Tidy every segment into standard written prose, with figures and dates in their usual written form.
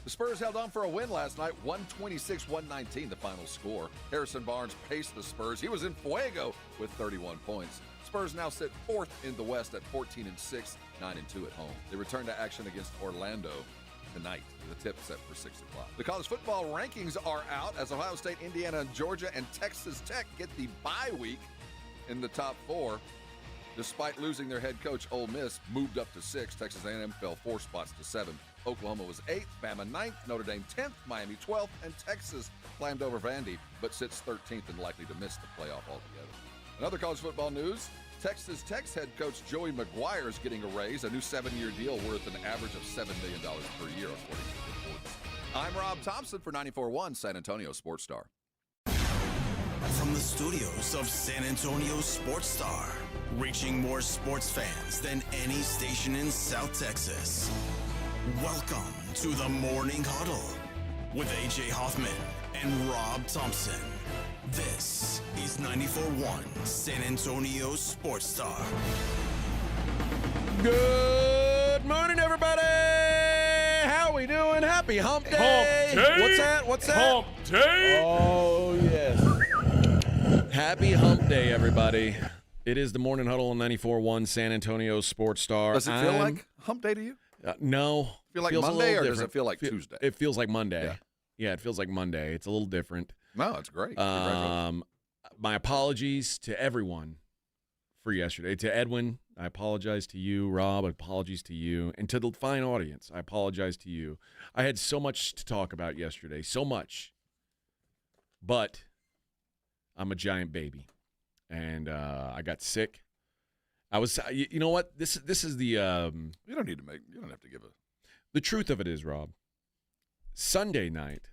The Spurs held on for a win last night, 126-119 the final score. Harrison Barnes paced the Spurs. He was in fuego with 31 points. Spurs now sit fourth in the West at 14-6, 9-2 at home. They return to action against Orlando tonight. The tip set for 6 o'clock. The college football rankings are out as Ohio State, Indiana, Georgia, and Texas Tech get the bye week in the top 4. Despite losing their head coach, Ole Miss moved up to 6. Texas A&M fell 4 spots to 7. Oklahoma was 8th, Bama 9th, Notre Dame 10th, Miami 12th, and Texas climbed over Vandy, but sits 13th and likely to miss the playoff altogether. In other college football news, Texas Tech's head coach Joey McGuire is getting a raise, a new 7-year deal worth an average of $7 million per year, according to reports. I'm Rob Thompson for 94.1 San Antonio Sports Star. From the studios of San Antonio Sports Star, reaching more sports fans than any station in South Texas. Welcome to the Morning Huddle with A.J. Hoffman and Rob Thompson. This is 94.1 San Antonio Sports Star. Good morning, everybody. How we doing? Happy Hump Day. Hump Day. What's that? What's that? Hump Day. Oh, yes. Happy Hump Day, everybody. It is the Morning Huddle on 94.1 San Antonio Sports Star. Does it feel like Hump Day to you? No. Feel like feels Monday, or different. does it feel like Tuesday? It feels like Monday. Yeah, it feels like Monday. It's a little different. No, it's great. My apologies to everyone for yesterday. To Edwin, I apologize to you. Rob, apologies to you. And to the fine audience, I apologize to you. I had so much to talk about yesterday, so much. But I'm a giant baby, and I got sick. I was, you know what? This is the. You don't have to give a. The truth of it is, Rob, Sunday night,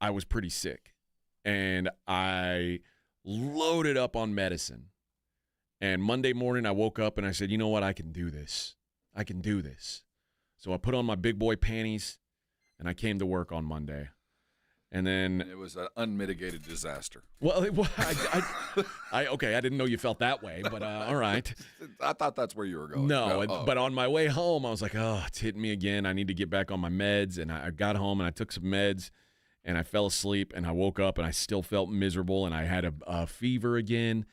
I was pretty sick, and I loaded up on medicine. And Monday morning, I woke up and I said, you know what? I can do this. I can do this. So I put on my big boy panties, and I came to work on Monday. And then it was an unmitigated disaster. Well, okay, I didn't know you felt that way, but all right. I thought that's where you were going. But on my way home, I was like, oh, it's hitting me again. I need to get back on my meds. And I got home and I took some meds and I fell asleep and I woke up and I still felt miserable and I had a fever again.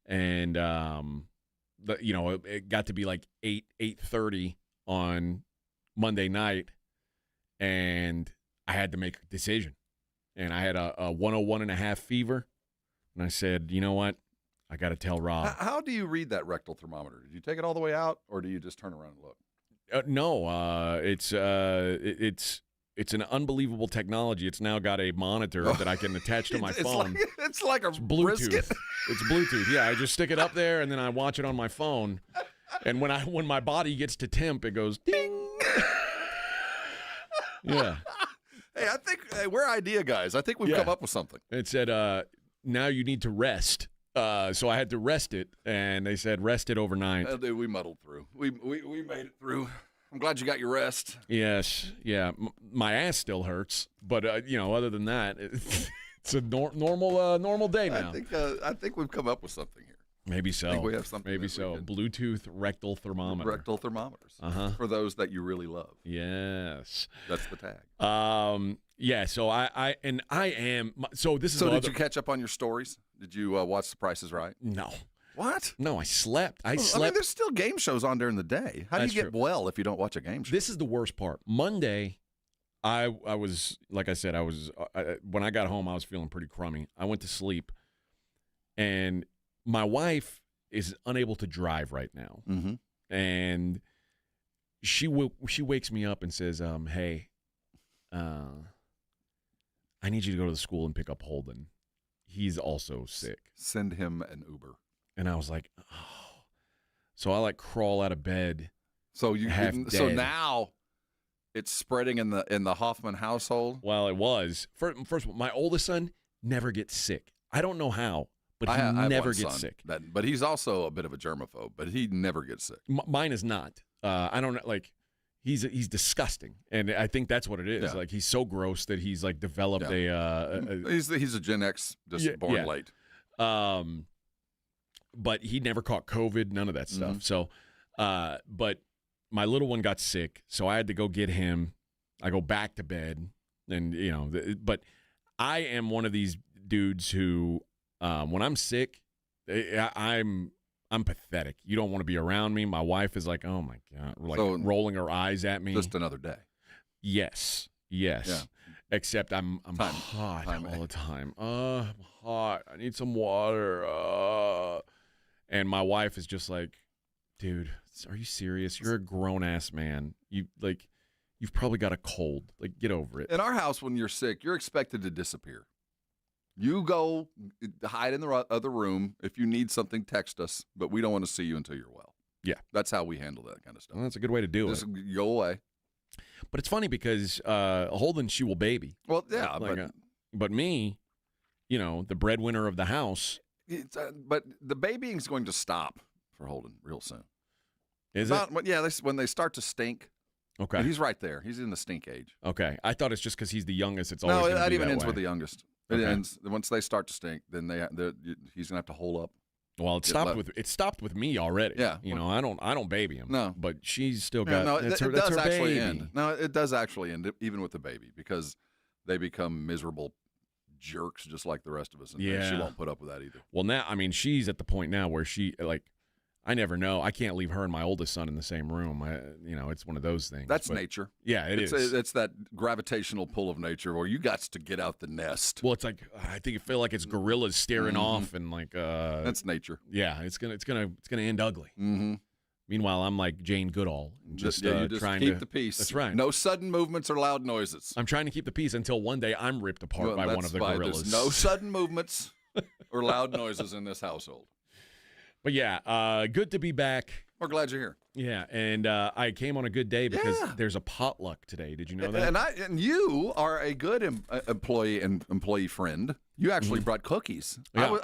And, it got to be like 8:30 on Monday night and I had to make a decision. And I had a 101.5 fever. And I said, you know what? I got to tell Rob. How do you read that rectal thermometer? Did you take it all the way out, or do you just turn around and look? No, it's an unbelievable technology. It's now got a monitor that I can attach to my phone. It's like a Bluetooth. brisket. It's Bluetooth. Yeah, I just stick it up there, and then I watch it on my phone. And when my body gets to temp, it goes ding. Yeah. Hey, I think we're idea guys. I think we've come up with something. It said, now you need to rest. So I had to rest it, and they said rest it overnight. Dude, we muddled through. We made it through. I'm glad you got your rest. Yes, yeah. My ass still hurts, but other than that, it's a normal day now. I think we've come up with something here. Maybe so. I think we have something. Maybe so. Bluetooth rectal thermometer. Rectal thermometers. For those that you really love. Yes. That's the tag. Yeah. So I am. So this is. So did you catch up on your stories? Did you watch The Price is Right? No. What? No, I slept. I mean, there's still game shows on during the day. How do you get well if you don't watch a game show? This is the worst part. Monday, I was, like I said, when I got home, I was feeling pretty crummy. I went to sleep, and my wife is unable to drive right now. Mm-hmm. And she wakes me up and says, hey, I need you to go to the school and pick up Holden. He's also sick. Send him an Uber. And I was like, oh. So I crawl out of bed. So now it's spreading in the Hoffman household? Well, it was. First of all, my oldest son never gets sick. I don't know how, but he never gets sick. But he's also a bit of a germaphobe, but he never gets sick. Mine is not. I don't know, he's disgusting, and I think that's what it is. Yeah. He's so gross that he's developed he's a Gen X, just born late. But he never caught COVID, none of that stuff. Mm-hmm. So, but my little one got sick, so I had to go get him I go back to bed, and but I am one of these dudes who, when I'm sick, I'm pathetic. You don't want to be around me. My wife is like, oh my God, rolling her eyes at me. Just another day. Yes. Yeah. Except I'm hot all the time. I'm hot. I need some water. And my wife is just like, dude, are you serious? You're a grown ass man. You've probably got a cold. Like, get over it. In our house, when you're sick, you're expected to disappear. You go hide in the other room. If you need something, text us. But we don't want to see you until you're well. Yeah. That's how we handle that kind of stuff. Well, that's a good way to do it. Just go away. But it's funny because Holden, she will baby. Well, yeah. But me, the breadwinner of the house. But the babying is going to stop for Holden real soon. Is it? Yeah, when they start to stink. Okay. And he's right there. He's in the stink age. Okay. I thought it's just because he's the youngest. It's always that even ends way. with the youngest. Okay. It ends once they start to stink. Then he's gonna have to hole up. Well, it stopped with me already. Yeah. I don't baby him. No. But she's still got. No, that's it her does actually baby. end. No, it does actually end even with the baby because they become miserable jerks just like the rest of us. And she won't put up with that either. Well, now she's at the point now where I never know. I can't leave her and my oldest son in the same room. It's one of those things. That's nature. Yeah, it is. It's that gravitational pull of nature where you got to get out the nest. Well, it's like I feel like it's gorillas staring off and that's nature. Yeah, it's gonna end ugly. Mm-hmm. Meanwhile, I'm like Jane Goodall, just trying keep to the peace. That's right. No sudden movements or loud noises. I'm trying to keep the peace until one day I'm ripped apart by one of the gorillas. There's no sudden movements or loud noises in this household. But yeah, good to be back. We're glad you're here. Yeah, and I came on a good day because there's a potluck today. Did you know that? And you are a good employee and employee friend. You actually brought cookies. Yeah.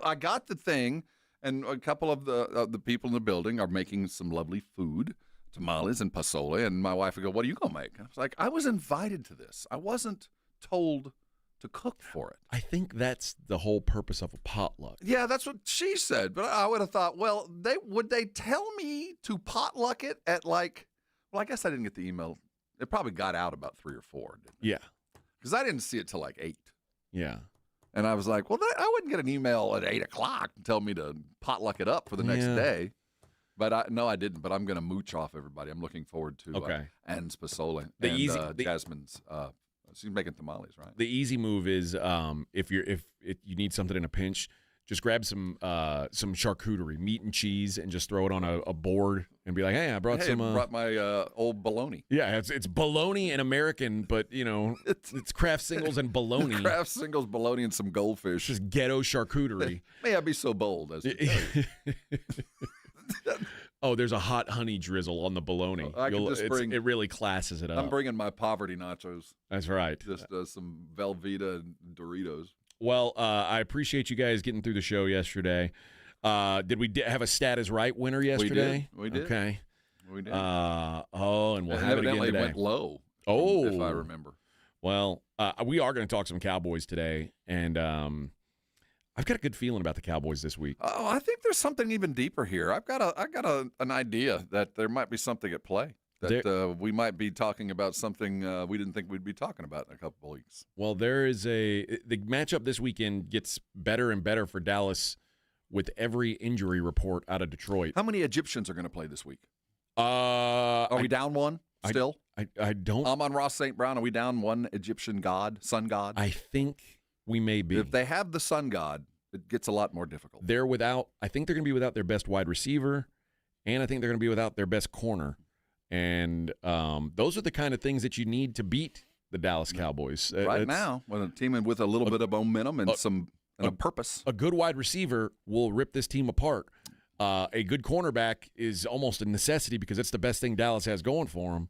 I got the thing, and a couple of the people in the building are making some lovely food, tamales and pozole. And my wife would go, "What are you gonna make?" I was like, "I was invited to this. I wasn't told to cook for it." I think that's the whole purpose of a potluck. Yeah, that's what she said. But I would have thought, well, would they tell me to potluck it at well, I guess I didn't get the email. It probably got out about 3 or 4. Yeah. Because I didn't see it till 8. Yeah. And I was like, well, I wouldn't get an email at 8 o'clock and tell me to potluck it up for the next day. But I didn't. But I'm going to mooch off everybody. I'm looking forward to Anne's pozole and Jasmine's. She's making tamales, right? The easy move is if you need something in a pinch, just grab some charcuterie, meat and cheese, and just throw it on a board and be like, "Hey, I brought some." I brought my old bologna. Yeah, it's bologna and American, but it's Kraft Singles and bologna. Kraft Singles bologna and some goldfish. Just ghetto charcuterie. May I be so bold as to tell you. Oh, there's a hot honey drizzle on the bologna. It really classes it up. I'm bringing my poverty nachos. That's right. Just some Velveeta and Doritos. Well, I appreciate you guys getting through the show yesterday. Did we have a stat is right winner yesterday? We did. Okay. We did. And we'll have it again today. Evidently went low. Oh. If I remember. Well, we are going to talk some Cowboys today, and I've got a good feeling about the Cowboys this week. Oh, I think there's something even deeper here. I've got an idea that there might be something at play. That we might be talking about something we didn't think we'd be talking about in a couple of weeks. Well, the matchup this weekend gets better and better for Dallas with every injury report out of Detroit. How many Egyptians are going to play this week? Are we down one still? I don't. Amon-Ra St. Brown, are we down one Egyptian god, sun god? I think we may be. If they have the sun god, it gets a lot more difficult. I think they're going to be without their best wide receiver, and I think they're going to be without their best corner. And those are the kind of things that you need to beat the Dallas Cowboys. Right now, with a team with a little bit of momentum and a purpose. A good wide receiver will rip this team apart. A good cornerback is almost a necessity because it's the best thing Dallas has going for them.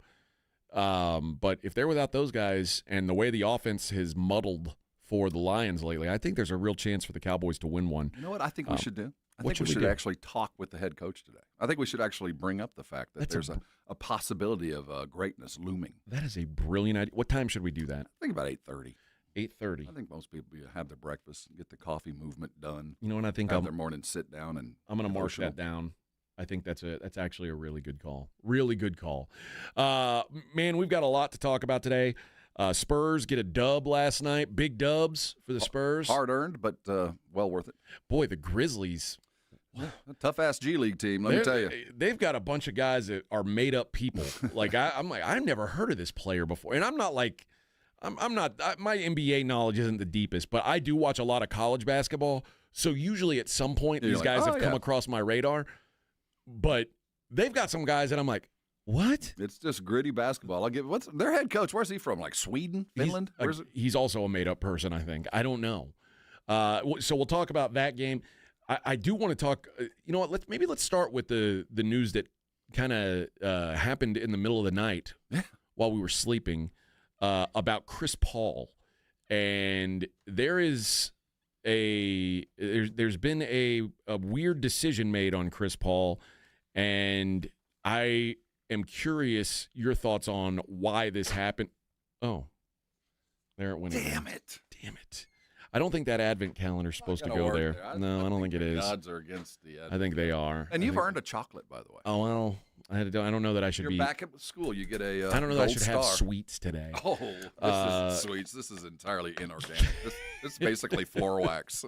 But if they're without those guys and the way the offense has muddled for the Lions lately, I think there's a real chance for the Cowboys to win one. You know what I think we should do? I What think we should we should do? actually talk with the head coach today. I think we should actually bring up the fact that there's a possibility of greatness looming. That is a brilliant idea. What time should we do that? I think about 8:30. 8:30. I think most people have their breakfast, get the coffee movement done. You know what I think? Have their morning sit down and I'm going to mark that down. I think that's actually a really good call. Really good call. Man, we've got a lot to talk about today. Spurs get a dub last night. Big dubs for the Spurs. Hard-earned, but well worth it. Boy, the Grizzlies. A tough-ass G League team, let me tell you. They've got a bunch of guys that are made-up people. I'm like, I've never heard of this player before. And I'm not like, my NBA knowledge isn't the deepest, but I do watch a lot of college basketball. So usually at some point, these guys have come across my radar. But they've got some guys that I'm like, what? It's just gritty basketball. What's their head coach? Where's he from? Like Sweden, Finland? He's also a made-up person, I think. I don't know. So we'll talk about that game. I do want to talk. You know what? Let's start with the news that kind of happened in the middle of the night while we were sleeping about Chris Paul, and there's been a weird decision made on Chris Paul, and I am curious your thoughts on why this happened. Oh, there it went. Damn it. I don't think that advent calendar is supposed to go there. No, I don't think it is. The odds are against the advent. I think they are. And you've earned a chocolate, by the way. Oh, well, I don't know that I should be. You're back at school. You get a I don't know that I should star. have sweets today. Oh, this isn't sweets. This is entirely inorganic. This is basically floor wax.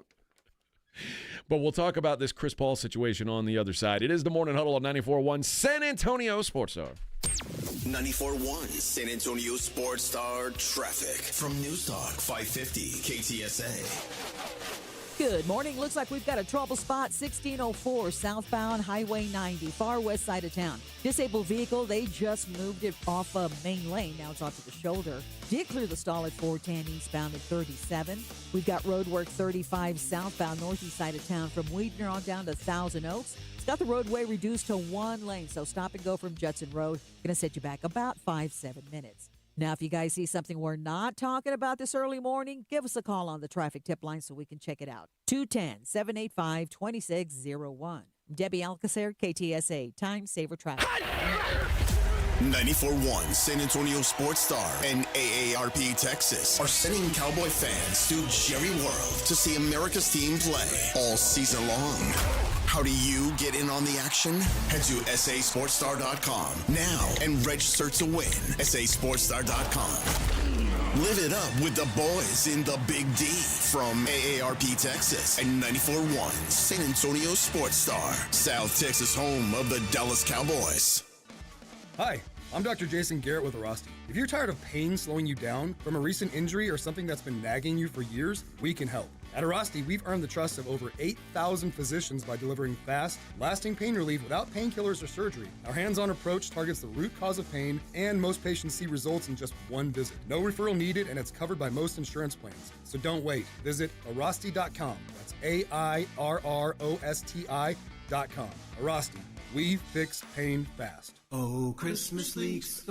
But we'll talk about this Chris Paul situation on the other side. It is the Morning Huddle on 94.1 San Antonio Sports Star. 94.1 San Antonio Sports Star traffic from News Talk 550 KTSA. Good morning. Looks like we've got a trouble spot, 1604 southbound Highway 90, far west side of town. Disabled vehicle, they just moved it off of main lane. Now it's off to the shoulder. Did clear the stall at 410 eastbound at 37. We've got road work 35 southbound northeast side of town from Weidner on down to Thousand Oaks. It's got the roadway reduced to one lane, so stop and go from Judson Road. Going to set you back about 5-7 minutes. Now, if you guys see something we're not talking about this early morning, give us a call on the traffic tip line so we can check it out. 210-785-2601. Debbie Alcacer, KTSA, Time Saver Traffic. 94.1 San Antonio Sports Star and AARP Texas are sending Cowboy fans to Jerry World to see America's team play all season long. How do you get in on the action? Head to sasportstar.com now and register to win. sasportstar.com. Live it up with the boys in the Big D from AARP Texas and 94.1 San Antonio Sports Star, South Texas home of the Dallas Cowboys. Hi, I'm Dr. Jason Garrett with Arasti. If you're tired of pain slowing you down from a recent injury or something that's been nagging you for years, we can help. At Arasti, we've earned the trust of over 8,000 physicians by delivering fast, lasting pain relief without painkillers or surgery. Our hands-on approach targets the root cause of pain, and most patients see results in just one visit. No referral needed, and it's covered by most insurance plans. So don't wait. Visit Arasti.com. That's AIRROSTI.com. Arasti. We fix pain fast. Oh, Christmas leaks,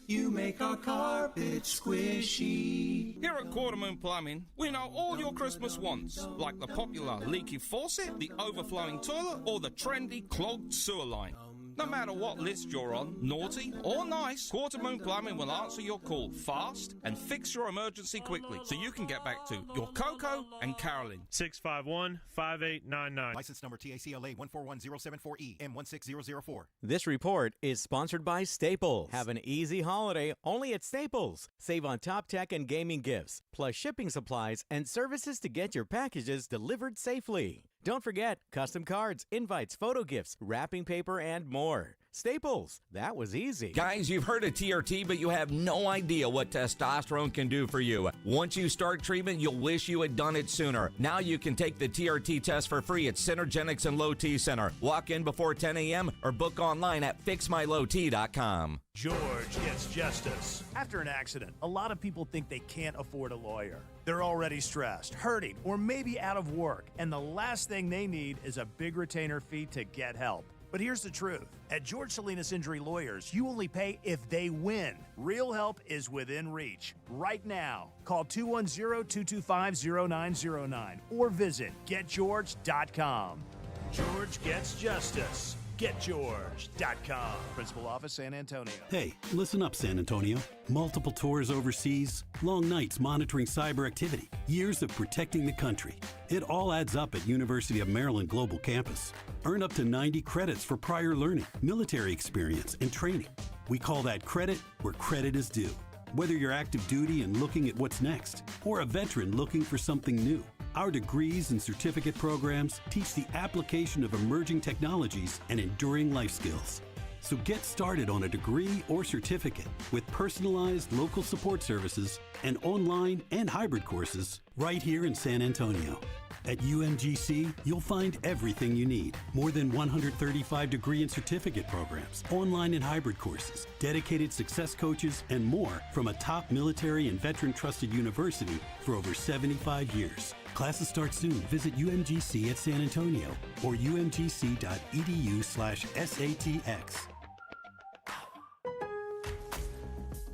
you make our carpet squishy. Here at Quartermoon Plumbing, we know all your Christmas wants, like the popular leaky faucet, the overflowing toilet, or the trendy clogged sewer line. No matter what list you're on, naughty or nice, Quartermoon Plumbing will answer your call fast and fix your emergency quickly so you can get back to your Coco and Carolyn. 651-5899. License number TACLA 141074E M16004. This report is sponsored by Staples. Have an easy holiday only at Staples. Save on top tech and gaming gifts, plus shipping supplies and services to get your packages delivered safely. Don't forget custom cards, invites, photo gifts, wrapping paper, and more. Staples, that was easy. Guys, you've heard of TRT, but you have no idea what testosterone can do for you. Once you start treatment, you'll wish you had done it sooner. Now you can take the TRT test for free at Synergenics and Low T Center. Walk in before 10 a.m. or book online at fixmylowt.com. George gets justice. After an accident, a lot of people think they can't afford a lawyer. They're already stressed, hurting, or maybe out of work, and the last thing they need is a big retainer fee to get help. But here's the truth. At George Salinas Injury Lawyers, you only pay if they win. Real help is within reach. Right now, call 210-225-0909 or visit getgeorge.com. George gets justice. GetYours.com. Principal Office, San Antonio. Hey, listen up, San Antonio. Multiple tours overseas, long nights monitoring cyber activity, years of protecting the country. It all adds up at University of Maryland Global Campus. Earn up to 90 credits for prior learning, military experience, and training. We call that credit where credit is due. Whether you're active duty and looking at what's next, or a veteran looking for something new, our degrees and certificate programs teach the application of emerging technologies and enduring life skills. So get started on a degree or certificate with personalized local support services and online and hybrid courses right here in San Antonio. At UMGC, you'll find everything you need. More than 135 degree and certificate programs, online and hybrid courses, dedicated success coaches, and more from a top military and veteran trusted university for over 75 years. Classes start soon. Visit UMGC at San Antonio or umgc.edu/SATX.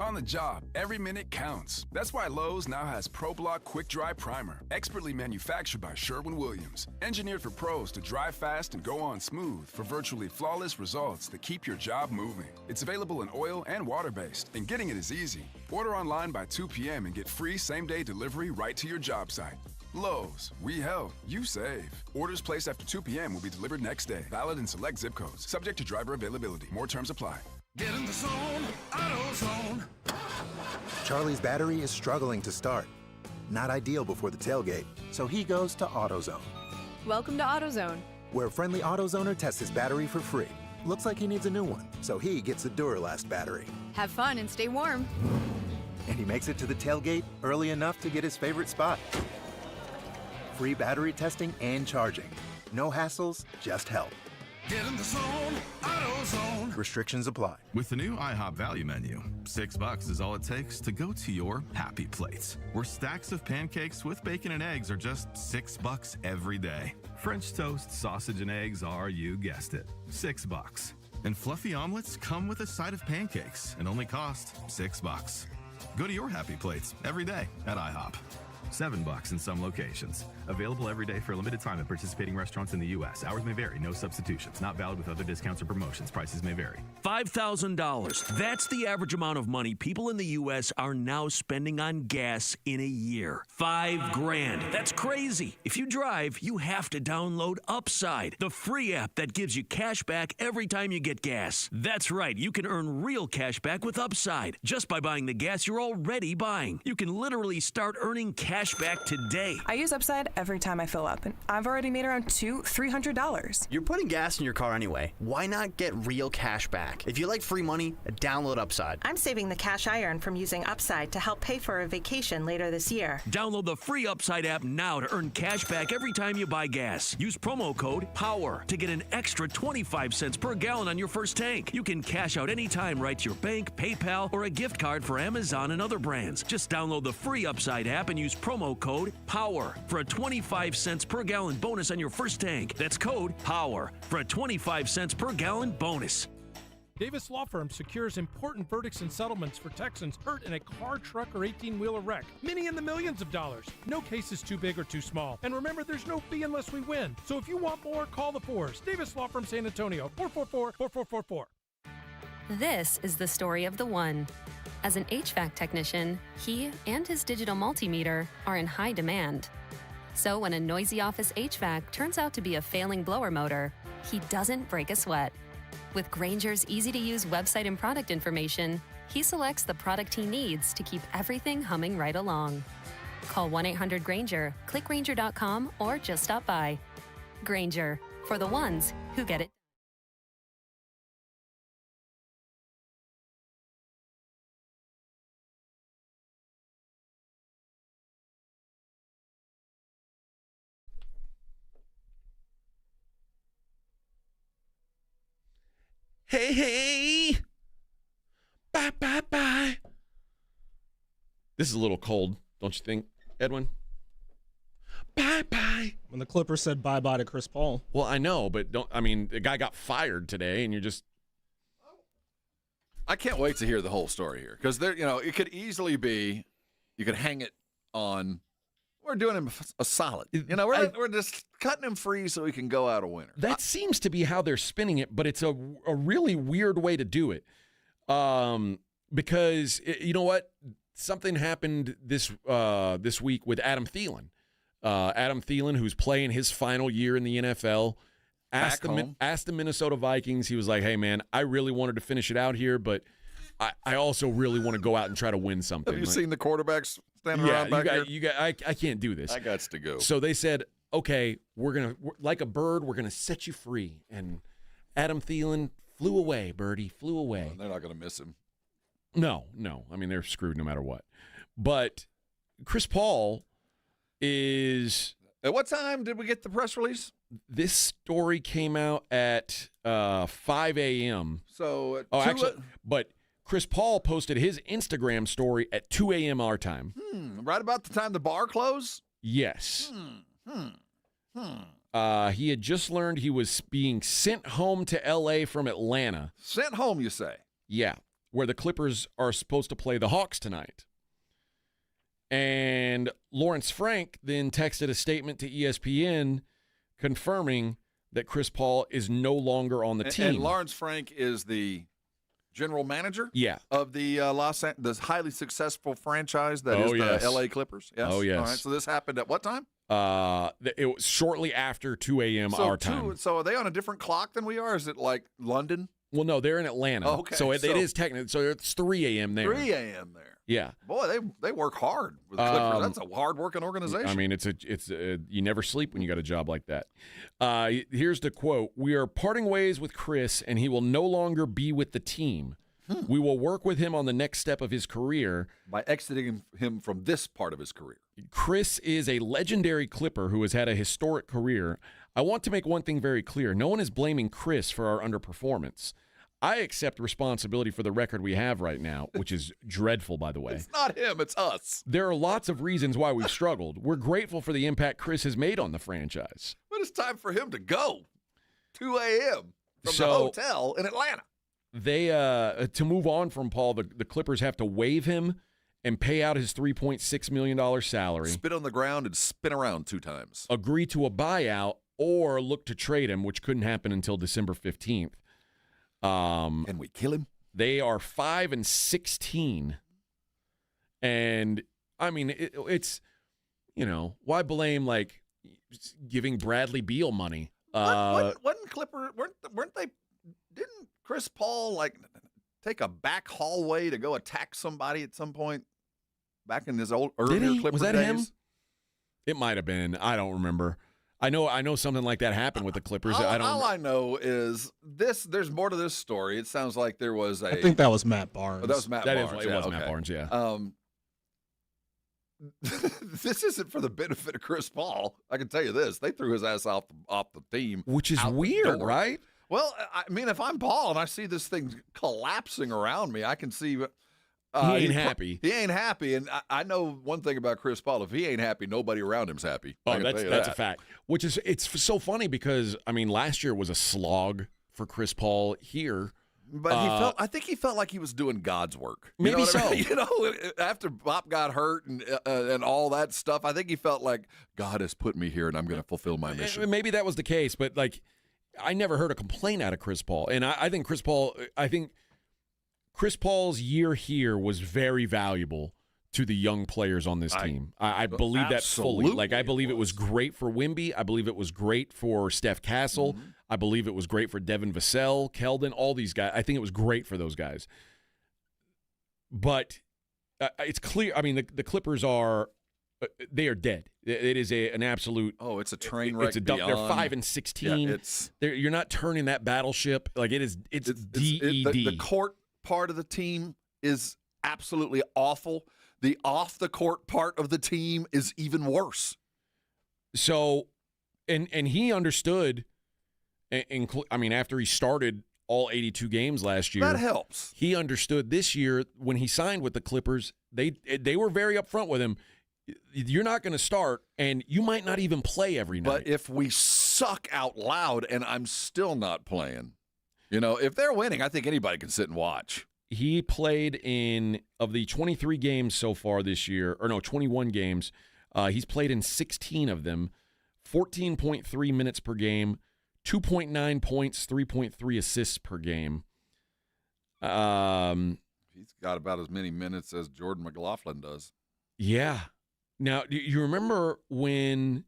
On the job, every minute counts. That's why Lowe's now has ProBlock Quick Dry Primer, expertly manufactured by Sherwin-Williams. Engineered for pros to dry fast and go on smooth for virtually flawless results that keep your job moving. It's available in oil and water-based, and getting it is easy. Order online by 2 p.m. and get free same-day delivery right to your job site. Lowe's, we help, you save. Orders placed after 2 p.m. will be delivered next day. Valid in select zip codes. Subject to driver availability. More terms apply. Get in the zone, AutoZone. Charlie's battery is struggling to start. Not ideal before the tailgate, so he goes to AutoZone, Welcome to AutoZone. where a friendly AutoZoner tests his battery for free. Looks like he needs a new one, so he gets a Duralast battery. Have fun and stay warm. And he makes it to the tailgate early enough to get his favorite spot. Free battery testing and charging. No hassles, just help. Get in the zone, AutoZone. Restrictions apply. With the new IHOP value menu, $6 is all it takes to go to your happy place, where stacks of pancakes with bacon and eggs are just $6 every day. French toast, sausage, and eggs are, you guessed it, $6. And fluffy omelets come with a side of pancakes and only cost $6. Go to your happy plates every day at IHOP. $7 in some locations. Available every day for a limited time at participating restaurants in the U.S. Hours may vary. No substitutions. Not valid with other discounts or promotions. Prices may vary. $5,000. That's the average amount of money people in the U.S. are now spending on gas in a year. $5,000. That's crazy. If you drive, you have to download Upside, the free app that gives you cash back every time you get gas. That's right. You can earn real cash back with Upside just by buying the gas you're already buying. You can literally start earning cash back today. I use Upside every time I fill up, and I've already made around $300. You're putting gas in your car anyway. Why not get real cash back? If you like free money, download Upside. I'm saving the cash I earn from using Upside to help pay for a vacation later this year. Download the free Upside app now to earn cash back every time you buy gas. Use promo code POWER to get an extra 25 cents per gallon on your first tank. You can cash out anytime right to your bank, PayPal, or a gift card for Amazon and other brands. Just download the free Upside app and use promo code POWER for a 25 cents per gallon bonus on your first tank. That's code POWER for a 25 cents per gallon bonus. Davis Law Firm secures important verdicts and settlements for Texans hurt in a car, truck, or 18-wheeler wreck. Many in the millions of dollars. No case is too big or too small. And remember, there's no fee unless we win. So if you want more, call the Fours. Davis Law Firm San Antonio, 444-4444. This is the story of the one. As an HVAC technician, he and his digital multimeter are in high demand. So when a noisy office HVAC turns out to be a failing blower motor, he doesn't break a sweat. With Grainger's easy-to-use website and product information, he selects the product he needs to keep everything humming right along. Call 1-800-GRAINGER, click Grainger.com, or just stop by. Grainger, for the ones who get it. Hey, hey! Bye, bye, bye. This is a little cold, don't you think, Edwin? Bye, bye. When the Clippers said bye-bye to Chris Paul. Well, I know, but the guy got fired today, and you're just... I can't wait to hear the whole story here, because it could easily be, you could hang it on We're doing him a solid. You know, we're just cutting him free so he can go out a winner. That seems to be how they're spinning it, but it's a really weird way to do it. Because you know what? Something happened this week with Adam Thielen. Adam Thielen, who's playing his final year in the NFL, asked the Minnesota Vikings. He was like, "Hey, man, I really wanted to finish it out here, but I also really want to go out and try to win something." Have you like, seen the quarterbacks standing around back here? I can't do this. I got to go. So they said, "Okay, we're like a bird. We're gonna set you free." And Adam Thielen flew away. Birdie flew away. They're not gonna miss him. No. I mean, they're screwed no matter what. But Chris Paul is. At what time did we get the press release? This story came out at 5 a.m. So, but Chris Paul posted his Instagram story at 2 a.m. our time. Right about the time the bar closed? Yes. He had just learned he was being sent home to L.A. from Atlanta. Sent home, you say? Yeah, where the Clippers are supposed to play the Hawks tonight. And Lawrence Frank then texted a statement to ESPN confirming that Chris Paul is no longer on the team. And Lawrence Frank is the general manager of the the highly successful franchise that is the LA Clippers. Yes. Oh, yes. All right, so this happened at what time? It was shortly after 2 a.m. our time. So are they on a different clock than we are? Is it like London? Well, no, they're in Atlanta. Oh, okay. So it is technically. So it's 3 a.m. there. 3 a.m. there. Yeah. Boy, they work hard with the Clippers. That's a hard-working organization. I mean, it's you never sleep when you got a job like that. Here's the quote: "We are parting ways with Chris, and he will no longer be with the team. We will work with him on the next step of his career by exiting him from this part of his career. Chris is a legendary Clipper who has had a historic career. I want to make one thing very clear. No one is blaming Chris for our underperformance. I accept responsibility for the record we have right now," which is dreadful, by the way. It's not him, it's us. "There are lots of reasons why we've struggled. We're grateful for the impact Chris has made on the franchise." But it's time for him to go. 2 a.m. from the hotel in Atlanta. They to move on from Paul, the Clippers have to waive him and pay out his $3.6 million salary. Spit on the ground and spin around 2 times. Agree to a buyout or look to trade him, which couldn't happen until December 15th. Can we kill him? They are 5-16. And, I mean, it's, you know, why blame, like, giving Bradley Beal money? Wasn't Clipper, weren't they, didn't Chris Paul, like, take a back hallway to go attack somebody at some point back in his earlier Clipper Was that days? him? It might have been. I don't remember. I know something like that happened with the Clippers. All I know is this. There's more to this story. It sounds like there was I think that was Matt Barnes. Oh, that was Matt Barnes. It was Matt Barnes, yeah. This isn't for the benefit of Chris Paul. I can tell you this. They threw his ass off the team. Which is weird, right? Well, I mean, if I'm Paul and I see this thing collapsing around me, I can see he ain't happy. He ain't happy, and I know one thing about Chris Paul: if he ain't happy, nobody around him's happy. Oh, that's a fact. Which is it's so funny because I mean, last year was a slog for Chris Paul here, but I think he felt like he was doing God's work. Maybe so. I mean? You know, after Bob got hurt and all that stuff, I think he felt like God has put me here, and I'm going to fulfill my mission. Maybe that was the case, but like, I never heard a complaint out of Chris Paul, and I think Chris Paul's year here was very valuable to the young players on this team. I believe that fully. Like, I believe it was great for Wemby. I believe it was great for Steph Castle. Mm-hmm. I believe it was great for Devin Vassell, Keldon, all these guys. I think it was great for those guys. But it's clear. I mean, the Clippers they are dead. It is an absolute. Oh, it's a train wreck. It's a dump. They're 5-16. Yeah, you're not turning that battleship. Like it's DED. The court part of the team is absolutely awful. The off the court part of the team is even worse. So, and he understood. I mean, after he started all 82 games last year, that helps. He understood this year when he signed with the Clippers. They were very upfront with him. You're not going to start, and you might not even play every night. But if we suck out loud, and I'm still not playing, you know, if they're winning, I think anybody can sit and watch. He played of the 23 games so far this year, or no, 21 games. He's played in 16 of them, 14.3 minutes per game, 2.9 points, 3.3 assists per game. He's got about as many minutes as Jordan McLaughlin does. Yeah. Now, do you remember when,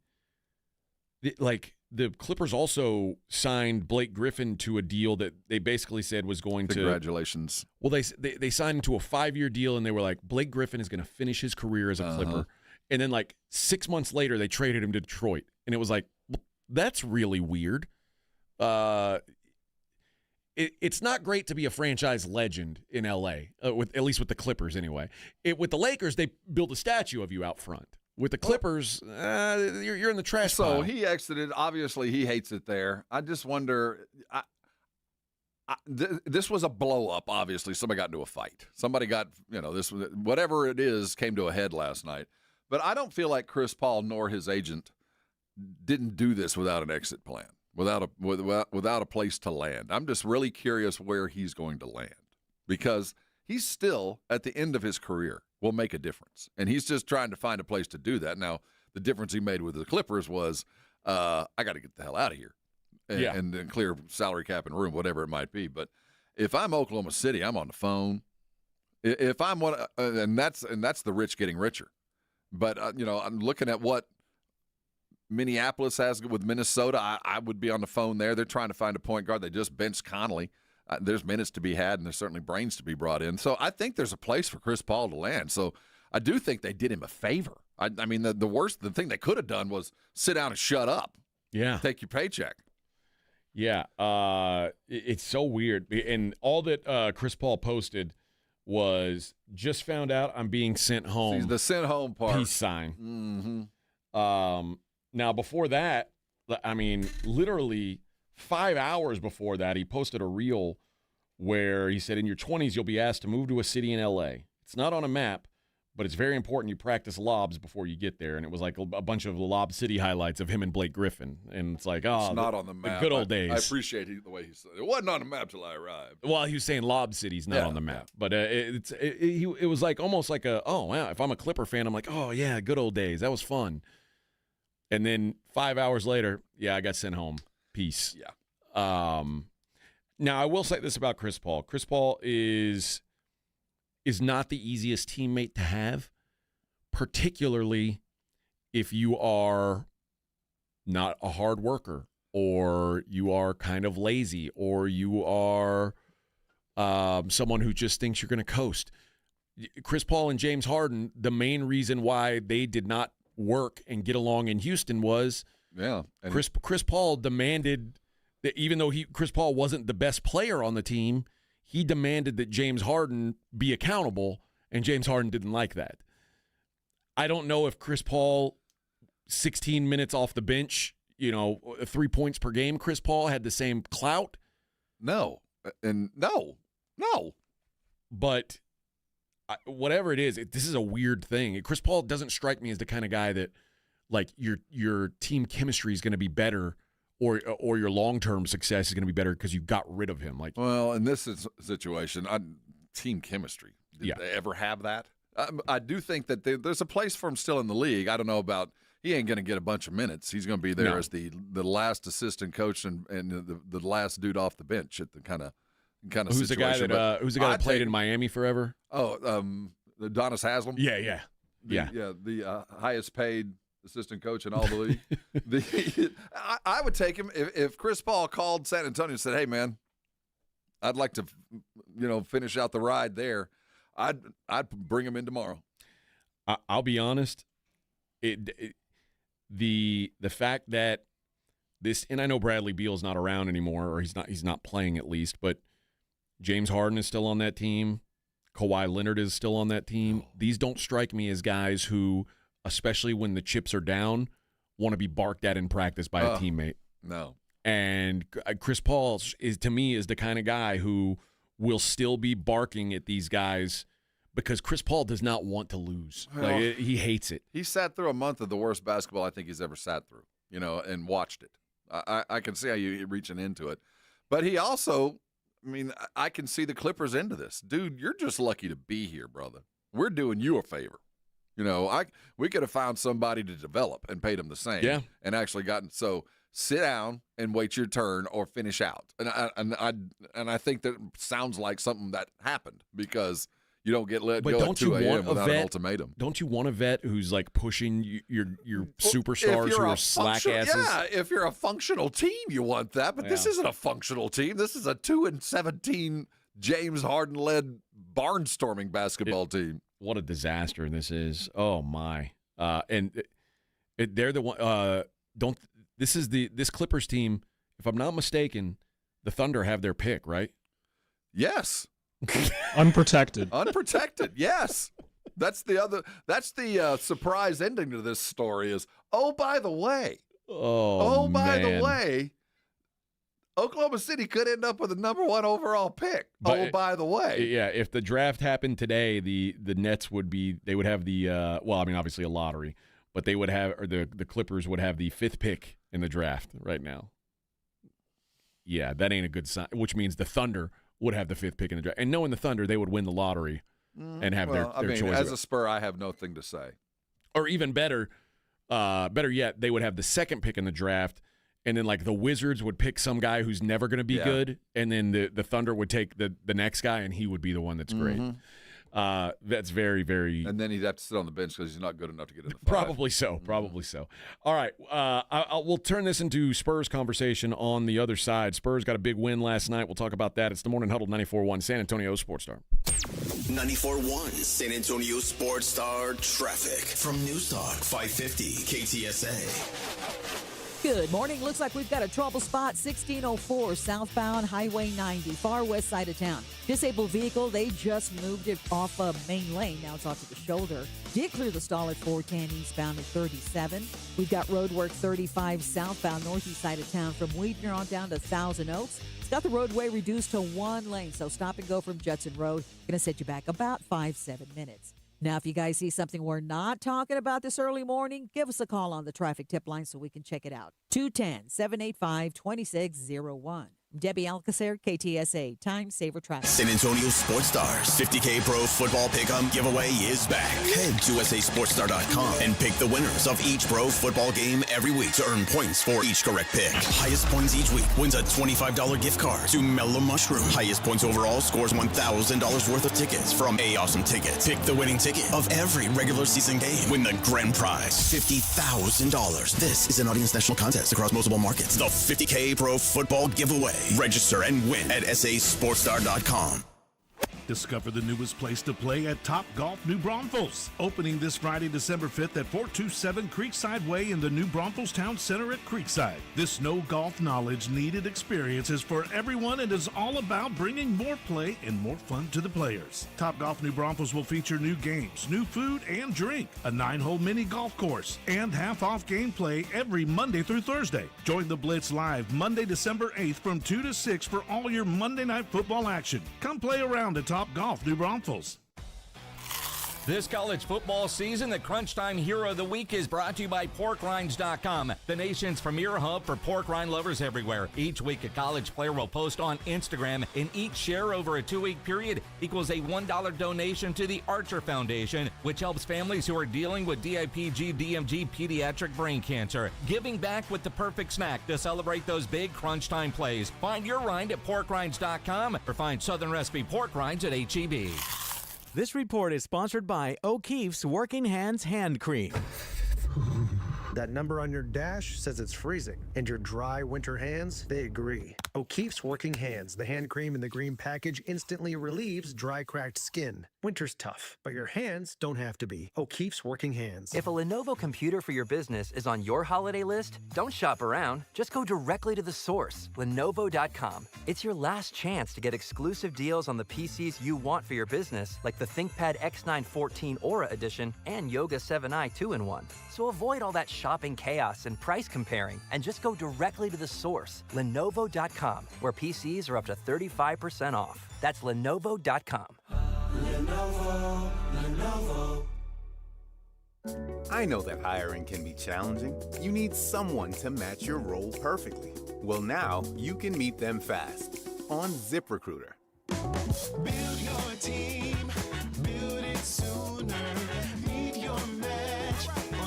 the Clippers also signed Blake Griffin to a deal that they basically said was going to. Congratulations. Well, they signed him to a 5-year deal, and they were like, Blake Griffin is going to finish his career as a Clipper. And then, 6 months later, they traded him to Detroit, and it was like, well, that's really weird. It's not great to be a franchise legend in L.A., at least with the Clippers anyway. With the Lakers, they build a statue of you out front. With the Clippers, you're in the trash pile. So he exited. Obviously, he hates it there. I just wonder. This was a blow up. Obviously, somebody got into a fight. Somebody got whatever it is came to a head last night. But I don't feel like Chris Paul nor his agent didn't do this without an exit plan, without a place to land. I'm just really curious where he's going to land because he's still at the end of his career. Will make a difference. And he's just trying to find a place to do that. Now, the difference he made with the Clippers was, I got to get the hell out of here and clear salary cap and room, whatever it might be. But if I'm Oklahoma City, I'm on the phone. If I'm one, and that's the rich getting richer. But, I'm looking at what Minneapolis has with Minnesota. I would be on the phone there. They're trying to find a point guard. They just benched Connolly. There's minutes to be had, and there's certainly brains to be brought in. So I think there's a place for Chris Paul to land. So I do think they did him a favor. I mean, the thing they could have done was sit down and shut up. Yeah. Take your paycheck. Yeah. It's so weird. And all that Chris Paul posted was just found out I'm being sent home. See, the sent home part. Peace sign. Mm-hmm. Now, before that, I mean, literally 5 hours before that, he posted a reel where he said, in your 20s, you'll be asked to move to a city in L.A. It's not on a map, but it's very important you practice lobs before you get there. And it was like a bunch of Lob City highlights of him and Blake Griffin. And it's like, it's not on the map. The good old days. I appreciate the way he said it. It wasn't on the map till I arrived. Well, he was saying Lob City's not on the map. Yeah. But it was like almost like oh, wow, if I'm a Clipper fan, I'm like, oh, yeah, good old days. That was fun. And then 5 hours later, I got sent home. Peace. Yeah. Now, I will say this about Chris Paul. Chris Paul is not the easiest teammate to have, particularly if you are not a hard worker or you are kind of lazy or you are someone who just thinks you're going to coast. Chris Paul and James Harden, the main reason why they did not work and get along in Houston was Chris Paul demanded that even though Chris Paul wasn't the best player on the team, he demanded that James Harden be accountable, and James Harden didn't like that. I don't know if Chris Paul, 16 minutes off the bench, 3 points per game, Chris Paul had the same clout. No. And no. But whatever it is, this is a weird thing. Chris Paul doesn't strike me as the kind of guy that, like, your team chemistry is going to be better or your long-term success is going to be better because you got rid of him. Like, well, in this situation, team chemistry. Did they ever have that? I do think that there's a place for him still in the league. I don't know about he ain't going to get a bunch of minutes. He's going to be there as the last assistant coach and the last dude off the bench at the kind of who's situation. Who's the guy that played in Miami forever? Donis Haslam. Yeah. The highest paid assistant coach in all the league. I would take him if Chris Paul called San Antonio and said, "Hey, man, I'd like to, finish out the ride there." I'd bring him in tomorrow. I'll be honest. The fact that this, and I know Bradley Beal's not around anymore, or he's not playing at least, but James Harden is still on that team. Kawhi Leonard is still on that team. These don't strike me as guys who, especially when the chips are down, want to be barked at in practice by a teammate. No. And Chris Paul is the kind of guy who will still be barking at these guys because Chris Paul does not want to lose. Well, he hates it. He sat through a month of the worst basketball I think he's ever sat through, and watched it. I can see how you're reaching into it. But he also, I can see the Clippers into this. Dude, you're just lucky to be here, brother. We're doing you a favor. We could have found somebody to develop and paid them the same. Yeah. And actually so sit down and wait your turn or finish out. And I think that sounds like something that happened because you don't get let go at 2 a.m. without an ultimatum. Don't you want a vet who's like pushing your superstars who are slack asses? Yeah, if you're a functional team, you want that. But this isn't a functional team. This is a 2-17 James Harden-led barnstorming basketball team. What a disaster this is! Oh my! They're the one. This Clippers team. If I'm not mistaken, the Thunder have their pick, right? Yes. Unprotected. Unprotected. Yes. That's the surprise ending to this story. Is by the way. By the way. Oklahoma City could end up with a number 1 overall pick. By the way. Yeah, if the draft happened today, the Nets would have the obviously a lottery, but they would have, or the Clippers would have the 5th pick in the draft right now. Yeah, that ain't a good sign, which means the Thunder would have the 5th pick in the draft. And knowing the Thunder, they would win the lottery and have their choice. As a Spur, I have nothing to say. Or even better yet, they would have the 2nd pick in the draft. And then, like, the Wizards would pick some guy who's never going to be good, and then the Thunder would take the next guy, and he would be the one that's great. That's very, very... And then he'd have to sit on the bench because he's not good enough to get in the 5. Probably so. All right, we'll turn this into Spurs conversation on the other side. Spurs got a big win last night. We'll talk about that. It's the Morning Huddle, 94.1 San Antonio Sports Star. 94.1 San Antonio Sports Star traffic from News Talk 550 KTSA. Good morning. Looks like we've got a trouble spot, 1604 southbound Highway 90, far west side of town. Disabled vehicle, they just moved it off of main lane. Now it's off to the shoulder. Did clear the stall at 410 eastbound at 37. We've got road work 35 southbound northeast side of town from Weidner on down to Thousand Oaks. It's got the roadway reduced to 1 lane, so stop and go from Judson Road. Going to set you back about 5-7 minutes. Now, if you guys see something we're not talking about this early morning, give us a call on the traffic tip line so we can check it out. 210-785-2601. Debbie Alcacer, KTSA, Time Saver Traffic. San Antonio Sports Stars 50K Pro Football Pick'em giveaway is back. Head to USASportsStar.com and pick the winners of each pro football game every week to earn points for each correct pick. Highest points each week wins a $25 gift card to Mellow Mushroom. Highest points overall scores $1,000 worth of tickets from A Awesome Tickets. Pick the winning ticket of every regular season game. Win the grand prize, $50,000. This is an Audience National contest across multiple markets. The 50K Pro Football Giveaway. Register and win at SASportsStar.com. Discover the newest place to play at Top Golf New Braunfels. Opening this Friday, December 5th at 427 Creekside Way in the New Braunfels Town Center at Creekside. This no golf knowledge needed experience is for everyone and is all about bringing more play and more fun to the players. Top Golf New Braunfels will feature new games, new food and drink, a 9-hole mini golf course, and half-off gameplay every Monday through Thursday. Join the Blitz live Monday, December 8th from 2 to 6 for all your Monday night football action. Come play around at Top Golf New Braunfels. This college football season, the Crunch Time Hero of the Week is brought to you by PorkRinds.com, the nation's premier hub for pork rind lovers everywhere. Each week, a college player will post on Instagram, and each share over a 2-week period equals a $1 donation to the Archer Foundation, which helps families who are dealing with DIPG, DMG, pediatric brain cancer. Giving back with the perfect snack to celebrate those big Crunch Time plays. Find your rind at PorkRinds.com or find Southern Recipe Pork Rinds at H-E-B. This report is sponsored by O'Keefe's Working Hands Hand Cream. That number on your dash says it's freezing, and your dry winter hands, they agree. O'Keefe's Working Hands, the hand cream in the green package, instantly relieves dry, cracked skin. Winter's tough, but your hands don't have to be. O'Keefe's Working Hands. If a Lenovo computer for your business is on your holiday list, don't shop around. Just go directly to the source, Lenovo.com. It's your last chance to get exclusive deals on the PCs you want for your business, like the ThinkPad X9 14 Aura Edition and Yoga 7i 2-in-1. So avoid all that shopping chaos and price comparing, and just go directly to the source, Lenovo.com, where PCs are up to 35% off. That's Lenovo.com. Lenovo. I know that hiring can be challenging. You need someone to match your role perfectly. Well, now you can meet them fast on ZipRecruiter. Build your team, build it sooner. Meet your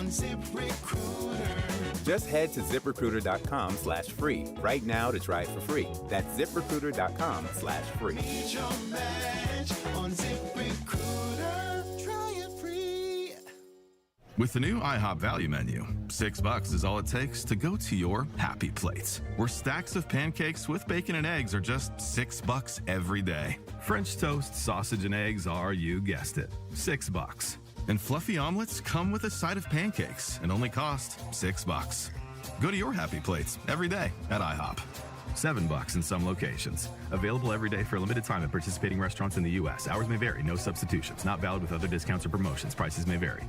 on ZipRecruiter. Just head to ZipRecruiter.com/free right now to try it for free. That's ZipRecruiter.com/free. Meet your match on ZipRecruiter. Try it free. With the new IHOP value menu, $6 is all it takes to go to your happy plates, where stacks of pancakes with bacon and eggs are just $6 every day. French toast, sausage, and eggs are, you guessed it, $6. And fluffy omelets come with a side of pancakes and only cost $6. Go to your happy plates every day at IHOP. $7 in some locations. Available every day for a limited time at participating restaurants in the U.S. Hours may vary. No substitutions. Not valid with other discounts or promotions. Prices may vary.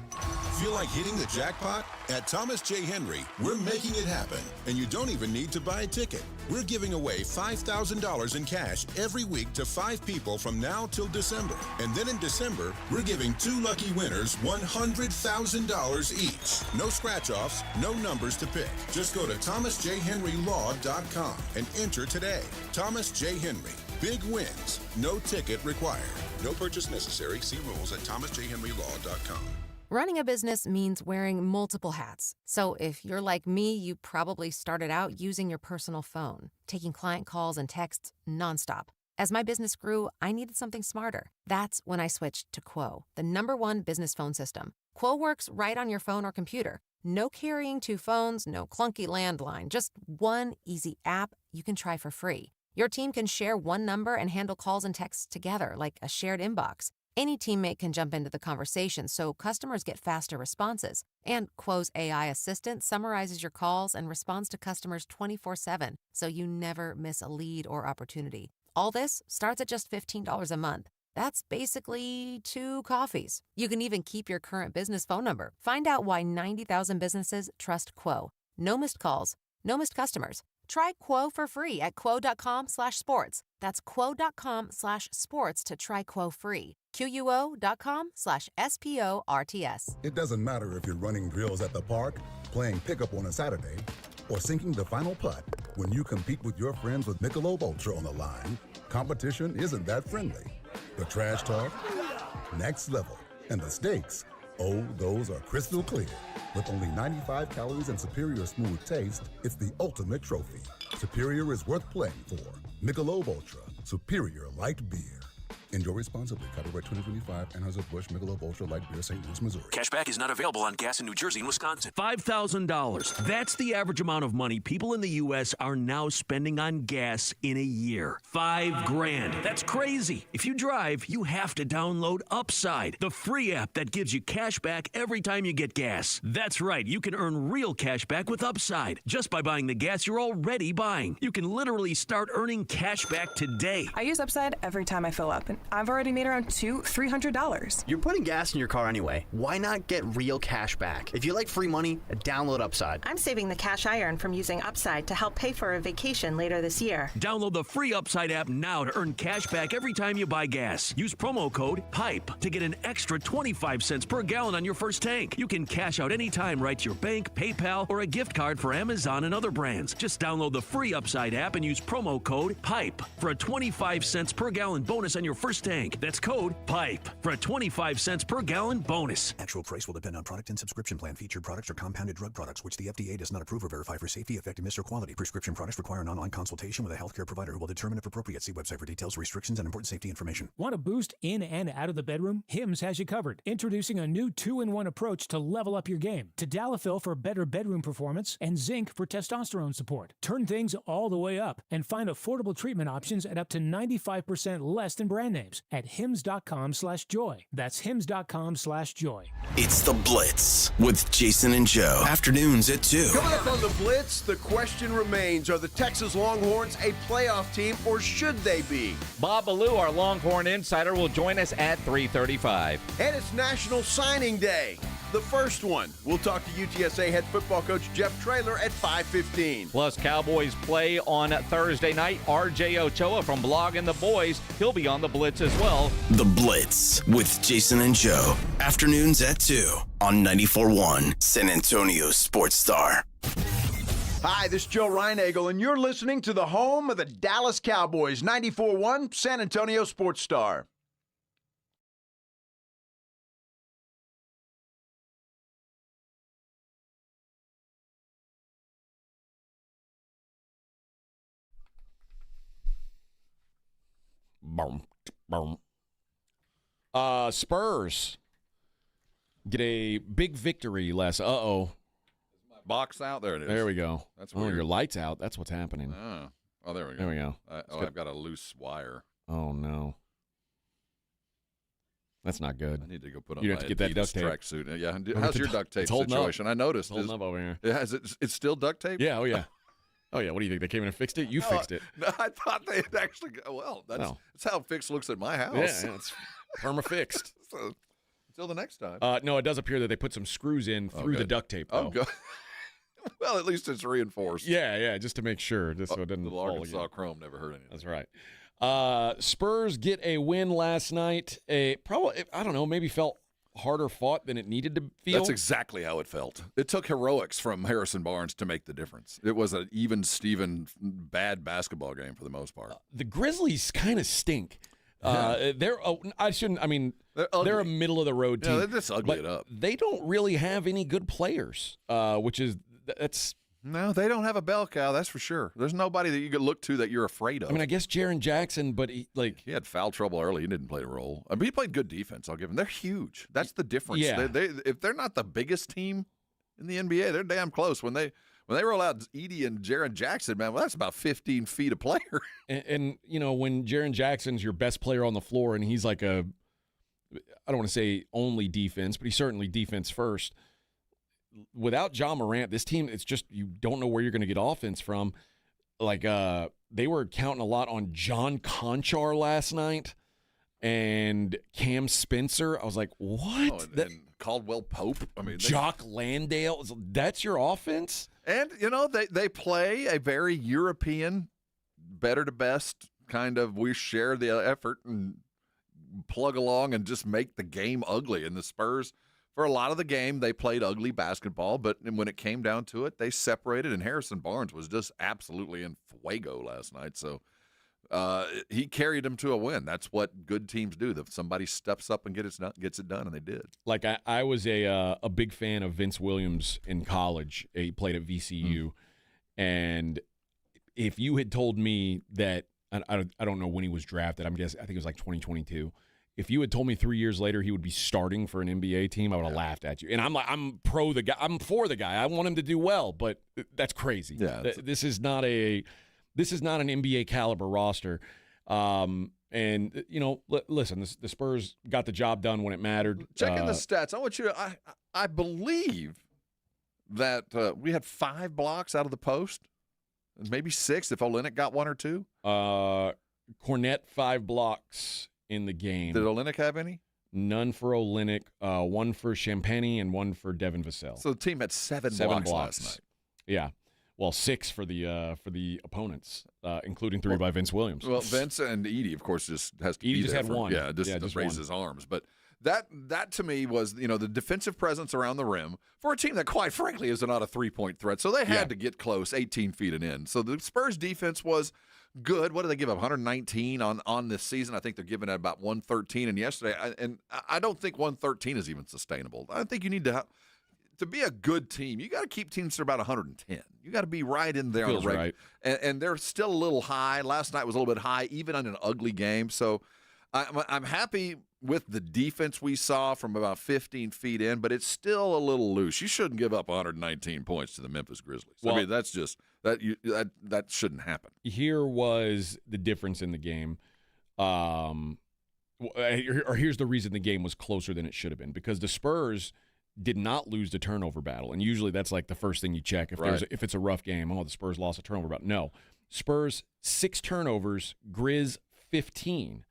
Feel like hitting the jackpot? At Thomas J. Henry, we're making it happen, and you don't even need to buy a ticket. We're giving away $5,000 in cash every week to 5 people from now till December. And then in December, we're giving 2 lucky winners $100,000 each. No scratch-offs, no numbers to pick. Just go to thomasjhenrylaw.com and enter today. Thomas J. Henry. Big wins. No ticket required. No purchase necessary. See rules at thomasjhenrylaw.com. Running a business means wearing multiple hats. So if you're like me, you probably started out using your personal phone, taking client calls and texts nonstop. As my business grew, I needed something smarter. That's when I switched to Quo, the #1 business phone system. Quo works right on your phone or computer. No carrying 2 phones, no clunky landline, just one easy app you can try for free. Your team can share one number and handle calls and texts together like a shared inbox. Any teammate can jump into the conversation so customers get faster responses. And Quo's AI assistant summarizes your calls and responds to customers 24/7, so you never miss a lead or opportunity. All this starts at just $15 a month. That's basically 2 coffees. You can even keep your current business phone number. Find out why 90,000 businesses trust Quo. No missed calls, no missed customers. Try Quo for free at quo.com/sports. That's quo.com/sports to try Quo free. QUO.com/SPORTS. It doesn't matter if you're running drills at the park, playing pickup on a Saturday, or sinking the final putt. When you compete with your friends with Michelob Ultra on the line, competition isn't that friendly. The trash talk, next level, and the stakes, oh, those are crystal clear. With only 95 calories and superior smooth taste, it's the ultimate trophy. Superior is worth playing for. Michelob Ultra, superior light beer. Enjoy responsibly. Copyright 2025, Anheuser-Busch Michelob Ultra Light Beer, St. Louis, Missouri. Cashback is not available on gas in New Jersey and Wisconsin. $5,000. That's the average amount of money people in the U.S. are now spending on gas in a year. $5,000. That's crazy. If you drive, you have to download Upside, the free app that gives you cash back every time you get gas. That's right. You can earn real cash back with Upside just by buying the gas you're already buying. You can literally start earning cash back today. I use Upside every time I fill up, and I've already made around $300. You're putting gas in your car anyway. Why not get real cash back? If you like free money, download Upside. I'm saving the cash I earn from using Upside to help pay for a vacation later this year. Download the free Upside app now to earn cash back every time you buy gas. Use promo code PIPE to get an extra 25 cents per gallon on your first tank. You can cash out anytime right to your bank, PayPal, or a gift card for Amazon and other brands. Just download the free Upside app and use promo code PIPE for a 25 cents per gallon bonus on your first tank. That's code PIPE for a 25 cents per gallon bonus. Actual price will depend on product and subscription plan. Featured products are compounded drug products, which the FDA does not approve or verify for safety, effectiveness, or quality. Prescription products require an online consultation with a healthcare provider who will determine if appropriate. See website for details, restrictions, and important safety information. Want a boost in and out of the bedroom? Hims has you covered. Introducing a new 2-in-1 approach to level up your game. Tadalafil for better bedroom performance and zinc for testosterone support. Turn things all the way up and find affordable treatment options at up to 95% less than brand names at hims.com/joy. That's hims.com/joy. It's The Blitz with Jason and Joe. Afternoons at 2. Coming up on The Blitz, the question remains, are the Texas Longhorns a playoff team or should they be? Bob Ballou, our Longhorn insider, will join us at 3:35. And it's National Signing Day, the first one. We'll talk to UTSA head football coach Jeff Traylor at 5:15. Plus, Cowboys play on Thursday night. RJ Ochoa from Blogging the Boys, he'll be on The Blitz as well. The Blitz with Jason and Joe. Afternoons at 2 on 94.1 San Antonio Sports Star. Hi, this is Joe Reinagel, and you're listening to the home of the Dallas Cowboys, 94.1 San Antonio Sports Star. Spurs get a big victory last. Box out. There it is. There we go. That's weird. Your light's out. That's what's happening. Oh, there we go. There we go. I've got a loose wire. Oh, no. That's not good. I need to go put on you my have to get that duct tape. Tracksuit. Yeah. How's your duct tape situation? Up. I noticed. It's holding up over here. Yeah, it's still duct tape? Yeah. Oh, yeah. Oh, yeah. What do you think? They came in and fixed it? You fixed it. No, I thought they had actually. Well, that's how Fix looks at my house. Yeah, it's perma-fixed. So, until the next time. No, it does appear that they put some screws in through the duct tape, though. Oh, good. Well, at least it's reinforced. Yeah, just to make sure. Just so it doesn't fall again. Arkansas Chrome never hurt anything. That's right. Spurs get a win last night. Probably, I don't know, maybe felt harder fought than it needed to feel. That's exactly how it felt. It took heroics from Harrison Barnes to make the difference. It was an even Steven bad basketball game for the most part. The Grizzlies kind of stink. They're a middle of the road team. Yeah, they just ugly it up. They don't really have any good players, which is no, they don't have a bell cow. That's for sure. There's nobody that you could look to that you're afraid of. I mean, I guess Jaren Jackson, but he had foul trouble early. He didn't play a role. I mean, he played good defense. I'll give him. They're huge. That's the difference. Yeah. If they're not the biggest team in the NBA, they're damn close. When they roll out Edey and Jaren Jackson, man, well, that's about 15 feet of player. And when Jaren Jackson's your best player on the floor, and he's like I don't want to say only defense, but he's certainly defense first. Without John Morant, this team, it's just you don't know where you're going to get offense from. Like they were counting a lot on John Conchar last night and Cam Spencer. I was like, what? And Caldwell Pope. I mean, Jock Landale. That's your offense? And, they play a very European, better to best kind of we share the effort and plug along and just make the game ugly. And the Spurs, for a lot of the game, they played ugly basketball, but when it came down to it, they separated, and Harrison Barnes was just absolutely in fuego last night. So he carried them to a win. That's what good teams do. If somebody steps up and gets it done, and they did. Like I was a big fan of Vince Williams in college. He played at VCU, and if you had told me that, I don't know when he was drafted. I think it was like 2022. If you had told me 3 years later he would be starting for an NBA team, I would have laughed at you. And I'm for the guy. I want him to do well, but that's crazy. Yeah, this is not an NBA caliber roster. And listen, the Spurs got the job done when it mattered. Checking the stats, I want you to. I believe that we had 5 blocks out of the post, maybe 6 if Olynyk got 1 or 2. Cornette 5 blocks in the game. Did Olynyk have any? None for Olynyk, 1 for Champagny, and 1 for Devin Vassell. So the team had 7 blocks last night. Yeah. Well, 6 for the opponents, including 3 by Vince Williams. Well, Vince and Edey, of course, just has to be just there. had 1. Just raise his arms. But that to me was, the defensive presence around the rim for a team that, quite frankly, is not a three-point threat. So they had to get close, 18 feet and in. So the Spurs defense was good. What did they give up? 119 on this season. I think they're giving it about 113. And yesterday, I don't think 113 is even sustainable. I think you need to be a good team. You got to keep teams to about 110. You got to be right in there. Feels on the right. And they're still a little high. Last night was a little bit high, even on an ugly game. So I'm happy with the defense we saw from about 15 feet in, but it's still a little loose. You shouldn't give up 119 points to the Memphis Grizzlies. Well, I mean, that's just that shouldn't happen. Here was the difference in the game. Here's the reason the game was closer than it should have been, because the Spurs did not lose the turnover battle, and usually that's like the first thing you check if it's a rough game. Oh, the Spurs lost a turnover battle. No, Spurs 6 turnovers, Grizz 15.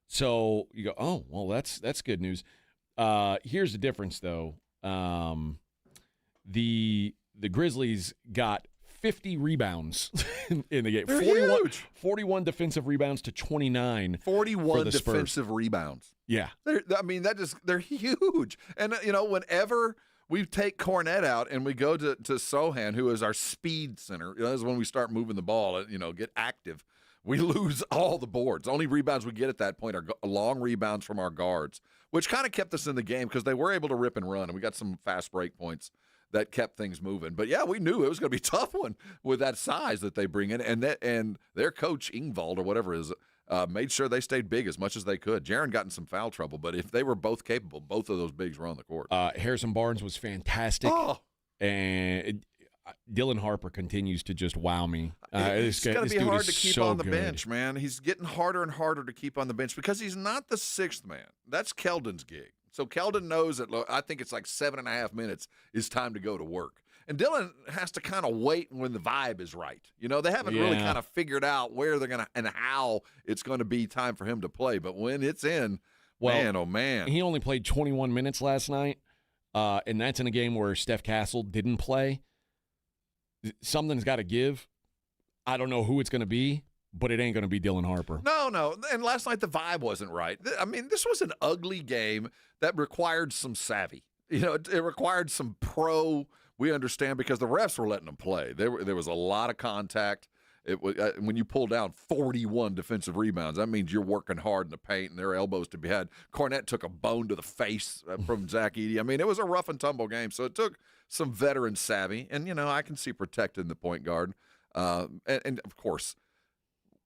So you go, oh, well, that's good news. Here's the difference, though. The Grizzlies got 50 rebounds in the game. 41 defensive rebounds to 29. 41 for the Spurs. Defensive rebounds. Yeah. They're huge. And, whenever we take Cornette out and we go to Sohan, who is our speed center, this is when we start moving the ball, get active. We lose all the boards. Only rebounds we get at that point are long rebounds from our guards, which kind of kept us in the game because they were able to rip and run, and we got some fast break points that kept things moving. But, yeah, we knew it was going to be a tough one with that size that they bring in. And their coach, Ingvald or whatever is, made sure they stayed big as much as they could. Jaren got in some foul trouble, but if they were both capable, both of those bigs were on the court. Harrison Barnes was fantastic. Oh. And Dylan Harper continues to just wow me. It's going to be hard to keep so on the good. bench, man. He's getting harder and harder to keep on the bench because he's not the sixth man. That's Keldon's gig. So Keldon knows that, I think it's like 7.5 minutes is time to go to work. And Dylan has to kind of wait when the vibe is right. You know, they haven't really kind of figured out where they're going to and how it's going to be time for him to play. But when it's in, man, oh, man. He only played 21 minutes last night, and that's in a game where Steph Castle didn't play. Something's got to give. I don't know who it's going to be, but it ain't going to be Dylan Harper. No. And last night the vibe wasn't right. I mean, this was an ugly game that required some savvy. You know, it required some we understand, because the refs were letting them play. There was a lot of contact. It was when you pull down 41 defensive rebounds, that means you're working hard in the paint and there are elbows to be had. Cornette took a bone to the face from Zach Edey. I mean, it was a rough and tumble game, so it took some veteran savvy. And, you know, I can see protecting the point guard. And of course,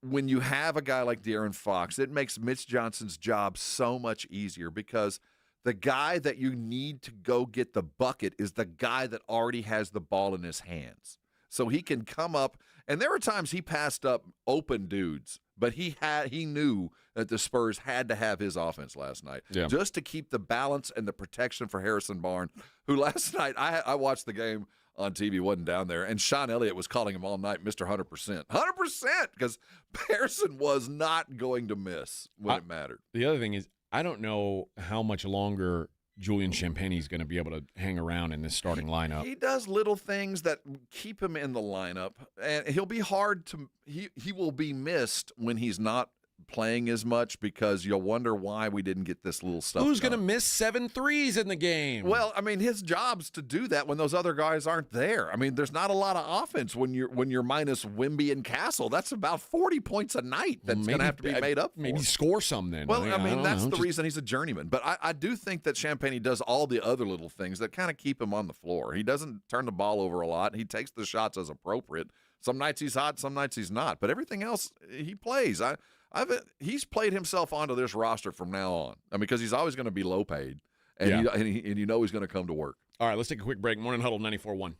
when you have a guy like De'Aaron Fox, it makes Mitch Johnson's job so much easier because the guy that you need to go get the bucket is the guy that already has the ball in his hands. So he can come up, and there were times he passed up open dudes, but he knew that the Spurs had to have his offense last night just to keep the balance and the protection for Harrison Barnes, who last night I watched the game on TV, wasn't down there, and Sean Elliott was calling him all night Mr. 100%. 100%, because Harrison was not going to miss when it mattered. The other thing is, I don't know how much longer Julian Champagnie is going to be able to hang around in this starting lineup. He does little things that keep him in the lineup, and he'll be hard to he will be missed when he's not playing as much, because you'll wonder why we didn't get this little stuff. Who's going to miss 7 threes in the game? Well, I mean, his job's to do that when those other guys aren't there. I mean, there's not a lot of offense when you're minus Wemby and Castle. That's about 40 points a night that's going to have to be made up for. Maybe score some then. Well, I mean that's the reason he's a journeyman. But I do think that Champagnie does all the other little things that kind of keep him on the floor. He doesn't turn the ball over a lot. He takes the shots as appropriate. Some nights he's hot, some nights he's not. But everything else, he plays. He's played himself onto this roster from now on. I mean, because he's always going to be low paid, and you know he's going to come to work. All right, let's take a quick break. Morning Huddle 94.1.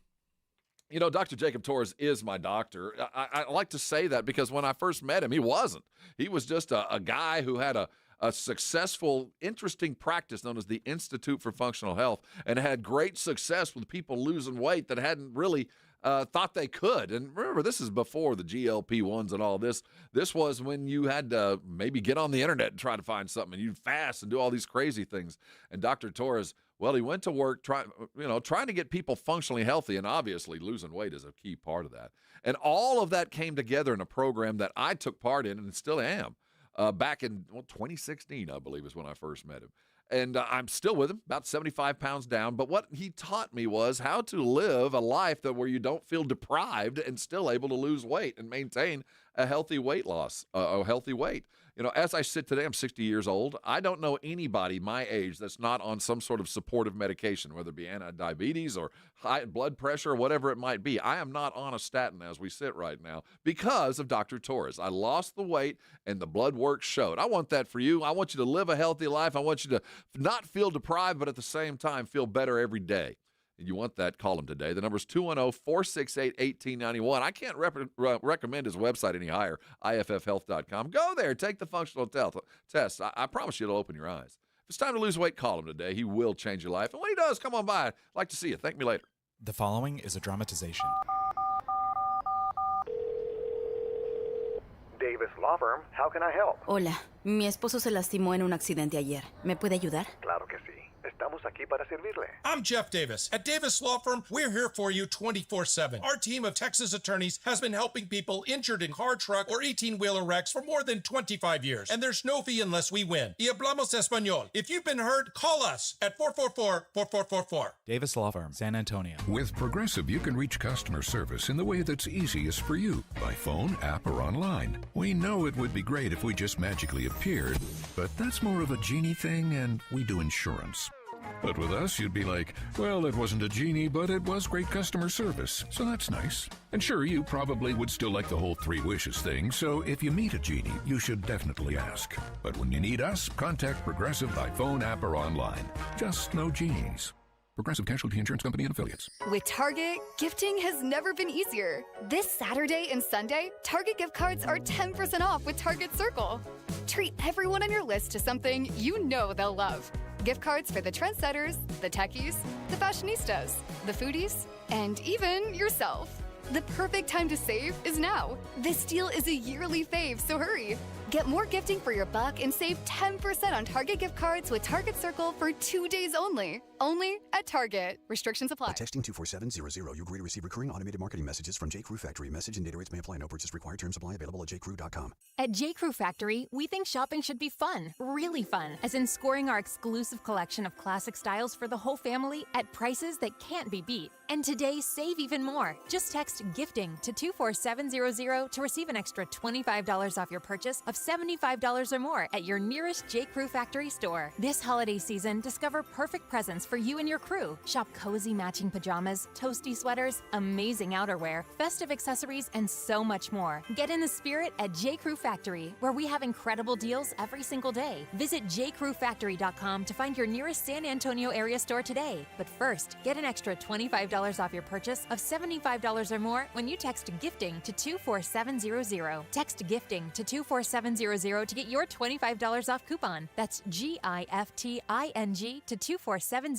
You know, Dr. Jacob Torres is my doctor. I like to say that because when I first met him, he wasn't. He was just a guy who had a successful, interesting practice known as the Institute for Functional Health, and had great success with people losing weight that hadn't really thought they could. And remember, this is before the GLP-1s and all this. This was when you had to maybe get on the internet and try to find something, and you'd fast and do all these crazy things. And Dr. Torres, well, he went to work trying to get people functionally healthy, and obviously losing weight is a key part of that. And all of that came together in a program that I took part in and still am. Back in 2016, I believe, is when I first met him. And I'm still with him, about 75 pounds down. But what he taught me was how to live a life where you don't feel deprived and still able to lose weight and maintain a healthy weight loss, a healthy weight. You know, as I sit today, I'm 60 years old. I don't know anybody my age that's not on some sort of supportive medication, whether it be anti-diabetes or high blood pressure or whatever it might be. I am not on a statin as we sit right now because of Dr. Torres. I lost the weight and the blood work showed. I want that for you. I want you to live a healthy life. I want you to not feel deprived, but at the same time feel better every day. And you want that, call him today. The number is 210-468-1891. I can't recommend his website any higher, IFFhealth.com. Go there. Take the functional test. I promise you it'll open your eyes. If it's time to lose weight, call him today. He will change your life. And when he does, come on by. I'd like to see you. Thank me later. The following is a dramatization. Davis Law Firm, how can I help? Hola, mi esposo se lastimó en un accidente ayer. ¿Me puede ayudar? Claro que sí. Estamos aquí para servirle. I'm Jeff Davis. At Davis Law Firm, we're here for you 24/7. Our team of Texas attorneys has been helping people injured in car, truck, or 18-wheeler wrecks for more than 25 years. And there's no fee unless we win. Y hablamos español. If you've been hurt, call us at 444-4444. Davis Law Firm, San Antonio. With Progressive, you can reach customer service in the way that's easiest for you, by phone, app, or online. We know it would be great if we just magically appeared, but that's more of a genie thing, and we do insurance. But with us, you'd be like, well, it wasn't a genie, but it was great customer service, so that's nice. And sure, you probably would still like the whole 3 wishes thing, so if you meet a genie, you should definitely ask. But when you need us, contact Progressive by phone, app, or online. Just no genies. Progressive Casualty Insurance Company and Affiliates. With Target, gifting has never been easier. This Saturday and Sunday, Target gift cards are 10% off with Target Circle. Treat everyone on your list to something you know they'll love. Gift cards for the trendsetters, the techies, the fashionistas, the foodies, and even yourself. The perfect time to save is now. This deal is a yearly fave, so hurry. Get more gifting for your buck and save 10% on Target gift cards with Target Circle for 2 days only. Only at Target. Restrictions apply. By texting 24700, you agree to receive recurring automated marketing messages from J. Crew Factory. Message and data rates may apply. No purchase required. Terms apply. Available at jcrew.com. At J.Crew Factory, we think shopping should be fun, really fun, as in scoring our exclusive collection of classic styles for the whole family at prices that can't be beat. And today, save even more. Just text GIFTING to 24700 to receive an extra $25 off your purchase of $75 or more at your nearest J.Crew Factory store. This holiday season, discover perfect presents for you and your crew. Shop cozy matching pajamas, toasty sweaters, amazing outerwear, festive accessories, and so much more. Get in the spirit at J.Crew Factory, where we have incredible deals every single day. Visit jcrewfactory.com to find your nearest San Antonio area store today. But first, get an extra $25 off your purchase of $75 or more when you text GIFTING to 24700. Text GIFTING to 24700 to get your $25 off coupon. That's GIFTING to 24700.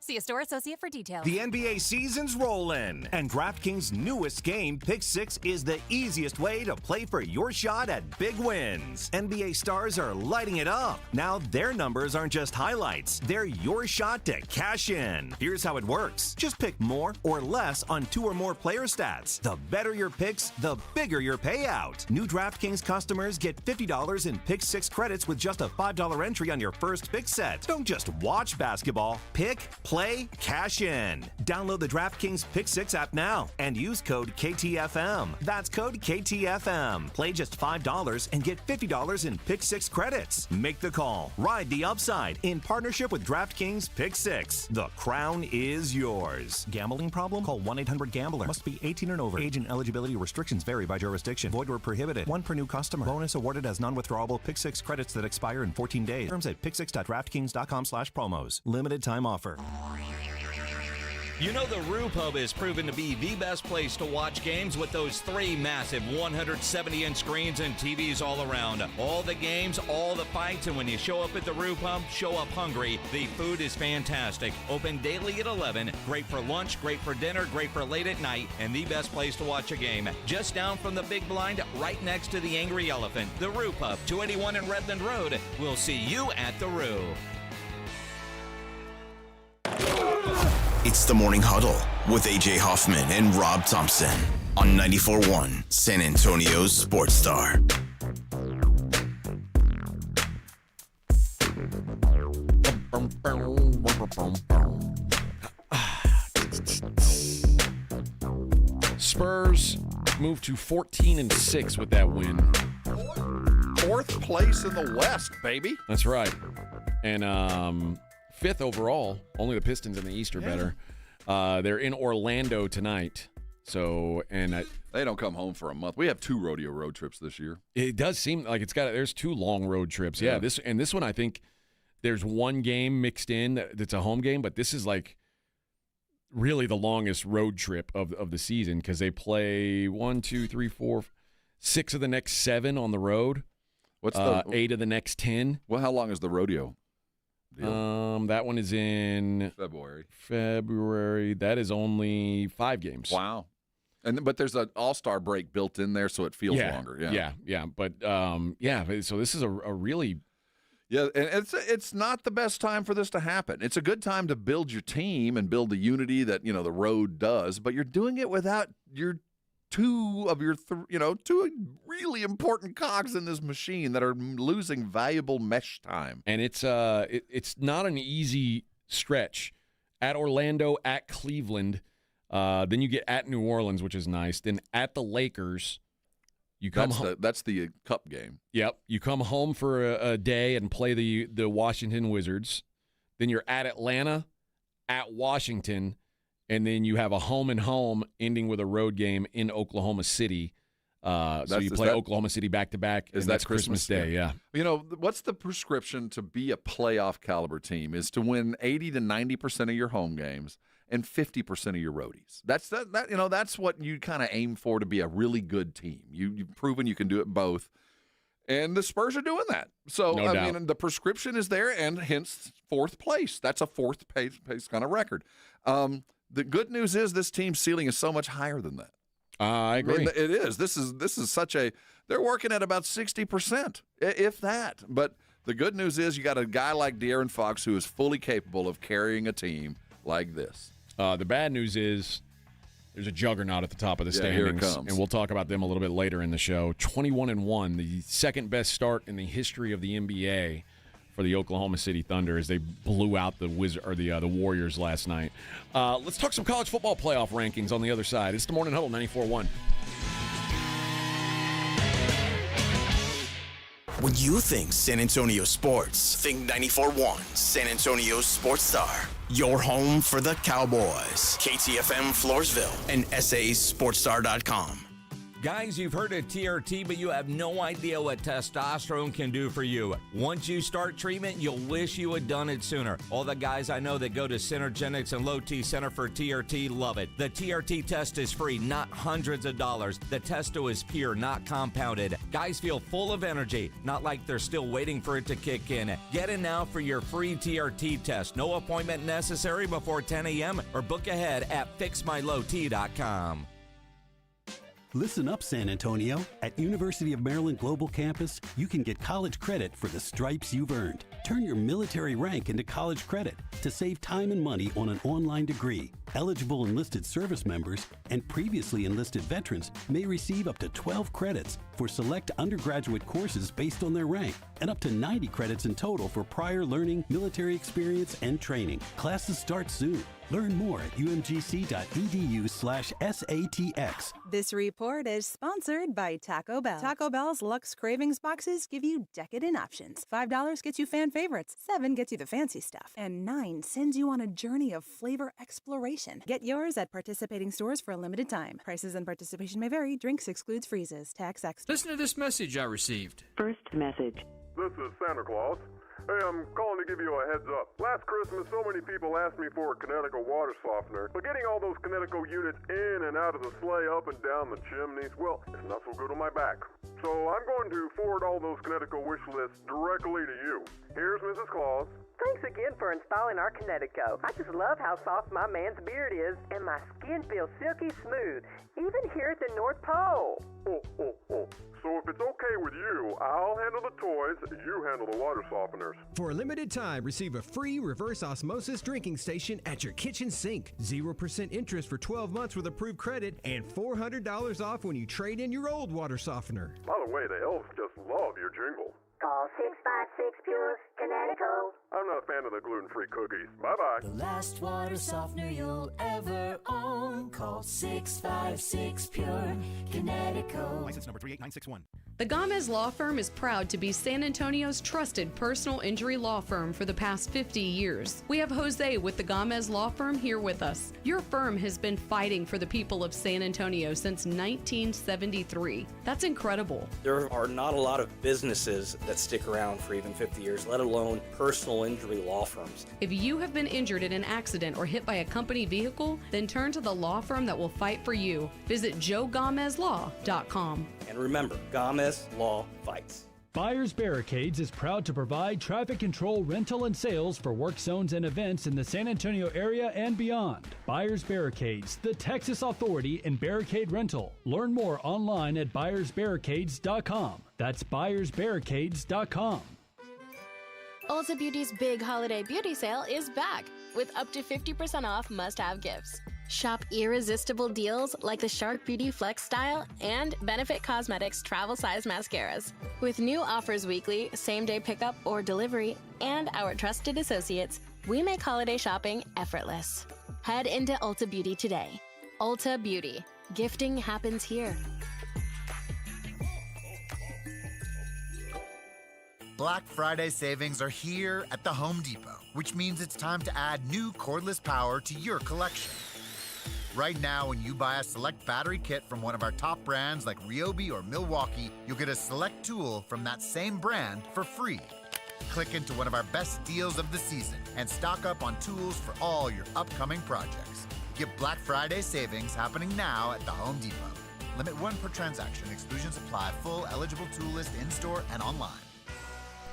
See a store associate for details. The NBA season's rollin', and DraftKings' newest game, Pick 6, is the easiest way to play for your shot at big wins. NBA stars are lighting it up. Now their numbers aren't just highlights, they're your shot to cash in. Here's how it works. Just pick more or less on 2 or more player stats. The better your picks, the bigger your payout. New DraftKings customers get $50 in Pick 6 credits with just a $5 entry on your first pick set. Don't just watch basketball. Pick, play, cash in. Download the DraftKings Pick 6 app now and use code KTFM. That's code KTFM. Play just $5 and get $50 in Pick 6 credits. Make the call. Ride the upside in partnership with DraftKings Pick 6. The crown is yours. Gambling problem? Call 1-800-GAMBLER. Must be 18 and over. Age and eligibility restrictions vary by jurisdiction. Void where prohibited. 1 per new customer. Bonus awarded as non-withdrawable Pick 6 credits that expire in 14 days. Terms at pick6.draftkings.com/promos. Limited time offer. You know the Roo Pub is proven to be the best place to watch games with those 3 massive 170-inch screens and TVs all around. All the games, all the fights, and when you show up at the Roo Pub, show up hungry. The food is fantastic. Open daily at 11. Great for lunch, great for dinner, great for late at night, and the best place to watch a game. Just down from the big blind, right next to the Angry Elephant. The Roo Pub, 281 in Redland Road. We'll see you at the Roo. It's the Morning Huddle with A.J. Hoffman and Rob Thompson on 94.1 San Antonio's Sports Star. Spurs moved to 14-6 with that win. 4th place in the West, baby. That's right. And 5th overall. Only the Pistons in the East are better. They're in Orlando tonight. So, and they don't come home for a month. We have 2 rodeo road trips this year. It does seem like there's 2 long road trips. Yeah, this one, I think there's 1 game mixed in that's a home game, but this is like really the longest road trip of the season because they play 1, 2, 3, 4, 6 of the next 7 on the road. What's 8 of the next 10? Well, how long is the rodeo deal? That one is in February. That is only 5 games. Wow. But there's an all-star break built in there, so it feels longer. Yeah. But so this is a really and it's not the best time for this to happen. It's a good time to build your team and build the unity that the road does, but you're doing it without your 2 really important cogs in this machine that are losing valuable mesh time. And it's not an easy stretch. At Orlando, at Cleveland, then you get at New Orleans, which is nice. Then at the Lakers, you come home. That's the Cup game. Yep, you come home for a day and play the Washington Wizards. then you're at Atlanta, at Washington, and then you have a home and home ending with a road game in Oklahoma City. So you play Oklahoma City back-to-back, and that's Christmas Day, yeah. You know, what's the prescription to be a playoff caliber team is to win 80 to 90% of your home games and 50% of your roadies. That's what you kind of aim for to be a really good team. You've proven you can do it both, and the Spurs are doing that. So, No doubt. mean, the prescription is there, and hence fourth place. That's a fourth place kind of record. The good news is this team's ceiling is so much higher than that. I agree. I mean, it is. This is such a – they're working at about 60%, if that. But the good news is you got a guy like De'Aaron Fox who is fully capable of carrying a team like this. The bad news is there's a juggernaut at the top of the standings. Here it comes. And we'll talk about them a little bit later in the show. 21-1, the second best start in the history of the NBA for the Oklahoma City Thunder as they blew out the Warriors last night. Let's talk some college football playoff rankings on the other side. It's the Morning Huddle 94.1. When you think San Antonio sports, think 94.1 San Antonio Sports Star. Your home for the Cowboys. KTFM Floresville and SASportsStar.com. Guys, you've heard of TRT, but you have no idea what testosterone can do for you. Once you start treatment, you'll wish you had done it sooner. All the guys I know that go to Synergenics and Low T Center for TRT love it. The TRT test is free, not hundreds of dollars. The testo is pure, not compounded. Guys feel full of energy, not like they're still waiting for it to kick in. Get in now for your free TRT test. No appointment necessary before 10 a.m. or book ahead at fixmylowt.com. Listen up, San Antonio. At University of Maryland Global Campus, you can get college credit for the stripes you've earned. Turn your military rank into college credit to save time and money on an online degree. Eligible enlisted service members and previously enlisted veterans may receive up to 12 credits for select undergraduate courses based on their rank, and up to 90 credits in total for prior learning, military experience, and training. Classes start soon. Learn more at umgc.edu/SATX. This report is sponsored by Taco Bell. Taco Bell's Luxe Cravings boxes give you decadent options. $5 gets you fan favorites, $7 gets you the fancy stuff, and $9 sends you on a journey of flavor exploration. Get yours at participating stores for a limited time. Prices and participation may vary. Drinks excludes freezes. Tax extra. Listen to this message I received. First message. This is Santa Claus. Hey, I'm calling to give you a heads up. Last Christmas, so many people asked me for a Kinetico water softener, but getting all those Kinetico units in and out of the sleigh, up and down the chimneys, well, it's not so good on my back. So I'm going to forward all those Kinetico wish lists directly to you. Here's Mrs. Claus. Thanks again for installing our Kinetico. I just love how soft my man's beard is, and my skin feels silky smooth, even here at the North Pole. So if it's okay with you, I'll handle the toys, you handle the water softeners. For a limited time, receive a free reverse osmosis drinking station at your kitchen sink. 0% interest for 12 months with approved credit, and $400 off when you trade in your old water softener. By the way, the elves just love your jingle. Call 656 Pure Kinetico. I'm not a fan of the gluten-free cookies. Bye-bye. The last water softener you'll ever own. Call 656 Pure Kinetico. License number 38961. The Gomez Law Firm is proud to be San Antonio's trusted personal injury law firm for the past 50 years. We have Jose with the Gomez Law Firm here with us. Your firm has been fighting for the people of San Antonio since 1973. That's incredible. There are not a lot of businesses that stick around for even 50 years, let alone personal injury law firms. If you have been injured in an accident or hit by a company vehicle, then turn to the law firm that will fight for you. Visit joegomezlaw.com. And remember, Gomez Law Fights. Buyers Barricades is proud to provide traffic control, rental, and sales for work zones and events in the San Antonio area and beyond. Buyers Barricades, the Texas authority in barricade rental. Learn more online at buyersbarricades.com. That's buyersbarricades.com. Ulta Beauty's big holiday beauty sale is back with up to 50% off must-have gifts. Shop irresistible deals like the Shark Beauty Flex Style and Benefit Cosmetics travel size mascaras. With new offers weekly, same-day pickup or delivery, and our trusted associates, we make holiday shopping effortless. Head into Ulta Beauty today. Ulta Beauty. Gifting happens here. Black Friday savings are here at the Home Depot, which means it's time to add new cordless power to your collection. Right now, when you buy a select battery kit from one of our top brands like Ryobi or Milwaukee, you'll get a select tool from that same brand for free. Click into one of our best deals of the season and stock up on tools for all your upcoming projects. Get Black Friday savings happening now at the Home Depot. Limit 1 per transaction. Exclusions apply. Full eligible tool list in-store and online.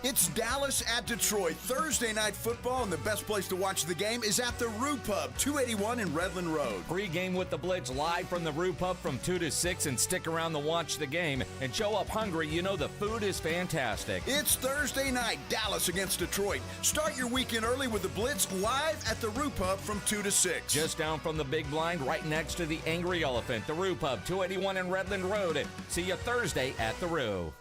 It's Dallas at Detroit. Thursday night football, and the best place to watch the game is at the Roo Pub, 281 in Redland Road. Pre-game with the Blitz live from the Roo Pub from 2 to 6, and stick around to watch the game. And show up hungry. You know the food is fantastic. It's Thursday night, Dallas against Detroit. Start your weekend early with the Blitz live at the Roo Pub from 2 to 6. Just down from the big blind, right next to the Angry Elephant. The Roo Pub, 281 in Redland Road. See you Thursday at the Roo.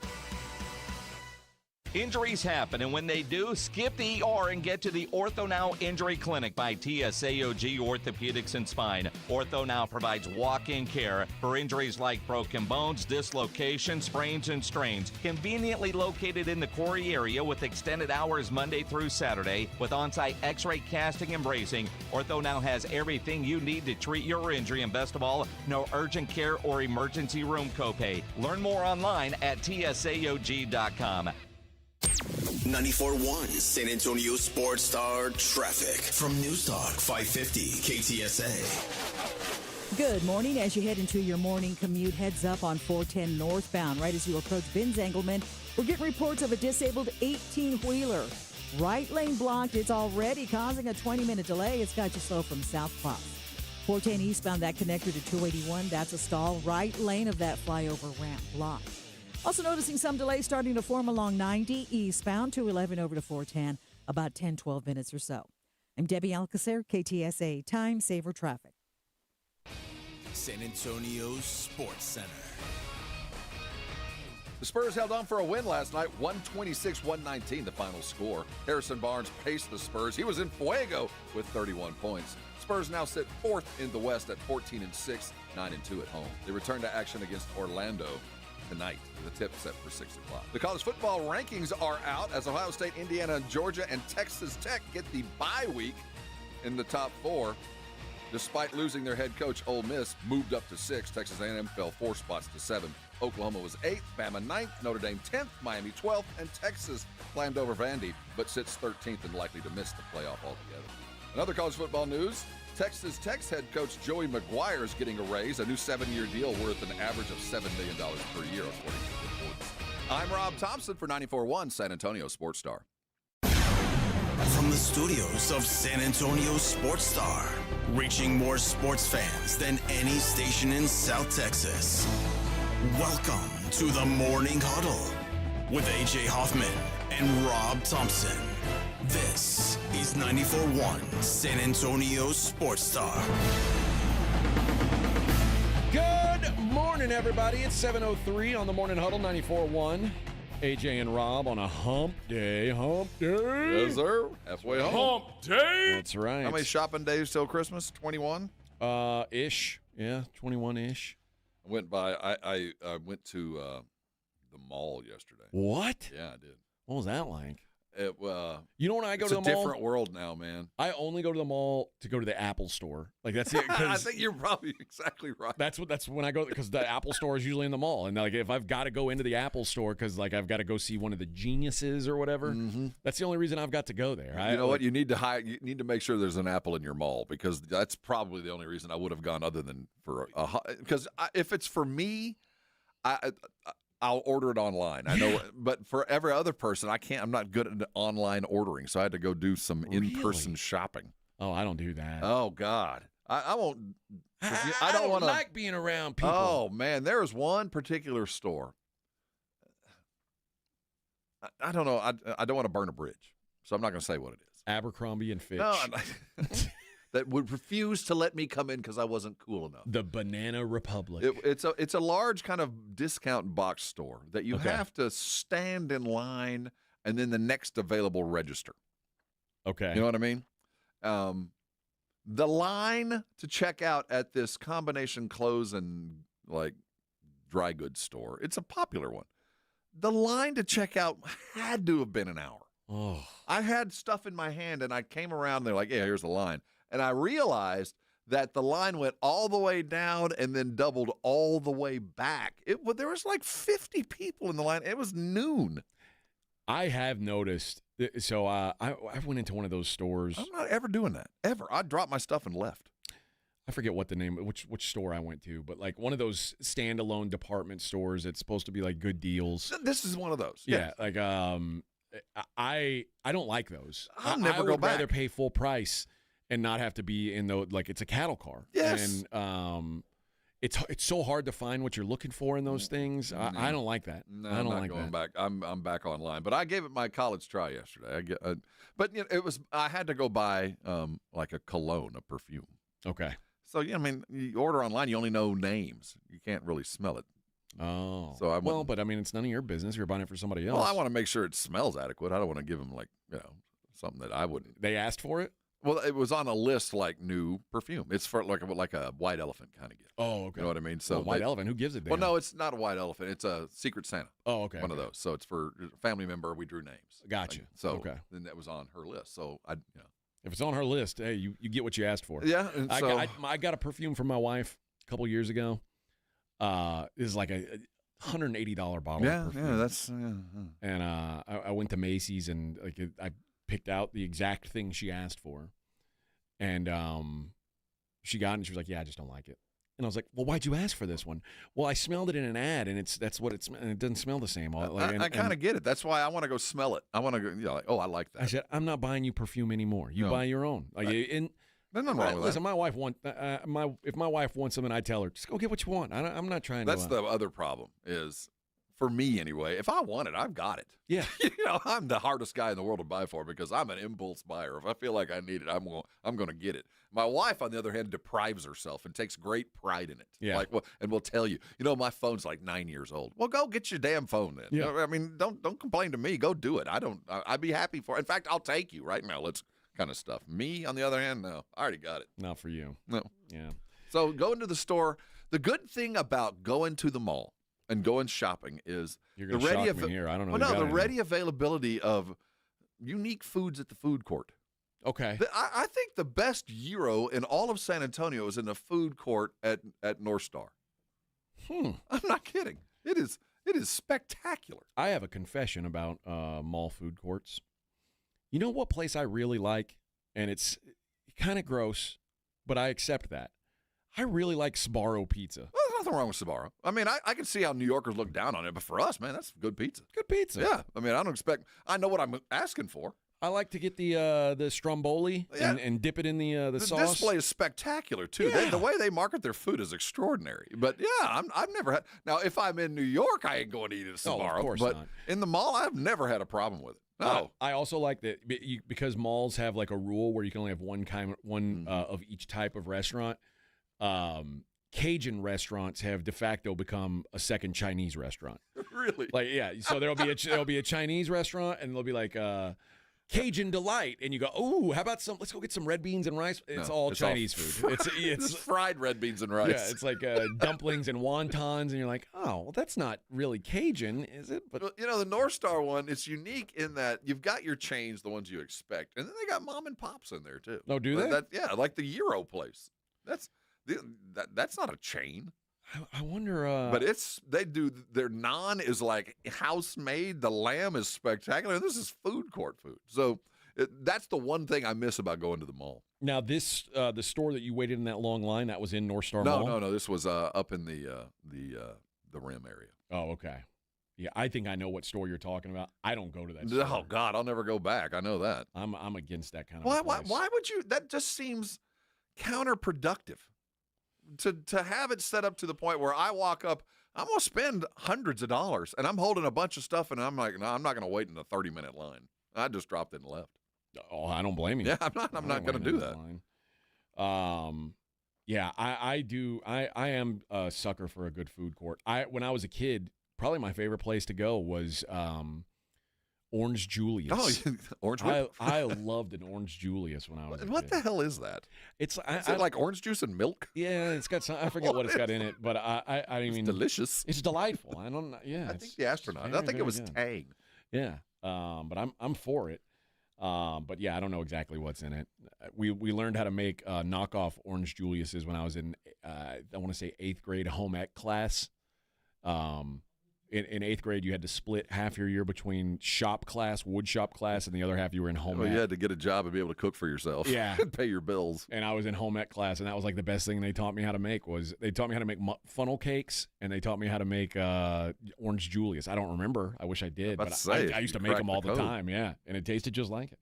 Injuries happen, and when they do, skip the ER and get to the Ortho Now Injury Clinic by TSAOG Orthopedics and Spine. Ortho Now provides walk-in care for injuries like broken bones, dislocations, sprains, and strains. Conveniently located in the Quarry area with extended hours Monday through Saturday with on-site x-ray casting and bracing, Ortho Now has everything you need to treat your injury, and best of all, no urgent care or emergency room copay. Learn more online at tsaog.com. 94.1 San Antonio Sports Star traffic from News Talk 550 KTSA. Good morning. As you head into your morning commute, heads up on 410 northbound. Right as you approach Benz Engelman, we're getting reports of a disabled 18-wheeler. Right lane blocked. It's already causing a 20-minute delay. It's got you slow from South Cross. 410 eastbound, that connector to 281. That's a stall. Right lane of that flyover ramp blocked. Also noticing some delays starting to form along 90 eastbound, 211 over to 410, about 10, 12 minutes or so. I'm Debbie Alcacer, KTSA Time Saver Traffic. San Antonio Sports Center. The Spurs held on for a win last night, 126-119 the final score. Harrison Barnes paced the Spurs. He was in fuego with 31 points. Spurs now sit fourth in the West at 14-6, 9-2 at home. They return to action against Orlando tonight. The tip set for 6 o'clock. The college football rankings are out as Ohio State, Indiana, Georgia, and Texas Tech get the bye week in the top 4. Despite losing their head coach, Ole Miss moved up to 6. Texas A&M fell 4 spots to 7. Oklahoma was 8th, Bama 9th, Notre Dame 10th, Miami 12th, and Texas climbed over Vandy, but sits 13th and likely to miss the playoff altogether. Another college football news, Texas Tech's head coach Joey McGuire is getting a raise, a new 7-year deal worth an average of $7 million per year, according to reports. I'm Rob Thompson for 94.1 San Antonio Sports Star. From the studios of San Antonio Sports Star, reaching more sports fans than any station in South Texas. Welcome to the Morning Huddle with A.J. Hoffman and Rob Thompson. This is 94.1 San Antonio Sports Star. Good morning, everybody. It's 7:03 on the Morning Huddle, 94.1. AJ and Rob on a hump day. Hump day. Yes, sir. Halfway home. Hump day. That's right. How many shopping days till Christmas? 21? Ish. Yeah, 21-ish. I went to the mall yesterday. What? Yeah, I did. What was that like? You know when I go to the mall? It's a different world now, man. I only go to the mall to go to the Apple store. Like that's it. I think you're probably exactly right. That's when I go, because the Apple store is usually in the mall, and like if I've got to go into the Apple store because like I've got to go see one of the geniuses or whatever, that's the only reason I've got to go there. You know what? You need to make sure there's an Apple in your mall, because that's probably the only reason I would have gone, other than for because if it's for me, I'll order it online. I know, but for every other person, I can't. I'm not good at online ordering, so I had to go do some in-person shopping. Oh, I don't do that. Oh God, I won't. I don't want to like being around people. Oh man, there was one particular store. I don't know. I don't want to burn a bridge, so I'm not going to say what it is. Abercrombie and Fitch. No, that would refuse to let me come in because I wasn't cool enough. The Banana Republic. It's a large kind of discount box store that you have to stand in line and then the next available register. Okay. You know what I mean? The line to check out at this combination clothes and like dry goods store, it's a popular one. The line to check out had to have been an hour. Oh. I had stuff in my hand, and I came around, and they're like, yeah, here's the line. And I realized that the line went all the way down and then doubled all the way back. There was like 50 people in the line. It was noon. I have noticed. So I went into one of those stores. I'm not ever doing that, ever. I dropped my stuff and left. I forget what the name, which store I went to, but like one of those standalone department stores that's supposed to be like good deals. This is one of those. Yeah, like I don't like those. I'll never I go would back. rather pay full price and not have to be in the like it's a cattle car. Yes. And it's so hard to find what you're looking for in those things. I don't like that. No, I don't I'm not like going that. back. I'm back online, but I gave it my college try yesterday. But you know, I had to go buy like a cologne, a perfume. Okay. So yeah, I mean, you order online, you only know names. You can't really smell it. Oh. So but I mean, it's none of your business. You're buying it for somebody else. Well, I want to make sure it smells adequate. I don't want to give them like something that I wouldn't. They asked for it. Well, it was on a list like new perfume. It's for like a white elephant kind of gift. Oh, okay. You know what I mean? So white elephant. Who gives it? Well, no, it's not a white elephant. It's a Secret Santa. Oh, okay. One of those. So it's for a family member. We drew names. Gotcha. So then that was on her list. So if it's on her list, hey, you get what you asked for. Yeah. And I got a perfume for my wife a couple years ago. It was like a $180 bottle. Yeah, of perfume. yeah, that's. And I went to Macy's and I picked out the exact thing she asked for, and she got it and she was like, "Yeah, I just don't like it." And I was like, "Well, why'd you ask for this one?" Well, I smelled it in an ad, and that's what it's. And it doesn't smell the same. I kind of get it. That's why I want to go smell it. I want to go. Like, oh, I like that. I said, "I'm not buying you perfume anymore. You buy your own." Like, and there's nothing wrong with listen, that. my wife if my wife wants something, I tell her, just go get what you want. I'm not trying That's to. the other problem is, for me anyway. If I want it, I've got it. Yeah. I'm the hardest guy in the world to buy for because I'm an impulse buyer. If I feel like I need it, I'm going to get it. My wife, on the other hand, deprives herself and takes great pride in it. Yeah. And will tell you, my phone's like 9 years old. Well, go get your damn phone then. Yeah. I mean, don't complain to me. Go do it. I'd be happy for it. In fact, I'll take you right now. Let's kind of stuff. Me, on the other hand, no. I already got it. Not for you. No. Yeah. So going to the store, the good thing about going to the mall and going shopping is You're going to shock me here. I don't know. Well, no, the ready availability of unique foods at the food court. Okay. I think the best gyro in all of San Antonio is in the food court at North Star. I'm not kidding. It is spectacular. I have a confession about mall food courts. You know what place I really like, and it's kind of gross, but I accept that. I really like Sbarro pizza. Well, there's nothing wrong with Sbarro. I mean, I can see how New Yorkers look down on it, but for us, man, that's good pizza. Good pizza. Yeah. I mean, I know what I'm asking for. I like to get the stromboli and dip it in the sauce. The display is spectacular too. Yeah. The way they market their food is extraordinary. But yeah, I've never had. Now, if I'm in New York, I ain't going to eat at Sbarro. No, of course but not. in the mall, I've never had a problem with it. No. I also like that because malls have like a rule where you can only have one of each type of restaurant. Cajun restaurants have de facto become a second Chinese restaurant. Really? Like, yeah. So there'll be a Chinese restaurant, and there'll be like Cajun Delight, and you go, oh, how about let's go get some red beans and rice. It's all Chinese food. It's fried red beans and rice. Yeah, it's like dumplings and wontons, and you're like, oh, well, that's not really Cajun, is it? But the North Star one, it's unique in that you've got your chains, the ones you expect, and then they got mom and pops in there too. Oh, do they? Yeah, like the Euro place. That's not a chain. I wonder. But they do their naan is like house made. The lamb is spectacular. This is food court food. So that's the one thing I miss about going to the mall. Now this the store that you waited in that long line, that was in North Star Mall. No. This was up in the Rim area. Oh, okay. Yeah, I think I know what store you're talking about. I don't go to that store. Oh God, I'll never go back. I know that. I'm against that kind of place. Why would you? That just seems counterproductive. To have it set up to the point where I walk up, I'm going to spend hundreds of dollars, and I'm holding a bunch of stuff, and I'm like, no, I'm not going to wait in a 30-minute line. I just dropped it and left. Oh, I don't blame you. Yeah, I'm not going to do that. Yeah, I do. I am a sucker for a good food court. When I was a kid, probably my favorite place to go was Orange Julius. Oh, orange whip. I loved an Orange Julius when I was a What kid. the hell is that? It's Is it like orange juice and milk? Yeah, it's got some. I forget what it's got in it, but I mean, It's delicious. It's delightful. I don't. Yeah, I think the astronaut. I think it was Tang. Yeah, but I'm for it. But yeah, I don't know exactly what's in it. We learned how to make knockoff Orange Julius's when I was in I want to say 8th grade home ec class. In 8th grade, you had to split half your year between shop class, wood shop class, and the other half you were in home ec. You had to get a job and be able to cook for yourself. Yeah. And pay your bills. And I was in home ec class, and that was like the best thing they taught me how to make they taught me how to make funnel cakes, and they taught me how to make Orange Julius. I don't remember. I wish I did, but I used to make them all the time. Yeah, and it tasted just like it.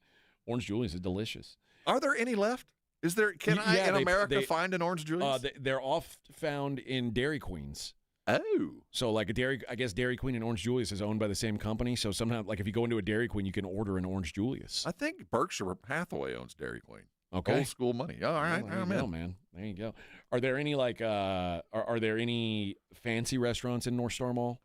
Orange Julius is delicious. Are there any left? Is there? Can I in America find an Orange Julius? They're oft found in Dairy Queens. Oh, so like I guess Dairy Queen and Orange Julius is owned by the same company. So sometimes, like if you go into a Dairy Queen, you can order an Orange Julius. I think Berkshire Hathaway owns Dairy Queen. Okay, old school money. All right, there you go, man. There you go. Are there any are there any fancy restaurants in North Star Mall?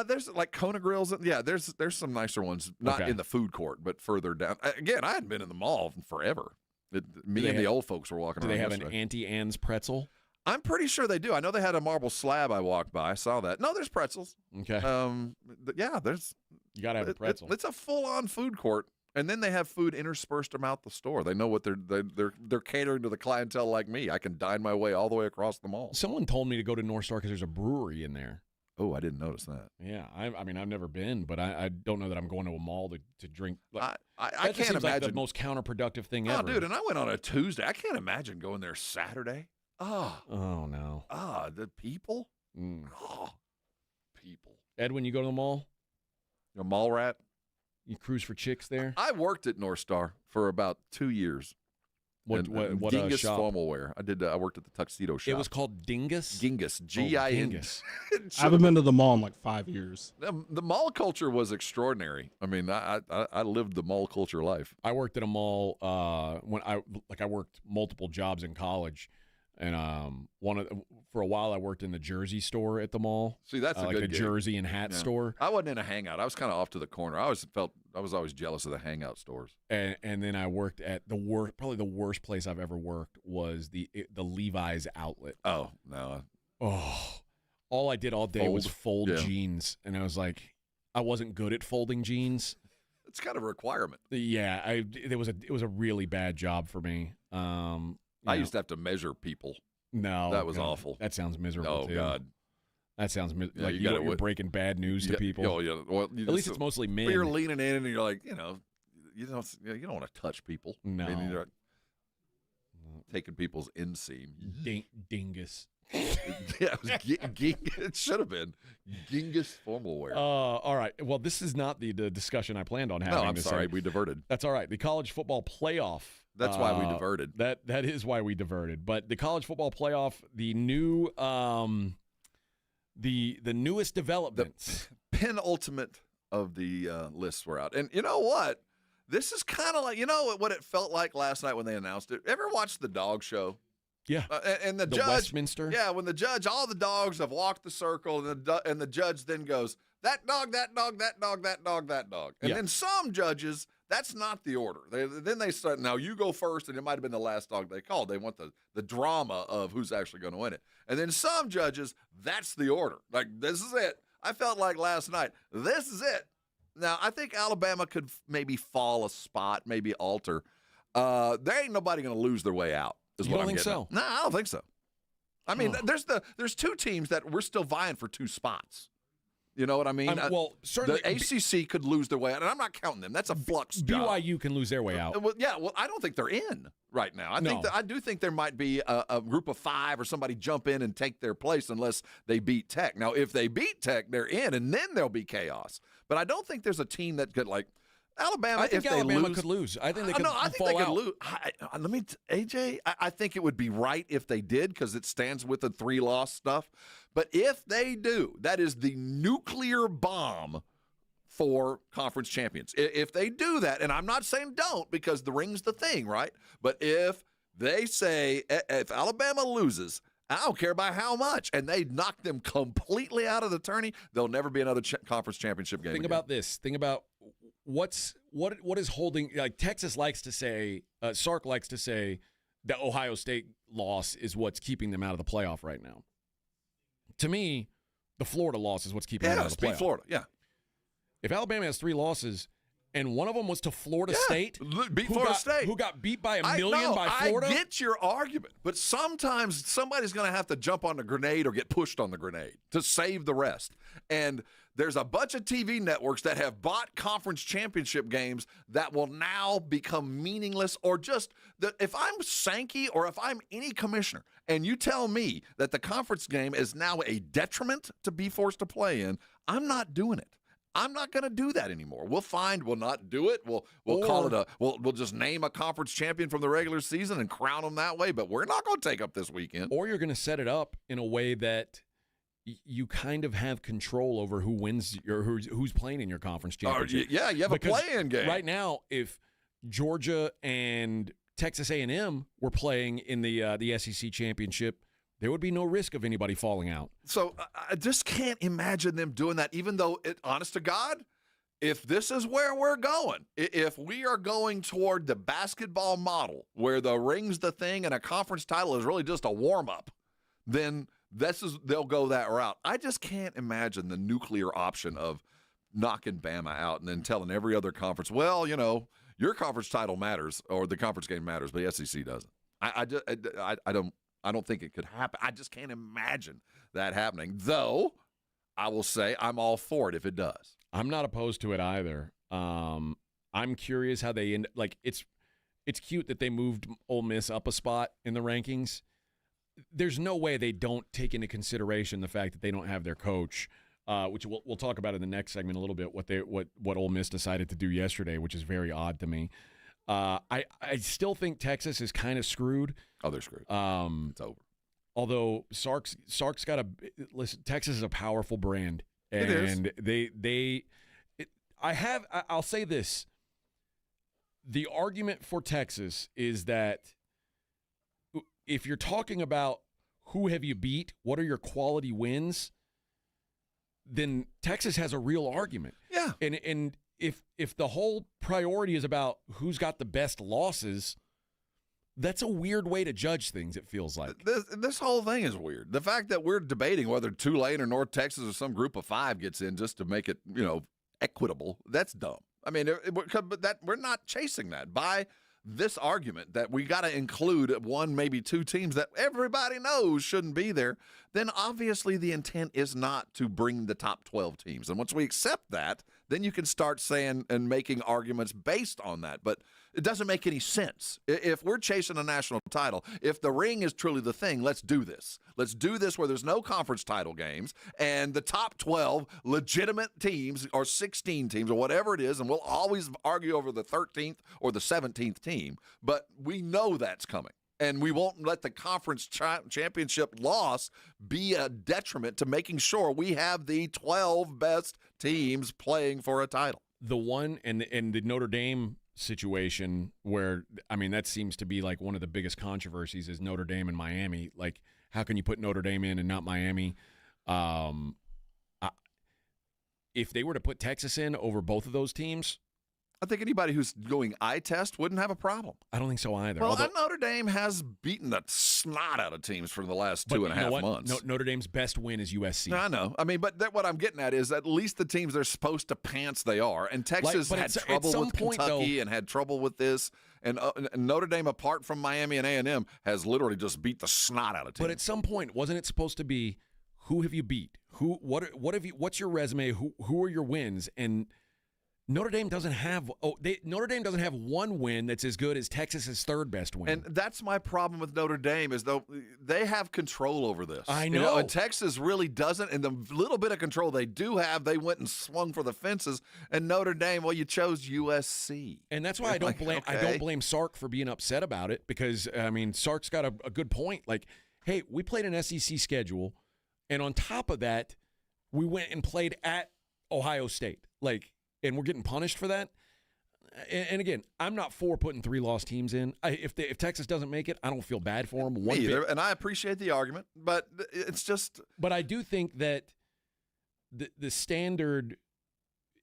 There's like Kona Grills. Yeah, there's some nicer ones, not in the food court, but further down. Again, I hadn't been in the mall in forever. The old folks were walking around. Do they have yesterday. an Auntie Anne's pretzel? I'm pretty sure they do. I know they had a marble slab I walked by. I saw that. No, there's pretzels. Okay. Yeah, there's. You got to have a pretzel. It's a full-on food court, and then they have food interspersed throughout the store. They know what they're catering to the clientele like me. I can dine my way all the way across the mall. Someone told me to go to North Star because there's a brewery in there. Oh, I didn't notice that. Yeah, I mean, I've never been, but I don't know that I'm going to a mall to drink. Like, I that can't seems imagine like the most counterproductive thing ever. Oh, dude, and I went on a Tuesday. I can't imagine going there Saturday. Oh no. The people. Oh, people. Ed, when you go to the mall, a mall rat. You cruise for chicks there. I worked at North Star for about 2 years. What Dingus shop? formal wear. I worked at the tuxedo shop. It was called Dingus? Gingus. G-I-N. I haven't been to the mall in like 5 years. The mall culture was extraordinary. I mean, I lived the mall culture life. I worked at a mall when I worked multiple jobs in college, and for a while I worked in the jersey store at the mall. See, that's a like good the gig. jersey and hat store. I wasn't in a hangout. I was kind of off to the corner. I was always jealous of the hangout stores. And then I worked at probably the worst place I've ever worked was the Levi's outlet. Oh no! All I did all day was fold jeans, and I was like, I wasn't good at folding jeans. It's kind of a requirement. Yeah, it was a really bad job for me. I used to have to measure people. No, that was awful. That sounds miserable. Oh God. That sounds like you're breaking bad news to people. Oh, yeah. Well, at least it's mostly men. But you're leaning in and you're like, you don't want to touch people. No. I mean, you're taking people's inseam. Dingus. Yeah, it should have been Gingus formal wear. All right. Well, this is not the discussion I planned on having. No, I'm sorry. We diverted. That's all right. The college football playoff. That's why we diverted. That is why we diverted. But the college football playoff, the new the newest developments. The penultimate of the lists were out. And you know what? This is kind of like, what it felt like last night when they announced it. Ever watched the dog show? Yeah. And the judge. Westminster? Yeah, when the judge, all the dogs have walked the circle, and the judge then goes, that dog, that dog, that dog, that dog, that dog. And then some judges, that's not the order. Then they said, now you go first, and it might have been the last dog they called. They want the drama of who's actually going to win it. And then some judges, that's the order. Like, this is it. I felt like last night, this is it. Now, I think Alabama could maybe fall a spot, maybe alter. There ain't nobody going to lose their way out. You don't think so? No, I don't think so. I mean, there's two teams that we're still vying for two spots. You know what I mean? Well, certainly the ACC could lose their way out, and I'm not counting them. That's a flux job. BYU can lose their way out. Well, I don't think they're in right now. I do think there might be a group of five or somebody jump in and take their place unless they beat Tech. Now, if they beat Tech, they're in, and then there'll be chaos. But I don't think there's a team that could, like, Alabama. I think if Alabama they lose, could lose. I think they could. I think fall they could out. lose. AJ, I think it would be right if they did because it stands with the 3-loss stuff. But if they do, that is the nuclear bomb for conference champions. If they do that, and I'm not saying don't because the ring's the thing, right? But if they say if Alabama loses, I don't care by how much, and they knock them completely out of the tourney, there'll never be another conference championship game. Think again. about this. Think about what is holding, like Texas likes to say, Sark likes to say the Ohio State loss is what's keeping them out of the playoff right now. To me, the Florida loss is what's keeping them out of the playoff. Beat Florida, yeah. If Alabama has 3 losses and one of them was to Florida State, who got beat by a million by Florida. I get your argument, but sometimes somebody's going to have to jump on the grenade or get pushed on the grenade to save the rest. And there's a bunch of TV networks that have bought conference championship games that will now become meaningless, or just if I'm Sankey or if I'm any commissioner and you tell me that the conference game is now a detriment to be forced to play in, I'm not doing it. I'm not going to do that anymore. We'll not do it. We'll call it we'll just name a conference champion from the regular season and crown them that way, but we're not going to take up this weekend. Or you're going to set it up in a way that you kind of have control over who wins who's playing in your conference championship. Yeah, you have a play-in game. Right now, if Georgia and Texas A&M were playing in the SEC championship, there would be no risk of anybody falling out. So I just can't imagine them doing that, even though, honest to God, if this is where we're going, if we are going toward the basketball model where the ring's the thing and a conference title is really just a warm-up, then they'll go that route. I just can't imagine the nuclear option of knocking Bama out and then telling every other conference, well, your conference title matters or the conference game matters, but the SEC doesn't. I don't think it could happen. I just can't imagine that happening, though I will say I'm all for it if it does. I'm not opposed to it either. I'm curious how they end. Like, it's cute that they moved Ole Miss up a spot in the rankings. There's no way they don't take into consideration the fact that they don't have their coach, which we'll talk about in the next segment a little bit, what Ole Miss decided to do yesterday, which is very odd to me. I still think Texas is kind of screwed. Oh, they're screwed. It's over. Although Sark's got listen. Texas is a powerful brand, and I'll say this: the argument for Texas is that if you're talking about who have you beat, what are your quality wins, then Texas has a real argument. Yeah, and if the whole priority is about who's got the best losses, that's a weird way to judge things, it feels like. This whole thing is weird. The fact that we're debating whether Tulane or North Texas or some group of 5 gets in just to make it, equitable, that's dumb. I mean, but we're not chasing that. By this argument that we got to include 1, maybe 2 teams that everybody knows shouldn't be there, then obviously the intent is not to bring the top 12 teams. And once we accept that, then you can start saying and making arguments based on that. But it doesn't make any sense. If we're chasing a national title, if the ring is truly the thing, let's do this. Let's do this where there's no conference title games and the top 12 legitimate teams or 16 teams or whatever it is, and we'll always argue over the 13th or the 17th team, but we know that's coming. And we won't let the conference championship loss be a detriment to making sure we have the 12 best teams playing for a title. The one and the Notre Dame situation where, I mean, that seems to be like one of the biggest controversies is Notre Dame and Miami. Like, how can you put Notre Dame in and not Miami? If they were to put Texas in over both of those teams, I think anybody who's going eye test wouldn't have a problem. I don't think so either. Well, Notre Dame has beaten the snot out of teams for the last 2.5 months. Notre Dame's best win is USC. I know. I mean, but what I'm getting at is at least the teams they're supposed to pants they are. And Texas had trouble with Kentucky and had trouble with this. And Notre Dame, apart from Miami and A&M, has literally just beat the snot out of teams. But at some point, wasn't it supposed to be who have you beat? What's your resume? Who are your wins? And Notre Dame doesn't have one win that's as good as Texas's third best win. And that's my problem with Notre Dame is though they have control over this. I know. And Texas really doesn't. And the little bit of control they do have, they went and swung for the fences. And Notre Dame, well, you chose USC. And that's why I don't blame Sark for being upset about it because, I mean, Sark's got a good point. Like, hey, we played an SEC schedule, and on top of that, we went and played at Ohio State. Like, and we're getting punished for that. And again, I'm not for putting 3-loss teams in. If Texas doesn't make it, I don't feel bad for them. Me either, and I appreciate the argument, but it's just. But I do think that the standard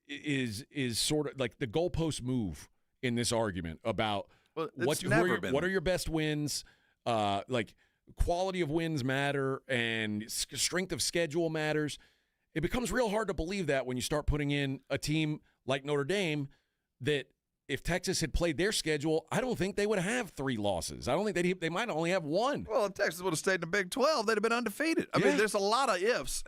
is sort of like the goalpost move in this argument about what are your best wins, like quality of wins matter and strength of schedule matters. It becomes real hard to believe that when you start putting in a team like Notre Dame that if Texas had played their schedule, I don't think they would have 3 losses. I don't think they might only have 1. Well, if Texas would have stayed in the Big 12, they'd have been undefeated. I mean, there's a lot of ifs.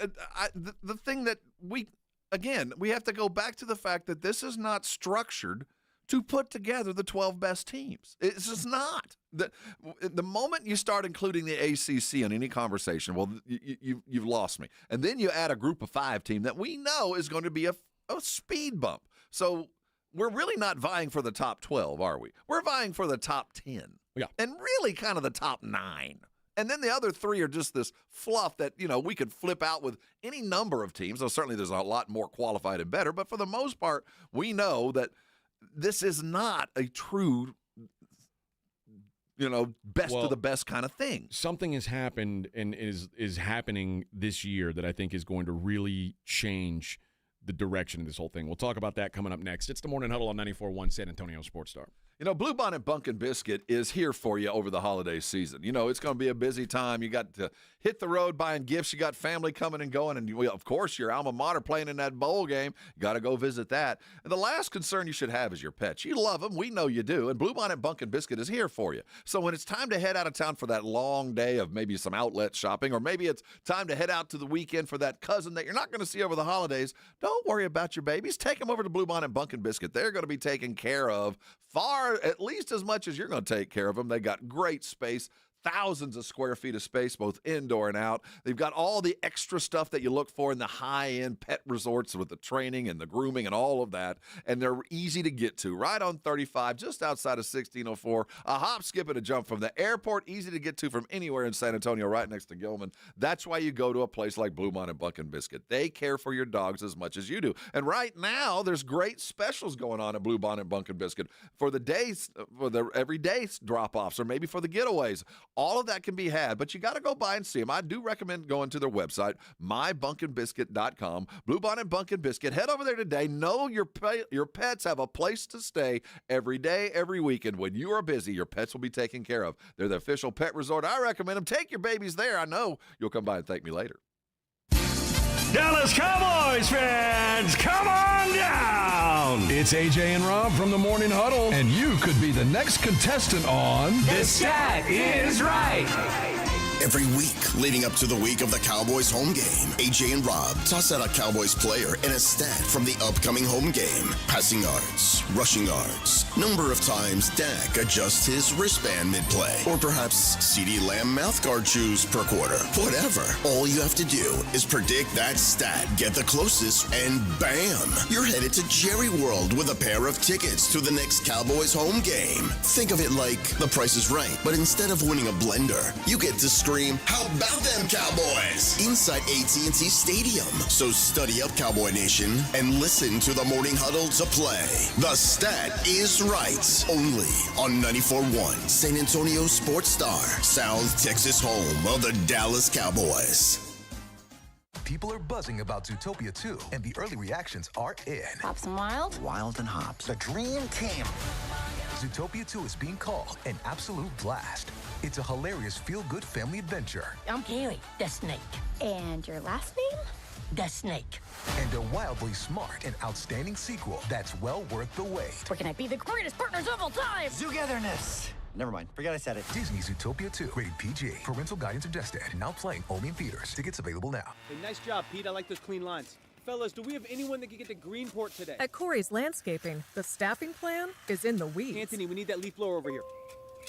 The thing that we have to go back to the fact that this is not structured to put together the 12 best teams. It's just not. The moment you start including the ACC in any conversation, well, you've lost me. And then you add a group of 5 team that we know is going to be a speed bump. So we're really not vying for the top 12, are we? We're vying for the top 10. Yeah. And really kind of the top 9. And then the other 3 are just this fluff that, we could flip out with any number of teams. Though certainly there's a lot more qualified and better. But for the most part, we know that this is not a true, best of the best kind of thing. Something has happened and is happening this year that I think is going to really change the direction of this whole thing. We'll talk about that coming up next. It's the Morning Huddle on 94.1 San Antonio Sports Star. Bluebonnet Bunkin' Biscuit is here for you over the holiday season. It's going to be a busy time. You got to hit the road buying gifts. You got family coming and going. And, of course, your alma mater playing in that bowl game. You got to go visit that. And the last concern you should have is your pets. You love them. We know you do. And Bluebonnet Bunkin' Biscuit is here for you. So when it's time to head out of town for that long day of maybe some outlet shopping, or maybe it's time to head out to the weekend for that cousin that you're not going to see over the holidays, don't worry about your babies. Take them over to Bluebonnet Bunkin' Biscuit. They're going to be taken care of at least as much as you're going to take care of them. They got great space, thousands of square feet of space, both indoor and out. They've got all the extra stuff that you look for in the high-end pet resorts with the training and the grooming and all of that. And they're easy to get to, right on 35, just outside of 1604. A hop, skip, and a jump from the airport, easy to get to from anywhere in San Antonio, right next to Gilman. That's why you go to a place like Bluebonnet Bunkin' Biscuit. They care for your dogs as much as you do. And right now, there's great specials going on at Bluebonnet Bunkin' Biscuit for the days, for the everyday drop-offs, or maybe for the getaways. All of that can be had, but you got to go by and see them. I do recommend going to their website, mybunkinbiscuit.com. Bluebonnet Bunkin' Biscuit. Head over there today. Know your pets have a place to stay every day, every weekend. When you are busy, your pets will be taken care of. They're the official pet resort. I recommend them. Take your babies there. I know you'll come by and thank me later. Dallas Cowboys fans, come on down! It's AJ and Rob from the Morning Huddle, and you could be the next contestant on The Stat Is Right. Every week leading up to the week of the Cowboys home game, AJ and Rob toss out a Cowboys player and a stat from the upcoming home game. Passing yards, rushing yards, number of times Dak adjusts his wristband mid-play, or perhaps CeeDee Lamb mouthguard chews per quarter. Whatever. All you have to do is predict that stat, get the closest, and bam! You're headed to Jerry World with a pair of tickets to the next Cowboys home game. Think of it like The Price is Right, but instead of winning a blender, you get to scream, "How about them Cowboys?" inside AT&T Stadium. So study up, Cowboy Nation, and listen to the Morning Huddle to play. The Stat Is Right. Only on 94.1 San Antonio Sports Star, South Texas home of the Dallas Cowboys. People are buzzing about Zootopia 2, and the early reactions are in. Hops and Wild? Wild and Hops. The dream team. Zootopia 2 is being called an absolute blast. It's a hilarious feel-good family adventure. I'm Kaylee, the snake. And your last name? The Snake. And a wildly smart and outstanding sequel that's well worth the wait. Where can I be the greatest partners of all time? Togetherness. Never mind. Forget I said it. Disney Zootopia 2. Rated PG. Parental guidance suggested. Now playing only in theaters. Tickets available now. Hey, nice job, Pete. I like those clean lines. Fellas, do we have anyone that can get to Greenport today? At Corey's Landscaping, the staffing plan is in the weeds. Anthony, we need that leaf blower over here.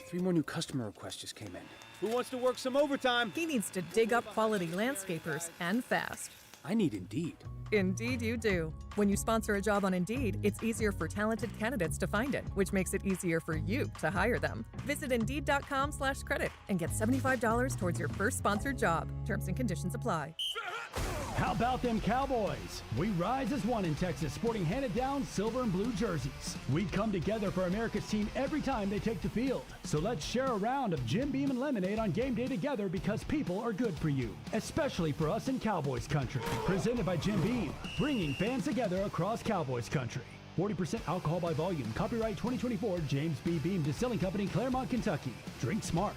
3 more new customer requests just came in. Who wants to work some overtime? He needs to dig up quality landscapers, and fast. I need Indeed. Indeed you do. When you sponsor a job on Indeed, it's easier for talented candidates to find it, which makes it easier for you to hire them. Visit Indeed.com/credit and get $75 towards your first sponsored job. Terms and conditions apply. How about them Cowboys? We rise as one in Texas, sporting handed-down silver and blue jerseys. We come together for America's team every time they take the field. So let's share a round of Jim Beam and lemonade on game day together, because people are good for you, especially for us in Cowboys country. Presented by Jim Beam, bringing fans together across Cowboys country. 40% alcohol by volume. Copyright 2024, James B. Beam Distilling Company, Claremont, Kentucky. Drink smart.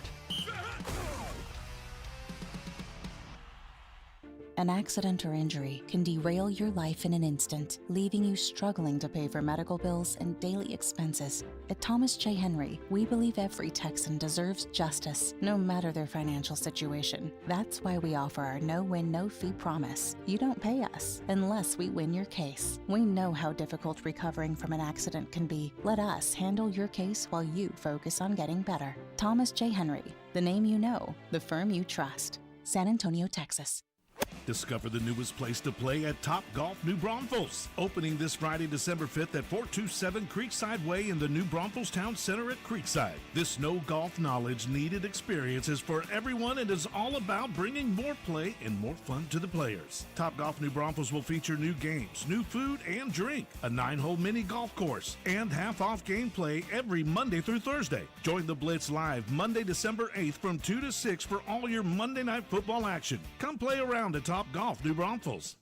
An accident or injury can derail your life in an instant, leaving you struggling to pay for medical bills and daily expenses. At Thomas J. Henry, we believe every Texan deserves justice, no matter their financial situation. That's why we offer our no-win, no-fee promise. You don't pay us unless we win your case. We know how difficult recovering from an accident can be. Let us handle your case while you focus on getting better. Thomas J. Henry, the name you know, the firm you trust. San Antonio, Texas. Discover the newest place to play at Top Golf New Braunfels. Opening this Friday, December 5th at 427 Creekside Way in the New Braunfels Town Center at Creekside. This no golf knowledge needed experience is for everyone and is all about bringing more play and more fun to the players. Top Golf New Braunfels will feature new games, new food and drink, a 9-hole mini golf course, and half-off gameplay every Monday through Thursday. Join the Blitz live Monday, December 8th from 2 to 6 for all your Monday night football action. Come play around at Top Golf New Braunfels.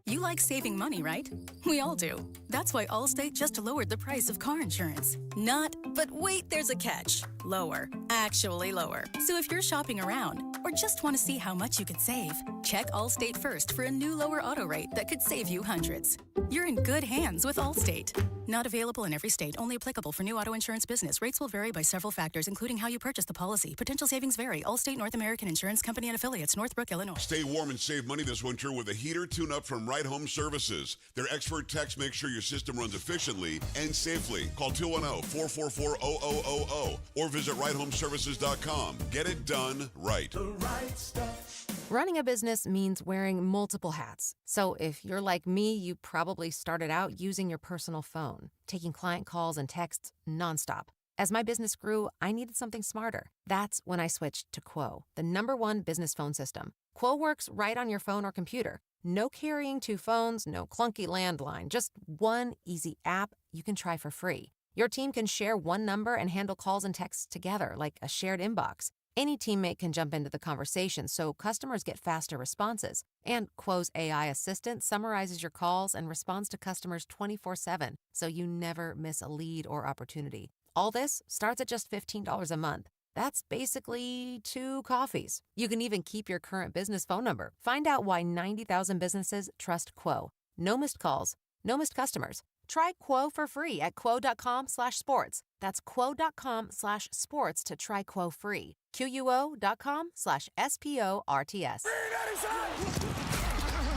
You like saving money, right? We all do. That's why Allstate just lowered the price of car insurance. Not, but wait, there's a catch. Lower. Actually lower. So if you're shopping around or just want to see how much you could save, check Allstate first for a new lower auto rate that could save you hundreds. You're in good hands with Allstate. Not available in every state. Only applicable for new auto insurance business. Rates will vary by several factors, including how you purchase the policy. Potential savings vary. Allstate North American Insurance Company and affiliates. Northbrook, Illinois. Stay warm and save money this winter with a heater tune-up from Right Home Services. Their expert techs make sure your system runs efficiently and safely. Call 210-444-0000 or visit righthomeservices.com. Get it done right. The right stuff. Running a business means wearing multiple hats. So if you're like me, you probably started out using your personal phone, taking client calls and texts nonstop. As my business grew, I needed something smarter. That's when I switched to Quo, the #1 business phone system. Quo works right on your phone or computer. No carrying 2 phones, no clunky landline, just one easy app you can try for free. Your team can share one number and handle calls and texts together like a shared inbox. Any teammate can jump into the conversation, so customers get faster responses. And Quo's AI assistant summarizes your calls and responds to customers 24/7, so you never miss a lead or opportunity. All this starts at just $15 a month. That's basically 2 coffees. You can even keep your current business phone number. Find out why 90,000 businesses trust Quo. No missed calls, no missed customers. Try Quo for free at quo.com/sports. That's quo.com/sports to try Quo free. QUO.com/SPORTS.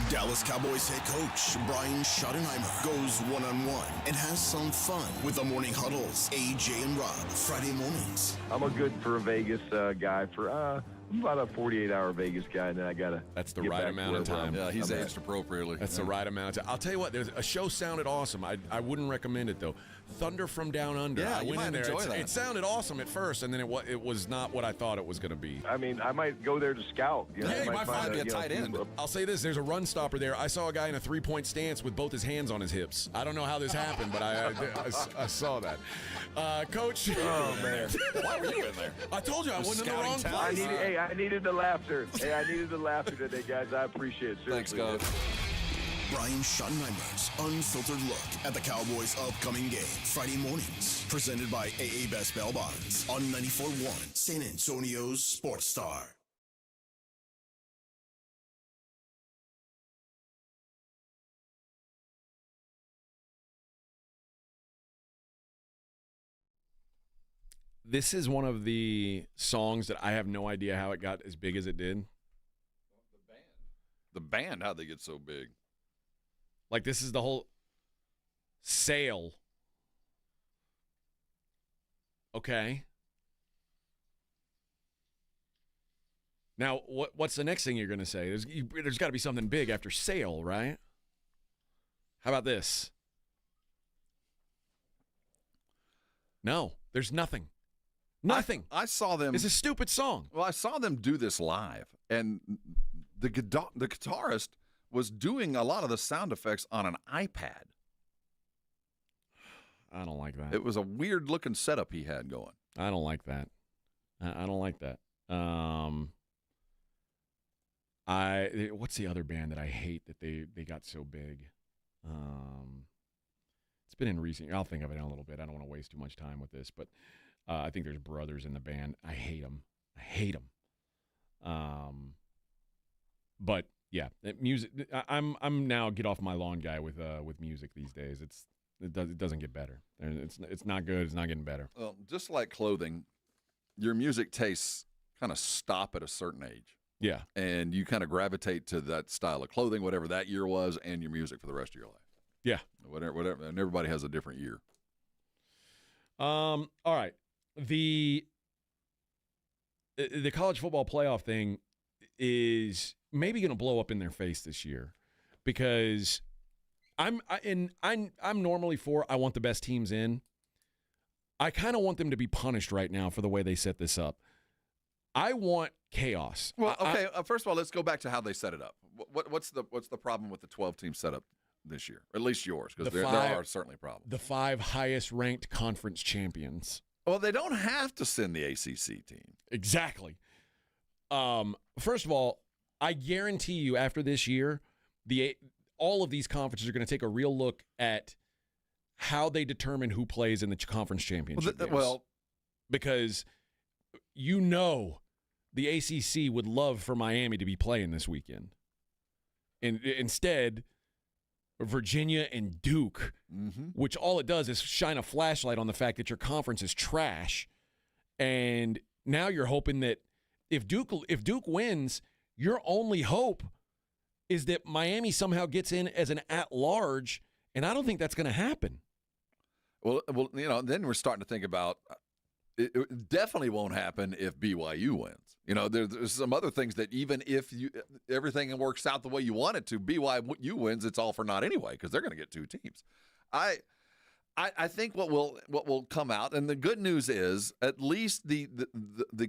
Dallas Cowboys head coach Brian Schottenheimer goes one-on-one and has some fun with the Morning Huddles, AJ and Rob, Friday mornings. I'm a good for a Vegas guy for about a 48-hour Vegas guy, and then I got to. That's the right amount of time. Yeah, he's aged appropriately. That's the right amount of time. I'll tell you what, there's a show sounded awesome. I wouldn't recommend it, though. Thunder from Down Under. Yeah, I you went might in there. enjoy that. It sounded awesome at first, and then it was not what I thought it was going to be. I mean, I might go there to scout. You know, Hey, I might find be a tight end. I'll say this, there's a run stopper there. I saw a guy in a 3-point stance with both his hands on his hips. I don't know how this happened, but I saw that. Coach. Oh, man. Why were you in there? I told you I wasn't in the wrong place. I needed the laughter. Hey, I needed the laughter today, guys. I appreciate it. Seriously. Thanks, Coach. Brian Schottenheimer's unfiltered look at the Cowboys' upcoming game. Friday mornings. Presented by AA Best Bail Bonds on 94.1 San Antonio's Sports Star. This is one of the songs that I have no idea how it got as big as it did. The band, how'd they get so big? Like, this is the whole Sail. Okay. Now, what's the next thing you're going to say? There's got to be something big after Sail, right? How about this? No, there's nothing. Nothing. I saw them. It's a stupid song. Well, I saw them do this live, and the guitarist was doing a lot of the sound effects on an iPad. I don't like that. It was a weird-looking setup he had going. I don't like that. I don't like that. What's the other band that I hate that they got so big? It's been in recent. I'll think of it in a little bit. I don't want to waste too much time with this, but I think there's brothers in the band. I hate them. But yeah, music. I'm now get off my lawn guy with music these days. It doesn't get better. It's not good. It's not getting better. Well, just like clothing, your music tastes kind of stop at a certain age. Yeah. And you kind of gravitate to that style of clothing, whatever that year was, and your music for the rest of your life. Yeah. Whatever. And everybody has a different year. All right. The college football playoff thing is maybe going to blow up in their face this year because I'm normally I want the best teams in. I kind of want them to be punished right now for the way they set this up. I want chaos. Well, okay. First of all, let's go back to how they set it up. What's the problem with the 12-team setup this year? Or at least yours, because there are certainly problems. The 5 highest-ranked conference champions. Well, they don't have to send the ACC team. Exactly. First of all, I guarantee you after this year, all of these conferences are going to take a real look at how they determine who plays in the conference championship games. Because the ACC would love for Miami to be playing this weekend. And instead, Virginia and Duke, which all it does is shine a flashlight on the fact that your conference is trash. And now you're hoping that if Duke wins, your only hope is that Miami somehow gets in as an at-large, and I don't think that's going to happen. Well, then we're starting to think about it definitely won't happen if BYU wins. There's some other things that even if everything works out the way you want it to, BYU wins, it's all for naught anyway because they're going to get 2 teams. I think what will come out, and the good news is at least the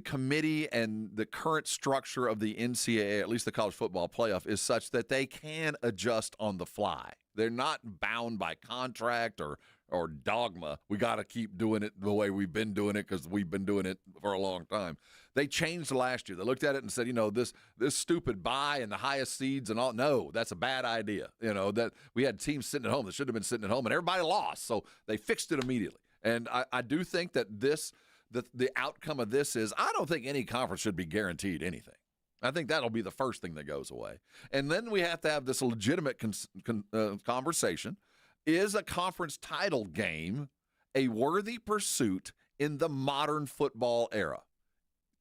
committee and the current structure of the NCAA, at least the college football playoff, is such that they can adjust on the fly. They're not bound by contract or dogma. We got to keep doing it the way we've been doing it because we've been doing it for a long time. They changed last year. They looked at it and said, this stupid bye and the highest seeds and all. No, that's a bad idea. That we had teams sitting at home that should have been sitting at home and everybody lost. So they fixed it immediately. And I do think that the outcome of this is I don't think any conference should be guaranteed anything. I think that'll be the first thing that goes away. And then we have to have this legitimate conversation. Is a conference title game a worthy pursuit in the modern football era?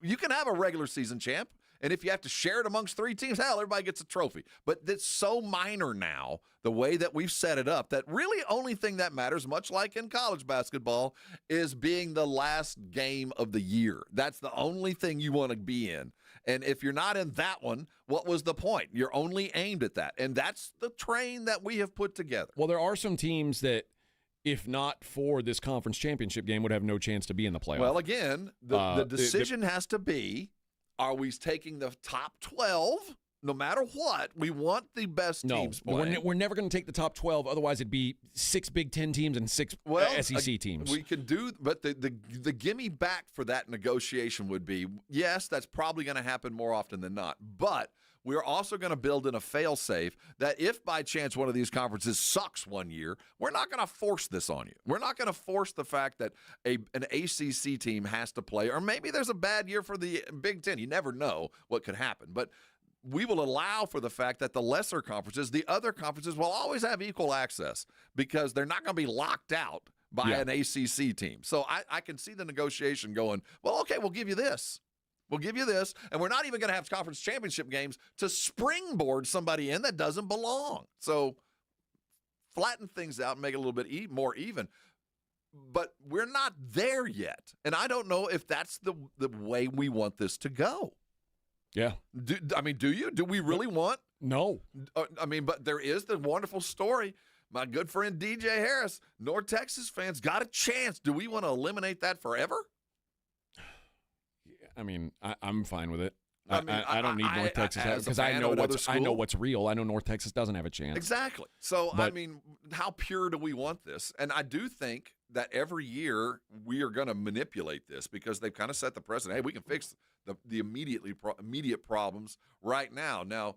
You can have a regular season champ, and if you have to share it amongst 3 teams, hell, everybody gets a trophy. But it's so minor now, the way that we've set it up, that really only thing that matters, much like in college basketball, is being the last game of the year. That's the only thing you want to be in. And if you're not in that one, what was the point? You're only aimed at that. And that's the train that we have put together. Well, there are some teams that, if not for this conference championship game, would have no chance to be in the playoff. Well, again, the decision has to be, are we taking the top 12? No matter what, we want the best teams playing. We're never going to take the top 12. Otherwise, it'd be 6 Big Ten teams and 6 SEC teams. We could do, but the gimme back for that negotiation would be, yes, that's probably going to happen more often than not. But we're also going to build in a fail-safe that if by chance one of these conferences sucks one year, we're not going to force this on you. We're not going to force the fact that an ACC team has to play, or maybe there's a bad year for the Big Ten. You never know what could happen. But we will allow for the fact that the lesser conferences, the other conferences, will always have equal access because they're not going to be locked out by an ACC team. So I can see the negotiation going, well, okay, we'll give you this. We'll give you this, and we're not even going to have conference championship games to springboard somebody in that doesn't belong. So flatten things out and make it a little bit more even. But we're not there yet, and I don't know if that's the way we want this to go. Yeah. Do you? Do we really want? No. But there is the wonderful story. My good friend DJ Harris, North Texas fans got a chance. Do we want to eliminate that forever? I mean, I'm fine with it. I mean, I don't need North Texas because I know what's real. I know North Texas doesn't have a chance. Exactly. So, I mean, how pure do we want this? And I do think that every year we are going to manipulate this because they've kind of set the precedent. Hey, we can fix the immediate problems right now. Now,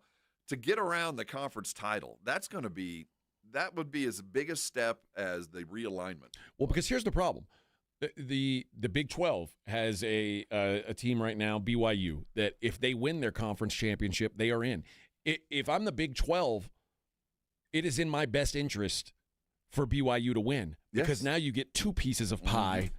to get around the conference title, that would be as big a step as the realignment. Well, because here's the problem. The Big 12 has a team right now, BYU, that if they win their conference championship, they are in. If I'm the Big 12, it is in my best interest for BYU to win because now you get two pieces of pie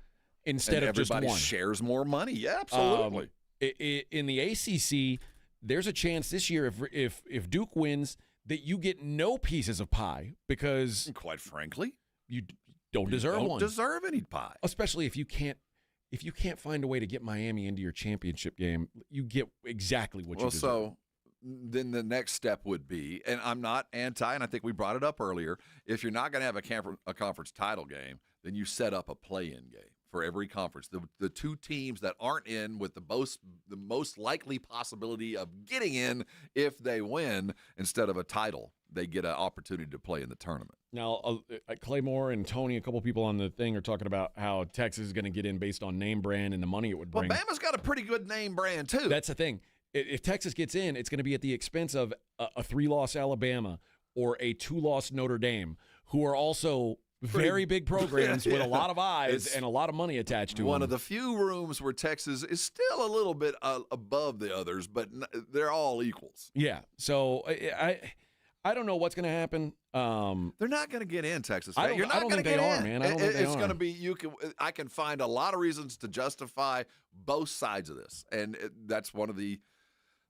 instead of just one. Everybody shares more money. Yeah, absolutely. In the ACC, there's a chance this year if Duke wins that you get no pieces of pie because, quite frankly, you don't deserve one. Deserve any pie, especially if you can't find a way to get Miami into your championship game. You get exactly what you deserve. So then the next step would be, and I'm not anti, and I think we brought it up earlier. If you're not going to have a conference title game, then you set up a play-in game for every conference. The two teams that aren't in with the most likely possibility of getting in if they win instead of a title, they get an opportunity to play in the tournament. Now, Claymore and Tony, a couple people on the thing, are talking about how Texas is going to get in based on name brand and the money it would bring. Well, Bama's got a pretty good name brand, too. That's the thing. If Texas gets in, it's going to be at the expense of a 3-loss Alabama or a 2-loss Notre Dame, who are also very big programs with a lot of eyes and a lot of money attached to them. One of the few rooms where Texas is still a little bit above the others, but they're all equals. Yeah. So I don't know what's going to happen. They're not going to get in, Texas. You're not going to get in, man. I don't think they are. It's going to be I can find a lot of reasons to justify both sides of this, and that's one of the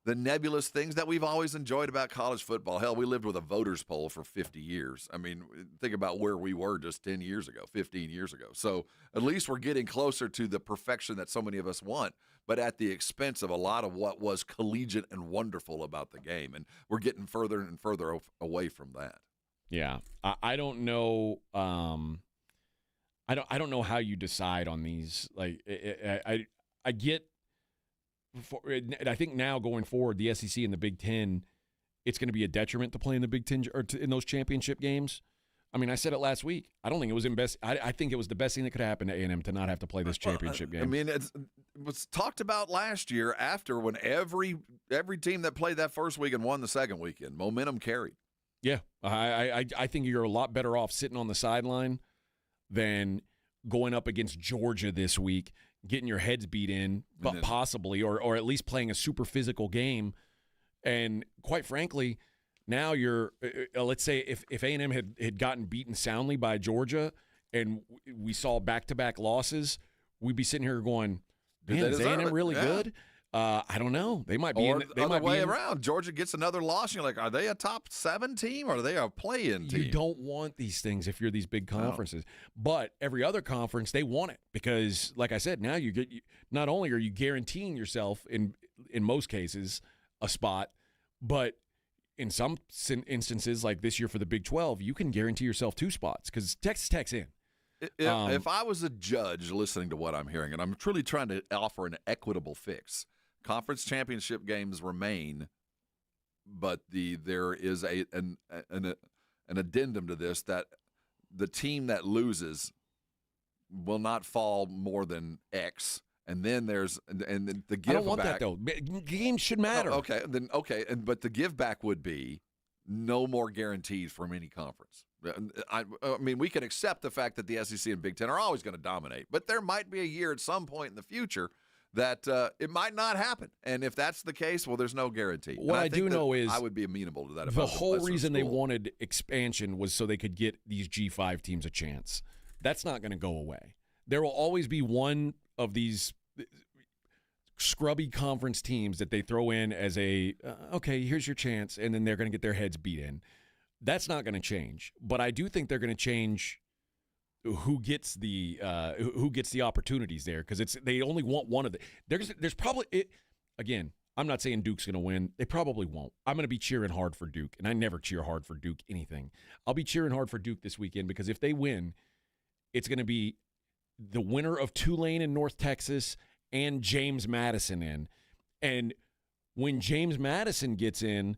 nebulous things that we've always enjoyed about college football. Hell, we lived with a voters poll for 50 years. I mean, think about where we were just 10 years ago, 15 years ago. So at least we're getting closer to the perfection that so many of us want, but at the expense of a lot of what was collegiate and wonderful about the game. And we're getting further and further away from that. Yeah. I don't know. I don't know how you decide on these. Like, I get. I think now going forward, the SEC and the Big Ten, it's going to be a detriment to play in the Big Ten or in those championship games. I mean, I said it last week. I don't think it was I think it was the best thing that could happen to A&M to not have to play this championship game. I mean, it was talked about last year after when every team that played that first weekend won the second weekend. Momentum carried. Yeah, I think you're a lot better off sitting on the sideline than going up against Georgia this week, getting your heads beat in, but possibly, or at least playing a super physical game. And quite frankly, now you're, let's say if A&M had gotten beaten soundly by Georgia and we saw back-to-back losses, we'd be sitting here going, man, is A&M really good? I don't know. They might be. They might be around. Georgia gets another loss. And you're like, are they a top 7 team or are they a play-in team? You don't want these things if you're these big conferences. No. But every other conference, they want it because, like I said, now not only are you guaranteeing yourself in most cases a spot, but in some instances, like this year for the Big 12, you can guarantee yourself 2 spots because Texas Tech's in. If I was a judge listening to what I'm hearing, and I'm truly trying to offer an equitable fix. Conference championship games remain, but there is an addendum to this that the team that loses will not fall more than X, and then there's and the give back. I don't want that though. Games should matter. But the give back would be no more guarantees from any conference. I mean, we can accept the fact that the SEC and Big Ten are always going to dominate, but there might be a year at some point in the future that it might not happen. And if that's the case, well, there's no guarantee. What I do know is I would be amenable to that. The whole reason they wanted expansion was so they could get these G5 teams a chance. That's not going to go away. There will always be one of these scrubby conference teams that they throw in as okay, here's your chance, and then they're going to get their heads beat in. That's not going to change. But I do think they're going to change who gets the opportunities there because they only want one of the. There's probably again. I'm not saying Duke's going to win. They probably won't. I'm going to be cheering hard for Duke, and I never cheer hard for Duke anything. I'll be cheering hard for Duke this weekend because if they win, it's going to be the winner of Tulane and North Texas and James Madison in. And when James Madison gets in,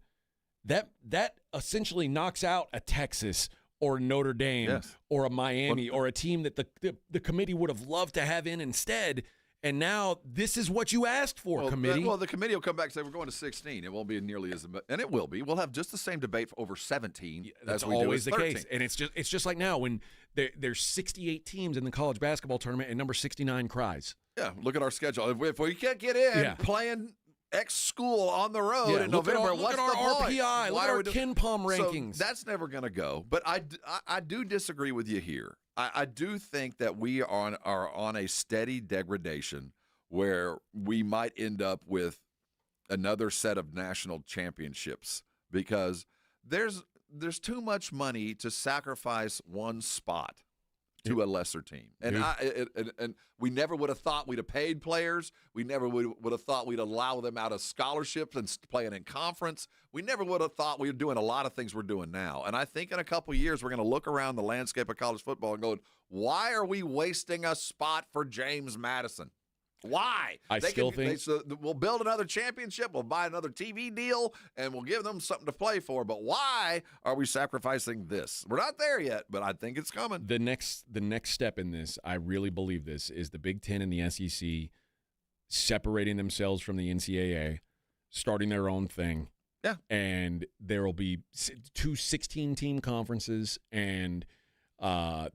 that essentially knocks out a Texas or Notre Dame or a Miami or a team that the committee would have loved to have in instead. And now this is what you asked for, committee. The committee will come back and say, we're going to 16. It won't be nearly as – and it will be. We'll have just the same debate for over 17 That's as we always do the 13. case. And it's just like now when there's 68 teams in the college basketball tournament and number 69 cries. Yeah, look at our schedule. If we can't get in playing X school on the road in November, look at our RPI. Look at our KenPom rankings. So that's never going to go. But I do disagree with you here. I do think that we are on a steady degradation where we might end up with another set of national championships because there's too much money to sacrifice one spot to a lesser team. And and we never would have thought we'd have paid players. We never would have thought we'd allow them out of scholarships and playing in conference. We never would have thought we were doing a lot of things we're doing now. And I think in a couple of years, we're going to look around the landscape of college football and go, why are we wasting a spot for James Madison? Why? I still think we'll build another championship, we'll buy another TV deal, and we'll give them something to play for. But why are we sacrificing this? We're not there yet, but I think it's coming. The next step in this, I really believe this, is the Big Ten and the SEC separating themselves from the NCAA, starting their own thing. Yeah. And there will be 2 16-team conferences, and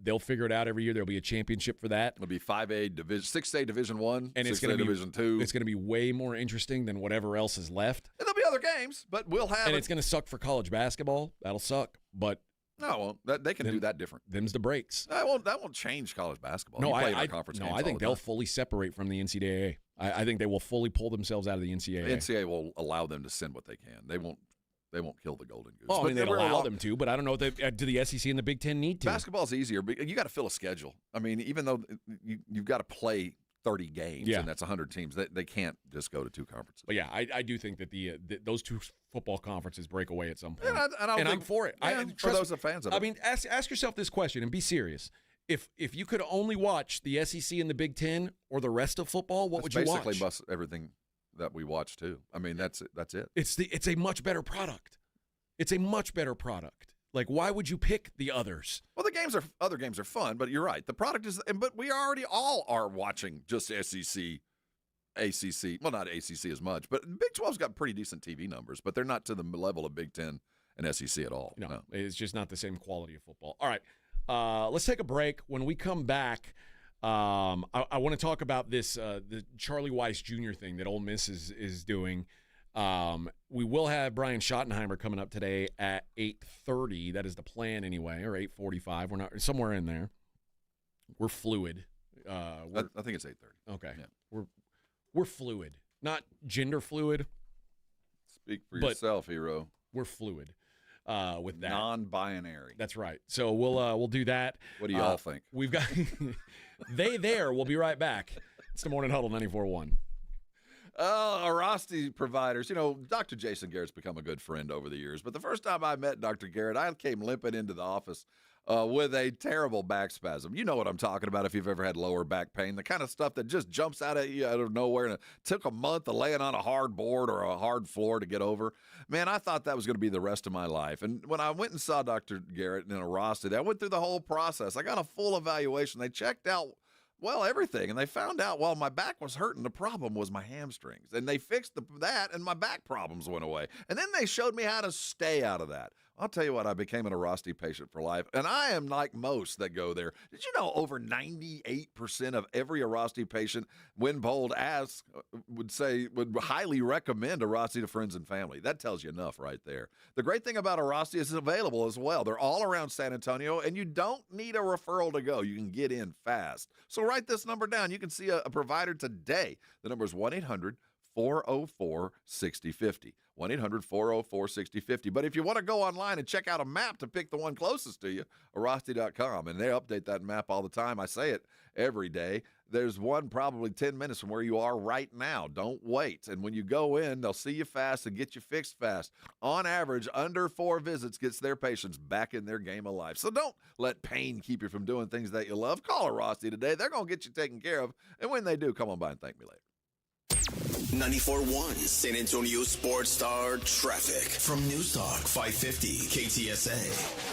they'll figure it out every year. There'll be a championship for that. It'll be 5A division, 6A Division 1, and 6A Division 2. It's going to be way more interesting than whatever else is left. And there'll be other games, but we'll have. And it's going to suck for college basketball. That'll suck, but no, it won't. They can do that different. Them's the breaks. That won't change college basketball. No, I think they'll fully separate from the NCAA. I think they will fully pull themselves out of the NCAA. The NCAA will allow them to send what they can. They won't kill the golden goose. Well, I mean, they'd allow them to, but I don't know if do the SEC and the Big Ten need to. Basketball's easier, but you got to fill a schedule. I mean, even though you've got to play 30 games, and that's 100 teams, they can't just go to 2 conferences. But yeah, I do think that those 2 football conferences break away at some point. And I'm for it. For those fans of it. I mean, ask yourself this question and be serious. If you could only watch the SEC and the Big Ten or the rest of football, what would you watch? Basically, everything that we watch too. I mean, that's it. It's a much better product. It's a much better product. Like, why would you pick the others? Well, other games are fun, but you're right. The product is, but we already all are watching just SEC, ACC. Well, not ACC as much, but Big 12's got pretty decent TV numbers, but they're not to the level of Big 10 and SEC at all. No, it's just not the same quality of football. All right, let's take a break. When we come back, I want to talk about this the Charlie Weiss Jr. thing that Ole Miss is doing. We will have Brian Schottenheimer coming up today at 8:30. That is the plan anyway, or 8:45. We're not somewhere in there. We're fluid. I think it's 8:30. Okay. Yeah. We're fluid, not gender fluid. Speak for yourself, hero. We're fluid with that. Non-binary. That's right. So we'll do that. What do y'all think? We've got they there. We'll be right back. It's the Morning Huddle 94.1. Rosty providers. You know, Dr. Jason Garrett's become a good friend over the years. But the first time I met Dr. Garrett, I came limping into the office with a terrible back spasm. You know what I'm talking about if you've ever had lower back pain. The kind of stuff that just jumps out at you out of nowhere. And it took a month of laying on a hard board or a hard floor to get over. Man, I thought that was going to be the rest of my life. And when I went and saw Dr. Garrett in a Rosty, I went through the whole process. I got a full evaluation. They checked out everything. And they found out while my back was hurting, the problem was my hamstrings. And they fixed that, and my back problems went away. And then they showed me how to stay out of that. I'll tell you what, I became an Arasti patient for life. And I am like most that go there. Did you know over 98% of every Arasti patient, when polled, would highly recommend Arasti to friends and family? That tells you enough right there. The great thing about Arasti is it's available as well. They're all around San Antonio, and you don't need a referral to go. You can get in fast. So write this number down. You can see a provider today. The number is 1-800-404-6050. 1-800-404-6050. But if you want to go online and check out a map to pick the one closest to you, Arasti.com, and they update that map all the time. I say it every day. There's one probably 10 minutes from where you are right now. Don't wait. And when you go in, they'll see you fast and get you fixed fast. On average, under 4 visits gets their patients back in their game of life. So don't let pain keep you from doing things that you love. Call Arasti today. They're going to get you taken care of. And when they do, come on by and thank me later. 94.1 San Antonio Sports Star traffic from News Talk 550 KTSA.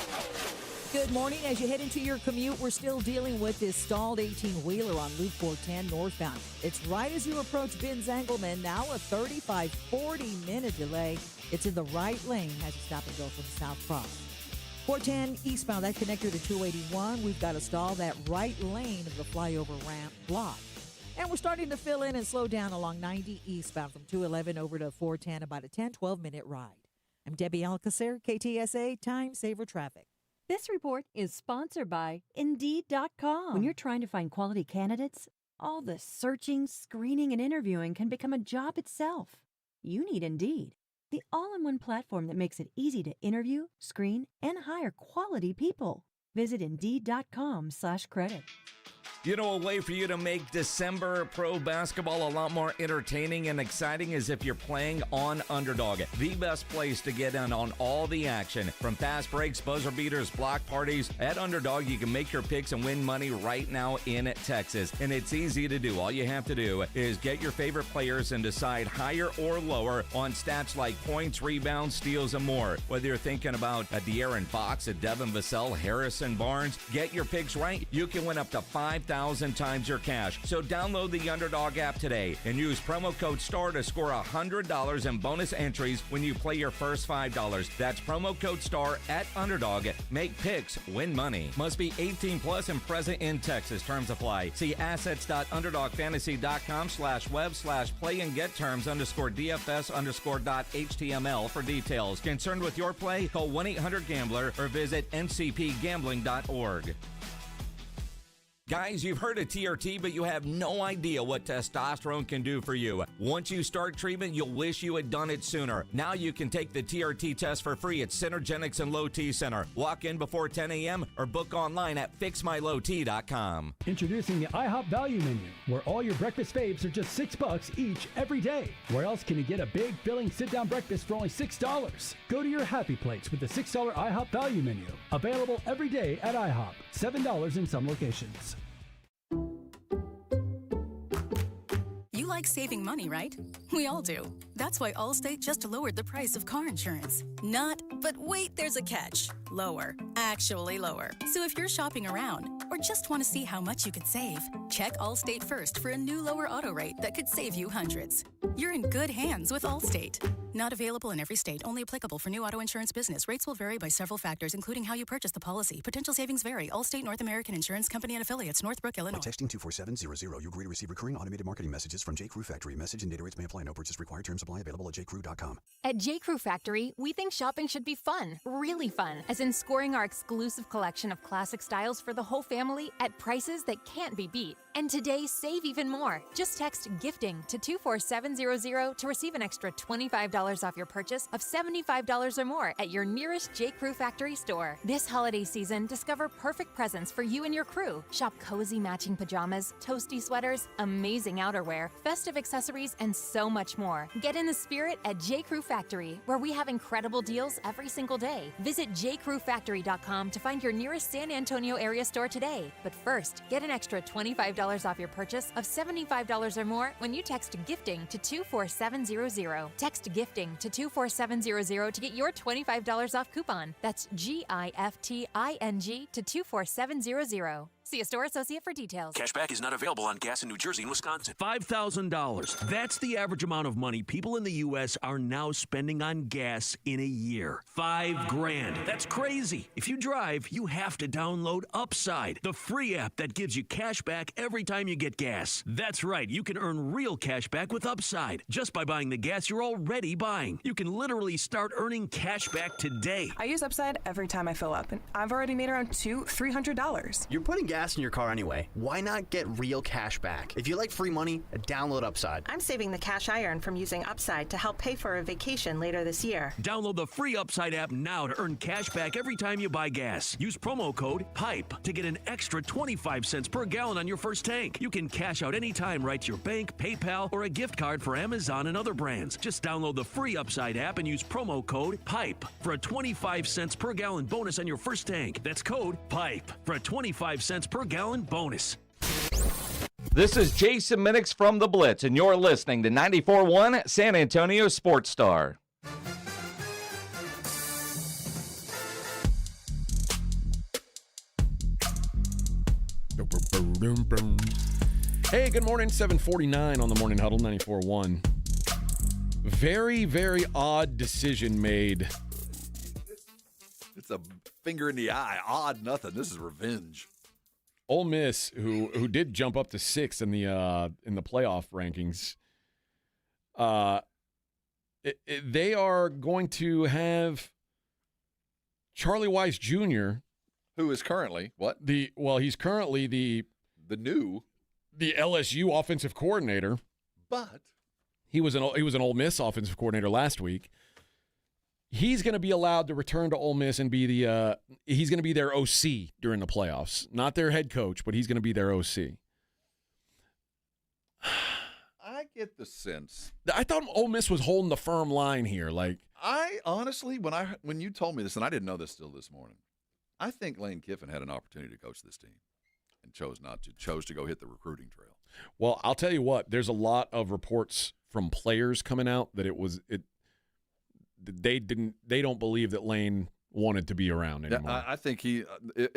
Good morning. As you head into your commute, we're still dealing with this stalled 18-wheeler on Loop 410 northbound. It's right as you approach Vince-Engelman. Now a 35, 40-minute delay. It's in the right lane as you stop and go from South Cross. 410 eastbound, that connector to 281. We've got to stall that right lane of the flyover ramp block. And we're starting to fill in and slow down along 90 eastbound from 211 over to 410, about a 10, 12-minute ride. I'm Debbie Alcacer, KTSA Time Saver Traffic. This report is sponsored by Indeed.com. When you're trying to find quality candidates, all the searching, screening, and interviewing can become a job itself. You need Indeed, the all-in-one platform that makes it easy to interview, screen, and hire quality people. Visit Indeed.com/credit. You know, a way for you to make December pro basketball a lot more entertaining and exciting is if you're playing on Underdog, the best place to get in on all the action. From fast breaks, buzzer beaters, block parties, at Underdog, you can make your picks and win money right now in Texas. And it's easy to do. All you have to do is get your favorite players and decide higher or lower on stats like points, rebounds, steals, and more. Whether you're thinking about a De'Aaron Fox, a Devin Vassell, Harrison Barnes, get your picks right. You can win up to 5,000 times your cash. So download the Underdog app today and use promo code STAR to score $100 in bonus entries when you play your first $5. That's promo code STAR at Underdog. Make picks, win money. Must be 18 plus and present in Texas. Terms apply. See assets.underdogfantasy.com/web/play and get terms _DFS_.html for details. Concerned with your play? Call 1-800-GAMBLER or visit ncpgambling.org. Guys, you've heard of TRT, but you have no idea what testosterone can do for you. Once you start treatment, you'll wish you had done it sooner. Now you can take the TRT test for free at Synergenics and Low T Center. Walk in before 10 a.m. or book online at fixmylowt.com. Introducing the IHOP Value Menu, where all your breakfast faves are just $6 each every day. Where else can you get a big, filling sit-down breakfast for only $6? Go to your Happy Plates with the $6 IHOP Value Menu. Available every day at IHOP. $7 in some locations. You like saving money, right? We all do. That's why Allstate just lowered the price of car insurance. Not, but wait, there's a catch. Lower. Actually lower. So if you're shopping around or just want to see how much you could save, check Allstate first for a new lower auto rate that could save you hundreds. You're in good hands with Allstate. Not available in every state. Only applicable for new auto insurance business. Rates will vary by several factors, including how you purchase the policy. Potential savings vary. Allstate North American Insurance Company and Affiliates, Northbrook, Illinois. By texting 24700, you agree to receive recurring automated marketing messages from J. Crew Factory. Message and data rates may apply. No purchase required. Terms apply. Available at jcrew.com. At J. Crew Factory, we think shopping should be fun. Really fun. As in scoring our exclusive collection of classic styles for the whole family at prices that can't be beat. And today, save even more. Just text GIFTING to 24700 to receive an extra $25 off your purchase of $75 or more at your nearest J. Crew Factory store. This holiday season, discover perfect presents for you and your crew. Shop cozy matching pajamas, toasty sweaters, amazing outerwear, festive accessories, and so much more. Get in the spirit at J. Crew Factory, where we have incredible deals every single day. Visit jcrewfactory.com to find your nearest San Antonio area store today. But first, get an extra $25 off your purchase of $75 or more when you text GIFTING to 24700. Text GIFTING to 24700 to get your $25 off coupon. That's GIFTING to 24700. See a store associate for details. Cashback is not available on gas in New Jersey and Wisconsin. $5,000. That's the average amount of money people in the U.S. are now spending on gas in a year. $5,000. That's crazy. If you drive, you have to download Upside, the free app that gives you cash back every time you get gas. That's right. You can earn real cash back with Upside just by buying the gas you're already buying. You can literally start earning cash back today. I use Upside every time I fill up, and I've already made around $200-$300. You're putting gas in your car anyway. Why not get real cash back? If you like free money, download Upside. I'm saving the cash I earn from using Upside to help pay for a vacation later this year. Download the free Upside app now to earn cash back every time you buy gas. Use promo code PIPE to get an extra 25 cents per gallon on your first tank. You can cash out anytime right to your bank, PayPal, or a gift card for Amazon and other brands. Just download the free Upside app and use promo code PIPE for a 25 cents per gallon bonus on your first tank. That's code PIPE for a 25 cents per gallon bonus. This is Jason Minix from The Blitz, and you're listening to 94.1 San Antonio Sports Star. Hey, good morning. 7:49 on the Morning Huddle, 94.1. Very, very odd decision made. It's a finger in the eye. Odd nothing. This is revenge. Ole Miss, who did jump up to 6th in the playoff rankings, they are going to have Charlie Weiss Jr., who is currently what? He's currently the LSU offensive coordinator, but he was an Ole Miss offensive coordinator last week. He's going to be allowed to return to Ole Miss and be he's going to be their OC during the playoffs. Not their head coach, but he's going to be their OC. I get the sense. I thought Ole Miss was holding the firm line here. I honestly, when you told me this, and I didn't know this till this morning, I think Lane Kiffin had an opportunity to coach this team and chose not to. Chose to go hit the recruiting trail. Well, I'll tell you what. There's a lot of reports from players coming out that they don't believe that Lane wanted to be around anymore. Yeah, I think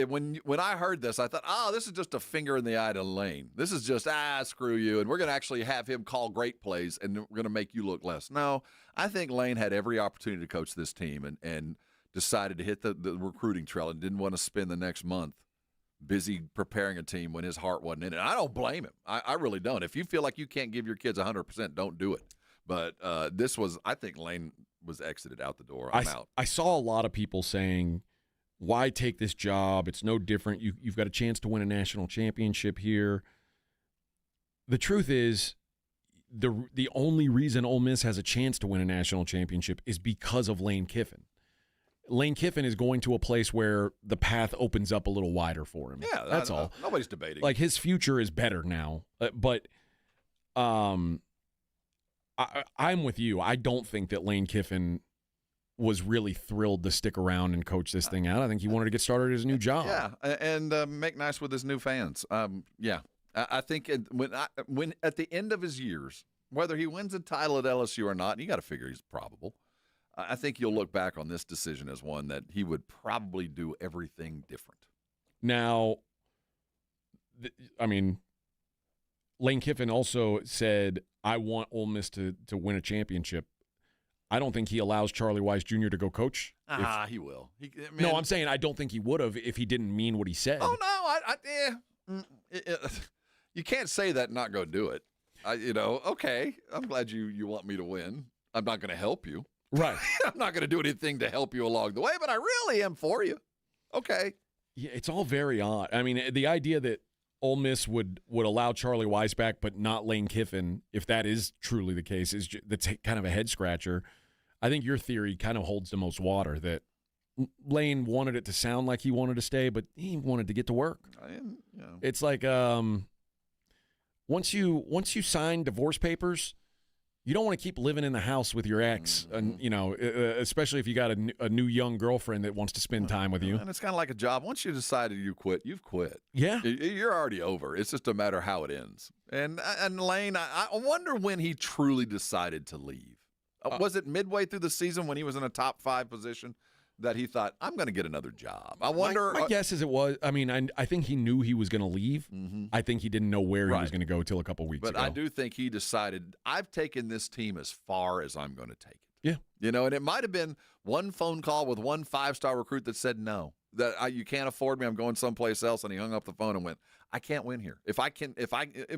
when I heard this, I thought, this is just a finger in the eye to Lane. This is just, screw you, and we're going to actually have him call great plays, and we're going to make you look less. No, I think Lane had every opportunity to coach this team and decided to hit the recruiting trail and didn't want to spend the next month busy preparing a team when his heart wasn't in it. I don't blame him. I really don't. If you feel like you can't give your kids 100%, don't do it. But I think Lane was exited out the door. I'm out. I saw a lot of people saying, why take this job? It's no different. You've got a chance to win a national championship here. The truth is, the only reason Ole Miss has a chance to win a national championship is because of Lane Kiffin. Lane Kiffin is going to a place where the path opens up a little wider for him. Yeah, that's all. Nobody's debating. Like, his future is better now. I'm with you. I don't think that Lane Kiffin was really thrilled to stick around and coach this thing out. I think he wanted to get started his new job. Yeah, and make nice with his new fans. I think when at the end of his years, whether he wins a title at LSU or not, you got to figure he's probable. I think you'll look back on this decision as one that he would probably do everything different. Now, Lane Kiffin also said, I want Ole Miss to win a championship. I don't think he allows Charlie Weiss Jr. to go coach. He will. No, I'm saying I don't think he would have if he didn't mean what he said. Oh, no. You can't say that and not go do it. Okay, I'm glad you want me to win. I'm not going to help you. Right. I'm not going to do anything to help you along the way, but I really am for you. Okay. Yeah, it's all very odd. The idea that Ole Miss would allow Charlie Weiss back, but not Lane Kiffin, if that is truly the case, that's kind of a head scratcher. I think your theory kind of holds the most water, that Lane wanted it to sound like he wanted to stay, but he wanted to get to work. It's like once you sign divorce papers, you don't want to keep living in the house with your ex, and especially if you got a new young girlfriend that wants to spend time with you. And it's kind of like a job. Once you decided you quit, you've quit. Yeah, you're already over. It's just a matter how it ends. And Lane, I wonder when he truly decided to leave. Was it midway through the season when he was in a top 5 position that he thought, I'm going to get another job? I wonder. My guess is it was. I think he knew he was going to leave. Mm-hmm. I think he didn't know where he was going to go till a couple weeks ago. But I do think he decided, I've taken this team as far as I'm going to take it. Yeah. And it might have been one phone call with one 5-star recruit that said no, that you can't afford me. I'm going someplace else. And he hung up the phone and went, I can't win here. It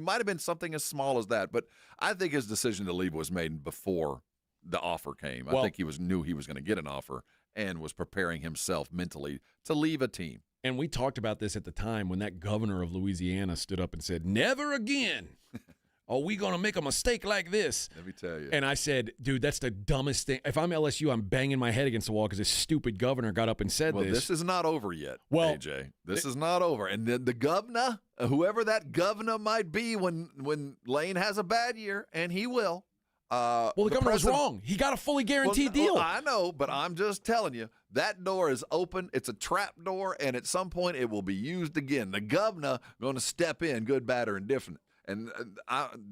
might have been something as small as that. But I think his decision to leave was made before the offer came. I think he knew he was going to get an offer and was preparing himself mentally to leave a team. And we talked about this at the time when that governor of Louisiana stood up and said, never again are we going to make a mistake like this. Let me tell you. And I said, dude, that's the dumbest thing. If I'm LSU, I'm banging my head against the wall because this stupid governor got up and said this. Well, this is not over yet, AJ. This is not over. And then the governor, whoever that governor might be when Lane has a bad year, and he will, the governor was wrong. He got a fully guaranteed deal. I know, but I'm just telling you, that door is open. It's a trap door, and at some point it will be used again. The governor going to step in, good, bad, or indifferent. And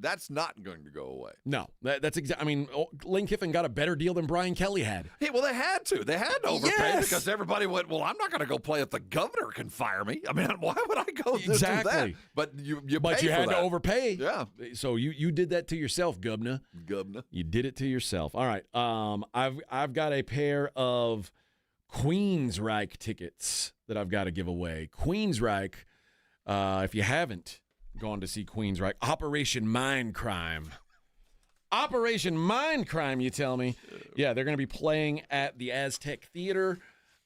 that's not going to go away. No, that's exactly. I mean, Lane Kiffin got a better deal than Brian Kelly had. Hey, well, they had to. They had to overpay because everybody went, well, I'm not going to go play if the governor can fire me. I mean, why would I go do that? But you had to overpay. Yeah. So you did that to yourself, Gubna. You did it to yourself. All right. I've got a pair of Queensryche tickets that I've got to give away. Queensryche, if you haven't gone to see Queensryche, Operation Mindcrime. Operation Mindcrime, you tell me? Yeah, they're going to be playing at the Aztec Theater.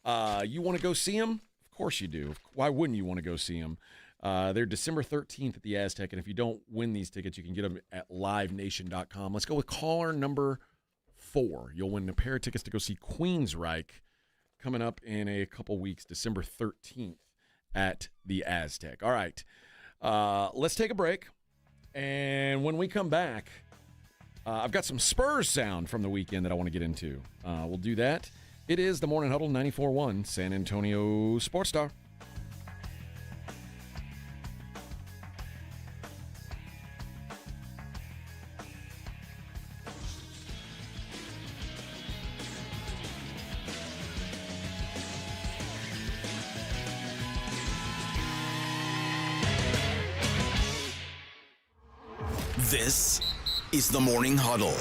You want to go see them? Of course you do. Why wouldn't you want to go see them? They're December 13th at the Aztec, and if you don't win these tickets, you can get them at livenation.com. Let's go with caller number 4. You'll win a pair of tickets to go see Queensryche coming up in a couple weeks, December 13th at the Aztec. All right. Let's take a break. And when we come back, I've got some Spurs sound from the weekend that I want to get into. We'll do that. It is the Morning Huddle 94.1 San Antonio Sports Star. This is the Morning Huddle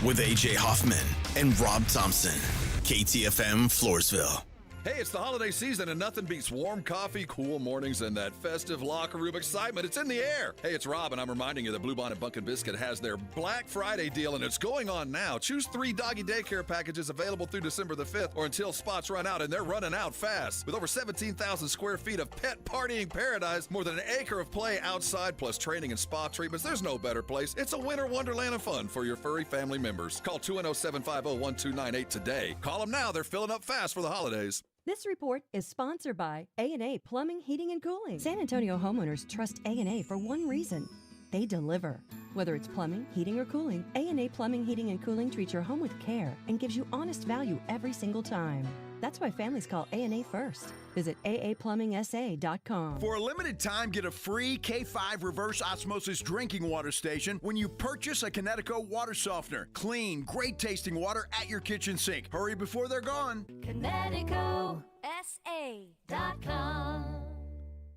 with A.J. Hoffman and Rob Thompson. KTFM Floresville. Hey, it's the holiday season, and nothing beats warm coffee, cool mornings, and that festive locker room excitement. It's in the air. Hey, it's Rob, and I'm reminding you that Blue Bonnet Bunkin' Biscuit has their Black Friday deal, and it's going on now. Choose 3 doggy daycare packages available through December the 5th or until spots run out, and they're running out fast. With over 17,000 square feet of pet partying paradise, more than an acre of play outside, plus training and spa treatments, there's no better place. It's a winter wonderland of fun for your furry family members. Call 210-750-1298 today. Call them now. They're filling up fast for the holidays. This report is sponsored by A&A Plumbing, Heating, and Cooling. San Antonio homeowners trust A&A for one reason. They deliver. Whether it's plumbing, heating, or cooling, A&A Plumbing, Heating, and Cooling treats your home with care and gives you honest value every single time. That's why families call A&A first. Visit aaplumbingsa.com. For a limited time, get a free K5 reverse osmosis drinking water station when you purchase a Connecticut water softener. Clean, great tasting water at your kitchen sink. Hurry before they're gone. ConnecticutSA.com.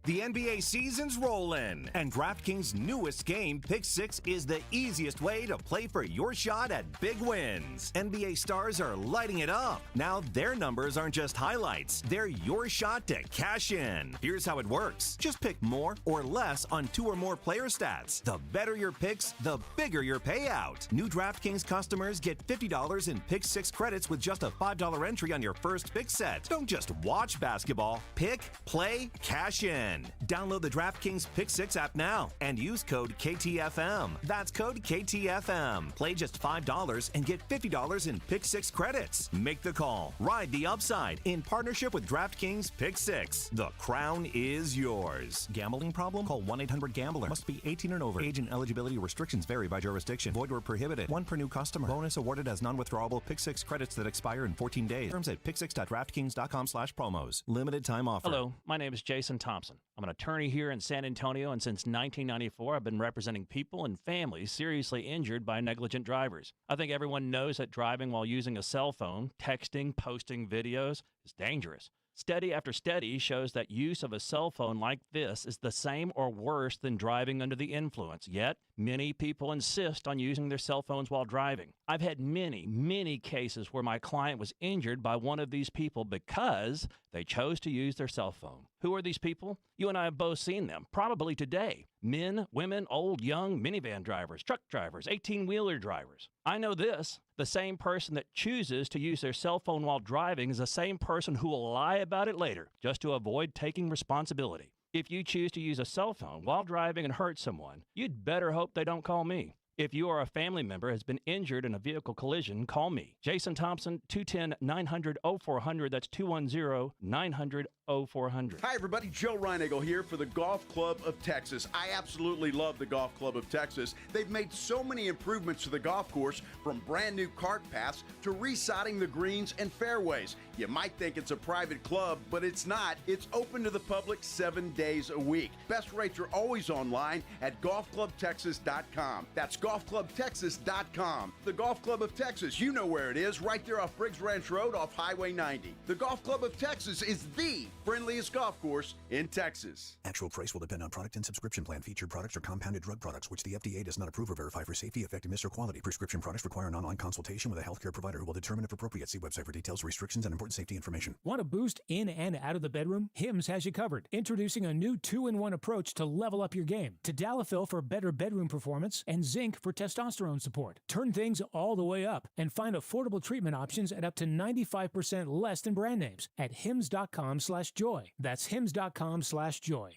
The NBA season's rollin', and DraftKings' newest game, Pick 6, is the easiest way to play for your shot at big wins. NBA stars are lighting it up. Now their numbers aren't just highlights, they're your shot to cash in. Here's how it works. Just pick more or less on 2 or more player stats. The better your picks, the bigger your payout. New DraftKings customers get $50 in Pick 6 credits with just a $5 entry on your first pick set. Don't just watch basketball. Pick, play, cash in. Download the DraftKings Pick 6 app now and use code KTFM. That's code KTFM. Play just $5 and get $50 in Pick 6 credits. Make the call. Ride the upside in partnership with DraftKings Pick 6. The crown is yours. Gambling problem? Call 1-800-GAMBLER. Must be 18 and over. Age and eligibility restrictions vary by jurisdiction. Void where prohibited. 1 per new customer. Bonus awarded as non-withdrawable Pick 6 credits that expire in 14 days. Terms at pick6.draftkings.com/promos. Limited time offer. Hello, my name is Jason Thompson. I'm an attorney here in San Antonio, and since 1994, I've been representing people and families seriously injured by negligent drivers. I think everyone knows that driving while using a cell phone, texting, posting videos is dangerous. Study after study shows that use of a cell phone like this is the same or worse than driving under the influence. Yet, many people insist on using their cell phones while driving. I've had many cases where my client was injured by one of these people because they chose to use their cell phone. Who are these people? You and I have both seen them, probably today. Men, women, old, young, minivan drivers, truck drivers, 18-wheeler drivers. I know this. The same person that chooses to use their cell phone while driving is the same person who will lie about it later just to avoid taking responsibility. If you choose to use a cell phone while driving and hurt someone, you'd better hope they don't call me. If you or a family member has been injured in a vehicle collision, call me. Jason Thompson, 210-900-0400. That's 210-900-0400. 888-866-0400. Hi, everybody. Joe Reinagle here for the Golf Club of Texas. I absolutely love the Golf Club of Texas. They've made so many improvements to the golf course, from brand new cart paths to resodding the greens and fairways. You might think it's a private club, but it's not. It's open to the public 7 days a week. Best rates are always online at golfclubtexas.com. That's golfclubtexas.com. The Golf Club of Texas, you know where it is, right there off Briggs Ranch Road off Highway 90. The Golf Club of Texas is the friendliest golf course in Texas. Actual price will depend on product and subscription plan. Featured products are compounded drug products, which the FDA does not approve or verify for safety, effectiveness, or quality. Prescription products require an online consultation with a healthcare provider who will determine if appropriate. See website for details, restrictions, and important safety information. Want a boost in and out of the bedroom? Hims has you covered. Introducing a new 2-in-1 approach to level up your game. Tadalafil for better bedroom performance and zinc for testosterone support. Turn things all the way up and find affordable treatment options at up to 95% less than brand names at hims.com/joy. That's hims.com/joy.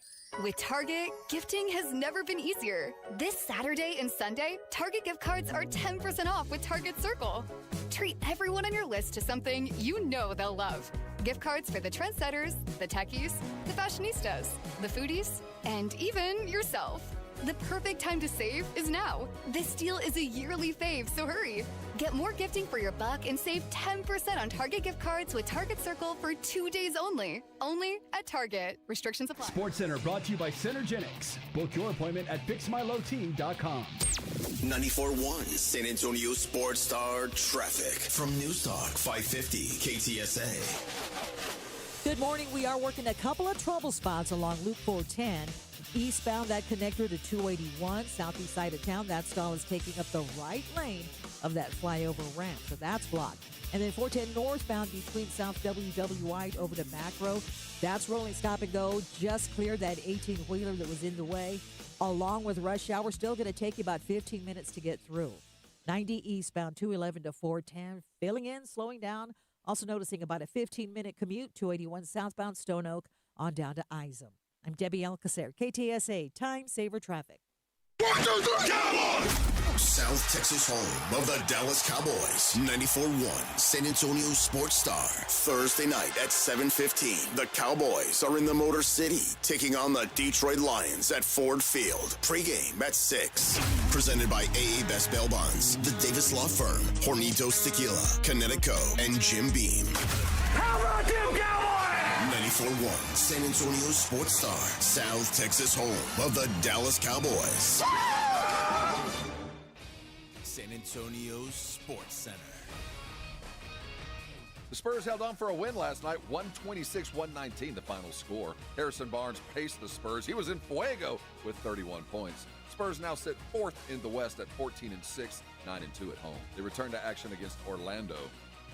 With Target, gifting has never been easier. This Saturday and Sunday, Target gift cards are 10% off with Target Circle. Treat everyone on your list to something you know they'll love. Gift cards for the trendsetters, the techies, the fashionistas, the foodies, and even yourself. The perfect time to save is now. This deal is a yearly fave, so hurry. Get more gifting for your buck and save 10% on Target gift cards with Target Circle for 2 days only. Only at Target. Restrictions apply. Sports Center brought to you by Synergenics. Book your appointment at fixmylowteam.com. 94.1 San Antonio Sports Star traffic from News Talk 550 KTSA. Good morning. We are working a couple of trouble spots along Loop 410. Eastbound, that connector to 281, southeast side of town. That stall is taking up the right lane of that flyover ramp, so that's blocked. And then 410 northbound between South WW White over to Macro. That's rolling stop and go. Just cleared that 18-wheeler that was in the way. Along with rush hour, still going to take you about 15 minutes to get through. 90 eastbound, 211 to 410, filling in, slowing down. Also noticing about a 15-minute commute, 281 southbound Stone Oak on down to Isom. I'm Debbie Alcacer, KTSA Time Saver Traffic. South Texas home of the Dallas Cowboys. 94.1 San Antonio Sports Star. Thursday night at 7:15. The Cowboys are in the Motor City, taking on the Detroit Lions at Ford Field. Pre-game at 6. Presented by AA Best Bail Bonds, the Davis Law Firm, Hornitos Tequila, Connecticut, and Jim Beam. How about them Cowboys? 94.1 San Antonio Sports Star. South Texas home of the Dallas Cowboys. San Antonio Sports Center. The Spurs held on for a win last night, 126-119 the final score. Harrison Barnes paced the Spurs. He was in fuego with 31 points. Spurs now sit fourth in the West at 14-6, 9-2 at home. They return to action against Orlando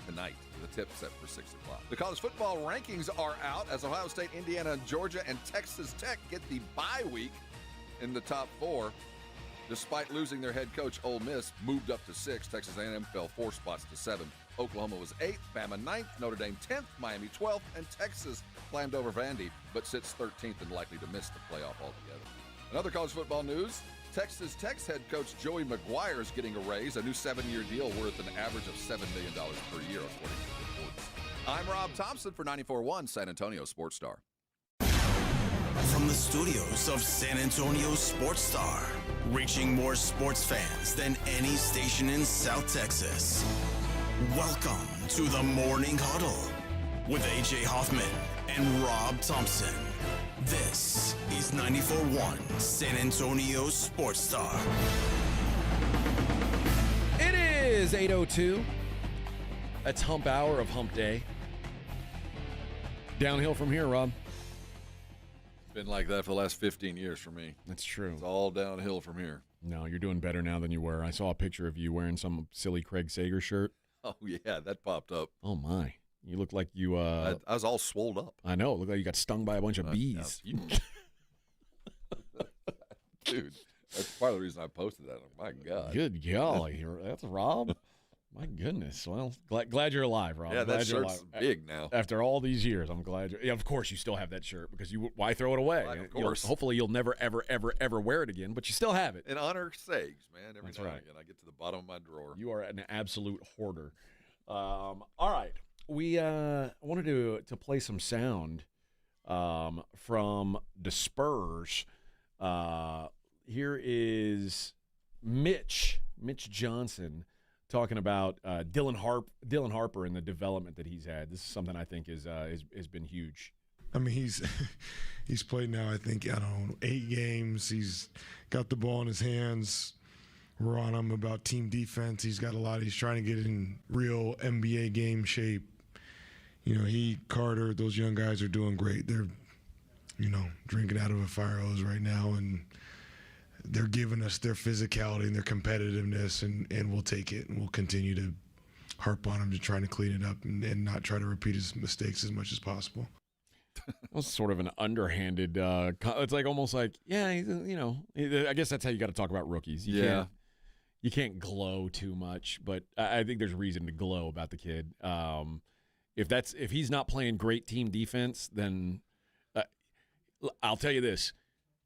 tonight with a tip set for 6 o'clock. The college football rankings are out as Ohio State, Indiana, Georgia, and Texas Tech get the bye week in the top 4. Despite losing their head coach, Ole Miss moved up to 6. Texas A&M fell 4 spots to 7. Oklahoma was 8th, Bama 9th, Notre Dame 10th, Miami 12th, and Texas climbed over Vandy, but sits 13th and likely to miss the playoff altogether. In other college football news, Texas Tech's head coach Joey McGuire is getting a raise, a new 7-year deal worth an average of $7 million per year, according to reports. I'm Rob Thompson for 94.1 San Antonio Sports Star. From the studios of San Antonio Sports Star, reaching more sports fans than any station in South Texas. Welcome to the Morning Huddle with A.J. Hoffman and Rob Thompson. This is 94.1 San Antonio Sports Star. It is 8:02. That's hump hour of hump day. Downhill from here, Rob. Been like that for the last 15 years for me. That's true. It's all downhill from here. No, you're doing better now than you were. I saw a picture of you wearing some silly Craig Sager shirt. Oh, yeah, that popped up. Oh, my. You look like you... I was all swolled up. I know. It looked like you got stung by a bunch of bees. Dude, that's part of the reason I posted that. My God. Good golly. That's Rob? My goodness. Well, glad you're alive, Rob. Yeah, glad that you're shirt's alive. big now. After all these years, I'm glad. Yeah, of course, you still have that shirt because why throw it away? Right, of course. Hopefully, you'll never, ever, ever, ever wear it again, but you still have it. In honor sakes, man. Every That's now right. and again, I get to the bottom of my drawer. You are an absolute hoarder. All right. We wanted to play some sound from the Spurs. Here is Mitch Johnson talking about Dylan Harper and the development that he's had. This is something I think has been huge. I mean, he's played now, I think, 8 games. He's got the ball in his hands. We're on him about team defense. He's trying to get in real NBA game shape. Carter, those young guys are doing great. They're, drinking out of a fire hose right now, and they're giving us their physicality and their competitiveness, and we'll take it, and we'll continue to harp on him to trying to clean it up and not try to repeat his mistakes as much as possible. That was sort of an underhanded. It's like almost like, yeah, I guess that's how you got to talk about rookies. You can't glow too much, but I think there's reason to glow about the kid. If he's not playing great team defense, then I'll tell you this: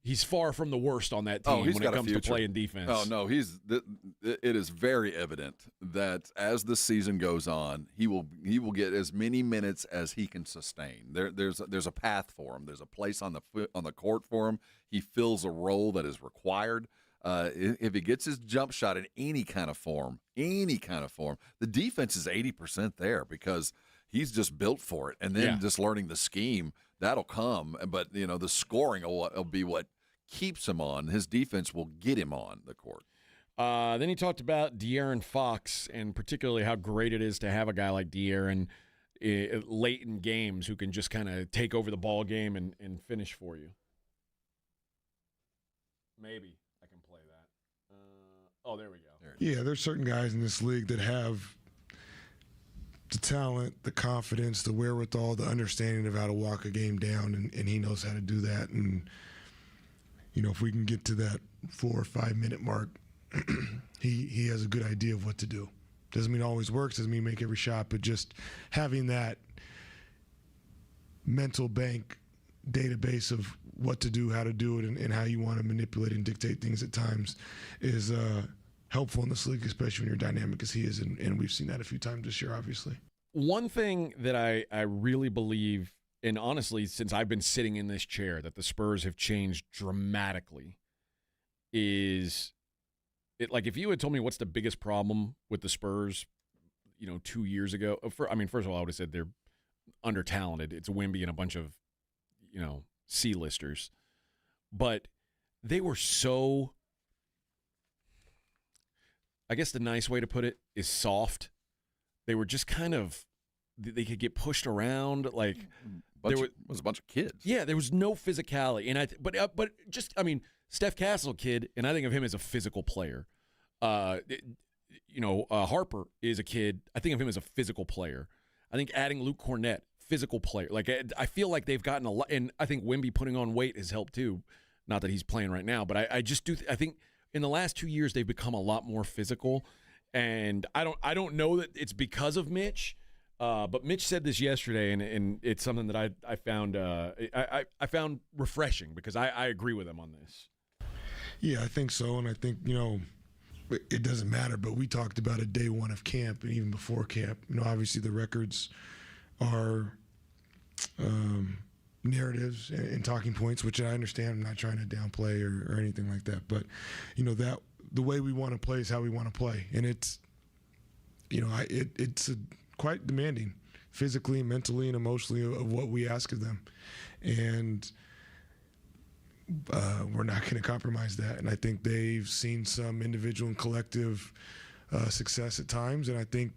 he's far from the worst on that team when it comes to playing defense. Oh no, it is very evident that as the season goes on, he will get as many minutes as he can sustain. There's a path for him. There's a place on the court for him. He fills a role that is required. If he gets his jump shot in any kind of form, the defense is 80% there because he's just built for it. And then just learning the scheme, that'll come. But the scoring will be what keeps him on. His defense will get him on the court. Then he talked about De'Aaron Fox and particularly how great it is to have a guy like De'Aaron late in games who can just kind of take over the ball game and finish for you. Maybe I can play that. There we go. Yeah, there's certain guys in this league that have the talent, the confidence, the wherewithal, the understanding of how to walk a game down, and he knows how to do that. And if we can get to that 4 or 5 minute mark, he has a good idea of what to do. Doesn't mean it always works, doesn't mean make every shot, but just having that mental bank database of what to do, how to do it, and how you want to manipulate and dictate things at times is helpful in this league, especially when you're dynamic as he is, and we've seen that a few times this year, obviously. One thing that I really believe, and honestly, since I've been sitting in this chair, that the Spurs have changed dramatically is like if you had told me what's the biggest problem with the Spurs, 2 years ago. First of all, I would have said they're under-talented. It's Wemby and a bunch of, C-listers. But they were so, I guess the nice way to put it is soft. They were just kind of, they could get pushed around. Like there was a bunch of kids. Yeah, there was no physicality. And Steph Castle kid, and I think of him as a physical player. Harper is a kid. I think of him as a physical player. I think adding Luke Cornett, physical player. Like I feel like they've gotten a lot, and I think Wemby putting on weight has helped too. Not that he's playing right now, but I just do. I think in the last 2 years they've become a lot more physical, and I don't know that it's because of Mitch. But Mitch said this yesterday, and it's something that I found I found refreshing because I agree with him on this. Yeah, I think so, and I think it doesn't matter. But we talked about it day one of camp, and even before camp. Obviously the records are narratives and talking points, which I understand. I'm not trying to downplay or anything like that, but that the way we want to play is how we want to play, and it's it's quite demanding physically, mentally, and emotionally of what we ask of them, and we're not going to compromise that. And I think they've seen some individual and collective success at times, and I think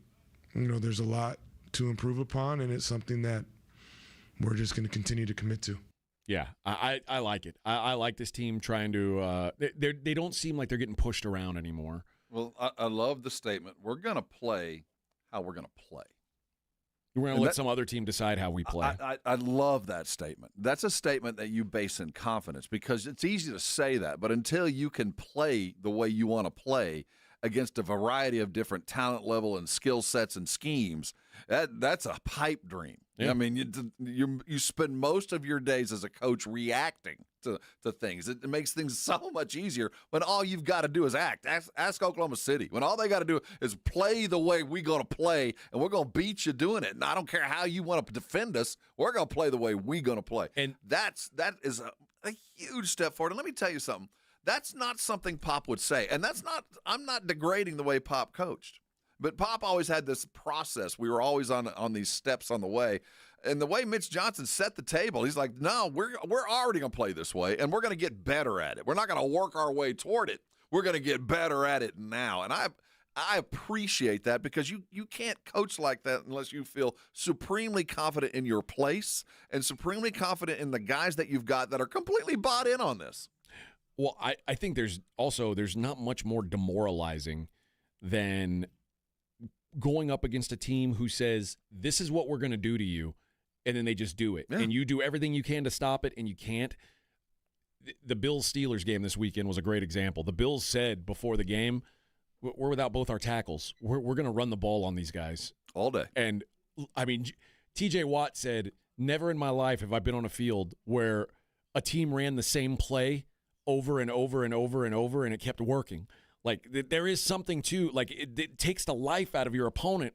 there's a lot to improve upon, and it's something that we're just going to continue to commit to. Yeah, I like it. I like this team trying to they don't seem like they're getting pushed around anymore. Well, I love the statement. We're going to play how we're going to play. We're going to let some other team decide how we play. I love that statement. That's a statement that you base in confidence, because it's easy to say that, but until you can play the way you want to play against a variety of different talent level and skill sets and schemes, that's a pipe dream. Yeah. I mean, you spend most of your days as a coach reacting to things. It makes things so much easier when all you've got to do is act. Ask Oklahoma City. When all they got to do is play the way we're going to play, and we're going to beat you doing it. And I don't care how you want to defend us. We're going to play the way we're going to play. And that is a huge step forward. And let me tell you something. That's not something Pop would say. And I'm not degrading the way Pop coached. But Pop always had this process. We were always on these steps on the way. And the way Mitch Johnson set the table, he's like, no, we're already going to play this way, and we're going to get better at it. We're not going to work our way toward it. We're going to get better at it now. And I appreciate that, because you can't coach like that unless you feel supremely confident in your place and supremely confident in the guys that you've got that are completely bought in on this. Well, I think there's not much more demoralizing than going up against a team who says, this is what we're going to do to you, and then they just do it. Yeah. And you do everything you can to stop it, and you can't. The Bills-Steelers game this weekend was a great example. The Bills said before the game, we're without both our tackles. We're going to run the ball on these guys. All day. And, I mean, T.J. Watt said, never in my life have I been on a field where a team ran the same play over and over and over and over, and it kept working. Like, there is something to, like, it takes the life out of your opponent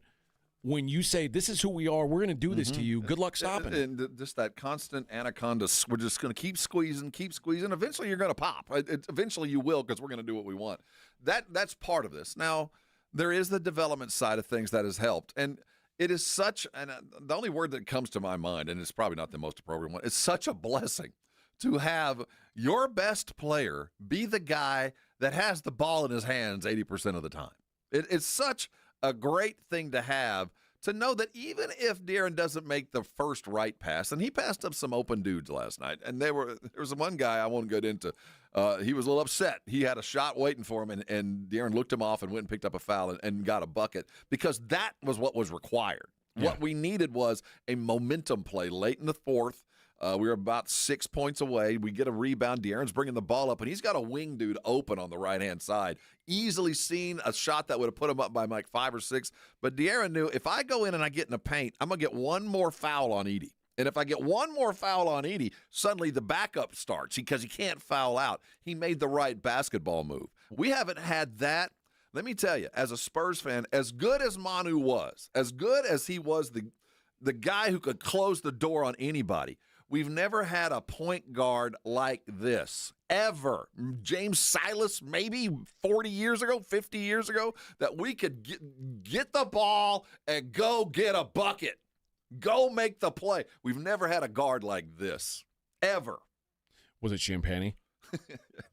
when you say, this is who we are, we're going to do this to you. Good luck stopping it. And just that constant anaconda, we're just going to keep squeezing. Eventually you're going to pop. Eventually you will, because we're going to do what we want. That's part of this. Now, there is the development side of things that has helped. And it is such, and the only word that comes to my mind, and it's probably not the most appropriate one, it's such a blessing to have your best player be the guy that has the ball in his hands 80% of the time. It's such a great thing to have, to know that even if De'Aaron doesn't make the first right pass, and he passed up some open dudes last night, and there was one guy I won't get into. He was a little upset. He had a shot waiting for him, and De'Aaron looked him off and went and picked up a foul and got a bucket, because that was what was required. Yeah. What we needed was a momentum play late in the fourth. We were about 6 points away. We get a rebound. De'Aaron's bringing the ball up, and he's got a wing dude open on the right-hand side. Easily seen a shot that would have put him up by like 5 or 6. But De'Aaron knew, if I go in and I get in the paint, I'm going to get one more foul on Edey. And if I get one more foul on Edey, suddenly the backup starts because he can't foul out. He made the right basketball move. We haven't had that. Let me tell you, as a Spurs fan, as good as Manu was, as good as he was the guy who could close the door on anybody, we've never had a point guard like this, ever. James Silas, maybe 40 years ago, 50 years ago, that we could get the ball and go get a bucket. Go make the play. We've never had a guard like this, ever. Was it Champagny?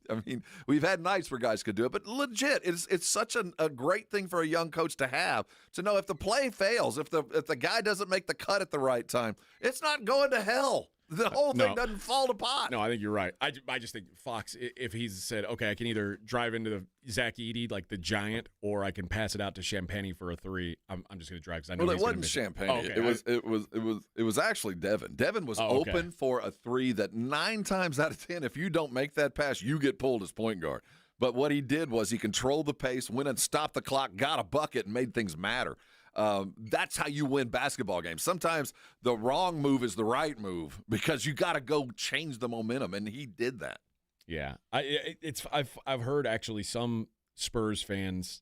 I mean, we've had nights where guys could do it, but legit, it's such a great thing for a young coach to have, to know if the play fails, if the guy doesn't make the cut at the right time, it's not going to hell. The whole thing doesn't fall to pot. No, I think you're right. I just think Fox, if he's said, okay, I can either drive into the Zach Edey like the giant, or I can pass it out to Champagny for a three, I'm just going to drive, because I know it wasn't Champagny. Oh, okay. It was actually Devin. Devin was open for a three that 9 times out of 10, if you don't make that pass, you get pulled as point guard. But what he did was he controlled the pace, went and stopped the clock, got a bucket, and made things matter. That's how you win basketball games. Sometimes the wrong move is the right move, because you got to go change the momentum, and he did that. Yeah, I've heard actually some Spurs fans.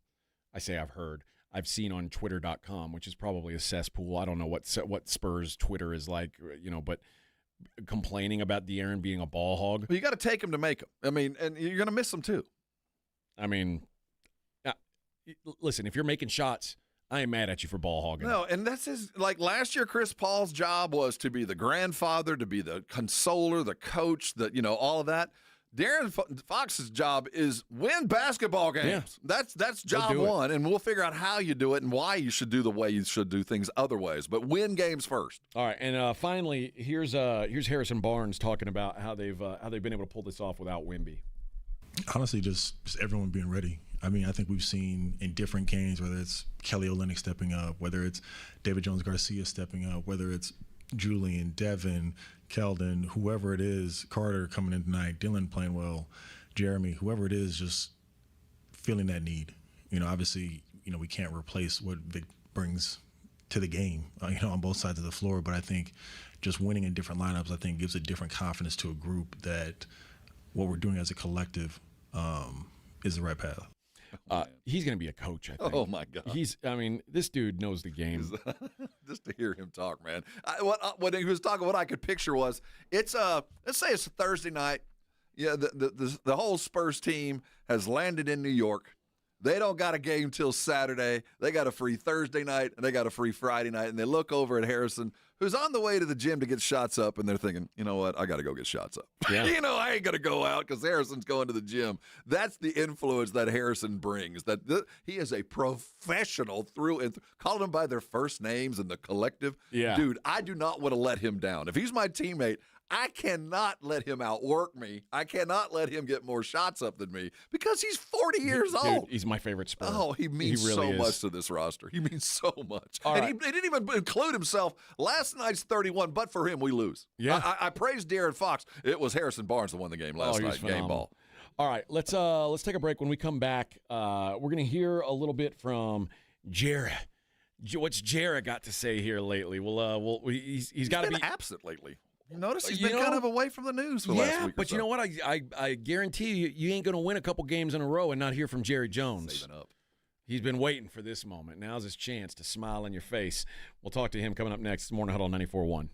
I say I've seen on Twitter.com, which is probably a cesspool. I don't know what Spurs Twitter is like, but complaining about De'Aaron being a ball hog. Well, you got to take him to make him. I mean, and you're going to miss him too. I mean, listen, if you're making shots, I ain't mad at you for ball hogging. No, and that's like last year, Chris Paul's job was to be the grandfather, to be the consoler, the coach, all of that. De'Aaron Fox's job is win basketball games. Yeah. That's job one, and we'll figure out how you do it and why you should do the way you should do things other ways. But win games first. All right, and finally, here's Harrison Barnes talking about how they've been able to pull this off without Wemby. Honestly, just everyone being ready. I mean, I think we've seen in different games, whether it's Kelly Olynyk stepping up, whether it's David Jones-Garcia stepping up, whether it's Julian, Devin, Keldon, whoever it is, Carter coming in tonight, Dylan playing well, Jeremy, whoever it is, just feeling that need. Obviously, we can't replace what Vic brings to the game, on both sides of the floor. But I think just winning in different lineups, I think gives a different confidence to a group that what we're doing as a collective is the right path. He's going to be a coach, I think. Oh, my God. This dude knows the game. Just to hear him talk, man. When he was talking, what I could picture was, let's say it's a Thursday night. Yeah, the whole Spurs team has landed in New York. They don't got a game till Saturday. They got a free Thursday night, and they got a free Friday night. And they look over at Harrison, who's on the way to the gym to get shots up, and they're thinking, you know what, I got to go get shots up. Yeah. I ain't going to go out because Harrison's going to the gym. That's the influence that Harrison brings. He is a professional through and through. Calling them by their first names and the collective. Yeah. Dude, I do not want to let him down. If he's my teammate, I cannot let him outwork me. I cannot let him get more shots up than me because he's 40 years old. Dude, he's my favorite Spur. Oh, he means really so much to this roster. He means so much. All and right. he didn't even include himself. Last night's 31, but for him, we lose. Yeah. I praised De'Aaron Fox. It was Harrison Barnes that won the game last he was night. Game phenomenal. ball. All right, let's take a break. When we come back, we're going to hear a little bit from Jared. What's Jared got to say here lately? He's got to be absent lately. You notice he's been kind of away from the news for the last week or but so. you know what? I guarantee you ain't going to win a couple games in a row and not hear from Jerry Jones. Saving up. He's been waiting for this moment. Now's his chance to smile in your face. We'll talk to him coming up next. Morning Huddle 94.1.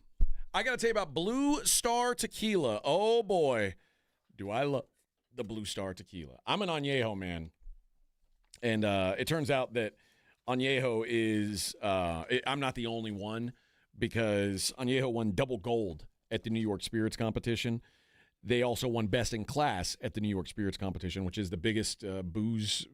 I got to tell you about Blue Star Tequila. Oh, boy, do I love the Blue Star Tequila. I'm an Añejo man, and it turns out that Añejo is I'm not the only one because Añejo won double gold at the New York Spirits Competition. They also won Best in Class at the New York Spirits Competition, which is the biggest booze,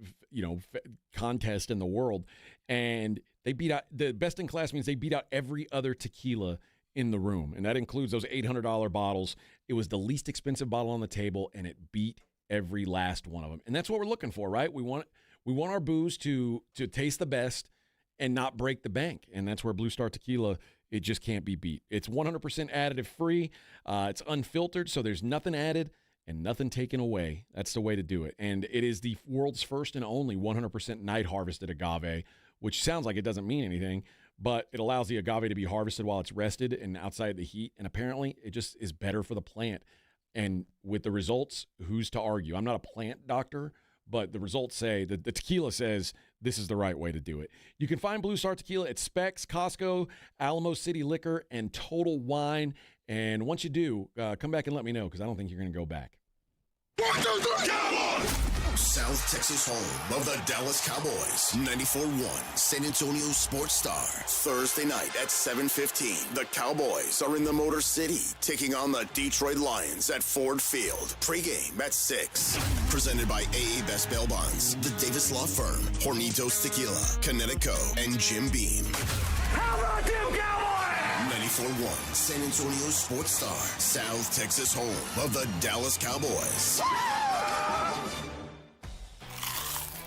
contest in the world. And they beat out the Best in Class means they beat out every other tequila in the room, and that includes those $800 bottles. It was the least expensive bottle on the table, and it beat every last one of them. And that's what we're looking for, right? We want our booze to taste the best and not break the bank, and that's where Blue Star Tequila. It just can't be beat. It's 100% additive free. It's unfiltered, so there's nothing added and nothing taken away. That's the way to do it. And it is the world's first and only 100% night harvested agave, which sounds like it doesn't mean anything, but it allows the agave to be harvested while it's rested and outside the heat. And apparently it just is better for the plant. And with the results, who's to argue? I'm not a plant doctor, but the results say that the tequila says this is the right way to do it. You can find Blue Star Tequila at Specs, Costco, Alamo City Liquor, and Total Wine. And once you do, come back and let me know because I don't think you're going to go back. 1, 2, 3, Cowboys! South Texas home of the Dallas Cowboys. 94.1 San Antonio Sports Star. Thursday night at 7:15. The Cowboys are in the Motor City, taking on the Detroit Lions at Ford Field. Pre-game at 6. Presented by AA Best Bail Bonds, the Davis Law Firm, Hornitos Tequila, Connecticut, and Jim Beam. How about them Cowboys? 94.1 San Antonio Sports Star. South Texas home of the Dallas Cowboys.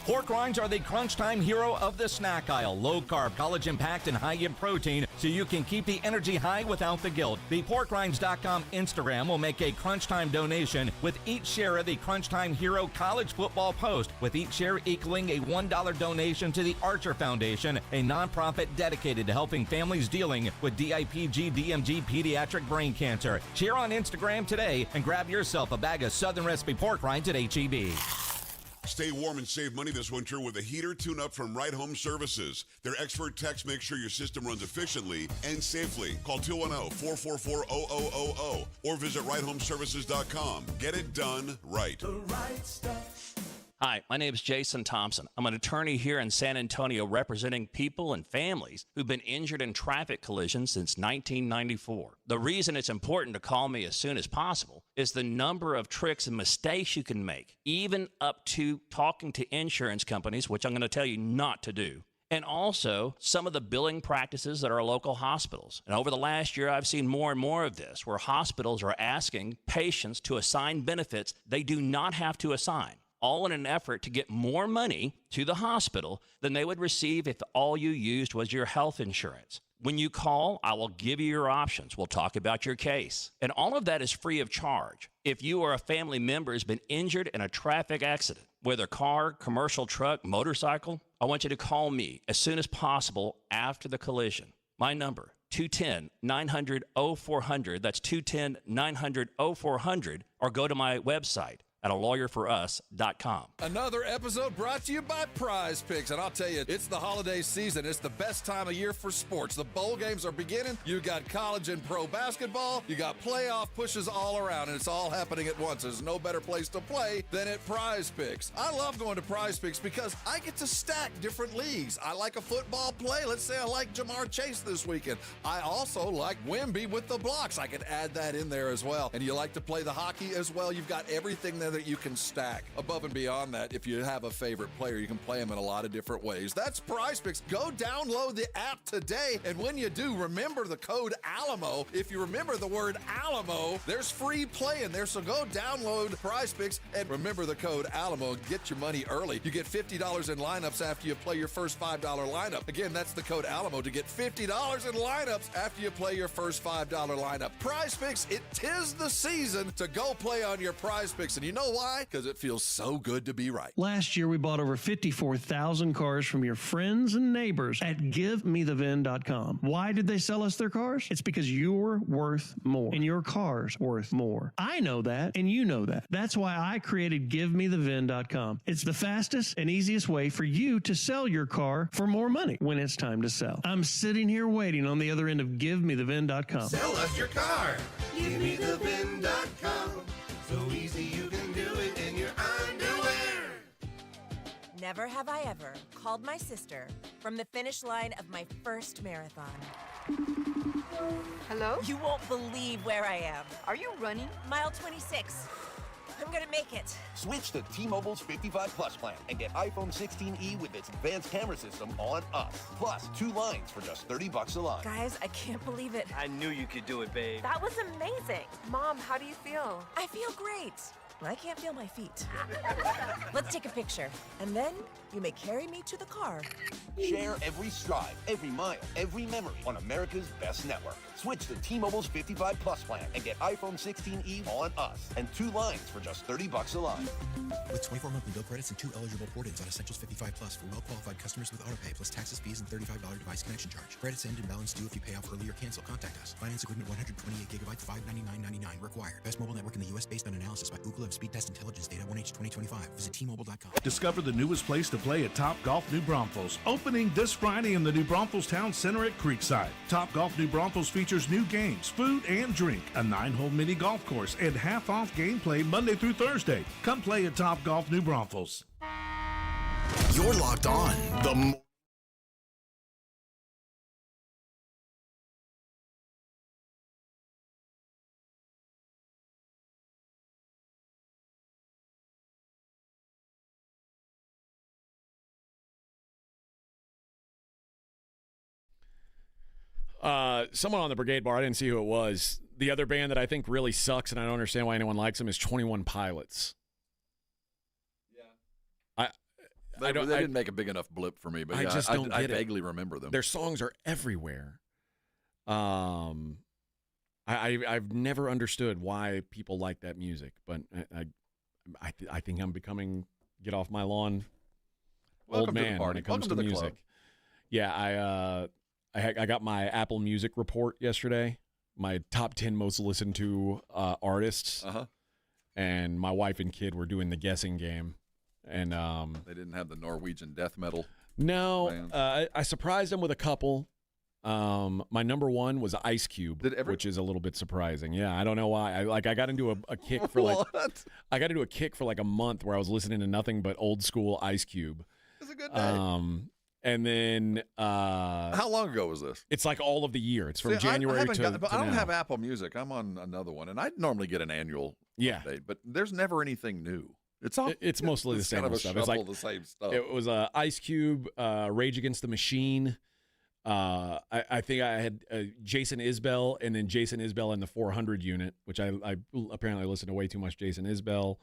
Pork rinds are the crunch time hero of the snack aisle. Low carb, collagen packed, and high in protein, so you can keep the energy high without the guilt. The PorkRinds.com Instagram will make a crunch time donation with each share of the Crunch Time Hero college football post, with each share equaling a $1 donation to the Archer Foundation, a nonprofit dedicated to helping families dealing with DIPG, DMG, pediatric brain cancer. Share on Instagram today and grab yourself a bag of Southern Recipe pork rinds at HEB. Stay warm and save money this winter with a heater tune-up from Right Home Services. Their expert techs make sure your system runs efficiently and safely. Call 210-444-0000 or visit righthomeservices.com. Get it done right. The right stuff. Hi, my name is Jason Thompson. I'm an attorney here in San Antonio representing people and families who've been injured in traffic collisions since 1994. The reason it's important to call me as soon as possible is the number of tricks and mistakes you can make, even up to talking to insurance companies, which I'm going to tell you not to do. And also some of the billing practices at our local hospitals. And over the last year, I've seen more and more of this, where hospitals are asking patients to assign benefits they do not have to assign, all in an effort to get more money to the hospital than they would receive if all you used was your health insurance. When you call, I will give you your options. We'll talk about your case. And all of that is free of charge. If you or a family member has been injured in a traffic accident, whether car, commercial truck, motorcycle, I want you to call me as soon as possible after the collision. My number, 210-900-0400. That's 210-900-0400. Or go to my website at alawyerforus.com. Another episode brought to you by Prize Picks. And I'll tell you, it's the holiday season. It's the best time of year for sports. The bowl games are beginning. You got college and pro basketball. You got playoff pushes all around, and it's all happening at once. There's no better place to play than at Prize Picks. I love going to Prize Picks because I get to stack different leagues. I like a football play. Let's say I like Jamar Chase this weekend. I also like Wemby with the blocks. I can add that in there as well. And you like to play the hockey as well. You've got everything there that you can stack. Above and beyond that, if you have a favorite player, you can play them in a lot of different ways. That's Prize Picks. Go download the app today, and when you do, remember the code ALAMO. If you remember the word ALAMO, there's free play in there, so go download Prize Picks and remember the code ALAMO and get your money early. You get $50 in lineups after you play your first $5 lineup. Again, that's the code ALAMO to get $50 in lineups after you play your first $5 lineup. Prize Picks, it 'tis the season to go play on your Prize Picks, and you know why? Because it feels so good to be right. Last year, we bought over 54,000 cars from your friends and neighbors at GiveMeTheVin.com. Why did they sell us their cars? It's because you're worth more, and your car's worth more. I know that, and you know that. That's why I created GiveMeTheVin.com. It's the fastest and easiest way for you to sell your car for more money when it's time to sell. I'm sitting here waiting on the other end of GiveMeTheVin.com. Sell us your car. GiveMeTheVin.com. So easy you can do it in your underwear. Never have I ever called my sister from the finish line of my first marathon. Hello? You won't believe where I am. Are you running? Mile 26. I'm gonna make it. Switch to T-Mobile's 55 Plus plan and get iPhone 16e with its advanced camera system on us. Plus, 2 lines for just $30 a line. Guys, I can't believe it. I knew you could do it, babe. That was amazing. Mom, how do you feel? I feel great. I can't feel my feet. Let's take a picture, and then you may carry me to the car. Share every stride, every mile, every memory on America's best network. Switch to T-Mobile's 55 Plus plan and get iPhone 16e on us and 2 lines for just $30 a line. With 24 monthly bill credits and 2 eligible port-ins on Essentials 55 Plus for well-qualified customers with autopay plus taxes, fees, and $35 device connection charge. Credits end and balance due if you pay off early or cancel. Contact us. Finance agreement 128 gigabytes, $599.99 required. Best mobile network in the U.S. based on analysis by Ookla of Speed Test Intelligence data 1H 2025. Visit T-Mobile.com. Discover the newest place to play at Top Golf New Braunfels. Opening this Friday in the New Braunfels Town Center at Creekside. Top Golf New Braunfels features new games, food and drink, a 9-hole mini golf course, and half-off gameplay Monday through Thursday. Come play at Top Golf New Braunfels. You're locked on. Someone on the Brigade Bar, I didn't see who it was. The other band that I think really sucks, and I don't understand why anyone likes them, is 21 Pilots. They didn't make a big enough blip for me, but I just don't get I vaguely remember them. Their songs are everywhere. I've never understood why people like that music, but I think I'm becoming get off my lawn old man when it comes to music. Club. Yeah, I got my Apple Music report yesterday. My top 10 most listened to artists, and my wife and kid were doing the guessing game. And they didn't have the Norwegian death metal. No, I surprised them with a couple. My number one was Ice Cube, which is a little bit surprising. Yeah, I don't know why. I got into a kick for I got into a kick for like a month where I was listening to nothing but old school Ice Cube. It's a good day. And then how long ago was this? It's like all of the year. It's from January to but I don't now. have Apple Music. I'm on another one, and I normally get an annual update, but there's never anything new. It's mostly the same kind of stuff. A It's like the same stuff. It was Ice Cube, Rage Against the Machine. I think I had Jason Isbell, and then Jason Isbell and the 400 unit, which I apparently listened to way too much Jason Isbell.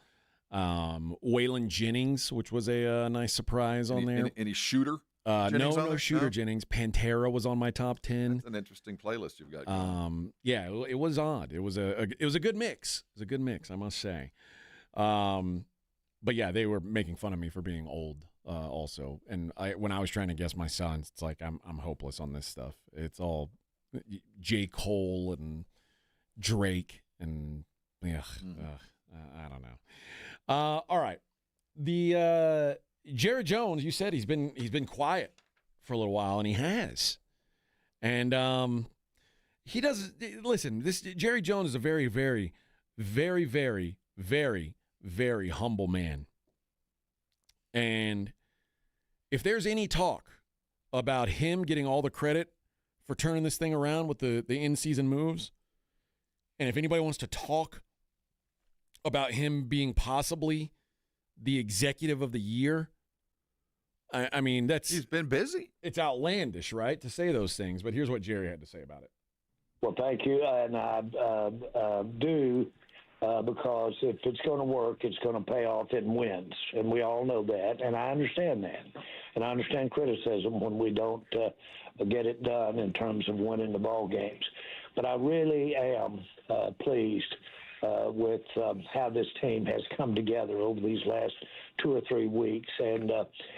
Waylon Jennings, which was a nice surprise on there. Any Shooter? No Shooter Jennings. Pantera was on my top 10. That's an interesting playlist you've got going. Yeah, it was odd. It was a good mix. It was a good mix, I must say. But yeah, they were making fun of me for being old. also. And when I was trying to guess my sons, it's like I'm hopeless on this stuff. It's all J. Cole and Drake and I don't know. All right, the Jared Jones. You said he's been quiet for a little while, and he has. And he does listen. This Jerry Jones is a very, very, very, very, very, very humble man. And if there's any talk about him getting all the credit for turning this thing around with the in-season moves, and if anybody wants to talk about him being possibly the executive of the year, I mean, he's been busy. It's outlandish, right, to say those things. But here's what Jerry had to say about it. Well, thank you, and I do. Because if it's going to work, it's going to pay off in wins, and we all know that, and I understand that. And I understand criticism when we don't get it done in terms of winning the ball games. But I really am pleased with how this team has come together over these last 2 or 3 weeks. And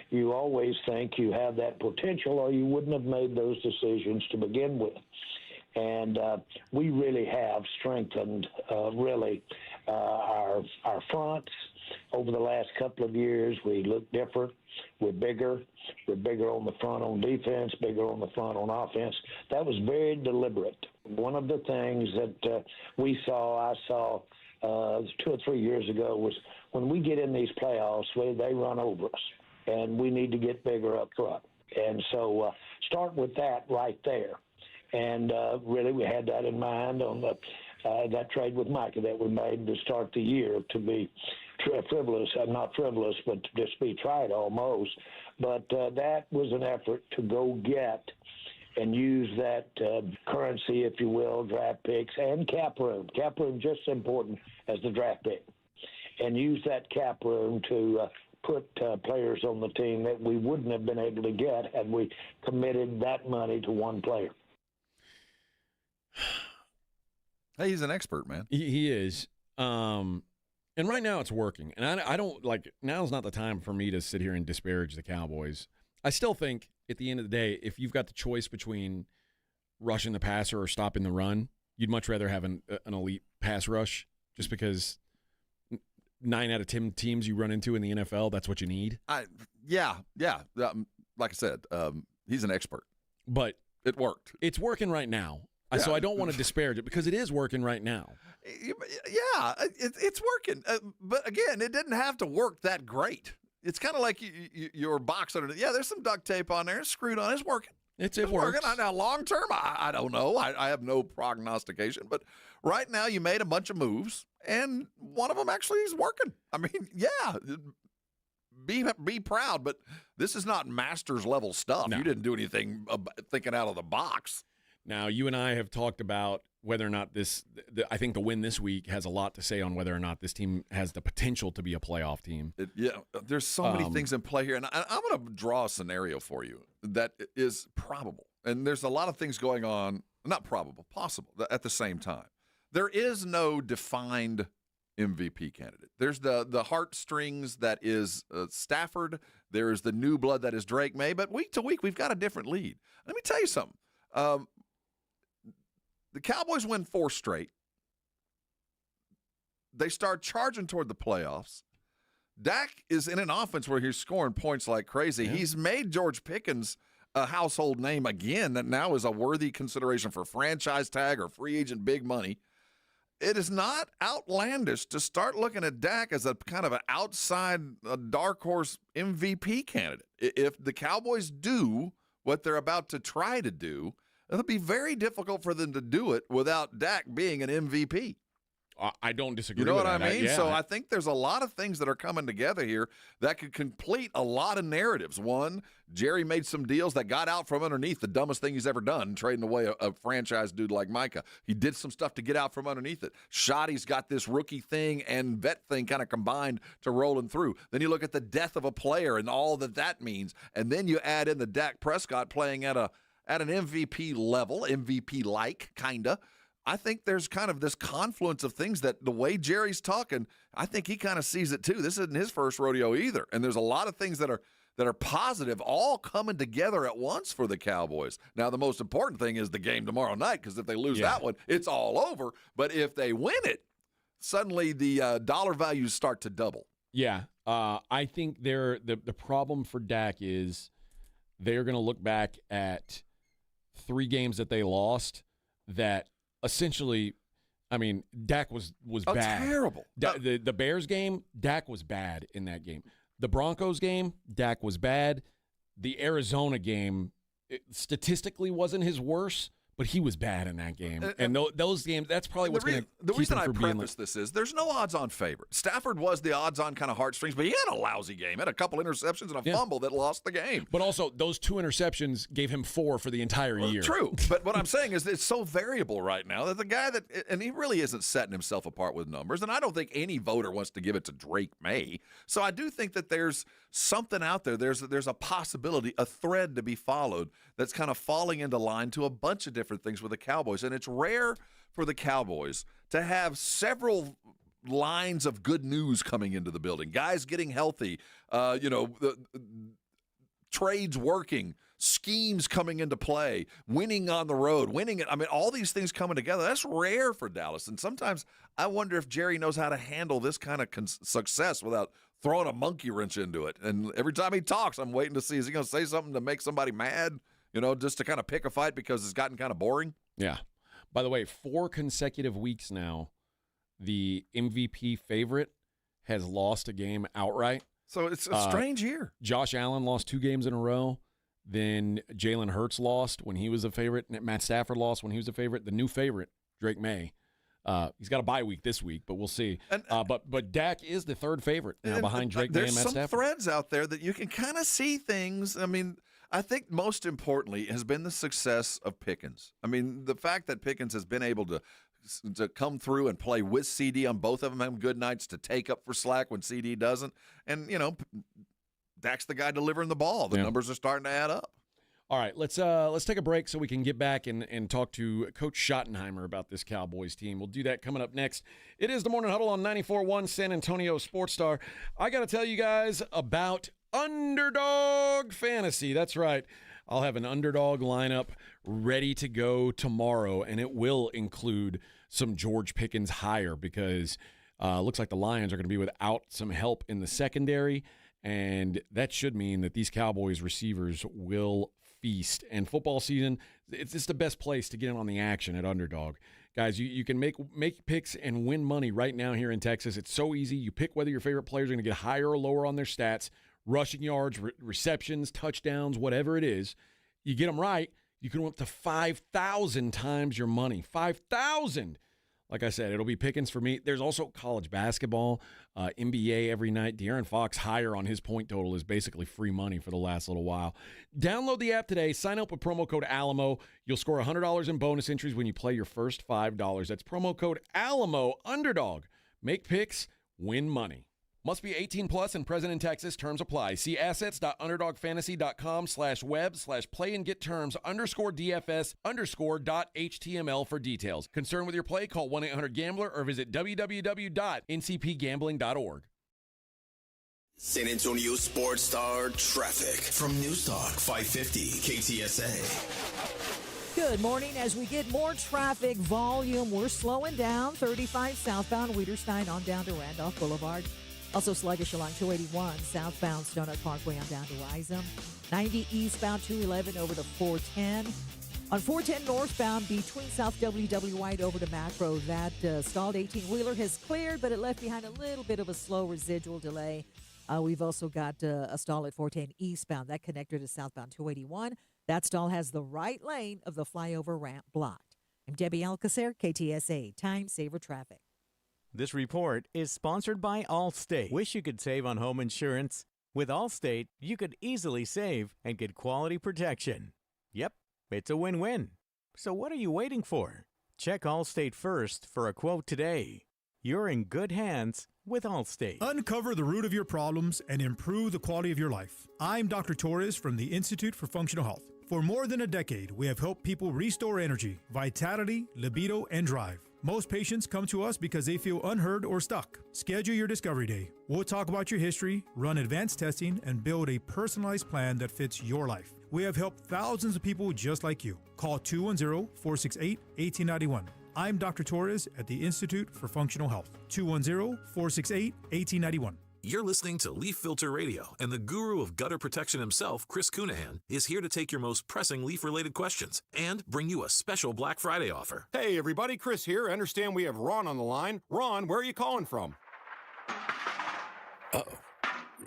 you always think you have that potential, or you wouldn't have made those decisions to begin with. And we really have strengthened, our fronts over the last couple of years. We look different. We're bigger. We're bigger on the front on defense, bigger on the front on offense. That was very deliberate. One of the things that I saw 2 or 3 years ago was when we get in these playoffs, they run over us, and we need to get bigger up front. And so start with that right there. And really, we had that in mind on that trade with Micah that we made to start the year, to be frivolous, not frivolous, but to just be tried almost. But that was an effort to go get and use that currency, if you will, draft picks and cap room. Cap room just as important as the draft pick. And use that cap room to put players on the team that we wouldn't have been able to get had we committed that money to one player. Hey, he's an expert, man. He is. And right now it's working. And I don't now's not the time for me to sit here and disparage the Cowboys. I still think at the end of the day, if you've got the choice between rushing the passer or stopping the run, you'd much rather have an elite pass rush, just because 9 out of 10 teams you run into in the NFL, that's what you need. Yeah. Like I said, he's an expert. But it worked. It's working right now. Yeah. So I don't want to disparage it because it is working right now. Yeah, it's working. But again, it didn't have to work that great. It's kind of like your box underneath. Yeah, there's some duct tape on there. It's screwed on. It's working. It's working. Now, long term, I don't know. I have no prognostication. But right now, you made a bunch of moves, and one of them actually is working. I mean, yeah, be proud. But this is not Masters level stuff. No. You didn't do anything thinking out of the box. Now, you and I have talked about whether or not I think the win this week has a lot to say on whether or not this team has the potential to be a playoff team. There's so many things in play here. And I'm going to draw a scenario for you that is probable. And there's a lot of things going on, not probable, possible, at the same time. There is no defined MVP candidate. There's the heartstrings that is Stafford. There is the new blood that is Drake May. But week to week, we've got a different lead. Let me tell you something. The Cowboys win 4 straight. They start charging toward the playoffs. Dak is in an offense where he's scoring points like crazy. Yeah. He's made George Pickens a household name again that now is a worthy consideration for franchise tag or free agent big money. It is not outlandish to start looking at Dak as a kind of an outside dark horse MVP candidate. If the Cowboys do what they're about to try to do, it'll be very difficult for them to do it without Dak being an MVP. I don't disagree. You know with what that. I mean? So I think there's a lot of things that are coming together here that could complete a lot of narratives. One, Jerry made some deals that got out from underneath the dumbest thing he's ever done, trading away a franchise dude like Micah. He did some stuff to get out from underneath it. Shoddy's got this rookie thing and vet thing kind of combined to rolling through. Then you look at the death of a player and all that means, and then you add in the Dak Prescott playing at an MVP level, MVP-like, kind of. I think there's kind of this confluence of things that the way Jerry's talking, I think he kind of sees it too. This isn't his first rodeo either. And there's a lot of things that are that are positive all coming together at once for the Cowboys. Now, the most important thing is the game tomorrow night, because if they lose that one, it's all over. But if they win it, suddenly the dollar values start to double. Yeah. I think the problem for Dak is they're going to look back at 3 games that they lost that essentially, I mean, Dak was bad. Terrible. The Bears game, Dak was bad in that game. The Broncos game, Dak was bad. The Arizona game, statistically wasn't his worst, but he was bad in that game. And those games, that's probably what's going to The keep reason him I from being preface this is there's no odds-on favorite. Stafford was the odds-on kind of heartstrings, but he had a lousy game. Had a couple interceptions and a fumble that lost the game. But also, those 2 interceptions gave him 4 for the entire year. True. But what I'm saying is it's so variable right now that the guy and he really isn't setting himself apart with numbers, and I don't think any voter wants to give it to Drake May. So I do think that there's something out there. There's a possibility, a thread to be followed that's kind of falling into line to a bunch of different things with the Cowboys. And it's rare for the Cowboys to have several lines of good news coming into the building. Guys getting healthy, the trades working, schemes coming into play, winning on the road, winning it. I mean, all these things coming together. That's rare for Dallas. And sometimes I wonder if Jerry knows how to handle this kind of success without throwing a monkey wrench into it. And every time he talks, I'm waiting to see, is he going to say something to make somebody mad, just to kind of pick a fight because it's gotten kind of boring? Yeah. By the way, 4 consecutive weeks now, the MVP favorite has lost a game outright. So it's a strange year. Josh Allen lost 2 games in a row. Then Jalen Hurts lost when he was a favorite. Matt Stafford lost when he was a favorite. The new favorite, Drake May. He's got a bye week this week, but we'll see. But Dak is the 3rd favorite now behind Drake May and Matt Stafford. There's some threads out there that you can kind of see things. I mean, I think most importantly has been the success of Pickens. I mean, the fact that Pickens has been able to come through and play with CD on both of them, having good nights, to take up for slack when CD doesn't. And, Dak's the guy delivering the ball. The numbers are starting to add up. All right, let's take a break so we can get back and talk to Coach Schottenheimer about this Cowboys team. We'll do that coming up next. It is the Morning Huddle on 94.1 San Antonio Sports Star. I got to tell you guys about Underdog Fantasy. That's right. I'll have an underdog lineup ready to go tomorrow, and it will include some George Pickens hire because looks like the Lions are going to be without some help in the secondary, and that should mean that these Cowboys receivers will feast. And football season, it's just the best place to get in on the action at Underdog. Guys, you can make picks and win money right now here in Texas. It's so easy. You pick whether your favorite players are going to get higher or lower on their stats, rushing yards, receptions, touchdowns, whatever it is. You get them right, you can win up to 5,000 times your money. 5,000! Like I said, it'll be Pickens for me. There's also college basketball, NBA every night. De'Aaron Fox higher on his point total is basically free money for the last little while. Download the app today. Sign up with promo code Alamo. You'll score $100 in bonus entries when you play your first $5. That's promo code Alamo. Underdog. Make picks, win money. Must be 18 plus and present in Texas. Terms apply. See assets.underdogfantasy.com/web/play-and-get-terms_DFS_.html for details. Concerned with your play? Call 1-800-GAMBLER or visit www.ncpgambling.org. San Antonio Sports Star traffic from News Talk 550 KTSA. Good morning. As we get more traffic volume, we're slowing down. 35 southbound Weiderstein on down to Randolph Boulevard. Also sluggish along 281 southbound Stonut Parkway on down to Isom. 90 eastbound 211 over to 410. On 410 northbound between South WW White over to Macro, that stalled 18-wheeler has cleared, but it left behind a little bit of a slow residual delay. We've also got a stall at 410 eastbound. That connector to southbound 281. That stall has the right lane of the flyover ramp blocked. I'm Debbie Alcacer, KTSA, Time Saver Traffic. This report is sponsored by Allstate. Wish you could save on home insurance? With Allstate, you could easily save and get quality protection. Yep, it's a win-win. So what are you waiting for? Check Allstate first for a quote today. You're in good hands with Allstate. Uncover the root of your problems and improve the quality of your life. I'm Dr. Torres from the Institute for Functional Health. For more than a decade, we have helped people restore energy, vitality, libido, and drive. Most patients come to us because they feel unheard or stuck. Schedule your Discovery Day. We'll talk about your history, run advanced testing, and build a personalized plan that fits your life. We have helped thousands of people just like you. Call 210-468-1891. I'm Dr. Torres at the Institute for Functional Health. 210-468-1891. You're listening to Leaf Filter Radio, and the guru of gutter protection himself, Chris Cunahan, is here to take your most pressing leaf-related questions and bring you a special Black Friday offer. Hey, everybody, Chris here. I understand we have Ron on the line. Ron, where are you calling from? Uh-oh.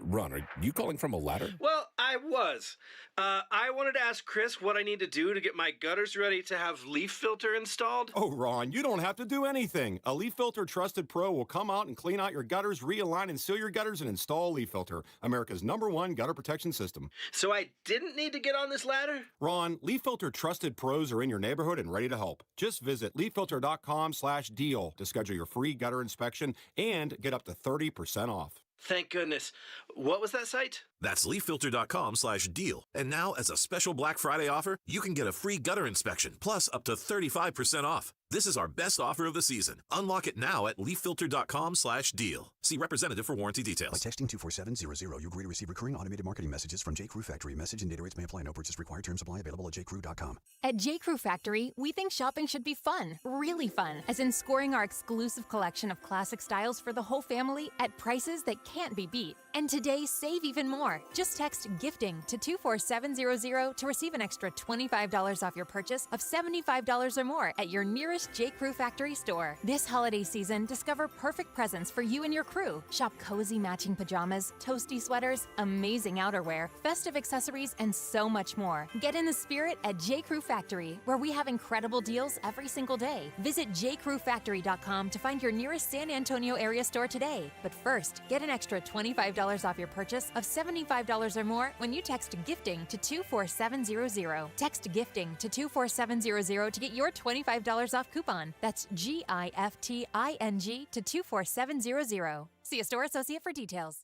Ron, are you calling from a ladder? Well, I was. I wanted to ask Chris what I need to do to get my gutters ready to have Leaf Filter installed. Oh, Ron, you don't have to do anything. A Leaf Filter Trusted Pro will come out and clean out your gutters, realign and seal your gutters, and install Leaf Filter, America's #1 gutter protection system. So I didn't need to get on this ladder? Ron, Leaf Filter Trusted Pros are in your neighborhood and ready to help. Just visit leaffilter.com/deal to schedule your free gutter inspection and get up to 30% off. Thank goodness. What was that site? That's leaffilter.com/deal. And now, as a special Black Friday offer, you can get a free gutter inspection, plus up to 35% off. This is our best offer of the season. Unlock it now at leaffilter.com/deal. See representative for warranty details. By texting 24700, you agree to receive recurring automated marketing messages from J. Crew Factory. Message and data rates may apply. No purchase required. Terms apply. Available at jcrew.com. At J. Crew Factory, we think shopping should be fun, really fun, as in scoring our exclusive collection of classic styles for the whole family at prices that can't be beat. And today, save even more. Just text GIFTING to 24700 to receive an extra $25 off your purchase of $75 or more at your nearest J. Crew Factory store. This holiday season, discover perfect presents for you and your crew. Shop cozy matching pajamas, toasty sweaters, amazing outerwear, festive accessories, and so much more. Get in the spirit at J. Crew Factory, where we have incredible deals every single day. Visit jcrewfactory.com to find your nearest San Antonio area store today. But first, get an extra $25 off your purchase of $75 or more when you text GIFTING to 24700. Text GIFTING to 24700 to get your $25 off coupon. That's GIFTING to 24700. See a store associate for details.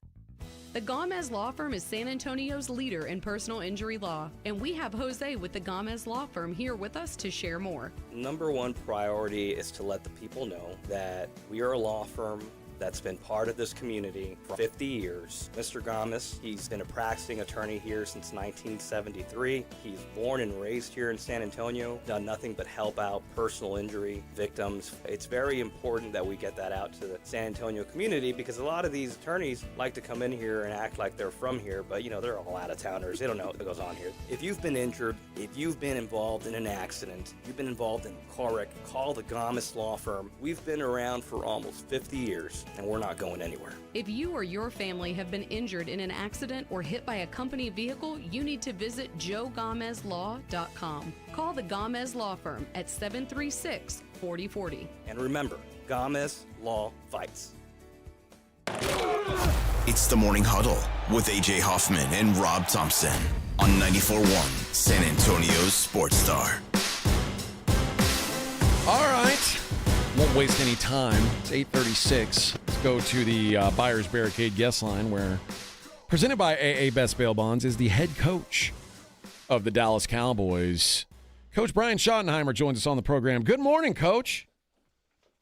The Gomez Law Firm is San Antonio's leader in personal injury law, and we have Jose with the Gomez Law Firm here with us to share more. Number one priority is to let the people know that we are a law firm that's been part of this community for 50 years. Mr. Gomez, he's been a practicing attorney here since 1973. He's born and raised here in San Antonio, done nothing but help out personal injury victims. It's very important that we get that out to the San Antonio community because a lot of these attorneys like to come in here and act like they're from here, but they're all out-of-towners. They don't know what goes on here. If you've been injured, if you've been involved in an accident, you've been involved in a car wreck, call the Gomez Law Firm. We've been around for almost 50 years. And we're not going anywhere. If you or your family have been injured in an accident or hit by a company vehicle, you need to visit joegomezlaw.com. Call the Gomez Law Firm at 736-4040. And remember, Gomez Law fights. It's the Morning Huddle with A.J. Hoffman and Rob Thompson on 94.1 San Antonio's Sports Star. All right. Won't waste any time. It's 8:36. Let's go to the Buyers Barricade guest line where, presented by AA Best Bail Bonds, is the head coach of the Dallas Cowboys. Coach Brian Schottenheimer joins us on the program. Good morning, Coach.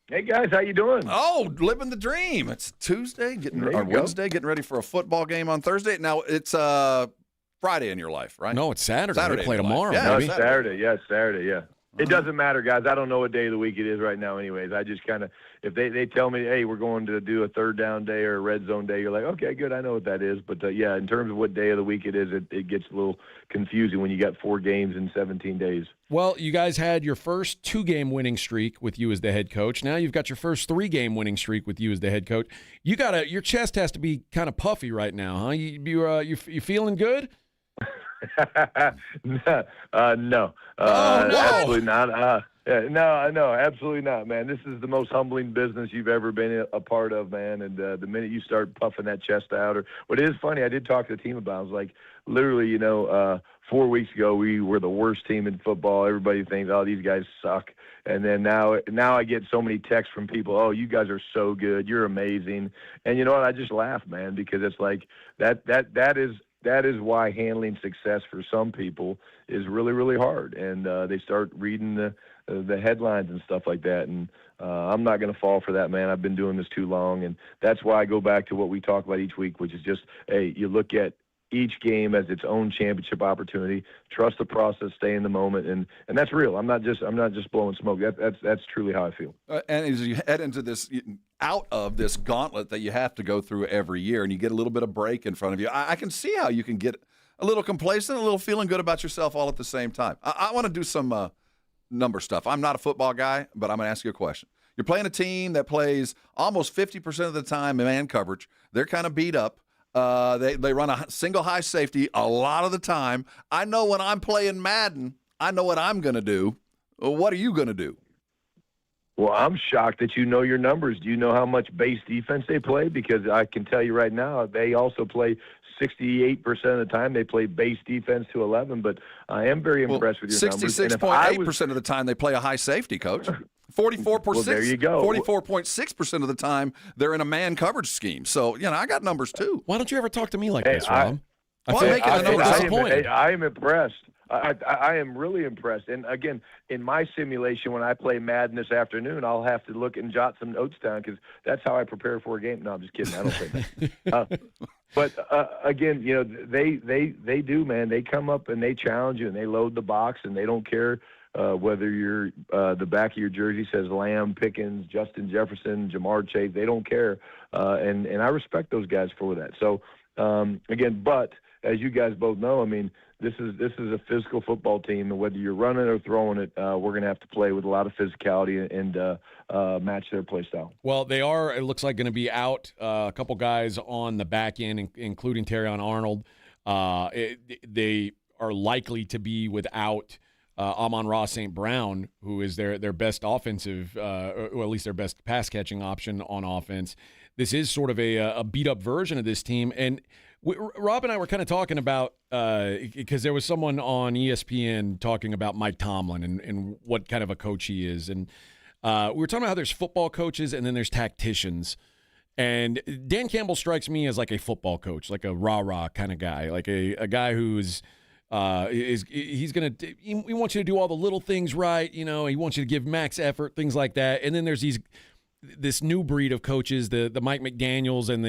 Hey, guys. How you doing? Oh, living the dream. It's Tuesday, Wednesday, getting ready for a football game on Thursday. Now, it's Friday in your life, right? No, it's Saturday. They play tomorrow, Yeah, baby. Saturday. Yeah, Saturday, yeah. It doesn't matter, guys. I don't know what day of the week it is right now anyways. I just kind of, if they tell me, hey, we're going to do a third down day or a red zone day, you're like, okay, good, I know what that is. But, yeah, in terms of what day of the week it is, it gets a little confusing when you got 4 games in 17 days. Well, you guys had your first 2-game winning streak with you as the head coach. Now you've got your first 3-game winning streak with you as the head coach. Your chest has to be kind of puffy right now, huh? You feeling good? No. No. Absolutely not. No, absolutely not, man. This is the most humbling business you've ever been a part of, man. And the minute you start puffing that chest out, what is funny, I did talk to the team about it. I was like, literally, 4 weeks ago, we were the worst team in football. Everybody thinks, oh, these guys suck. And then now I get so many texts from people, oh, you guys are so good. You're amazing. And you know what? I just laugh, man, because it's like that is why handling success for some people is really, really hard. And they start reading the headlines and stuff like that. And I'm not going to fall for that, man. I've been doing this too long, and that's why I go back to what we talk about each week, which is just, hey, you look at each game as its own championship opportunity. Trust the process, stay in the moment, and that's real. I'm not just blowing smoke. That's truly how I feel. And as you head into this, out of this gauntlet that you have to go through every year, and you get a little bit of break in front of you, I can see how you can get a little complacent, a little feeling good about yourself all at the same time. I want to do some number stuff. I'm not a football guy, but I'm going to ask you a question. You're playing a team that plays almost 50% of the time in man coverage. They're kind of beat up. They run a single high safety a lot of the time. I know when I'm playing Madden, I know what I'm going to do. What are you going to do? Well, I'm shocked that you know your numbers. Do you know how much base defense they play? Because I can tell you right now, they also play 68% of the time. They play base defense to 11, but I am very impressed with your numbers. 66.8% of the time they play a high safety, Coach. 44.6%. Well, there you go. 44.6% of the time they're in a man coverage scheme. So, I got numbers too. Why don't you ever talk to me like this, Rob? I am impressed. I am really impressed. And again, in my simulation, when I play Madden this afternoon, I'll have to look and jot some notes down because that's how I prepare for a game. No, I'm just kidding. I don't play that. But again, they do, man. They come up and they challenge you and they load the box and they don't care whether you're the back of your jersey says Lamb, Pickens, Justin Jefferson, Jamar Chase. They don't care, and I respect those guys for that. So again, but as you guys both know, I mean, this is a physical football team, and whether you're running or throwing it, we're going to have to play with a lot of physicality and match their play style. Well, they are, it looks like, going to be out a couple guys on the back end, including Terrion Arnold. They are likely to be without Amon-Ra St. Brown, who is their best offensive, or at least their best pass-catching option on offense. This is sort of a beat-up version of this team, and Rob and I were kind of talking about, because there was someone on ESPN talking about Mike Tomlin and what kind of a coach he is. And we were talking about how there's football coaches and then there's tacticians. And Dan Campbell strikes me as like a football coach, like a rah-rah kind of guy, like a guy who's he wants you to do all the little things right. He wants you to give max effort, things like that. And then there's this new breed of coaches, the Mike McDaniels and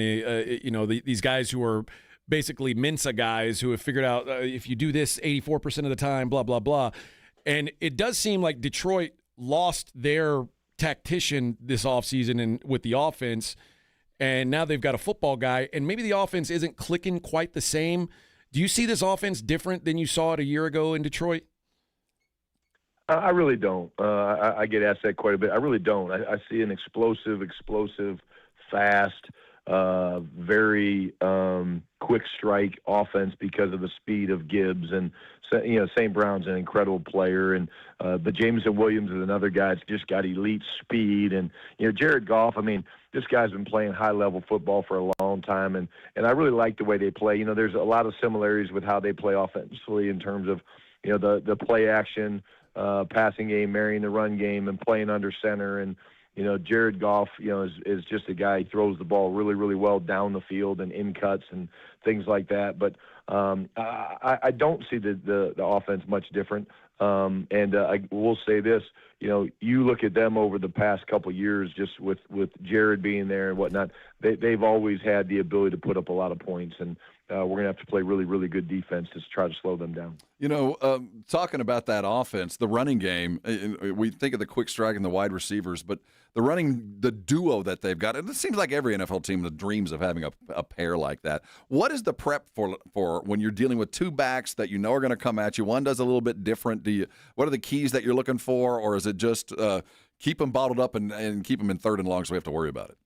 these guys who are basically Mensa guys who have figured out if you do this 84% of the time, blah, blah, blah. And it does seem like Detroit lost their tactician this offseason and with the offense, and now they've got a football guy, and maybe the offense isn't clicking quite the same. Do you see this offense different than you saw it a year ago in Detroit? I really don't. I get asked that quite a bit. I really don't. I see an explosive, fast, very quick strike offense because of the speed of Gibbs, and St. Brown's an incredible player, but Jameson Williams is another guy that's just got elite speed, and Jared Goff. I mean, this guy's been playing high level football for a long time, and I really like the way they play. There's a lot of similarities with how they play offensively in terms of the play action. Passing game, marrying the run game, and playing under center. And, Jared Goff, is just a guy who throws the ball really, really well down the field and in cuts and things like that. But I don't see the offense much different. And I will say this, you look at them over the past couple of years, just with Jared being there and whatnot, they've always had the ability to put up a lot of points. And we're going to have to play really, really good defense to try to slow them down. Talking about that offense, the running game, we think of the quick strike and the wide receivers, but the duo that they've got, and it seems like every NFL team dreams of having a pair like that. What is the prep for when you're dealing with two backs that are going to come at you? One does a little bit different. What are the keys that you're looking for, or is it just keep them bottled up and keep them in third and long so we have to worry about it?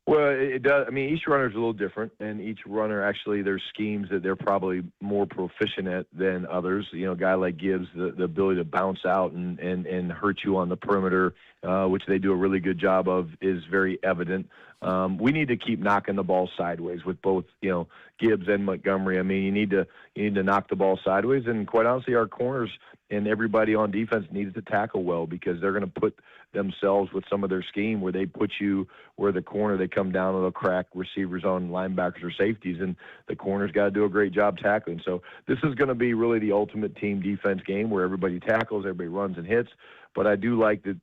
Well, it does. I mean, each runner is a little different, and each runner actually there's schemes that they're probably more proficient at than others. A guy like Gibbs, the ability to bounce out and hurt you on the perimeter, which they do a really good job of, is very evident. We need to keep knocking the ball sideways with both, Gibbs and Montgomery. I mean, you need to knock the ball sideways, and quite honestly, our corners and everybody on defense needs to tackle well because they're going to put themselves with some of their scheme where they put you where the corner, they come down and they'll crack receivers on linebackers or safeties, and the corner's got to do a great job tackling. So this is going to be really the ultimate team defense game where everybody tackles, everybody runs and hits. But I do like that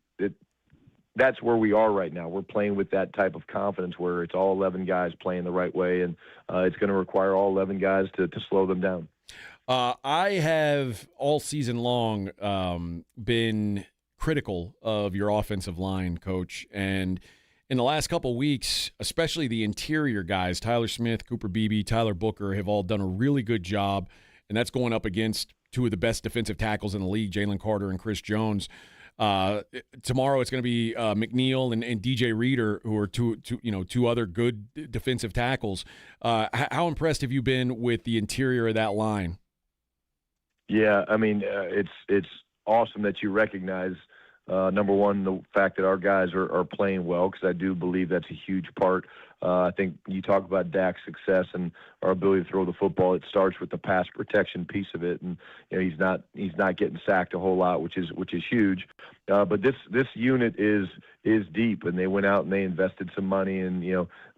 that's where we are right now. We're playing with that type of confidence where it's all 11 guys playing the right way, and it's going to require all 11 guys to slow them down. I have all season long been critical of your offensive line, Coach. And in the last couple of weeks, especially the interior guys, Tyler Smith, Cooper Beebe, Tyler Booker, have all done a really good job. And that's going up against two of the best defensive tackles in the league, Jalen Carter and Chris Jones. Tomorrow it's going to be McNeil and DJ Reader, who are two other good defensive tackles. How impressed have you been with the interior of that line? Yeah, I mean, it's awesome that you recognize, number one, the fact that our guys are playing well, because I do believe that's a huge part. I think you talk about Dak's success and our ability to throw the football. It starts with the pass protection piece of it, and he's not getting sacked a whole lot, which is huge. But this unit is deep, and they went out and they invested some money. And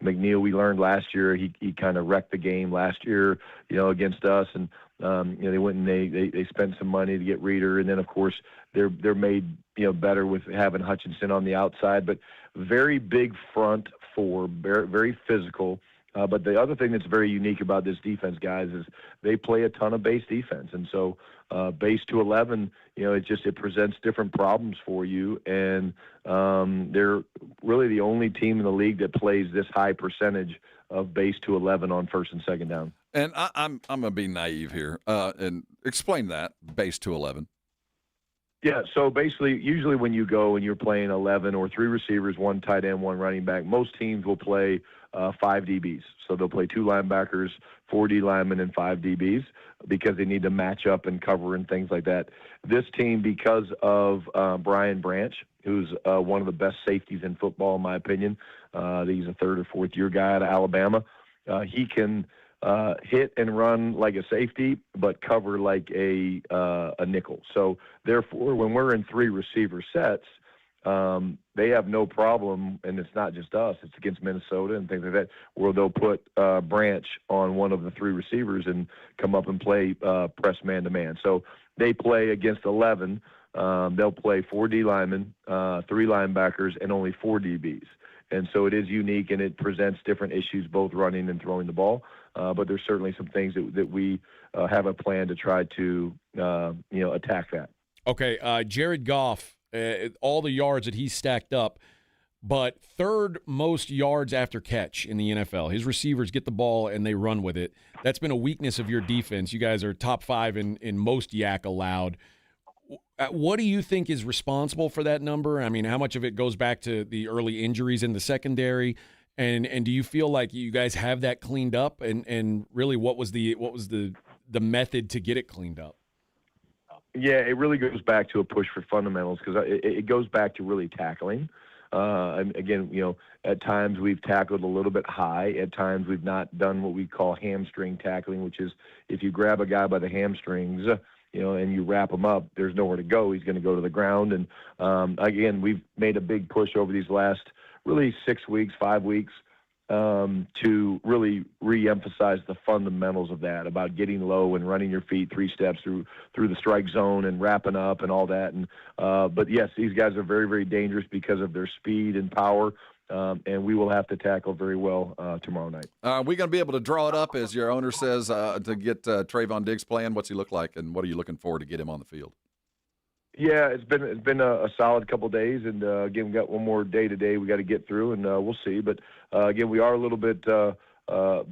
McNeil, we learned last year he kind of wrecked the game last year, against us, and they went and they spent some money to get Reader, and then of course they're made better with having Hutchinson on the outside. But very big front four, very, very physical. But the other thing that's very unique about this defense, guys, is they play a ton of base defense, and so base to 11, it presents different problems for you, and they're really the only team in the league that plays this high percentage of base to 11 on first and second down. And I'm going to be naive here and explain that, base to 11. Yeah, so basically, usually when you go and you're playing 11 or 3 receivers, 1 tight end, 1 running back, most teams will play 5 DBs. So they'll play 2 linebackers, 4 D linemen, and 5 DBs because they need to match up and cover and things like that. This team, because of Brian Branch, who's one of the best safeties in football, in my opinion, he's a 3rd or 4th year guy out of Alabama. He can hit and run like a safety, but cover like a nickel. So therefore, when we're in 3 receiver sets, they have no problem, and it's not just us, it's against Minnesota and things like that, where they'll put Branch on one of the 3 receivers and come up and play press man-to-man. So they play against 11. They'll play 4 D linemen, 3 linebackers, and only 4 DBs. And so it is unique, and it presents different issues, both running and throwing the ball. But there's certainly some things that we have a plan to try to, attack that. Okay, Jared Goff, all the yards that he's stacked up, but 3rd most yards after catch in the NFL. His receivers get the ball and they run with it. That's been a weakness of your defense. You guys are top 5 in most yak allowed. What do you think is responsible for that number? I mean, how much of it goes back to the early injuries in the secondary? And do you feel like you guys have that cleaned up? And really, what was the method to get it cleaned up? Yeah, it really goes back to a push for fundamentals, because it goes back to really tackling. And again, at times we've tackled a little bit high. At times we've not done what we call hamstring tackling, which is if you grab a guy by the hamstrings, and you wrap him up, there's nowhere to go. He's going to go to the ground. And again, we've made a big push over these last really 6 weeks, 5 weeks, to really re-emphasize the fundamentals of that, about getting low and running your feet 3 steps through the strike zone and wrapping up and all that. And but yes, these guys are very, very dangerous because of their speed and power. And we will have to tackle very well tomorrow night. Are we going to be able to draw it up, as your owner says, to get Trayvon Diggs playing? What's he look like, and what are you looking for to get him on the field? Yeah, it's been a solid couple days, and again, we got one more day today we got to get through, and we'll see. But again, we are a little bit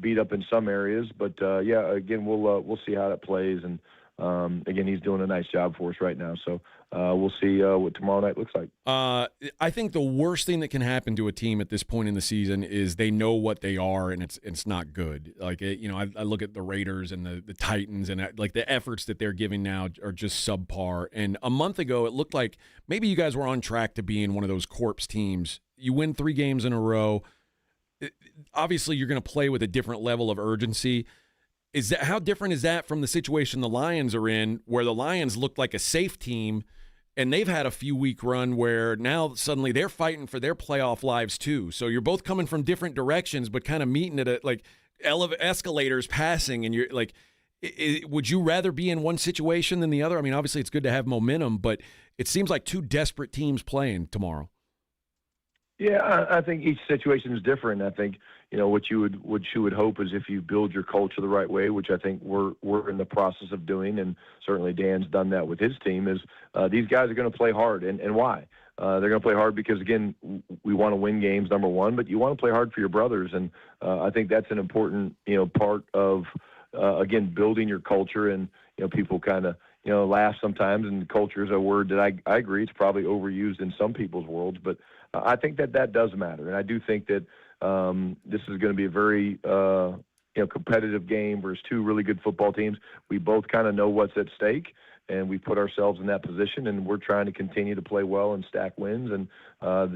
beat up in some areas, but again, we'll see how that plays. And again, he's doing a nice job for us right now, so we'll see what tomorrow night looks like. I think the worst thing that can happen to a team at this point in the season is they know what they are, and it's not good. Like, I look at the Raiders and the Titans, and like the efforts that they're giving now are just subpar. And a month ago, it looked like maybe you guys were on track to being one of those corpse teams. You win 3 games in a row. Obviously, you're going to play with a different level of urgency. Is that how different is that from the situation the Lions are in, where the Lions looked like a safe team, and they've had a few week run where now suddenly they're fighting for their playoff lives too. So you're both coming from different directions, but kind of meeting at like escalators passing, and you're like, would you rather be in one situation than the other? I mean, obviously it's good to have momentum, but it seems like two desperate teams playing tomorrow. Yeah, I think each situation is different. I think, what you would hope is if you build your culture the right way, which I think we're in the process of doing, and certainly Dan's done that with his team, is these guys are going to play hard. And why? They're going to play hard because, again, we want to win games, number one, but you want to play hard for your brothers. And I think that's an important, part of, again, building your culture. And, people kind of, laugh sometimes, and culture is a word that I agree it's probably overused in some people's worlds, but I think that does matter. And I do think that this is going to be a very competitive game versus two really good football teams. We both kind of know what's at stake, and we put ourselves in that position, and we're trying to continue to play well and stack wins, and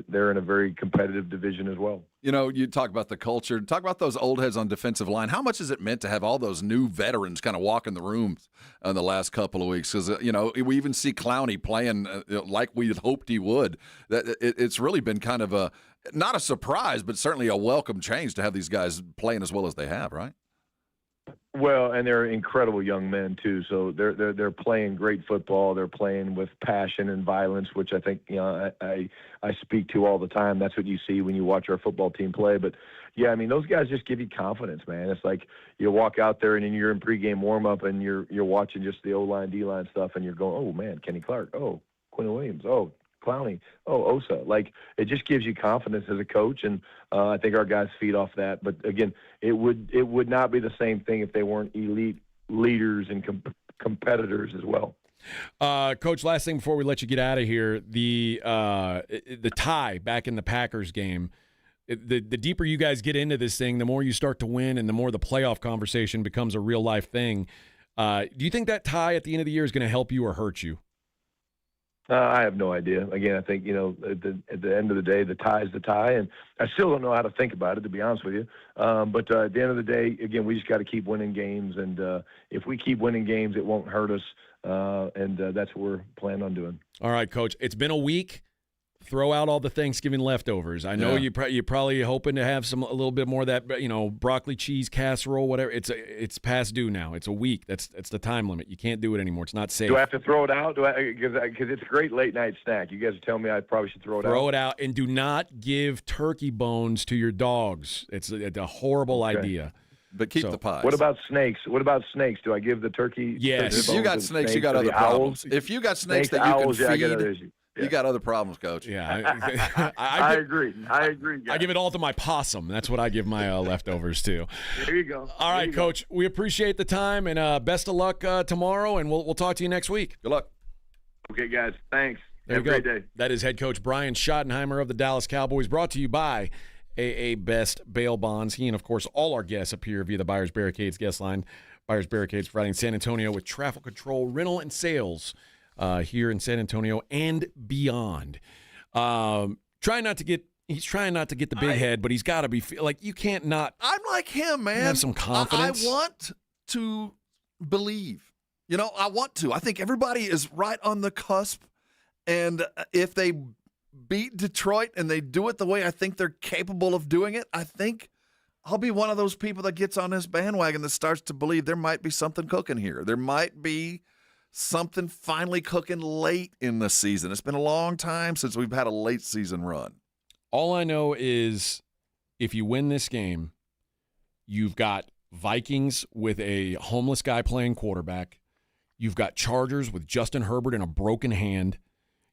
they're in a very competitive division as well. You talk about the culture, talk about those old heads on defensive line. How much is it meant to have all those new veterans kind of walk in the rooms in the last couple of weeks? Because, we even see Clowney playing like we had hoped he would. It's really been kind of not a surprise, but certainly a welcome change to have these guys playing as well as they have, right? Well, and they're incredible young men too. So they're playing great football. They're playing with passion and violence, which I think I speak to all the time. That's what you see when you watch our football team play. But yeah, I mean, those guys just give you confidence, man. It's like you walk out there and then you're in pregame warm-up and you're watching just the O-line, D-line stuff, and you're going, oh man, Kenny Clark, oh Quinn Williams, oh Clowney, oh Osa. Like, it just gives you confidence as a coach, and I think our guys feed off that. But again, it would not be the same thing if they weren't elite leaders and competitors as well. Coach, last thing before we let you get out of here, the tie back in the Packers game. The deeper you guys get into this thing, the more you start to win, and the more the playoff conversation becomes a real life thing. Do you think that tie at the end of the year is going to help you or hurt you? I have no idea. Again, I think, at the end of the day, the tie is the tie, and I still don't know how to think about it, to be honest with you. But at the end of the day, again, we just got to keep winning games, and if we keep winning games, it won't hurt us, and that's what we're planning on doing. All right, Coach. It's been a week. Throw out all the Thanksgiving leftovers. I know you're probably hoping to have a little bit more of that, broccoli cheese casserole, whatever. It's past due now. It's a week. That's the time limit. You can't do it anymore. It's not safe. Do I have to throw it out? Because it's a great late night snack. You guys are telling me I probably should throw it out. Throw it out, and do not give turkey bones to your dogs. It's a horrible idea. But keep the pies. What about snakes? Do I give the turkey? Yes. If you got snakes, you got other problems. If you got snakes that you can feed. You got other problems, Coach. Yeah, I agree. Guys. I give it all to my possum. That's what I give my leftovers to. There you go. All right, Coach. We appreciate the time, and best of luck tomorrow, and we'll talk to you next week. Good luck. Okay, guys. Thanks. Have a great day. That is head coach Brian Schottenheimer of the Dallas Cowboys, brought to you by AA Best Bail Bonds. He and, of course, all our guests appear via the Buyers Barricades guest line. Buyers Barricades providing San Antonio with traffic control, rental, and sales. Here in San Antonio and beyond. He's trying not to get the big head, but he's got to be like, you can't not. I'm like him, man. Have some confidence. I want to believe. I want to. I think everybody is right on the cusp, and if they beat Detroit and they do it the way I think they're capable of doing it, I think I'll be one of those people that gets on this bandwagon that starts to believe there might be something cooking here. There might be something finally cooking late in the season. It's been a long time since we've had a late season run. All I know is if you win this game, you've got Vikings with a homeless guy playing quarterback. You've got Chargers with Justin Herbert in a broken hand.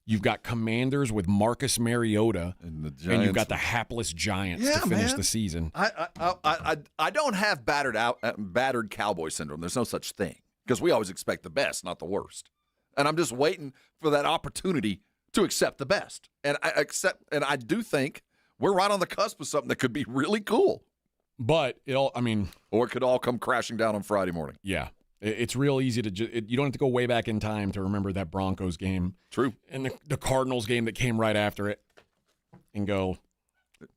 You've got Commanders with Marcus Mariota. And you've got the hapless Giants to finish the season. I don't have battered Cowboy syndrome. There's no such thing. Because we always expect the best, not the worst. And I'm just waiting for that opportunity to accept the best. And I do think we're right on the cusp of something that could be really cool. But or it could all come crashing down on Friday morning. Yeah. It's real easy to you don't have to go way back in time to remember that Broncos game. True. And the Cardinals game that came right after it and go,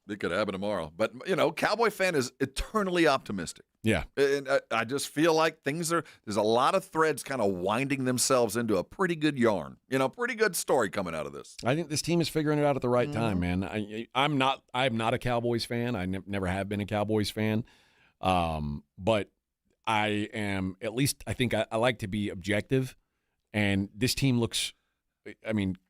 It could happen tomorrow. But, Cowboy fan is eternally optimistic. Yeah. And I just feel like there's a lot of threads kind of winding themselves into a pretty good yarn, pretty good story coming out of this. I think this team is figuring it out at the right time, man. I'm not a Cowboys fan. I never have been a Cowboys fan. But I am, at least I think I like to be objective. And this team looks,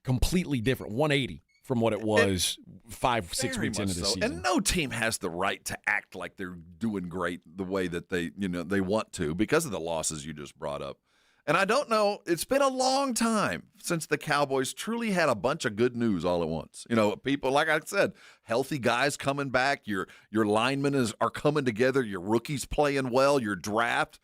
completely different, 180 from what it was 5-6 weeks into the season. And no team has the right to act like they're doing great the way that they want to because of the losses you just brought up. And I don't know, it's been a long time since the Cowboys truly had a bunch of good news all at once. People, like I said, healthy guys coming back, your linemen are coming together, your rookies playing well, your draft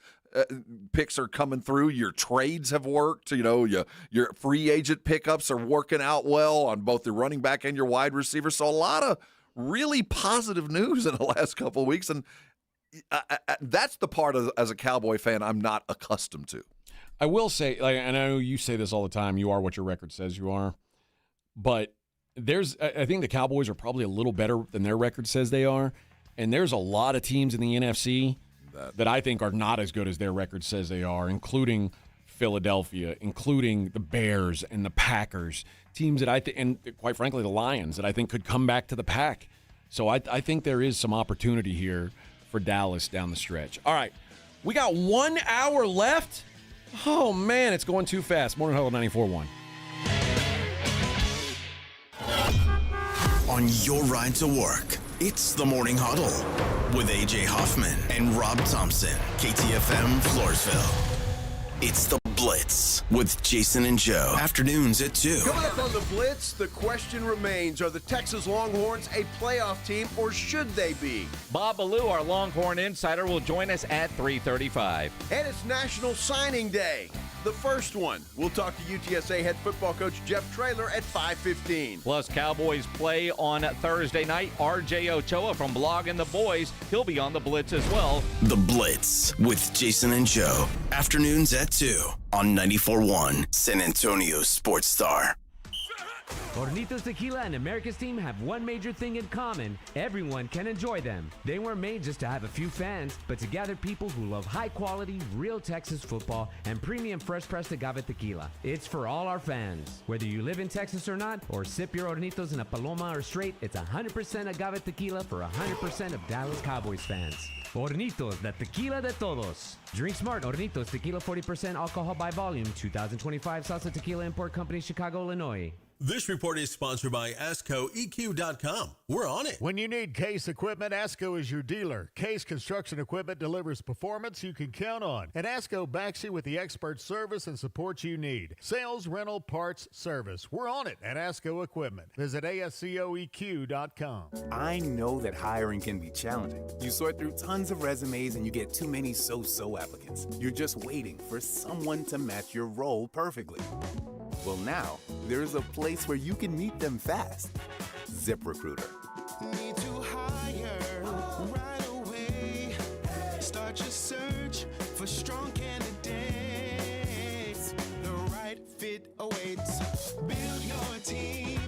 picks are coming through, your trades have worked, your free agent pickups are working out well on both the running back and your wide receiver. So a lot of really positive news in the last couple of weeks, and that's the part as a Cowboy fan I'm not accustomed to. I will say, and I know you say this all the time, you are what your record says you are, but I think the Cowboys are probably a little better than their record says they are, and there's a lot of teams in the NFC that I think are not as good as their record says they are, including Philadelphia, including the Bears and the Packers, teams that and quite frankly, the Lions that I think could come back to the pack. So I think there is some opportunity here for Dallas down the stretch. All right, we got 1 hour left. Oh, man, it's going too fast. Morning Huddle 94.1. On your ride to work, it's the Morning Huddle with A.J. Hoffman and Rob Thompson, KTFM Floresville. It's the Blitz with Jason and Joe. Afternoons at 2. Coming up on the Blitz, the question remains, are the Texas Longhorns a playoff team or should they be? Bob Ballou, our Longhorn insider, will join us at 3:35. And it's National Signing Day, the first one. We'll talk to UTSA head football coach Jeff Traylor at 5:15. Plus, Cowboys play on Thursday night. RJ Ochoa from Blogging the Boys, he'll be on the Blitz as well. The Blitz with Jason and Joe. Afternoons at 2 on 94.1 San Antonio Sports Star. Hornitos Tequila and America's team have one major thing in common. Everyone can enjoy them. They weren't made just to have a few fans, but to gather people who love high-quality, real Texas football and premium fresh-pressed agave tequila. It's for all our fans. Whether you live in Texas or not, or sip your Hornitos in a Paloma or straight, it's 100% agave tequila for 100% of Dallas Cowboys fans. Hornitos, the tequila de todos. Drink smart. Hornitos Tequila, 40% alcohol by volume. 2025 Salsa Tequila Import Company, Chicago, Illinois. This report is sponsored by ASCOEQ.com. We're on it. When you need Case equipment, ASCO is your dealer. Case Construction Equipment delivers performance you can count on. And ASCO backs you with the expert service and support you need. Sales, rental, parts, service. We're on it at ASCO Equipment. Visit ASCOEQ.com. I know that hiring can be challenging. You sort through tons of resumes and you get too many so-so applicants. You're just waiting for someone to match your role perfectly. Well, now, there's a place where you can meet them fast. ZipRecruiter. Need to hire right away. Start your search for strong candidates. The right fit awaits. Build your team.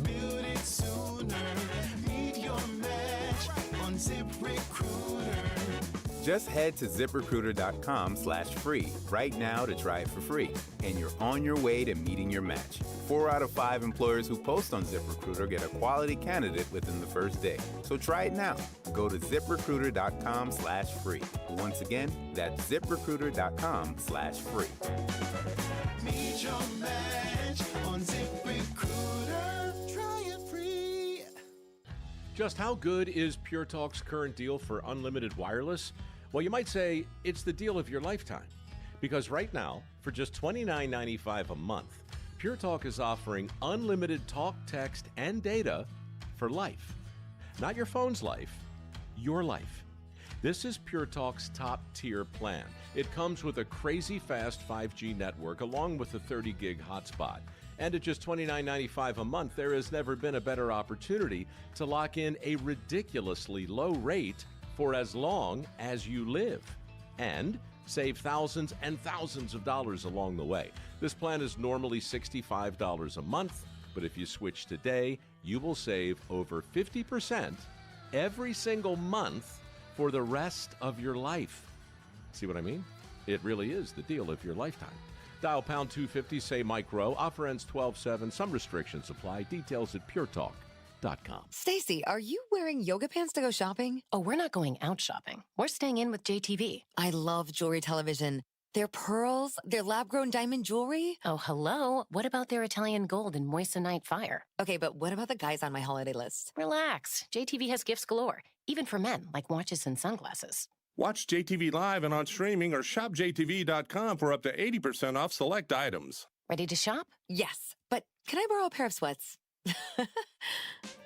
Build it sooner. Meet your match on ZipRecruiter. Just head to ZipRecruiter.com/free right now to try it for free. And you're on your way to meeting your match. 4 out of 5 employers who post on ZipRecruiter get a quality candidate within the first day. So try it now. Go to ZipRecruiter.com/free. Once again, that's ZipRecruiter.com/free. Meet your match on ZipRecruiter. Try it free. Just how good is Pure Talk's current deal for unlimited wireless? Well, you might say it's the deal of your lifetime. Because right now, for just $29.95 a month, Pure Talk is offering unlimited talk, text, and data for life. Not your phone's life, your life. This is Pure Talk's top-tier plan. It comes with a crazy fast 5G network along with a 30-gig hotspot. And at just $29.95 a month, there has never been a better opportunity to lock in a ridiculously low rate for as long as you live. And save thousands and thousands of dollars along the way. This plan is normally $65 a month, But if you switch today, you will save over 50% every single month for the rest of your life. See what I mean? It really is the deal of your lifetime. Dial pound 250, say Mike Rowe. Offer ends 12/7. Some restrictions apply. Details at puretalk.com. Stacy, are you wearing yoga pants to go shopping? Oh, we're not going out shopping. We're staying in with JTV. I love jewelry television. Their pearls, their lab-grown diamond jewelry. Oh, hello. What about their Italian gold and moissanite fire? Okay, but what about the guys on my holiday list? Relax. JTV has gifts galore, even for men, like watches and sunglasses. Watch JTV live and on streaming or shop JTV.com for up to 80% off select items. Ready to shop? Yes, but can I borrow a pair of sweats?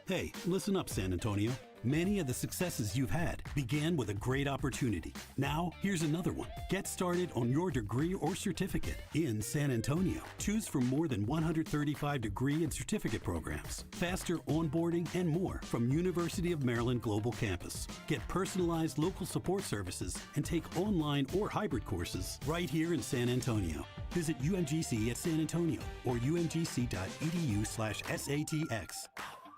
Hey, listen up, San Antonio. Many of the successes you've had began with a great opportunity. Now, here's another one. Get started on your degree or certificate in San Antonio. Choose from more than 135 degree and certificate programs, faster onboarding, and more from University of Maryland Global Campus. Get personalized local support services and take online or hybrid courses right here in San Antonio. Visit UMGC at San Antonio or umgc.edu/SATX.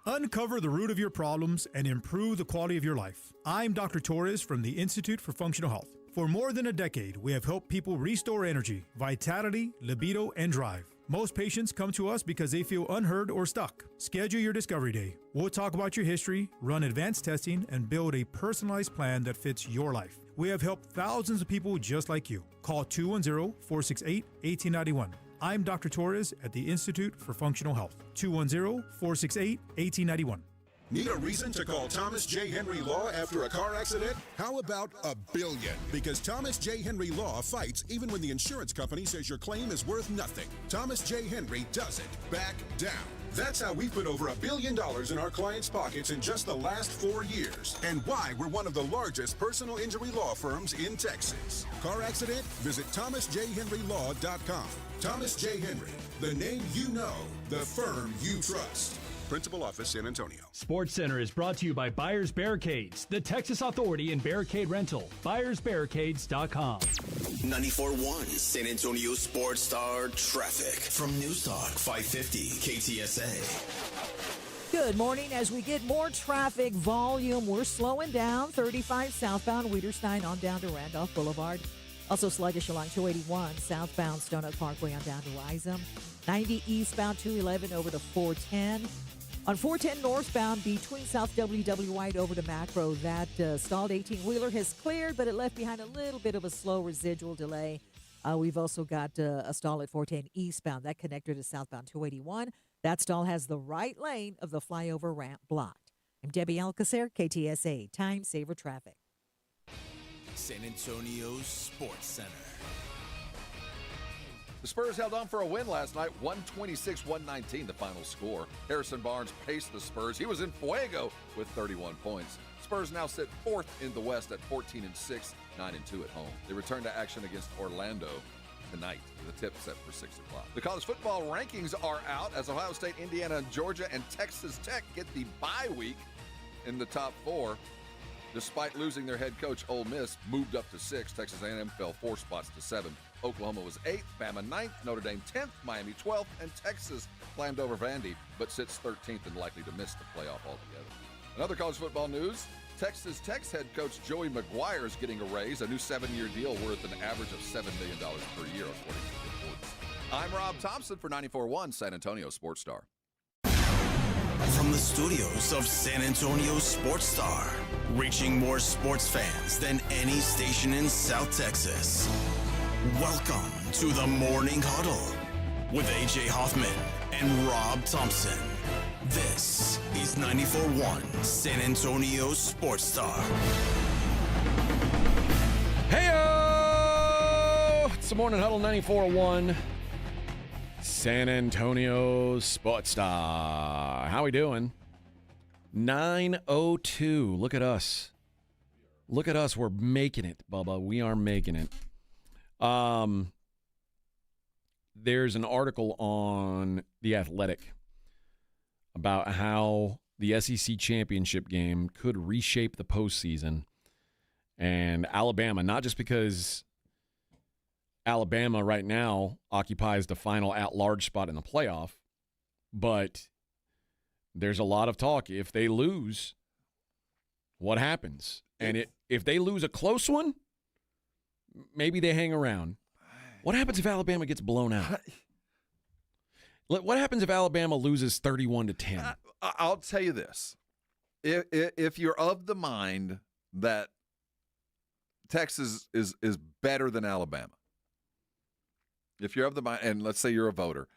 Uncover the root of your problems and improve the quality of your life. I'm Dr. Torres from the Institute for Functional Health. For more than a decade, we have helped people restore energy, vitality, libido, and drive. Most patients come to us because they feel unheard or stuck. Schedule your discovery day. We'll talk about your history, run advanced testing, and build a personalized plan that fits your life. We have helped thousands of people just like you. Call 210-468-1891. I'm Dr. Torres at the Institute for Functional Health. 210-468-1891. Need a reason to call Thomas J. Henry Law after a car accident? How about $1 billion? Because Thomas J. Henry Law fights even when the insurance company says your claim is worth nothing. Thomas J. Henry doesn't back down. That's how we put over $1 billion in our clients' pockets in just the last 4 years. And why we're one of the largest personal injury law firms in Texas. Car accident? Visit thomasjhenrylaw.com. Thomas J. Henry, the name you know, the firm you trust. Principal Office, San Antonio. Sports Center is brought to you by Buyers Barricades, the Texas Authority in Barricade Rental. BuyersBarricades.com. 94.1 San Antonio Sports Star Traffic from News Talk 550 KTSA. Good morning. As we get more traffic volume, we're slowing down. 35 southbound Weiderstein on down to Randolph Boulevard. Also sluggish along 281 southbound Stone Oak Parkway on down to Risam. 90 eastbound 211 over to 410. On 410 northbound between South WW White over to Macro, that stalled 18-wheeler has cleared, but it left behind a little bit of a slow residual delay. We've also got a stall at 410 eastbound, that connector to southbound 281. That stall has the right lane of the flyover ramp blocked. I'm Debbie Alcacer, KTSA, Time Saver Traffic. San Antonio's Sports Center. The Spurs held on for a win last night, 126-119 the final score. Harrison Barnes paced the Spurs. He was in fuego with 31 points. Spurs now sit fourth in the West at 14-6, 9-2 at home. They return to action against Orlando tonight with a tip set for 6 o'clock. The college football rankings are out as Ohio State, Indiana, Georgia, and Texas Tech get the bye week in the top 4. Despite losing their head coach, Ole Miss moved up to 6. Texas A&M fell 4 spots to 7. Oklahoma was 8th, Bama 9th, Notre Dame 10th, Miami 12th, and Texas climbed over Vandy, but sits 13th and likely to miss the playoff altogether. In other college football news, Texas Tech's head coach Joey McGuire is getting a raise, a new 7-year deal worth an average of $7 million per year, according to reports. I'm Rob Thompson for 94.1 San Antonio Sports Star. From the studios of San Antonio Sports Star, reaching more sports fans than any station in South Texas. Welcome to the Morning Huddle with A.J. Hoffman and Rob Thompson. This is 94.1 San Antonio Sports Star. Hey-o! It's the Morning Huddle 94.1 San Antonio Sports Star. How we doing? 9:02. Look at us. Look at us. We're making it, Bubba. We are making it. There's an article on The Athletic about how the SEC championship game could reshape the postseason. And Alabama, not just because Alabama right now occupies the final at-large spot in the playoff, But there's a lot of talk. If they lose, what happens? And if they lose a close one, maybe they hang around. What happens if Alabama gets blown out? What happens if Alabama loses 31-10? I'll tell you this. If you're of the mind that Texas is better than Alabama, if you're of the mind, and let's say you're a voter,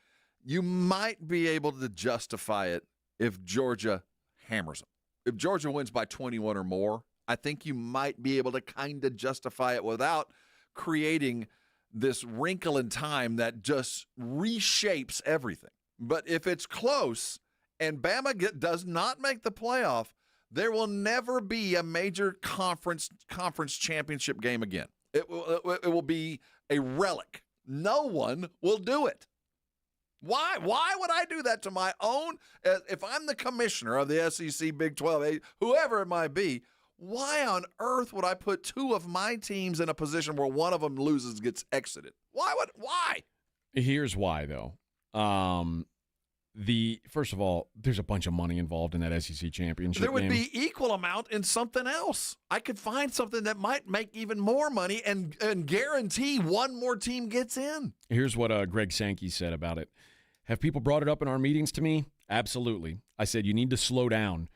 you might be able to justify it if Georgia hammers them. If Georgia wins by 21 or more, I think you might be able to kind of justify it without creating this wrinkle in time that just reshapes everything. But if it's close and Bama does not make the playoff, there will never be a major conference championship game again. It will be a relic. No one will do it. Why? Why would I do that to my own? If I'm the commissioner of the SEC, Big 12, whoever it might be, why on earth would I put two of my teams in a position where one of them loses, gets exited? Why? Here's why, though. First of all, there's a bunch of money involved in that SEC championship There would game. be equal amount in something else. I could find something that might make even more money and guarantee one more team gets in. Here's what Greg Sankey said about it. Have people brought it up in our meetings to me? Absolutely. I said, you need to slow down.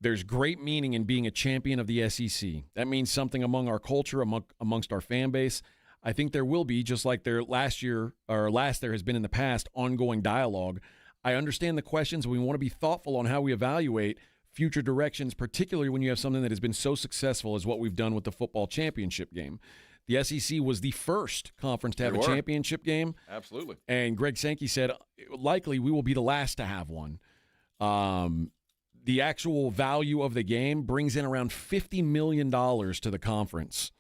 There's great meaning in being a champion of the SEC. That means something among our culture, amongst our fan base. I think there will be, just like there has been in the past, ongoing dialogue. I understand the questions. We want to be thoughtful on how we evaluate future directions, particularly when you have something that has been so successful as what we've done with the football championship game. The SEC was the first conference to have a championship game. Absolutely. And Greg Sankey said, likely we will be the last to have one. The actual value of the game brings in around $50 million to the conference.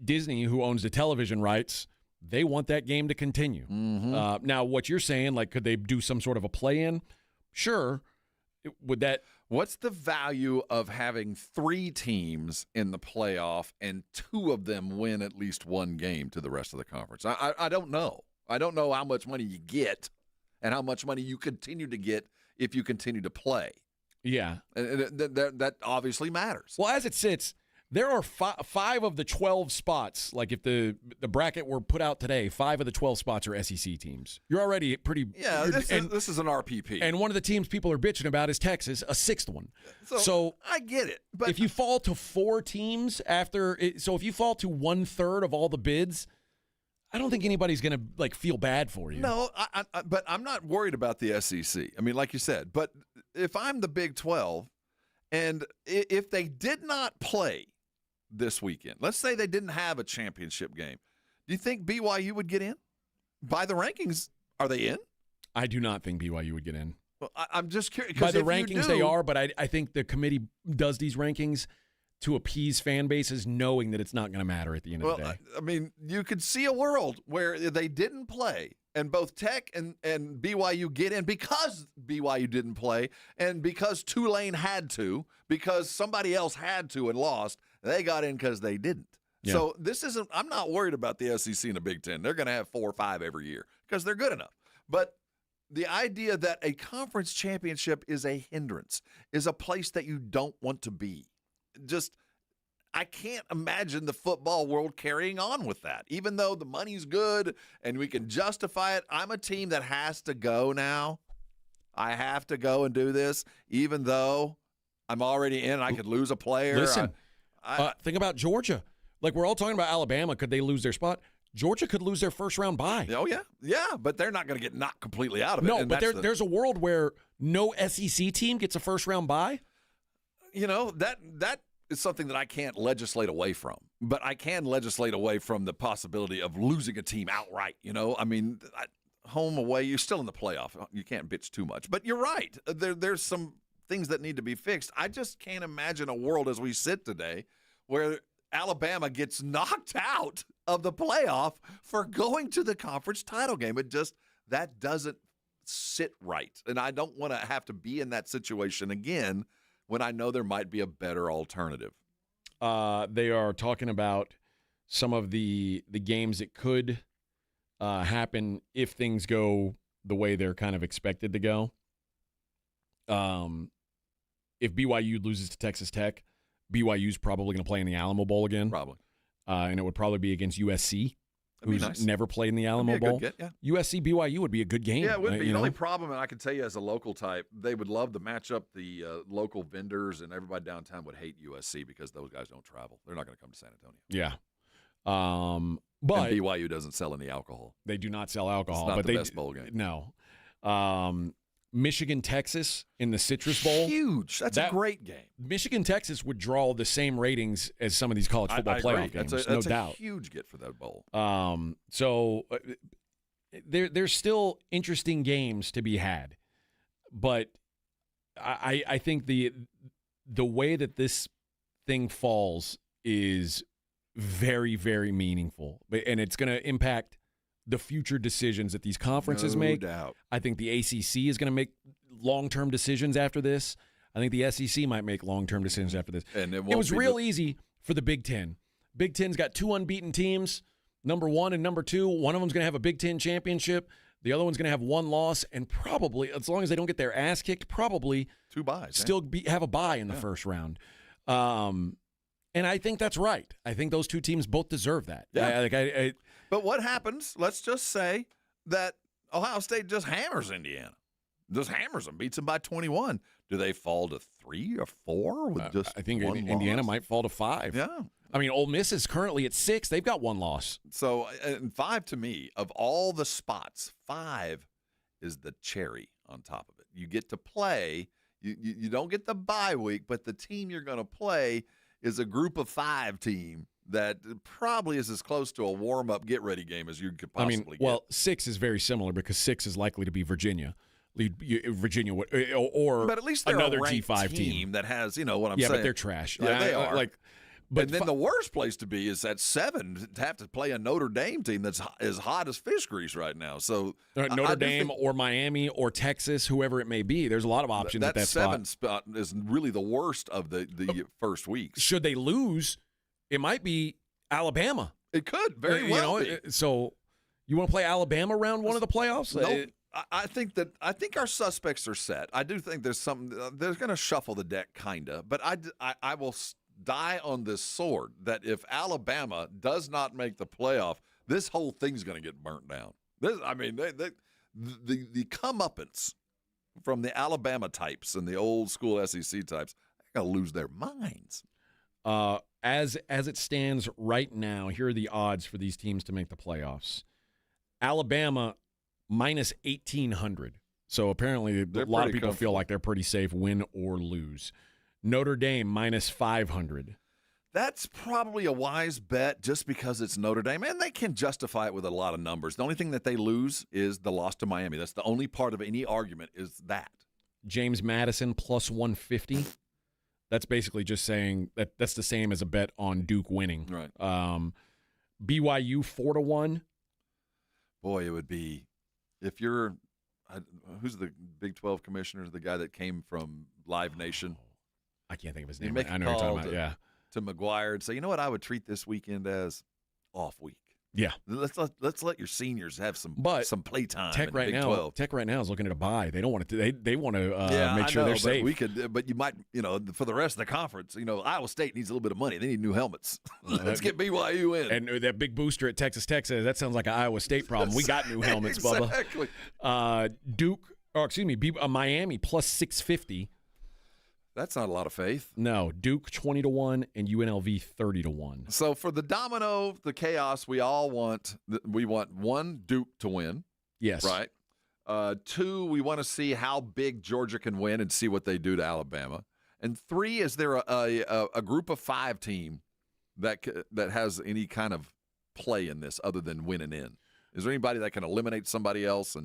Disney, who owns the television rights, they want that game to continue. Now, what you're saying, like, could they do some sort of a play-in? Sure. Would that? What's the value of having three teams in the playoff and two of them win at least one game to the rest of the conference? I don't know. I don't know how much money you get and how much money you continue to get if you continue to play. Yeah. That obviously matters. Well, as it sits, there are 5 of the 12 spots. Like if the bracket were put out today, 5 of the 12 spots are SEC teams. You're already pretty. Yeah, this is an RPP. And one of the teams people are bitching about is Texas, a 6th one. So I get it. But if you fall to 4 teams if you fall to 1/3 of all the bids, I don't think anybody's going to feel bad for you. No, but I'm not worried about the SEC. I mean, like you said, but if I'm the Big 12 and if they did not play this weekend, let's say they didn't have a championship game, do you think BYU would get in? By the rankings, are they in? I do not think BYU would get in. Well, I'm just curious. By the rankings, they are, but I think the committee does these rankings to appease fan bases, knowing that it's not going to matter at the end of the day. I mean, you could see a world where they didn't play, and both Tech and BYU get in because BYU didn't play, and because Tulane had to, because somebody else had to and lost, they got in because they didn't. Yeah. So I'm not worried about the SEC and the Big Ten. They're going to have 4 or 5 every year because they're good enough. But the idea that a conference championship is a hindrance, is a place that you don't want to be. I can't imagine the football world carrying on with that. Even though the money's good and we can justify it, I'm a team that has to go now. I have to go and do this, even though I'm already in. I could lose a player. Listen, think about Georgia. Like, we're all talking about Alabama. Could they lose their spot? Georgia could lose their first-round bye. Oh, yeah. Yeah, but they're not going to get knocked completely out of it. No, but there's a world where no SEC team gets a first-round bye. You know, that is something that I can't legislate away from. But I can legislate away from the possibility of losing a team outright. You know, I mean, home, away, you're still in the playoff. You can't bitch too much. But you're right. There's some things that need to be fixed. I just can't imagine a world as we sit today where Alabama gets knocked out of the playoff for going to the conference title game. That doesn't sit right. And I don't want to have to be in that situation again when I know there might be a better alternative. They are talking about some of the games that could happen if things go the way they're kind of expected to go. If BYU loses to Texas Tech, BYU's probably going to play in the Alamo Bowl again. Probably. And it would probably be against USC, who's nice. never played in the Alamo That'd be a Bowl. good get, USC BYU would be a good game. Yeah, it would be. You The know? only problem, and I can tell you as a local type, they would love to match up the local vendors, and everybody downtown would hate USC because those guys don't travel. They're not going to come to San Antonio. Yeah. But and BYU doesn't sell any alcohol. They do not sell alcohol. It's not but the they best bowl game. No. Michigan, Texas in the Citrus Bowl. Huge. That's a great game. Michigan, Texas would draw the same ratings as some of these college football playoff games. That's no a doubt. Huge get for that bowl. So there's still interesting games to be had, but I think the way that this thing falls is very, very meaningful, and it's going to impact the future decisions that these conferences make. No doubt. I think the ACC is going to make long-term decisions after this. I think the SEC might make long-term decisions after this. And it was real easy for the Big Ten. Big Ten's got 2 unbeaten teams, number 1 and number 2. One of them's going to have a Big Ten championship. The other one's going to have 1 loss, and probably, as long as they don't get their ass kicked, probably 2 byes. Still have a bye in the first round. And I think that's right. I think those 2 teams both deserve that. Yeah. But what happens, let's just say that Ohio State just hammers Indiana. Just hammers them, beats them by 21. Do they fall to 3 or 4 with just I think one Indiana loss? might fall to 5. Yeah. I mean, Ole Miss is currently at 6. They've got 1 loss. So, and 5 to me, of all the spots, 5 is the cherry on top of it. You get to play. You don't get the bye week, but the team you're going to play is a group of 5 team that probably is as close to a warm-up, get-ready game as you could possibly get. 6 is very similar because 6 is likely to be Virginia. Virginia or but at least they're another a ranked G5 team that has, what I'm saying. Yeah, but they're trash. Yeah, they are. But and then the worst place to be is at 7 to have to play a Notre Dame team that's as hot as fish grease right now. So Notre Dame or Miami or Texas, whoever it may be, there's a lot of options at that 7 spot is really the worst of the first weeks. Should they lose, it might be Alabama. It could very well be. So you want to play Alabama round 1 of the playoffs? Nope. I think our suspects are set. I do think there's something. They're going to shuffle the deck, kinda. But I will die on this sword that if Alabama does not make the playoff, this whole thing's going to get burnt down. The comeuppance from the Alabama types and the old school SEC types, they're going to lose their minds. As it stands right now, here are the odds for these teams to make the playoffs. Alabama minus 1,800. So apparently a lot of people feel like they're pretty safe, win or lose. Notre Dame minus 500. That's probably a wise bet just because it's Notre Dame, and they can justify it with a lot of numbers. The only thing that they lose is the loss to Miami. That's the only part of any argument is that. James Madison plus 150. That's basically just saying that's the same as a bet on Duke winning. Right. BYU 4-1. Boy, it would be if you're who's the Big 12 commissioner, the guy that came from Live Nation. I can't think of his name. Make I know you're talking about. Yeah. To McGuire and say, you know what, I would treat this weekend as off week. Yeah. Let's let your seniors have some playtime. Tech right now. 12. Tech right now is looking at a bye. They don't want to. They want to make sure they're safe. We could, but you might, for the rest of the conference, Iowa State needs a little bit of money. They need new helmets. Let's get BYU in. And that big booster at Texas Tech says that sounds like an Iowa State problem. We got new helmets, Bubba. Exactly. Miami plus 650. That's not a lot of faith. No, Duke 20-1 and UNLV 30-1. So for the domino, the chaos, we want 1, Duke to win. Yes. Right. 2, we want to see how big Georgia can win and see what they do to Alabama. And 3, is there a group of 5 team that has any kind of play in this other than winning in? Is there anybody that can eliminate somebody else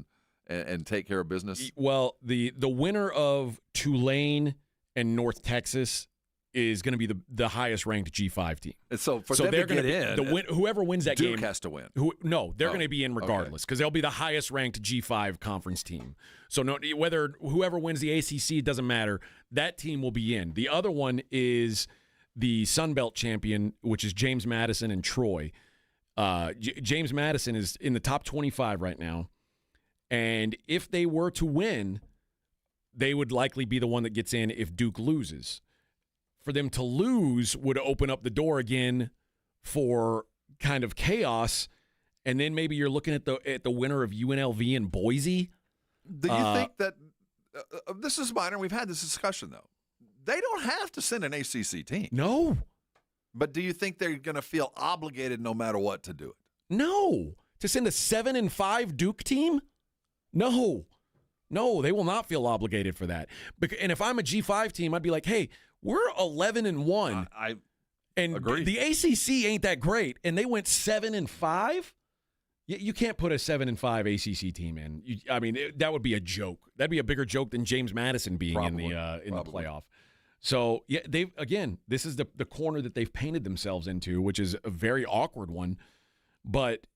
and take care of business? Well, the winner of Tulane and North Texas is going to be the highest ranked G5 team. And so them they're to get in, whoever wins that Duke game has to win. They're going to be in regardless because they'll be the highest ranked G5 conference team. So whether whoever wins the ACC, it doesn't matter. That team will be in. The other one is the Sun Belt champion, which is James Madison and Troy. James Madison is in the top 25 right now, And if they were to win, they would likely be the one that gets in if Duke loses. For them to lose would open up the door again for kind of chaos, and then maybe you're looking at the winner of UNLV and Boise. Do you think that this is minor? We've had this discussion, though. They don't have to send an ACC team. No. But do you think they're going to feel obligated no matter what to do it? No. To send a 7-5 Duke team? No. No, they will not feel obligated for that. And if I'm a G5 team, I'd be like, hey, we're 11-1. I and agree. The ACC ain't that great, and they went 7-5. You can't put a 7-5 ACC team in. That would be a joke. That'd be a bigger joke than James Madison being in the playoff. So yeah, this is the corner that they've painted themselves into, which is a very awkward one. But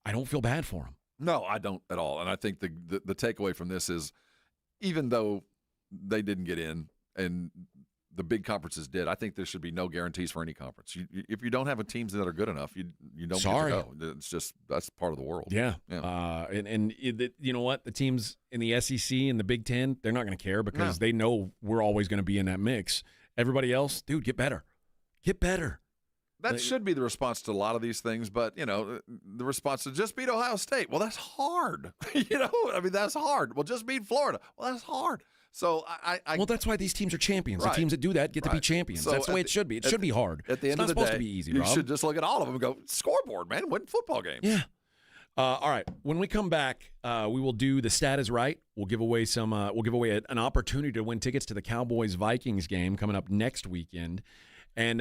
I don't feel bad for them. No, I don't at all. And I think the takeaway from this is, even though they didn't get in and the big conferences did, I think there should be no guarantees for any conference. If you don't have teams that are good enough, you don't get to go. It's just, that's part of the world. Yeah. And you know what? The teams in the SEC and the Big Ten, they're not going to care because they know we're always going to be in that mix. Everybody else, dude, get better. Get better. That should be the response to a lot of these things, but, the response to just beat Ohio State. Well, that's hard. That's hard. Well, just beat Florida. Well, that's hard. So well, that's why these teams are champions. Right. The teams that do that get to be champions. So that's the way it should be. It should be hard. At the end of the day, it's not supposed to be easy, you Rob. should just look at all of them and go, scoreboard, man, win football games. Yeah. All right. When we come back, we will do the stat is right. We'll give away an opportunity to win tickets to the Cowboys-Vikings game coming up next weekend. And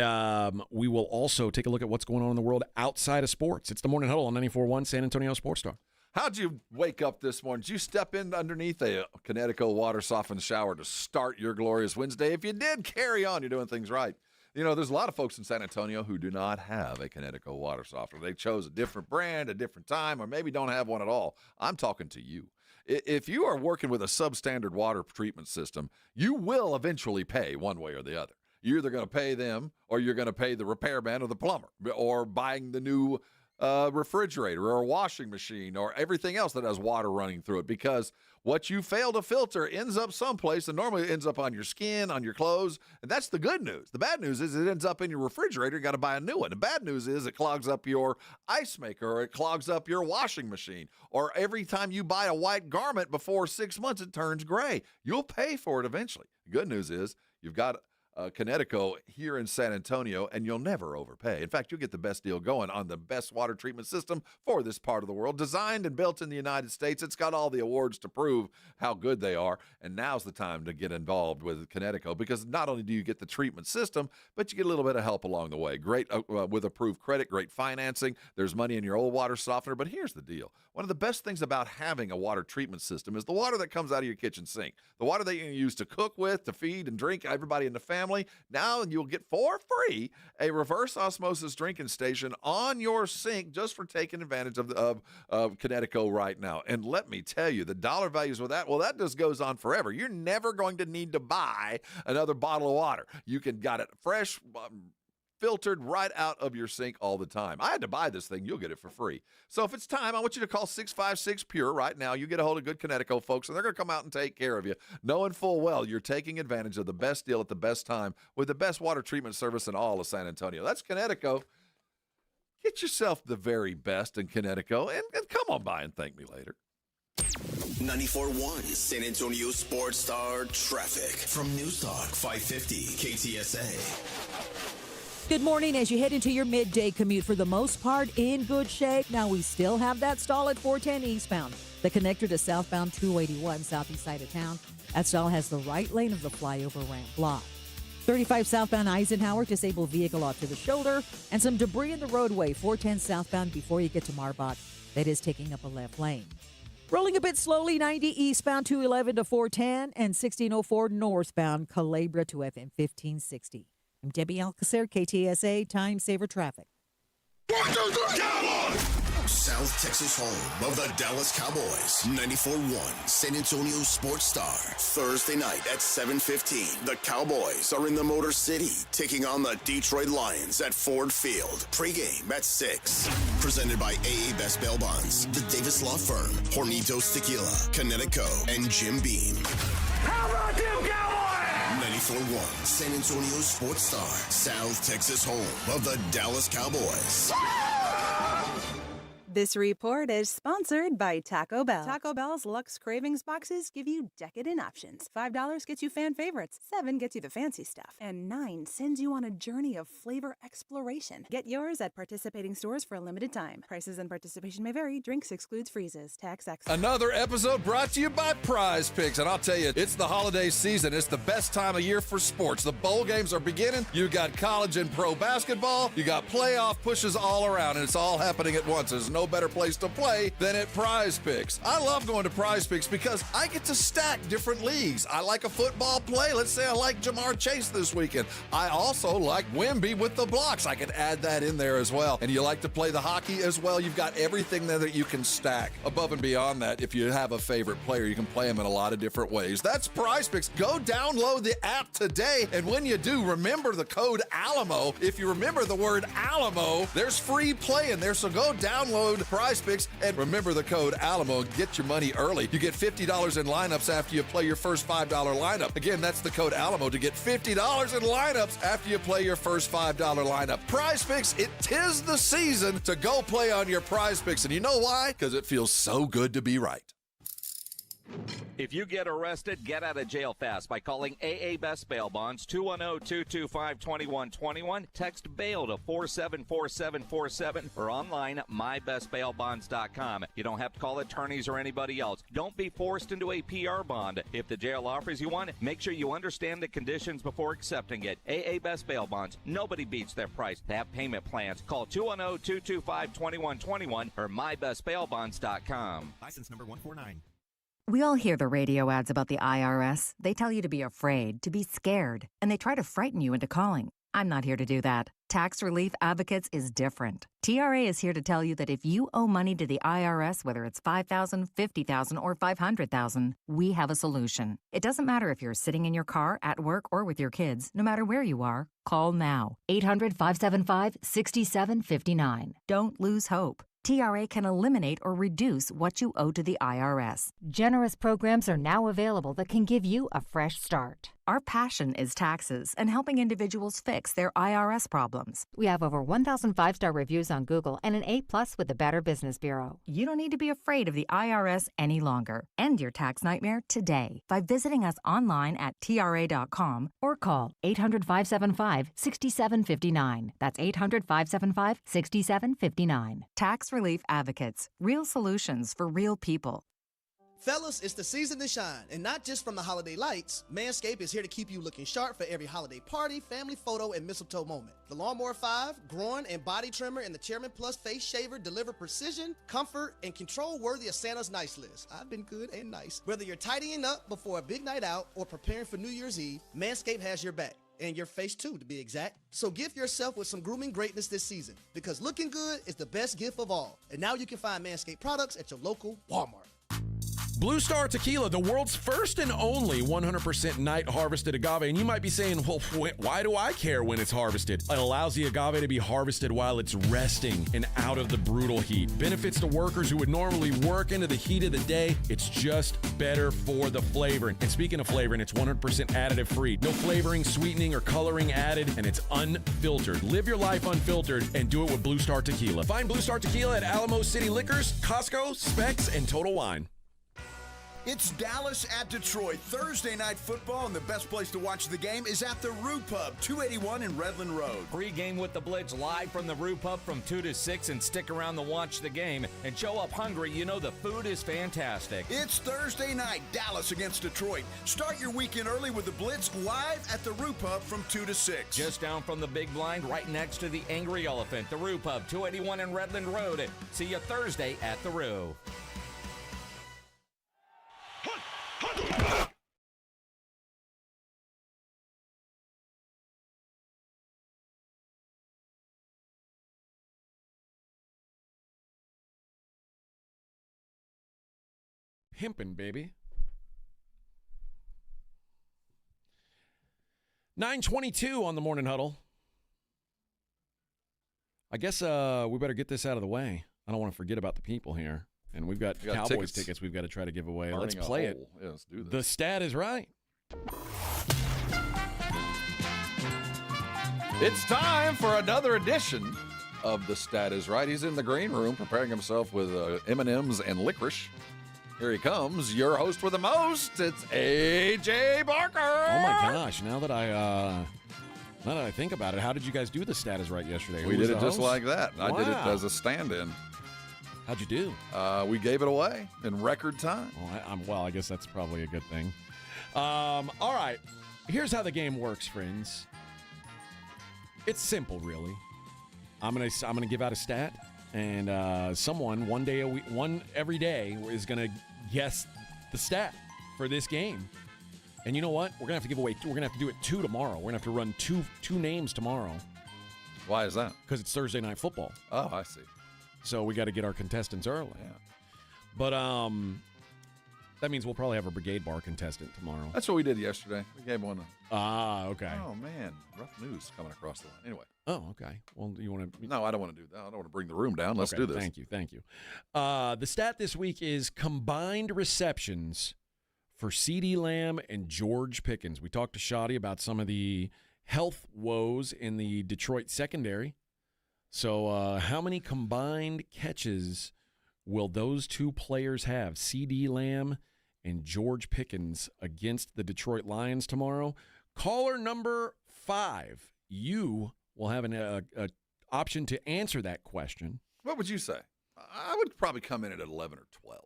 we will also take a look at what's going on in the world outside of sports. It's the Morning Huddle on 94.1 San Antonio Sports Star. How'd you wake up this morning? Did you step in underneath a Connecticut water-softened shower to start your glorious Wednesday? If you did, carry on. You're doing things right. There's a lot of folks in San Antonio who do not have a Connecticut water softener. They chose a different brand, a different time, or maybe don't have one at all. I'm talking to you. If you are working with a substandard water treatment system, you will eventually pay one way or the other. You're either going to pay them, or you're going to pay the repairman or the plumber, or buying the new refrigerator or a washing machine or everything else that has water running through it, because what you fail to filter ends up someplace, and normally it ends up on your skin, on your clothes, and that's the good news. The bad news is it ends up in your refrigerator. You got to buy a new one. The bad news is it clogs up your ice maker, or it clogs up your washing machine, or every time you buy a white garment before 6 months it turns gray. You'll pay for it eventually. The good news is you've got Connecticut here in San Antonio, and you'll never overpay. In fact, you'll get the best deal going on the best water treatment system for this part of the world. Designed and built in the United States. It's got all the awards to prove how good they are, and now's the time to get involved with Connecticut, because not only do you get the treatment system, but you get a little bit of help along the way. Great with approved credit, great financing. There's money in your old water softener, but here's the deal. One of the best things about having a water treatment system is the water that comes out of your kitchen sink, the water that you can use to cook with, to feed and drink everybody in the family. Now you'll get for free a reverse osmosis drinking station on your sink just for taking advantage of Connecticut right now. And let me tell you, the dollar values with that, well, that just goes on forever. You're never going to need to buy another bottle of water. You can got it fresh, filtered right out of your sink all the time. I had to buy this thing. You'll get it for free. So if it's time, I want you to call 656-PURE right now. You get a hold of good Connecticut folks, and they're going to come out and take care of you, knowing full well you're taking advantage of the best deal at the best time with the best water treatment service in all of San Antonio. That's Connecticut. Get yourself the very best in Connecticut, and come on by and thank me later. 94.1 San Antonio Sports Star traffic from News Talk 550 KTSA. Good morning. As you head into your midday commute, for the most part, in good shape. Now, we still have that stall at 410 eastbound, the connector to southbound 281 southeast side of town. That stall has the right lane of the flyover ramp blocked. 35 southbound Eisenhower, disabled vehicle off to the shoulder, and some debris in the roadway, 410 southbound before you get to Marbach. That is taking up a left lane. Rolling a bit slowly, 90 eastbound 211 to 410 and 1604 northbound Calabria to FM 1560. I'm Debbie Alcacer, KTSA Time Saver Traffic. 1, 2, 3, South Texas home of the Dallas Cowboys. 94.1 San Antonio Sports Star. Thursday night at 7:15. The Cowboys are in the Motor City, taking on the Detroit Lions at Ford Field. Pre-game at 6. Presented by AA Best Bail Bonds, the Davis Law Firm, Hornitos Tequila, Connecticut, and Jim Beam. How about them Cowboys? 94.1 San Antonio Sports Star. South Texas home of the Dallas Cowboys. This report is sponsored by Taco Bell. Taco Bell's Luxe Cravings boxes give you decadent options. $5 gets you fan favorites, $7 gets you the fancy stuff, and $9 sends you on a journey of flavor exploration. Get yours at participating stores for a limited time. Prices and participation may vary. Drinks excludes freezes. Tax extra. Another episode brought to you by Prize Picks. And I'll tell you, it's the holiday season. It's the best time of year for sports. The bowl games are beginning. You got college and pro basketball. You got playoff pushes all around, and it's all happening at once. There's no better place to play than at Prize Picks. I love going to Prize Picks because I get to stack different leagues. I like a football play. Let's say I like Jamar Chase this weekend. I also like Wemby with the blocks. I can add that in there as well. And you like to play the hockey as well. You've got everything there that you can stack. Above and beyond that, if you have a favorite player, you can play them in a lot of different ways. That's Prize Picks. Go download the app today. And when you do, remember the code ALAMO. If you remember the word Alamo, there's free play in there. So go download Prize Picks and remember the code ALAMO. Get your money early. You get $50 in lineups after you play your first $5 lineup. Again, that's the code ALAMO to get $50 in lineups after you play your first $5 lineup. Prize Picks, it tis the season to go play on your Prize Picks. And you know why? Because it feels so good to be right. If you get arrested, get out of jail fast by calling AA Best Bail Bonds, 210-225-2121. Text bail to 474747 or online at mybestbailbonds.com. You don't have to call attorneys or anybody else. Don't be forced into a PR bond. If the jail offers you one, make sure you understand the conditions before accepting it. AA Best Bail Bonds. Nobody beats their price. They have payment plans. Call 210-225-2121 or mybestbailbonds.com. License number 149. We all hear the radio ads about the IRS. They tell you to be afraid, to be scared, and they try to frighten you into calling. I'm not here to do that. Tax Relief Advocates is different. TRA is here to tell you that if you owe money to the IRS, whether it's $5,000, $50,000, or $500,000, we have a solution. It doesn't matter if you're sitting in your car, at work, or with your kids. No matter where you are, call now. 800-575-6759. Don't lose hope. TRA can eliminate or reduce what you owe to the IRS. Generous programs are now available that can give you a fresh start. Our passion is taxes and helping individuals fix their IRS problems. We have over 1,000 5-star reviews on Google and an A+ with the Better Business Bureau. You don't need to be afraid of the IRS any longer. End your tax nightmare today by visiting us online at TRA.com or call 800-575-6759. That's 800-575-6759. Tax Relief Advocates. Real solutions for real people. Fellas, it's the season to shine, and not just from the holiday lights. Manscaped is here to keep you looking sharp for every holiday party, family photo, and mistletoe moment. The Lawnmower 5, groin and body trimmer, and the Chairman Plus face shaver deliver precision, comfort, and control worthy of Santa's nice list. I've been good and nice. Whether you're tidying up before a big night out or preparing for New Year's Eve, Manscaped has your back. And your face too, to be exact. So gift yourself with some grooming greatness this season, because looking good is the best gift of all. And now you can find Manscaped products at your local Walmart. Blue Star Tequila, the world's first and only 100% night harvested agave. And you might be saying, well, why do I care when it's harvested? It allows the agave to be harvested while it's resting and out of the brutal heat. Benefits to workers who would normally work into the heat of the day. It's just better for the flavoring. And speaking of flavoring, it's 100% additive free. No flavoring, sweetening, or coloring added, and it's unfiltered. Live your life unfiltered and do it with Blue Star Tequila. Find Blue Star Tequila at Alamo City Liquors, Costco, Specs, and Total Wine. It's Dallas at Detroit. Thursday night football, and the best place to watch the game is at the Roo Pub, 281 in Redland Road. Pre-game with the Blitz live from the Roo Pub from 2 to 6, and stick around to watch the game. And show up hungry. You know the food is fantastic. It's Thursday night, Dallas against Detroit. Start your weekend early with the Blitz live at the Roo Pub from 2 to 6. Just down from the big blind, right next to the Angry Elephant. The Roo Pub, 281 in Redland Road. See you Thursday at the Roo. pimping, baby. 9:22 on the Morning Huddle. I guess we better get this out of the way. I don't want to forget about the people here. And we've got Cowboys tickets we've got to try to give away. Let's play it. Yeah, let's do this. The stat is right. It's time for another edition of The Stat is Right. He's in the green room preparing himself with M&Ms and licorice. Here he comes, your host with the most. It's A.J. Barker. Oh, my gosh. Now that I think about it, how did you guys do The Stat is Right yesterday? We did it just like that. Wow. I did it as a stand-in. How'd you do? We gave it away in record time. Well, I guess that's probably a good thing. All right. Here's how the game works, friends. It's simple, really. I'm gonna give out a stat, and someone every day is gonna guess the stat for this game. And you know what? We're gonna have to give away. We're gonna have to do it 2 tomorrow. We're gonna have to run two names tomorrow. Why is that? Because it's Thursday Night Football. Oh, I see. So we got to get our contestants early. Yeah. But that means we'll probably have a Brigade Bar contestant tomorrow. That's what we did yesterday. We gave one. Okay. Oh man, rough news coming across the line. Anyway. Oh, okay. Well, you want to? No, I don't want to do that. I don't want to bring the room down. Let's do this. Thank you. The stat this week is combined receptions for CeeDee Lamb and George Pickens. We talked to Shotty about some of the health woes in the Detroit secondary. So how many combined catches will those two players have, CeeDee Lamb and George Pickens, against the Detroit Lions tomorrow? Caller number 5, you will have an option to answer that question. What would you say? I would probably come in at 11 or 12.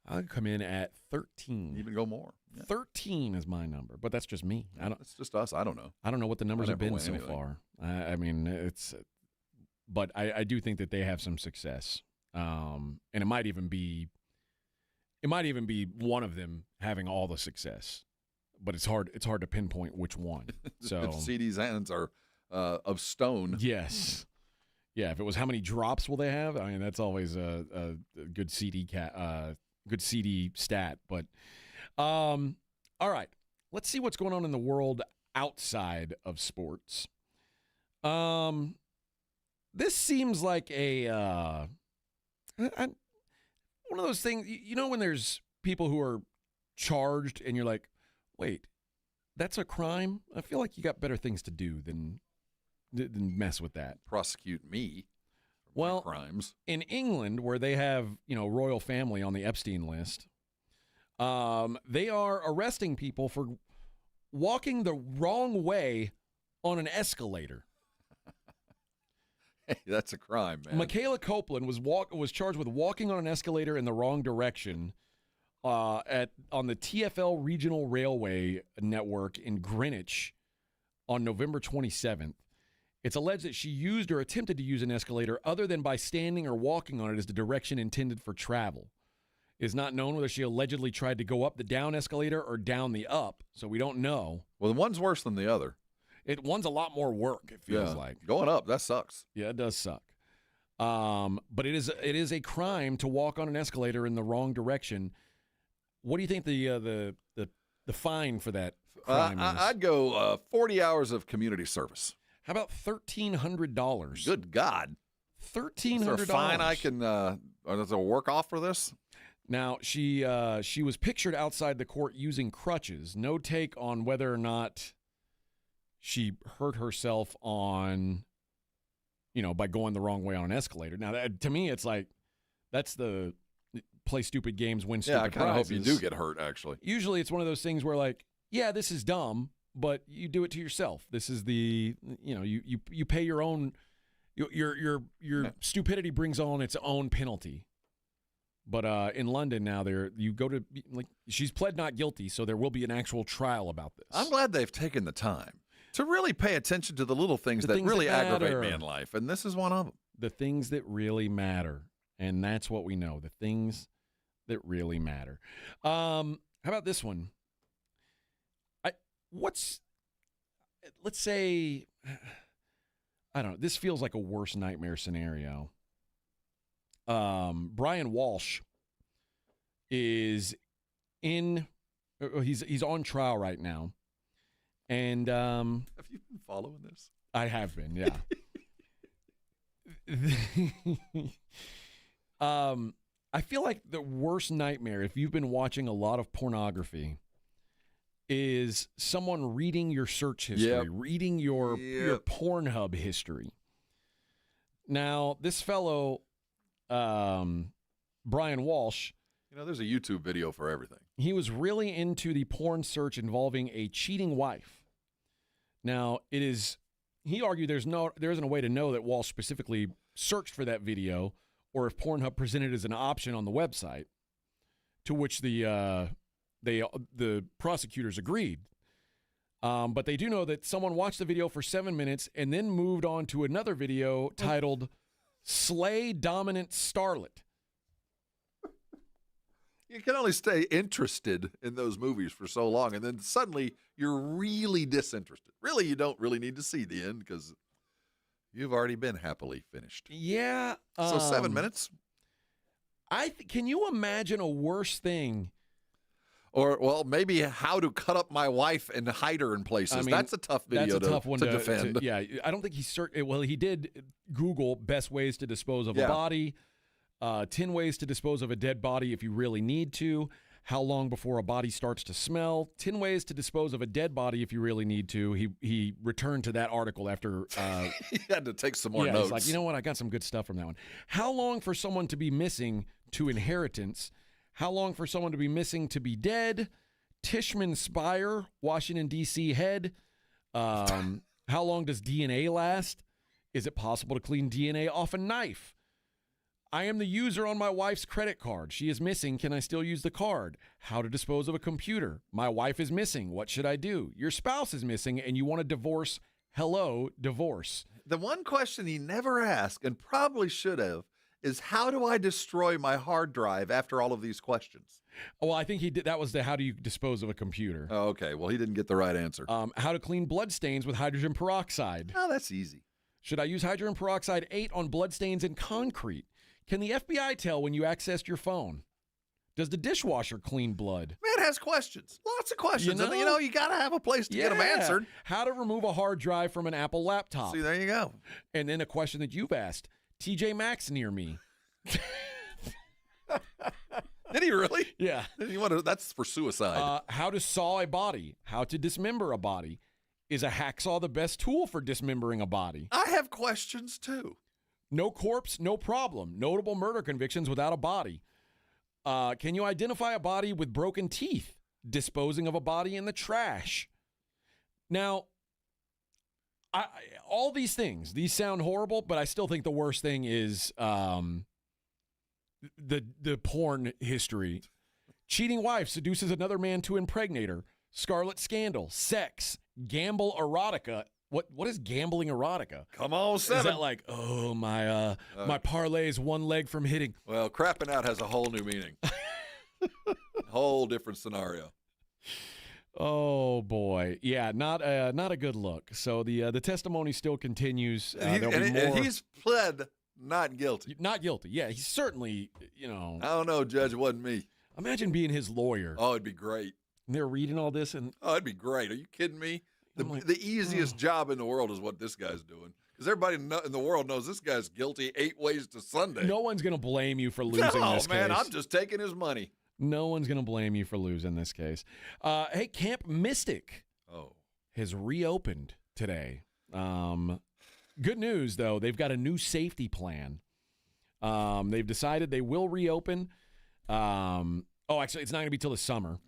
I'd come in at 13. Even go more. Yeah. 13 is my number, but that's just me. It's just us. I don't know. I don't know what the numbers have been so far. I mean, it's... But I do think that they have some success, and it might even be one of them having all the success, but it's hard to pinpoint which one. So CeeDee's hands are of stone. Yes, yeah. If it was how many drops will they have? I mean, that's always a good CeeDee stat. But all right, let's see what's going on in the world outside of sports. This seems like one of those things, you know, when there's people who are charged and you're like, wait, that's a crime? I feel like you got better things to do than mess with that. Prosecute me for my crimes. In England, where they have, royal family on the Epstein list, they are arresting people for walking the wrong way on an escalator. Hey, that's a crime, man. Michaela Copeland was charged with walking on an escalator in the wrong direction on the TfL Regional Railway Network in Greenwich on November 27th. It's alleged that she used or attempted to use an escalator other than by standing or walking on it as the direction intended for travel. It is not known whether she allegedly tried to go up the down escalator or down the up, so we don't know. Well, the one's worse than the other. One's a lot more work, it feels like. Going up, that sucks. Yeah, it does suck. But it is a crime to walk on an escalator in the wrong direction. What do you think the fine for that crime is? I'd go 40 hours of community service. How about $1,300? Good God. $1,300. Is there a fine I can does it work off for this? Now, she was pictured outside the court using crutches. No take on whether or not she hurt herself by going the wrong way on an escalator. Now, to me, it's like that's the play stupid games, win stupid prizes. Yeah, I kind of hope you do get hurt, actually. Usually it's one of those things where, like, yeah, this is dumb, but you do it to yourself. This is you pay your own, your stupidity brings on its own penalty. But in London now, she's pled not guilty, so there will be an actual trial about this. I'm glad they've taken the time to really pay attention to the little things that really aggravate me in life, and this is one of them. The things that really matter, and that's what we know, the things that really matter. How about this one? Let's say, I don't know, this feels like a worst nightmare scenario. Brian Walsh is he's on trial right now. And have you been following this? I have been, yeah. I feel like the worst nightmare, if you've been watching a lot of pornography, is someone reading your search history, reading your Pornhub history. Now, this fellow, Brian Walsh, there's a YouTube video for everything. He was really into the porn search involving a cheating wife. Now, he argued there isn't a way to know that Walsh specifically searched for that video or if Pornhub presented as an option on the website, to which the prosecutors agreed. But they do know that someone watched the video for 7 minutes and then moved on to another video titled Slay Dominant Starlet. You can only stay interested in those movies for so long, and then suddenly you're really disinterested. Really, you don't really need to see the end because you've already been happily finished. Yeah. So 7 minutes? Can you imagine a worse thing? Or, well, maybe how to cut up my wife and hide her in places. I mean, that's a tough video to defend. Yeah, I don't think he did Google best ways to dispose of a body. 10 ways to dispose of a dead body if you really need to. How long before a body starts to smell. 10 ways to dispose of a dead body if you really need to. He returned to that article after... he had to take some more notes. He's like, you know what? I got some good stuff from that one. How long for someone to be missing to inheritance? How long for someone to be missing to be dead? Tishman Spire, Washington, D.C. head. How long does DNA last? Is it possible to clean DNA off a knife? I am the user on my wife's credit card. She is missing. Can I still use the card? How to dispose of a computer. My wife is missing. What should I do? Your spouse is missing and you want a divorce. Hello, divorce. The one question he never asked, and probably should have, is how do I destroy my hard drive after all of these questions? Well, I think he did. That was the how do you dispose of a computer. Oh, okay. Well, he didn't get the right answer. How to clean blood stains with hydrogen peroxide. Oh, that's easy. Should I use hydrogen peroxide 8 on blood stains in concrete? Can the FBI tell when you accessed your phone? Does the dishwasher clean blood? Man has questions. Lots of questions. And, you got to have a place to get them answered. How to remove a hard drive from an Apple laptop. See, there you go. And then a question that you've asked. TJ Maxx near me. Did he really? Yeah. That's for suicide. How to saw a body. How to dismember a body. Is a hacksaw the best tool for dismembering a body? I have questions, too. No corpse, no problem. Notable murder convictions without a body. Can you identify a body with broken teeth? Disposing of a body in the trash. Now, all these things, these sound horrible, but I still think the worst thing is the porn history. Cheating wife seduces another man to impregnate her. Scarlet scandal. Sex. Gamble erotica. What is gambling erotica? Come on, 7. Is that like, my parlay is one leg from hitting? Well, crapping out has a whole new meaning. Whole different scenario. Oh boy, yeah, not a good look. So the testimony still continues. And he's pled not guilty. Not guilty. Yeah, he's certainly. I don't know, Judge. It wasn't me. Imagine being his lawyer. Oh, it'd be great. And they're reading all this, and it'd be great. Are you kidding me? The easiest job in the world is what this guy's doing. Because everybody in the world knows this guy's guilty 8 ways to Sunday. No one's going to blame you for losing this case. No, man, I'm just taking his money. No one's going to blame you for losing this case. Hey, Camp Mystic has reopened today. Good news, though. They've got a new safety plan. They've decided they will reopen. Actually, it's not going to be till the summer.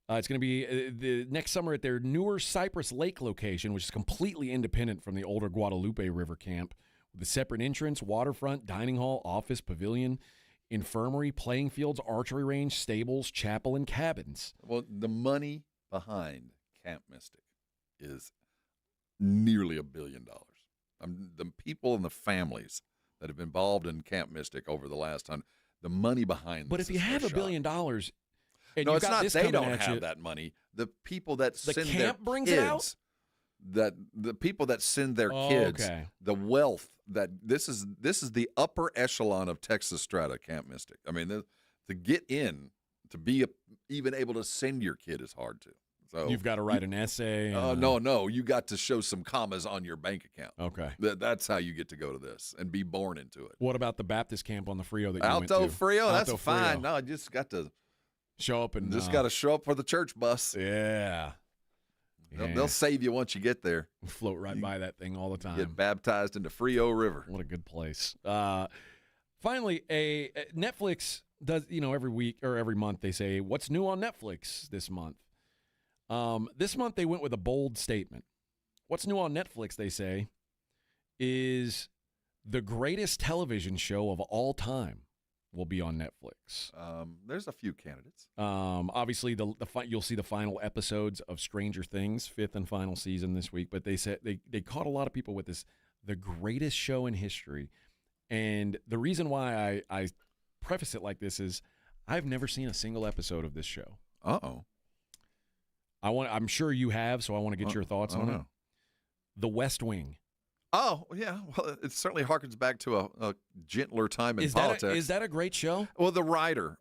It's going to be the next summer at their newer Cypress Lake location, which is completely independent from the older Guadalupe River camp, with a separate entrance, waterfront, dining hall, office, pavilion, infirmary, playing fields, archery range, stables, chapel, and cabins. Well, the money behind Camp Mystic is nearly $1 billion. The people and the families that have been involved in Camp Mystic over the last time, the money behind this. But if you have $1 billion... And no, it's not they don't have that money. The people that send their kids, the people that send their kids, the wealth that this is the upper echelon of Texas strata, Camp Mystic. I mean, to get in to be even able to send your kid is hard too. So You've got to write an essay. No, you got to show some commas on your bank account. Okay. That's how you get to go to this and be born into it. What about the Baptist camp on the Frio that you Alto went to? Frio, that's Alto fine. Frio. No, you just got to show up and got to show up for the church bus. Yeah. They'll save you once you get there. Float right by that thing all the time. Get baptized into Frio River. What a good place. Finally, Netflix does, every week or every month they say, what's new on Netflix this month? This month they went with a bold statement. What's new on Netflix, they say, is the greatest television show of all time will be on Netflix. There's a few candidates. Obviously, you'll see the final episodes of Stranger Things, 5th and final season this week. But they said they caught a lot of people with this, the greatest show in history. And the reason why I preface it like this is I've never seen a single episode of this show. Uh-oh. I'm sure you have, so I want to get your thoughts on it. The West Wing. Oh, yeah. Well, it certainly harkens back to a gentler time in politics. Is that a great show? Well, the writer,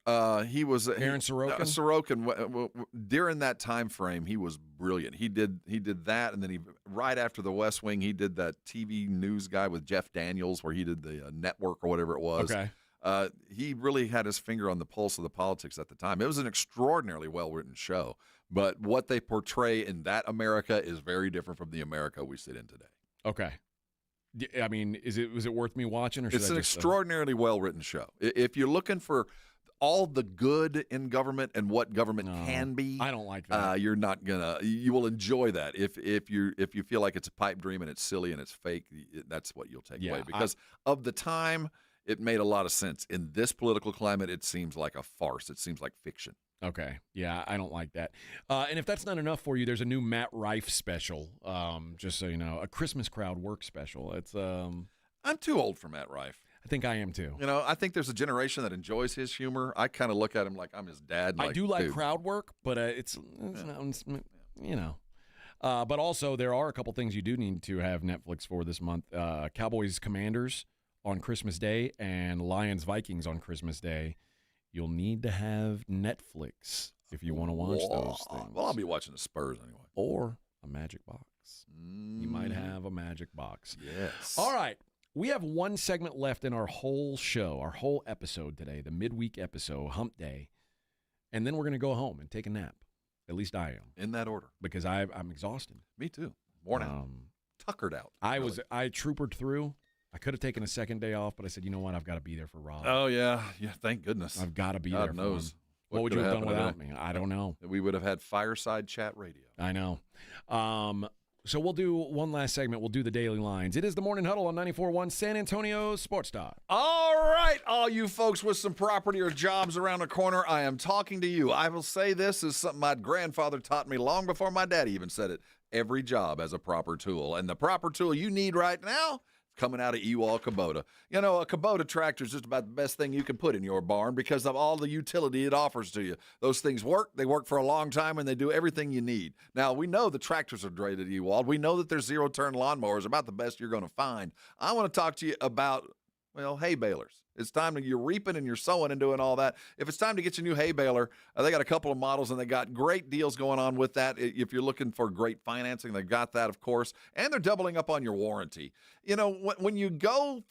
he was Aaron Sorokin. Sorokin. During that time frame, he was brilliant. He did that, and then right after the West Wing, he did that TV news guy with Jeff Daniels, where he did the network or whatever it was. Okay. He really had his finger on the pulse of the politics at the time. It was an extraordinarily well-written show, but what they portray in that America is very different from the America we sit in today. Okay. I mean, was it worth me watching? Or it's an extraordinarily well-written show. If you're looking for all the good in government and what government can be, I don't like that. You're not gonna. You will enjoy that if you feel like it's a pipe dream and it's silly and it's fake. That's what you'll take away because of the time. It made a lot of sense. In this political climate, it seems like a farce. It seems like fiction. Okay. Yeah, I don't like that. And if that's not enough for you, there's a new Matt Rife special, just so you know, a Christmas crowd work special. It's I'm too old for Matt Rife. I think I am too. I think there's a generation that enjoys his humor. I kind of look at him like I'm his dad. I do like crowd work, but it's but also there are a couple things you do need to have Netflix for this month. Cowboys Commanders on Christmas Day and Lions Vikings on Christmas Day. You'll need to have Netflix if you want to watch those things. Well, I'll be watching the Spurs anyway. Or a Magic Box. You might have a Magic Box. Yes. All right. We have one segment left in our whole show, our whole episode today, the midweek episode, Hump Day. And then we're going to go home and take a nap. At least I am. In that order. Because I'm exhausted. Me too. Worn out. Tuckered out. I troopered through. I could have taken a second day off, but I said, you know what? I've got to be there for Rob. Oh, yeah. Yeah, thank goodness. I've got to be God there knows. for him. What would you have done without me? I don't know. We would have had Fireside Chat Radio. I know. So we'll do one last segment. We'll do the Daily Lines. It is the Morning Huddle on 94.1 San Antonio Sports Talk. All right, all you folks with some property or jobs around the corner, I am talking to you. I will say this is something my grandfather taught me long before my daddy even said it. Every job has a proper tool, and the proper tool you need right now coming out of Ewald Kubota. A Kubota tractor is just about the best thing you can put in your barn because of all the utility it offers to you. Those things work. They work for a long time, and they do everything you need. Now, we know the tractors are great at Ewald. We know that their zero-turn lawnmowers are about the best you're going to find. I want to talk to you about, hay balers. It's time you're reaping and you're sowing and doing all that. If it's time to get your new hay baler, they got a couple of models and they got great deals going on with that. If you're looking for great financing, they've got that, of course, and they're doubling up on your warranty. When you go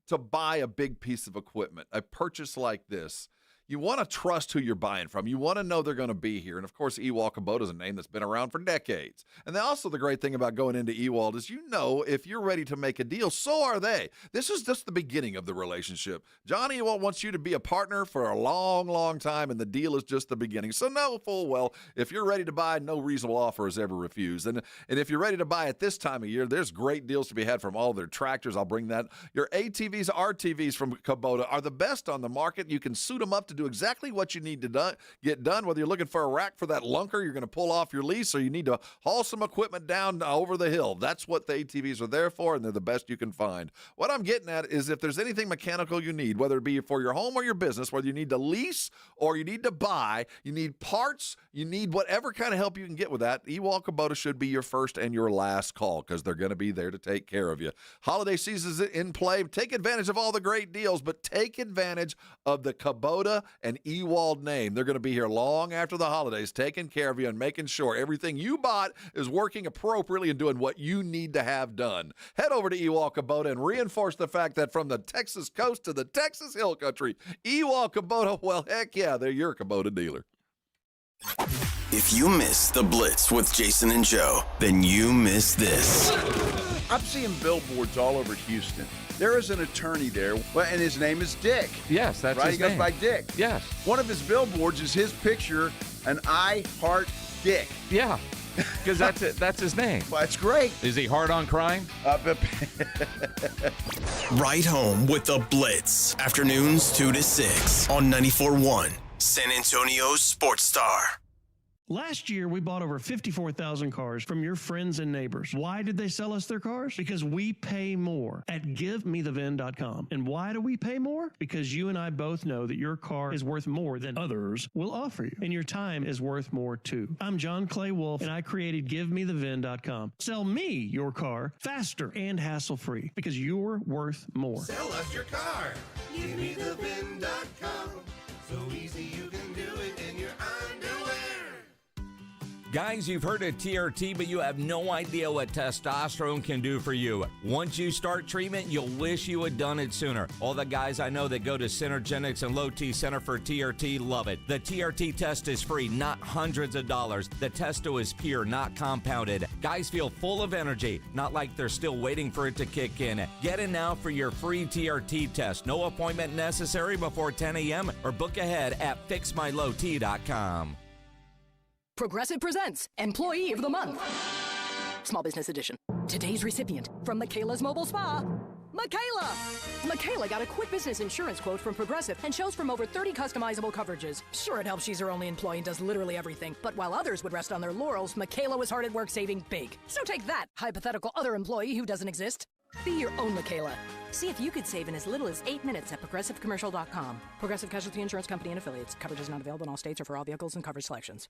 to buy a big piece of equipment, a purchase like this, you want to trust who you're buying from. You want to know they're going to be here. And, of course, Ewald Kubota is a name that's been around for decades. And then also the great thing about going into Ewald is if you're ready to make a deal, so are they. This is just the beginning of the relationship. John Ewald wants you to be a partner for a long, long time, and the deal is just the beginning. So know full well, if you're ready to buy, no reasonable offer is ever refused. And if you're ready to buy at this time of year, there's great deals to be had from all their tractors. I'll bring that. Your ATVs, RTVs from Kubota are the best on the market. You can suit them up to do exactly what you need to get done, whether you're looking for a rack for that lunker you're going to pull off your lease or you need to haul some equipment down over the hill. That's what the ATVs are there for, and they're the best you can find. What I'm getting at is if there's anything mechanical you need, whether it be for your home or your business, whether you need to lease or you need to buy, you need parts, you need whatever kind of help you can get with that, Ewald Kubota should be your first and your last call because they're going to be there to take care of you. Holiday season's in play. Take advantage of all the great deals, but take advantage of the Kubota and Ewald name. They're going to be here long after the holidays, taking care of you and making sure everything you bought is working appropriately and doing what you need to have done. Head over to Ewald Kubota and reinforce the fact that from the Texas coast to the Texas Hill Country, Ewald Kubota, well, heck yeah, they're your Kubota dealer. If you miss the Blitz with Jason and Joe, then you miss this. I'm seeing billboards all over Houston. There is an attorney there, and his name is Dick. Yes, that's right. his He goes name. by Dick. Yes. One of his billboards is his picture, and I heart Dick. Yeah, because that's it. That's his name. Well, that's great. Is he hard on crime? Right home with the Blitz. Afternoons 2 to 6 on 94.1 San Antonio's Sports Star. Last year, we bought over 54,000 cars from your friends and neighbors. Why did they sell us their cars? Because we pay more at GiveMeTheVin.com. And why do we pay more? Because you and I both know that your car is worth more than others will offer you. And your time is worth more too. I'm John Clay Wolf, and I created GiveMeTheVin.com. Sell me your car faster and hassle-free because you're worth more. Sell us your car. GiveMeTheVin.com. So easy you can do it in your underwear. Guys, you've heard of TRT, but you have no idea what testosterone can do for you. Once you start treatment, you'll wish you had done it sooner. All the guys I know that go to Synergenics and Low T Center for TRT love it. The TRT test is free, not hundreds of dollars. The testo is pure, not compounded. Guys feel full of energy, not like they're still waiting for it to kick in. Get in now for your free TRT test. No appointment necessary before 10 a.m. or book ahead at fixmylowt.com. Progressive presents Employee of the Month. Small Business Edition. Today's recipient from Michaela's Mobile Spa, Michaela. Michaela got a quick business insurance quote from Progressive and chose from over 30 customizable coverages. Sure, it helps she's her only employee and does literally everything. But while others would rest on their laurels, Michaela was hard at work saving big. So take that, hypothetical other employee who doesn't exist. Be your own Michaela. See if you could save in as little as 8 minutes at ProgressiveCommercial.com. Progressive Casualty Insurance Company and Affiliates. Coverage is not available in all states or for all vehicles and coverage selections.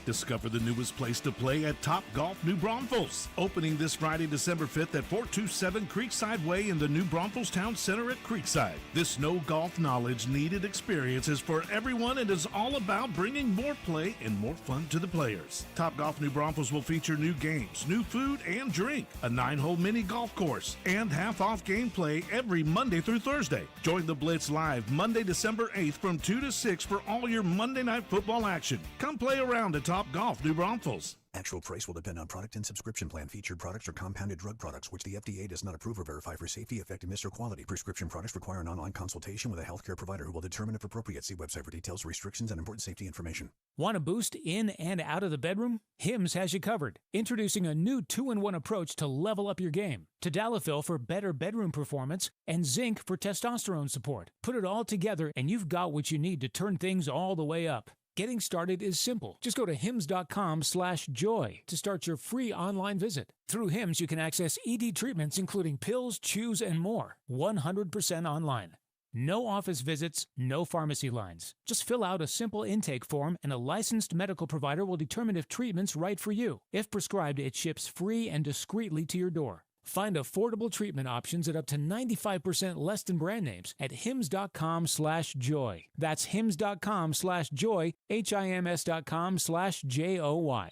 Discover the newest place to play at Top Golf New Braunfels. Opening this Friday, December 5th at 427 Creekside Way in the New Braunfels Town Center at Creekside. This no golf knowledge needed experience is for everyone and is all about bringing more play and more fun to the players. Top Golf New Braunfels will feature new games, new food and drink, a 9-hole mini golf course, and half-off gameplay every Monday through Thursday. Join the Blitz live Monday, December 8th from 2 to 6 for all your Monday night football action. Come play around at Top Golf New Braunfels. Actual price will depend on product and subscription plan. Featured products are compounded drug products, which the FDA does not approve or verify for safety, effectiveness, or quality. Prescription products require an online consultation with a healthcare provider who will determine if appropriate. See website for details, restrictions, and important safety information. Want a boost in and out of the bedroom? Hims has you covered. Introducing a new 2-in-1 approach to level up your game. Tadalafil for better bedroom performance and zinc for testosterone support. Put it all together and you've got what you need to turn things all the way up. Getting started is simple. Just go to hims.com/joy to start your free online visit. Through Hims, you can access ED treatments including pills, chews, and more. 100% online. No office visits, no pharmacy lines. Just fill out a simple intake form and a licensed medical provider will determine if treatment's right for you. If prescribed, it ships free and discreetly to your door. Find affordable treatment options at up to 95% less than brand names at hims.com/joy. That's hims.com/joy, hims.com/joy.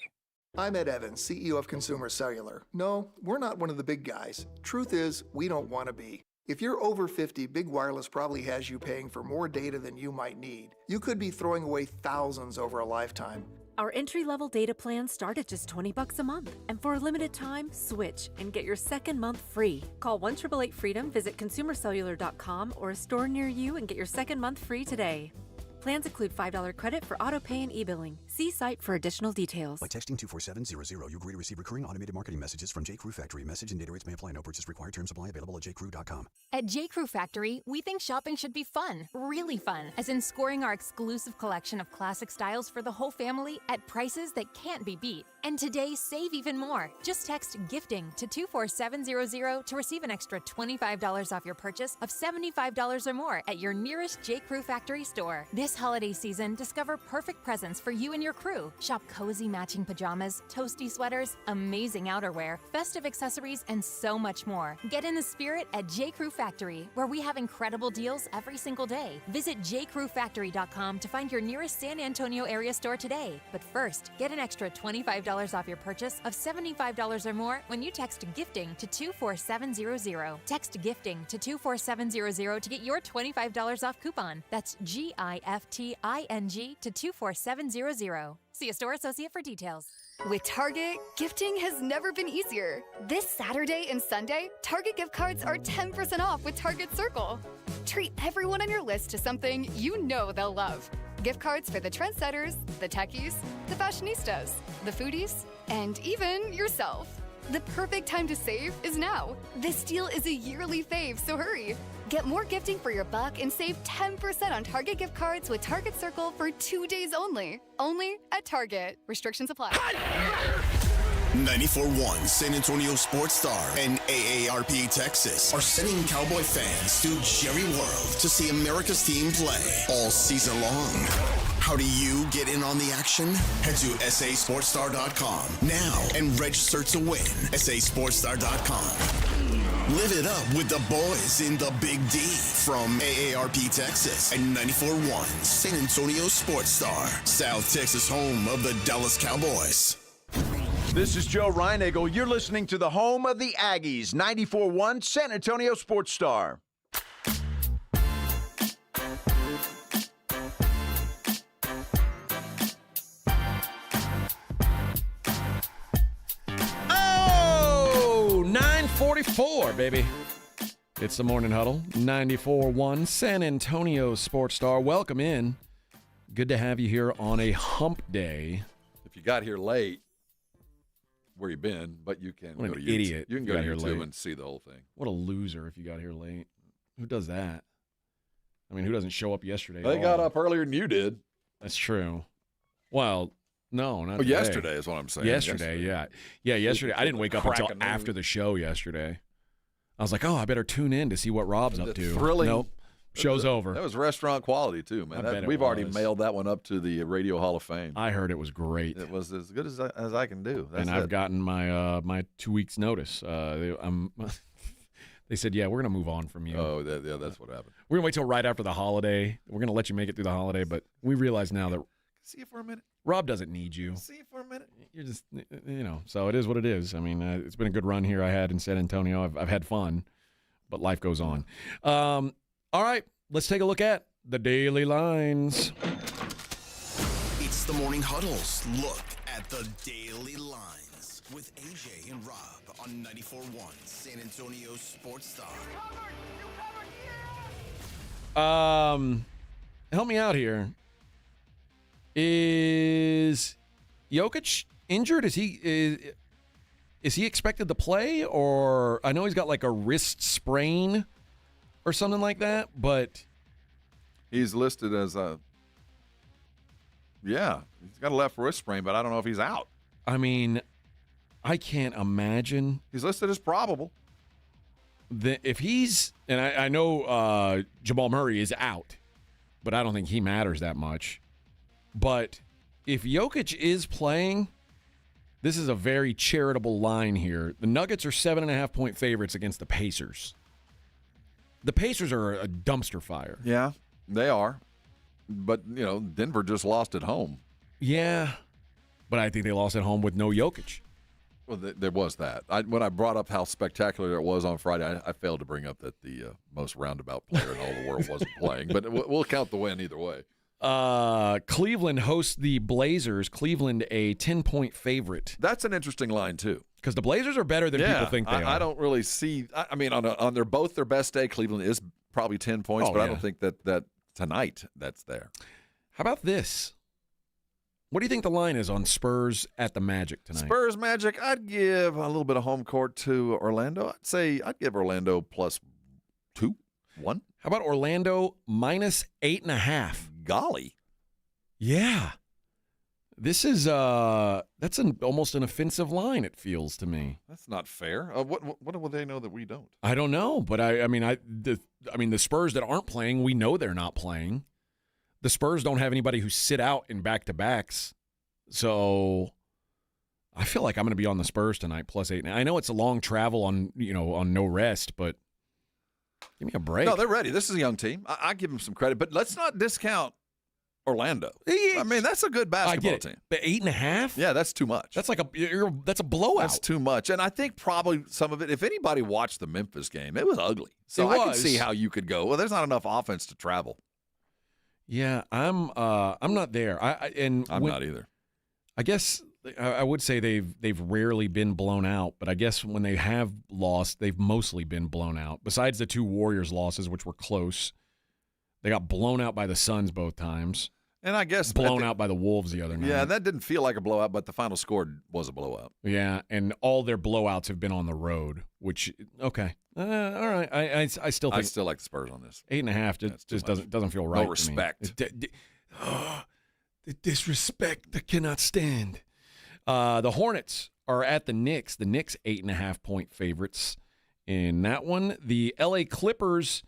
I'm Ed Evans, CEO of Consumer Cellular. No, we're not one of the big guys. Truth is, we don't want to be. If you're over 50, Big Wireless probably has you paying for more data than you might need. You could be throwing away thousands over a lifetime. Our entry-level data plans start at just $20 a month. And for a limited time, switch and get your second month free. Call 1-888-FREEDOM, visit consumercellular.com or a store near you and get your second month free today. Plans include $5 credit for auto-pay and e-billing. See site for additional details. By texting 24700, you agree to receive recurring automated marketing messages from J.Crew Factory. Message and data rates may apply. No purchase required. Terms apply. Available at jcrew.com. At J.Crew Factory, we think shopping should be fun, really fun, as in scoring our exclusive collection of classic styles for the whole family at prices that can't be beat. And today, save even more. Just text GIFTING to 24700 to receive an extra $25 off your purchase of $75 or more at your nearest J.Crew Factory store. This holiday season, discover perfect presents for you and and your crew. Shop cozy matching pajamas, toasty sweaters, amazing outerwear, festive accessories, and so much more. Get in the spirit at J. Crew Factory, where we have incredible deals every single day. Visit jcrewfactory.com to find your nearest San Antonio area store today. But first, get an extra $25 off your purchase of $75 or more when you text GIFTING to 24700. Text GIFTING to 24700 to get your $25 off coupon. That's GIFTING to 24700. See a store associate for details. With Target, gifting has never been easier. This Saturday and Sunday, Target gift cards are 10% off with Target Circle. Treat everyone on your list to something you know they'll love. Gift cards for the trendsetters, the techies, the fashionistas, the foodies, and even yourself. The perfect time to save is now. This deal is a yearly fave, so hurry. Get more gifting for your buck and save 10% on Target gift cards with Target Circle for 2 days only. Only at Target. Restrictions apply. 94.1 San Antonio Sports Star and AARP Texas are sending Cowboy fans to Jerry World to see America's team play all season long. How do you get in on the action? Head to sasportstar.com now and register to win. sasportstar.com. Live it up with the boys in the Big D from AARP Texas and 94.1 San Antonio Sports Star, South Texas home of the Dallas Cowboys. This is Joe Reinagle. You're listening to the home of the Aggies, 94.1 San Antonio Sports Star. Oh, 9:44, baby. It's the Morning Huddle, 94.1 San Antonio Sports Star. Welcome in. Good to have you here on a hump day. If you got here late, where you been, but you can What go an to idiot. YouTube. You can You go got to here YouTube late. and see the whole thing. What a loser if you got here late. Who does that? I mean, who doesn't show up yesterday? They at got all? up earlier than you did. That's true. Well, no, not Oh, today. yesterday is what I'm saying. Yesterday, yeah. Yeah, yesterday. I didn't wake up until Crack of after noon. the show yesterday. I was like, oh, I better tune in to see what Rob's up to. Thrilling. Nope. Show's over. That was restaurant quality, too, man. I bet it We've already was. mailed that one up to the Radio Hall of Fame. I heard it was great. It was as good as I can do. That's and I've it. gotten my my 2 weeks notice. They said, yeah, we're going to move on from you. Oh, yeah, that's what happened. We're going to wait till right after the holiday. We're going to let you make it through the holiday, but we realize now that See you for a minute. Rob doesn't need you. See you for a minute. You're just, so it is what it is. I mean, it's been a good run here I had in San Antonio. I've had fun, but life goes on. All right, let's take a look at the daily lines. It's the Morning Huddle's look at the daily lines with AJ and Rob on 94.1 San Antonio Sports Star. Help me out here. Is Jokic injured? Is he expected to play? Or I know he's got like a wrist sprain or something like that, but He's listed as he's got a left wrist sprain, but I don't know if he's out. I mean, I can't imagine. He's listed as probable. If he's, and I know Jamal Murray is out, but I don't think he matters that much. But if Jokic is playing, this is a very charitable line here. The Nuggets are 7.5-point favorites against the Pacers. The Pacers are a dumpster fire. Yeah, they are. But, Denver just lost at home. Yeah, but I think they lost at home with no Jokic. Well, there was that. When I brought up how spectacular it was on Friday, I failed to bring up that the most roundabout player in all the world wasn't playing. But we'll count the win either way. Cleveland hosts the Blazers. Cleveland a 10-point favorite. That's an interesting line, too. Because the Blazers are better than people think they are. I don't really see – I mean, on their best day, Cleveland is probably 10 points, but I don't think that tonight that's there. How about this? What do you think the line is on Spurs at the Magic tonight? Spurs Magic, I'd give a little bit of home court to Orlando. I'd give Orlando plus 2, 1. How about Orlando minus 8.5? Golly. Yeah. This is that's almost an offensive line, it feels to me. That's not fair. What will they know that we don't? I don't know, but I mean the Spurs that aren't playing, we know they're not playing. The Spurs don't have anybody who sit out in back-to-backs. So I feel like I'm going to be on the Spurs tonight, +8. Now, I know it's a long travel on no rest, but give me a break. No, they're ready. This is a young team. I give them some credit, but let's not discount Orlando. I mean, that's a good basketball team. But 8.5? Yeah, that's too much. That's like that's a blowout. That's too much. And I think probably some of it, if anybody watched the Memphis game, it was ugly. So I can see how you could go, well, there's not enough offense to travel. Yeah, I'm not there. I'm not either. I guess I would say they've rarely been blown out, but I guess when they have lost, they've mostly been blown out. Besides the 2 Warriors losses, which were close, they got blown out by the Suns both times. And I guess blown out by the Wolves the other night. Yeah, that didn't feel like a blowout, but the final score was a blowout. Yeah, and all their blowouts have been on the road, which okay, all right. I still think I still like the Spurs on this. 8.5 just doesn't feel right. No respect. To me. The disrespect I cannot stand. The Hornets are at the Knicks. The Knicks 8.5-point favorites in that one. The LA Clippers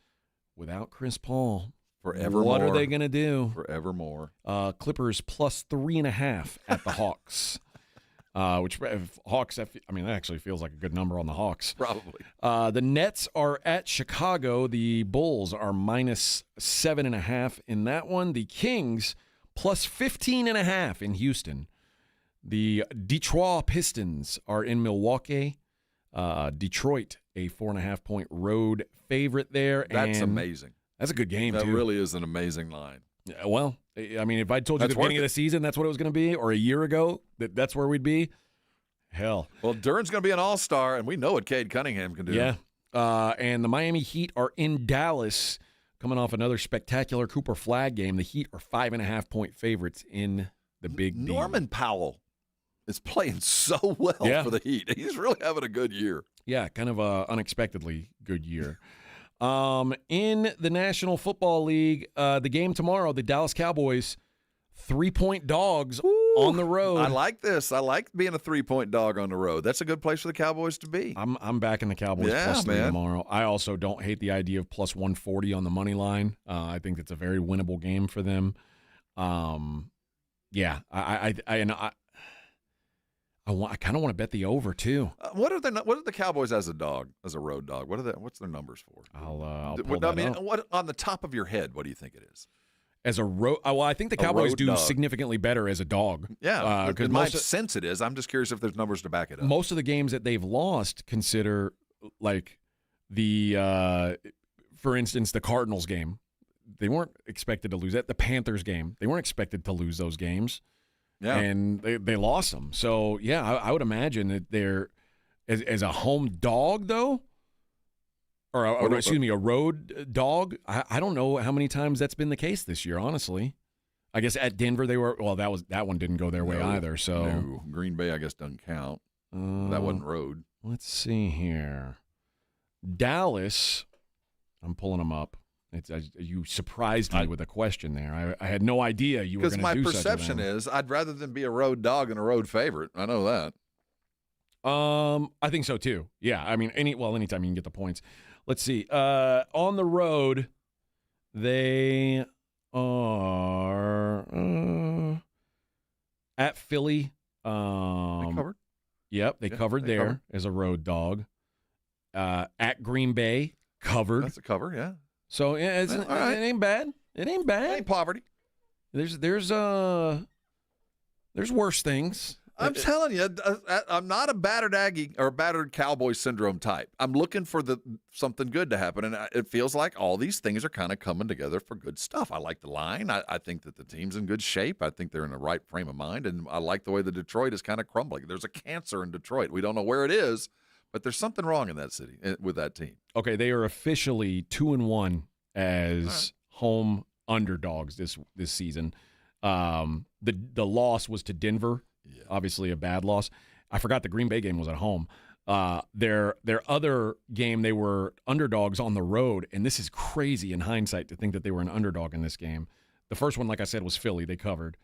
without Chris Paul. Forevermore. What are they going to do? Forevermore. Clippers +3.5 at the Hawks. Which Hawks, that actually feels like a good number on the Hawks. Probably. The Nets are at Chicago. The Bulls are -7.5 in that one. The Kings +15.5 in Houston. The Detroit Pistons are in Milwaukee. Detroit, a 4.5-point road favorite there. That's amazing. That's a good game, that too. That really is an amazing line. Yeah, well, I mean, if I told you at the beginning of the season that's what it was going to be, or a year ago that's where we'd be, hell. Well, Duran's going to be an all-star, and we know what Cade Cunningham can do. Yeah. And the Miami Heat are in Dallas, coming off another spectacular Cooper Flag game. The Heat are 5.5-point favorites in the Big D. Norman Powell is playing so well for the Heat. He's really having a good year. Yeah, kind of a unexpectedly good year. In the National Football League, the game tomorrow, the Dallas Cowboys, 3-point dogs on the road. I like this. I like being a 3-point dog on the road. That's a good place for the Cowboys to be. I'm backing the Cowboys +3 tomorrow. I also don't hate the idea of +140 on the money line. I think it's a very winnable game for them. Yeah, I kind of want to bet the over too. What are the Cowboys as a road dog? What's their numbers for? I'll pull that up. What on the top of your head? What do you think it is? As a road, well, I think the Cowboys do significantly better as a dog. Yeah, because my sense it is. I'm just curious if there's numbers to back it up. Most of the games that they've lost consider like the, for instance, the Cardinals game. They weren't expected to lose that. The Panthers game, they weren't expected to lose those games. Yeah. And they lost them. So, yeah, I would imagine that they're, as a home dog, though, or a road dog, I don't know how many times that's been the case this year, honestly. I guess at Denver they were, well, that one didn't go their way either. So no. Green Bay, I guess, doesn't count. That wasn't road. Let's see here. Dallas, I'm pulling them up. You surprised me with a question there. I had no idea you were going to do such a thing. Because my perception is I'd rather than be a road dog than a road favorite. I know that. I think so too. Yeah, I mean, anytime you can get the points. Let's see. On the road, they are at Philly. They covered. Yep, they covered there covered. As a road dog. At Green Bay, covered. That's a cover, yeah. So yeah, it ain't bad. It ain't bad. It ain't poverty. There's worse things. I'm telling you, I'm not a battered Aggie or battered Cowboy syndrome type. I'm looking for something good to happen, and it feels like all these things are kind of coming together for good stuff. I like the line. I think that the team's in good shape. I think they're in the right frame of mind, and I like the way the Detroit is kind of crumbling. There's a cancer in Detroit. We don't know where it is, but there's something wrong in that city with that team. Okay, they are officially 2-1 as home underdogs this season. The loss was to Denver. Yeah. Obviously a bad loss. I forgot the Green Bay game was at home. Their other game, they were underdogs on the road, and this is crazy in hindsight to think that they were an underdog in this game. The first one, like I said, was Philly. They covered.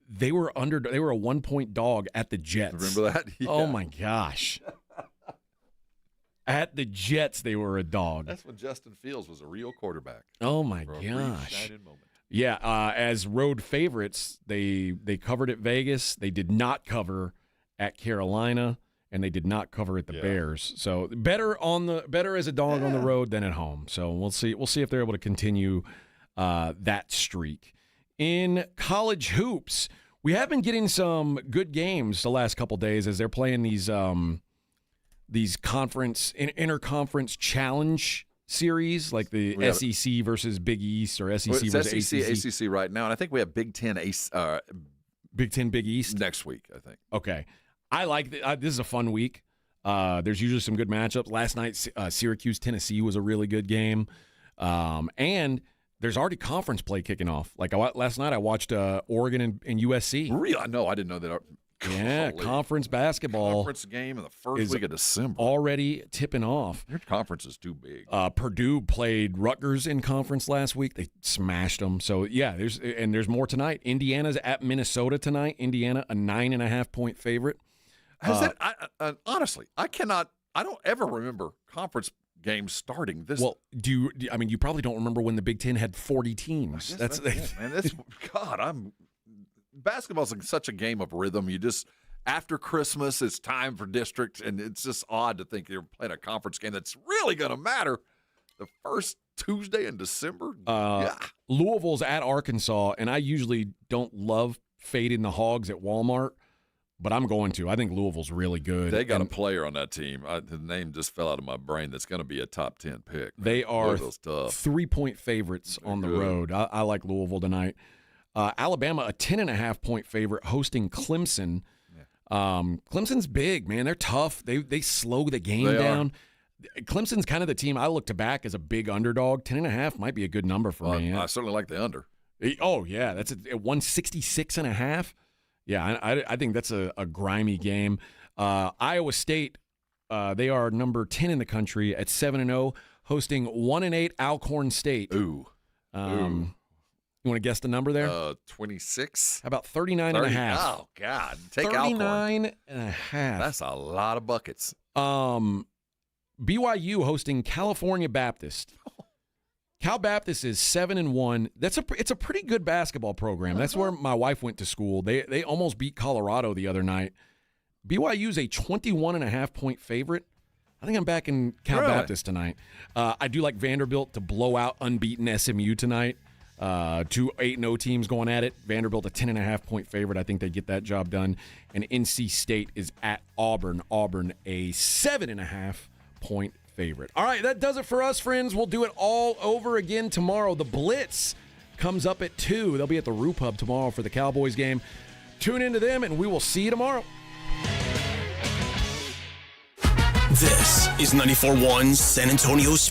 They were a 1-point dog at the Jets. Remember that? Yeah. Oh my gosh. At the Jets, they were a dog. That's when Justin Fields was a real quarterback. Oh my gosh. Yeah, as road favorites, they covered at Vegas. They did not cover at Carolina, and they did not cover at the Bears. So better as a dog on the road than at home. So we'll see. We'll see if they're able to continue that streak. In college hoops, we have been getting some good games the last couple days as they're playing these interconference challenge series, like the SEC versus Big East or SEC versus ACC right now, and I think we have Big Ten Big East next week, I think. Okay. I like this is a fun week. There's usually some good matchups. Last night, Syracuse, Tennessee was a really good game. And there's already conference play kicking off. Like last night, I watched Oregon and USC. Really? No, I didn't know that. Yeah, conference basketball. Conference game in the first week of December. Already tipping off. Your conference is too big. Purdue played Rutgers in conference last week. They smashed them. So, yeah, there's more tonight. Indiana's at Minnesota tonight. Indiana, a 9.5-point favorite. Honestly, I don't ever remember conference games starting this. Well, you probably don't remember when the Big Ten had 40 teams. That's it, man. Basketball's such a game of rhythm. You just, after Christmas, it's time for district, and it's just odd to think you're playing a conference game that's really going to matter the first Tuesday in December. Louisville's at Arkansas, and I usually don't love fading the Hogs at Walmart, but I'm going to. I think Louisville's really good. They got a player on that team. The name just fell out of my brain that's going to be a top 10 pick. Man. They are 3-point favorites on the road. I like Louisville tonight. Alabama, a 10.5-point favorite, hosting Clemson. Clemson's big, man. They're tough. They slow the game down. Clemson's kind of the team I look to back as a big underdog. 10.5 might be a good number for me. I certainly like the under. Oh, yeah. That's at 166.5. Yeah, I think that's a grimy game. Iowa State, they are number 10 in the country at 7-0, hosting 1-8 Alcorn State. Ooh. You want to guess the number there? 26. How about 39.5? Oh, God. Take 39.5. That's a lot of buckets. BYU hosting California Baptist. Cal Baptist is 7-1. It's a pretty good basketball program. That's where my wife went to school. They almost beat Colorado the other night. BYU's a 21.5-point favorite. I think I'm back in Cal Baptist tonight. I do like Vanderbilt to blow out unbeaten SMU tonight. 2 8-0 teams going at it. Vanderbilt a 10.5-point favorite. I think they get that job done. And NC State is at Auburn. Auburn a 7.5-point favorite. All right, that does it for us, friends. We'll do it all over again tomorrow. The Blitz comes up at 2. They'll be at the Roo Pub tomorrow for the Cowboys game. Tune into them, and we will see you tomorrow. This is 94.1 San Antonio Sports.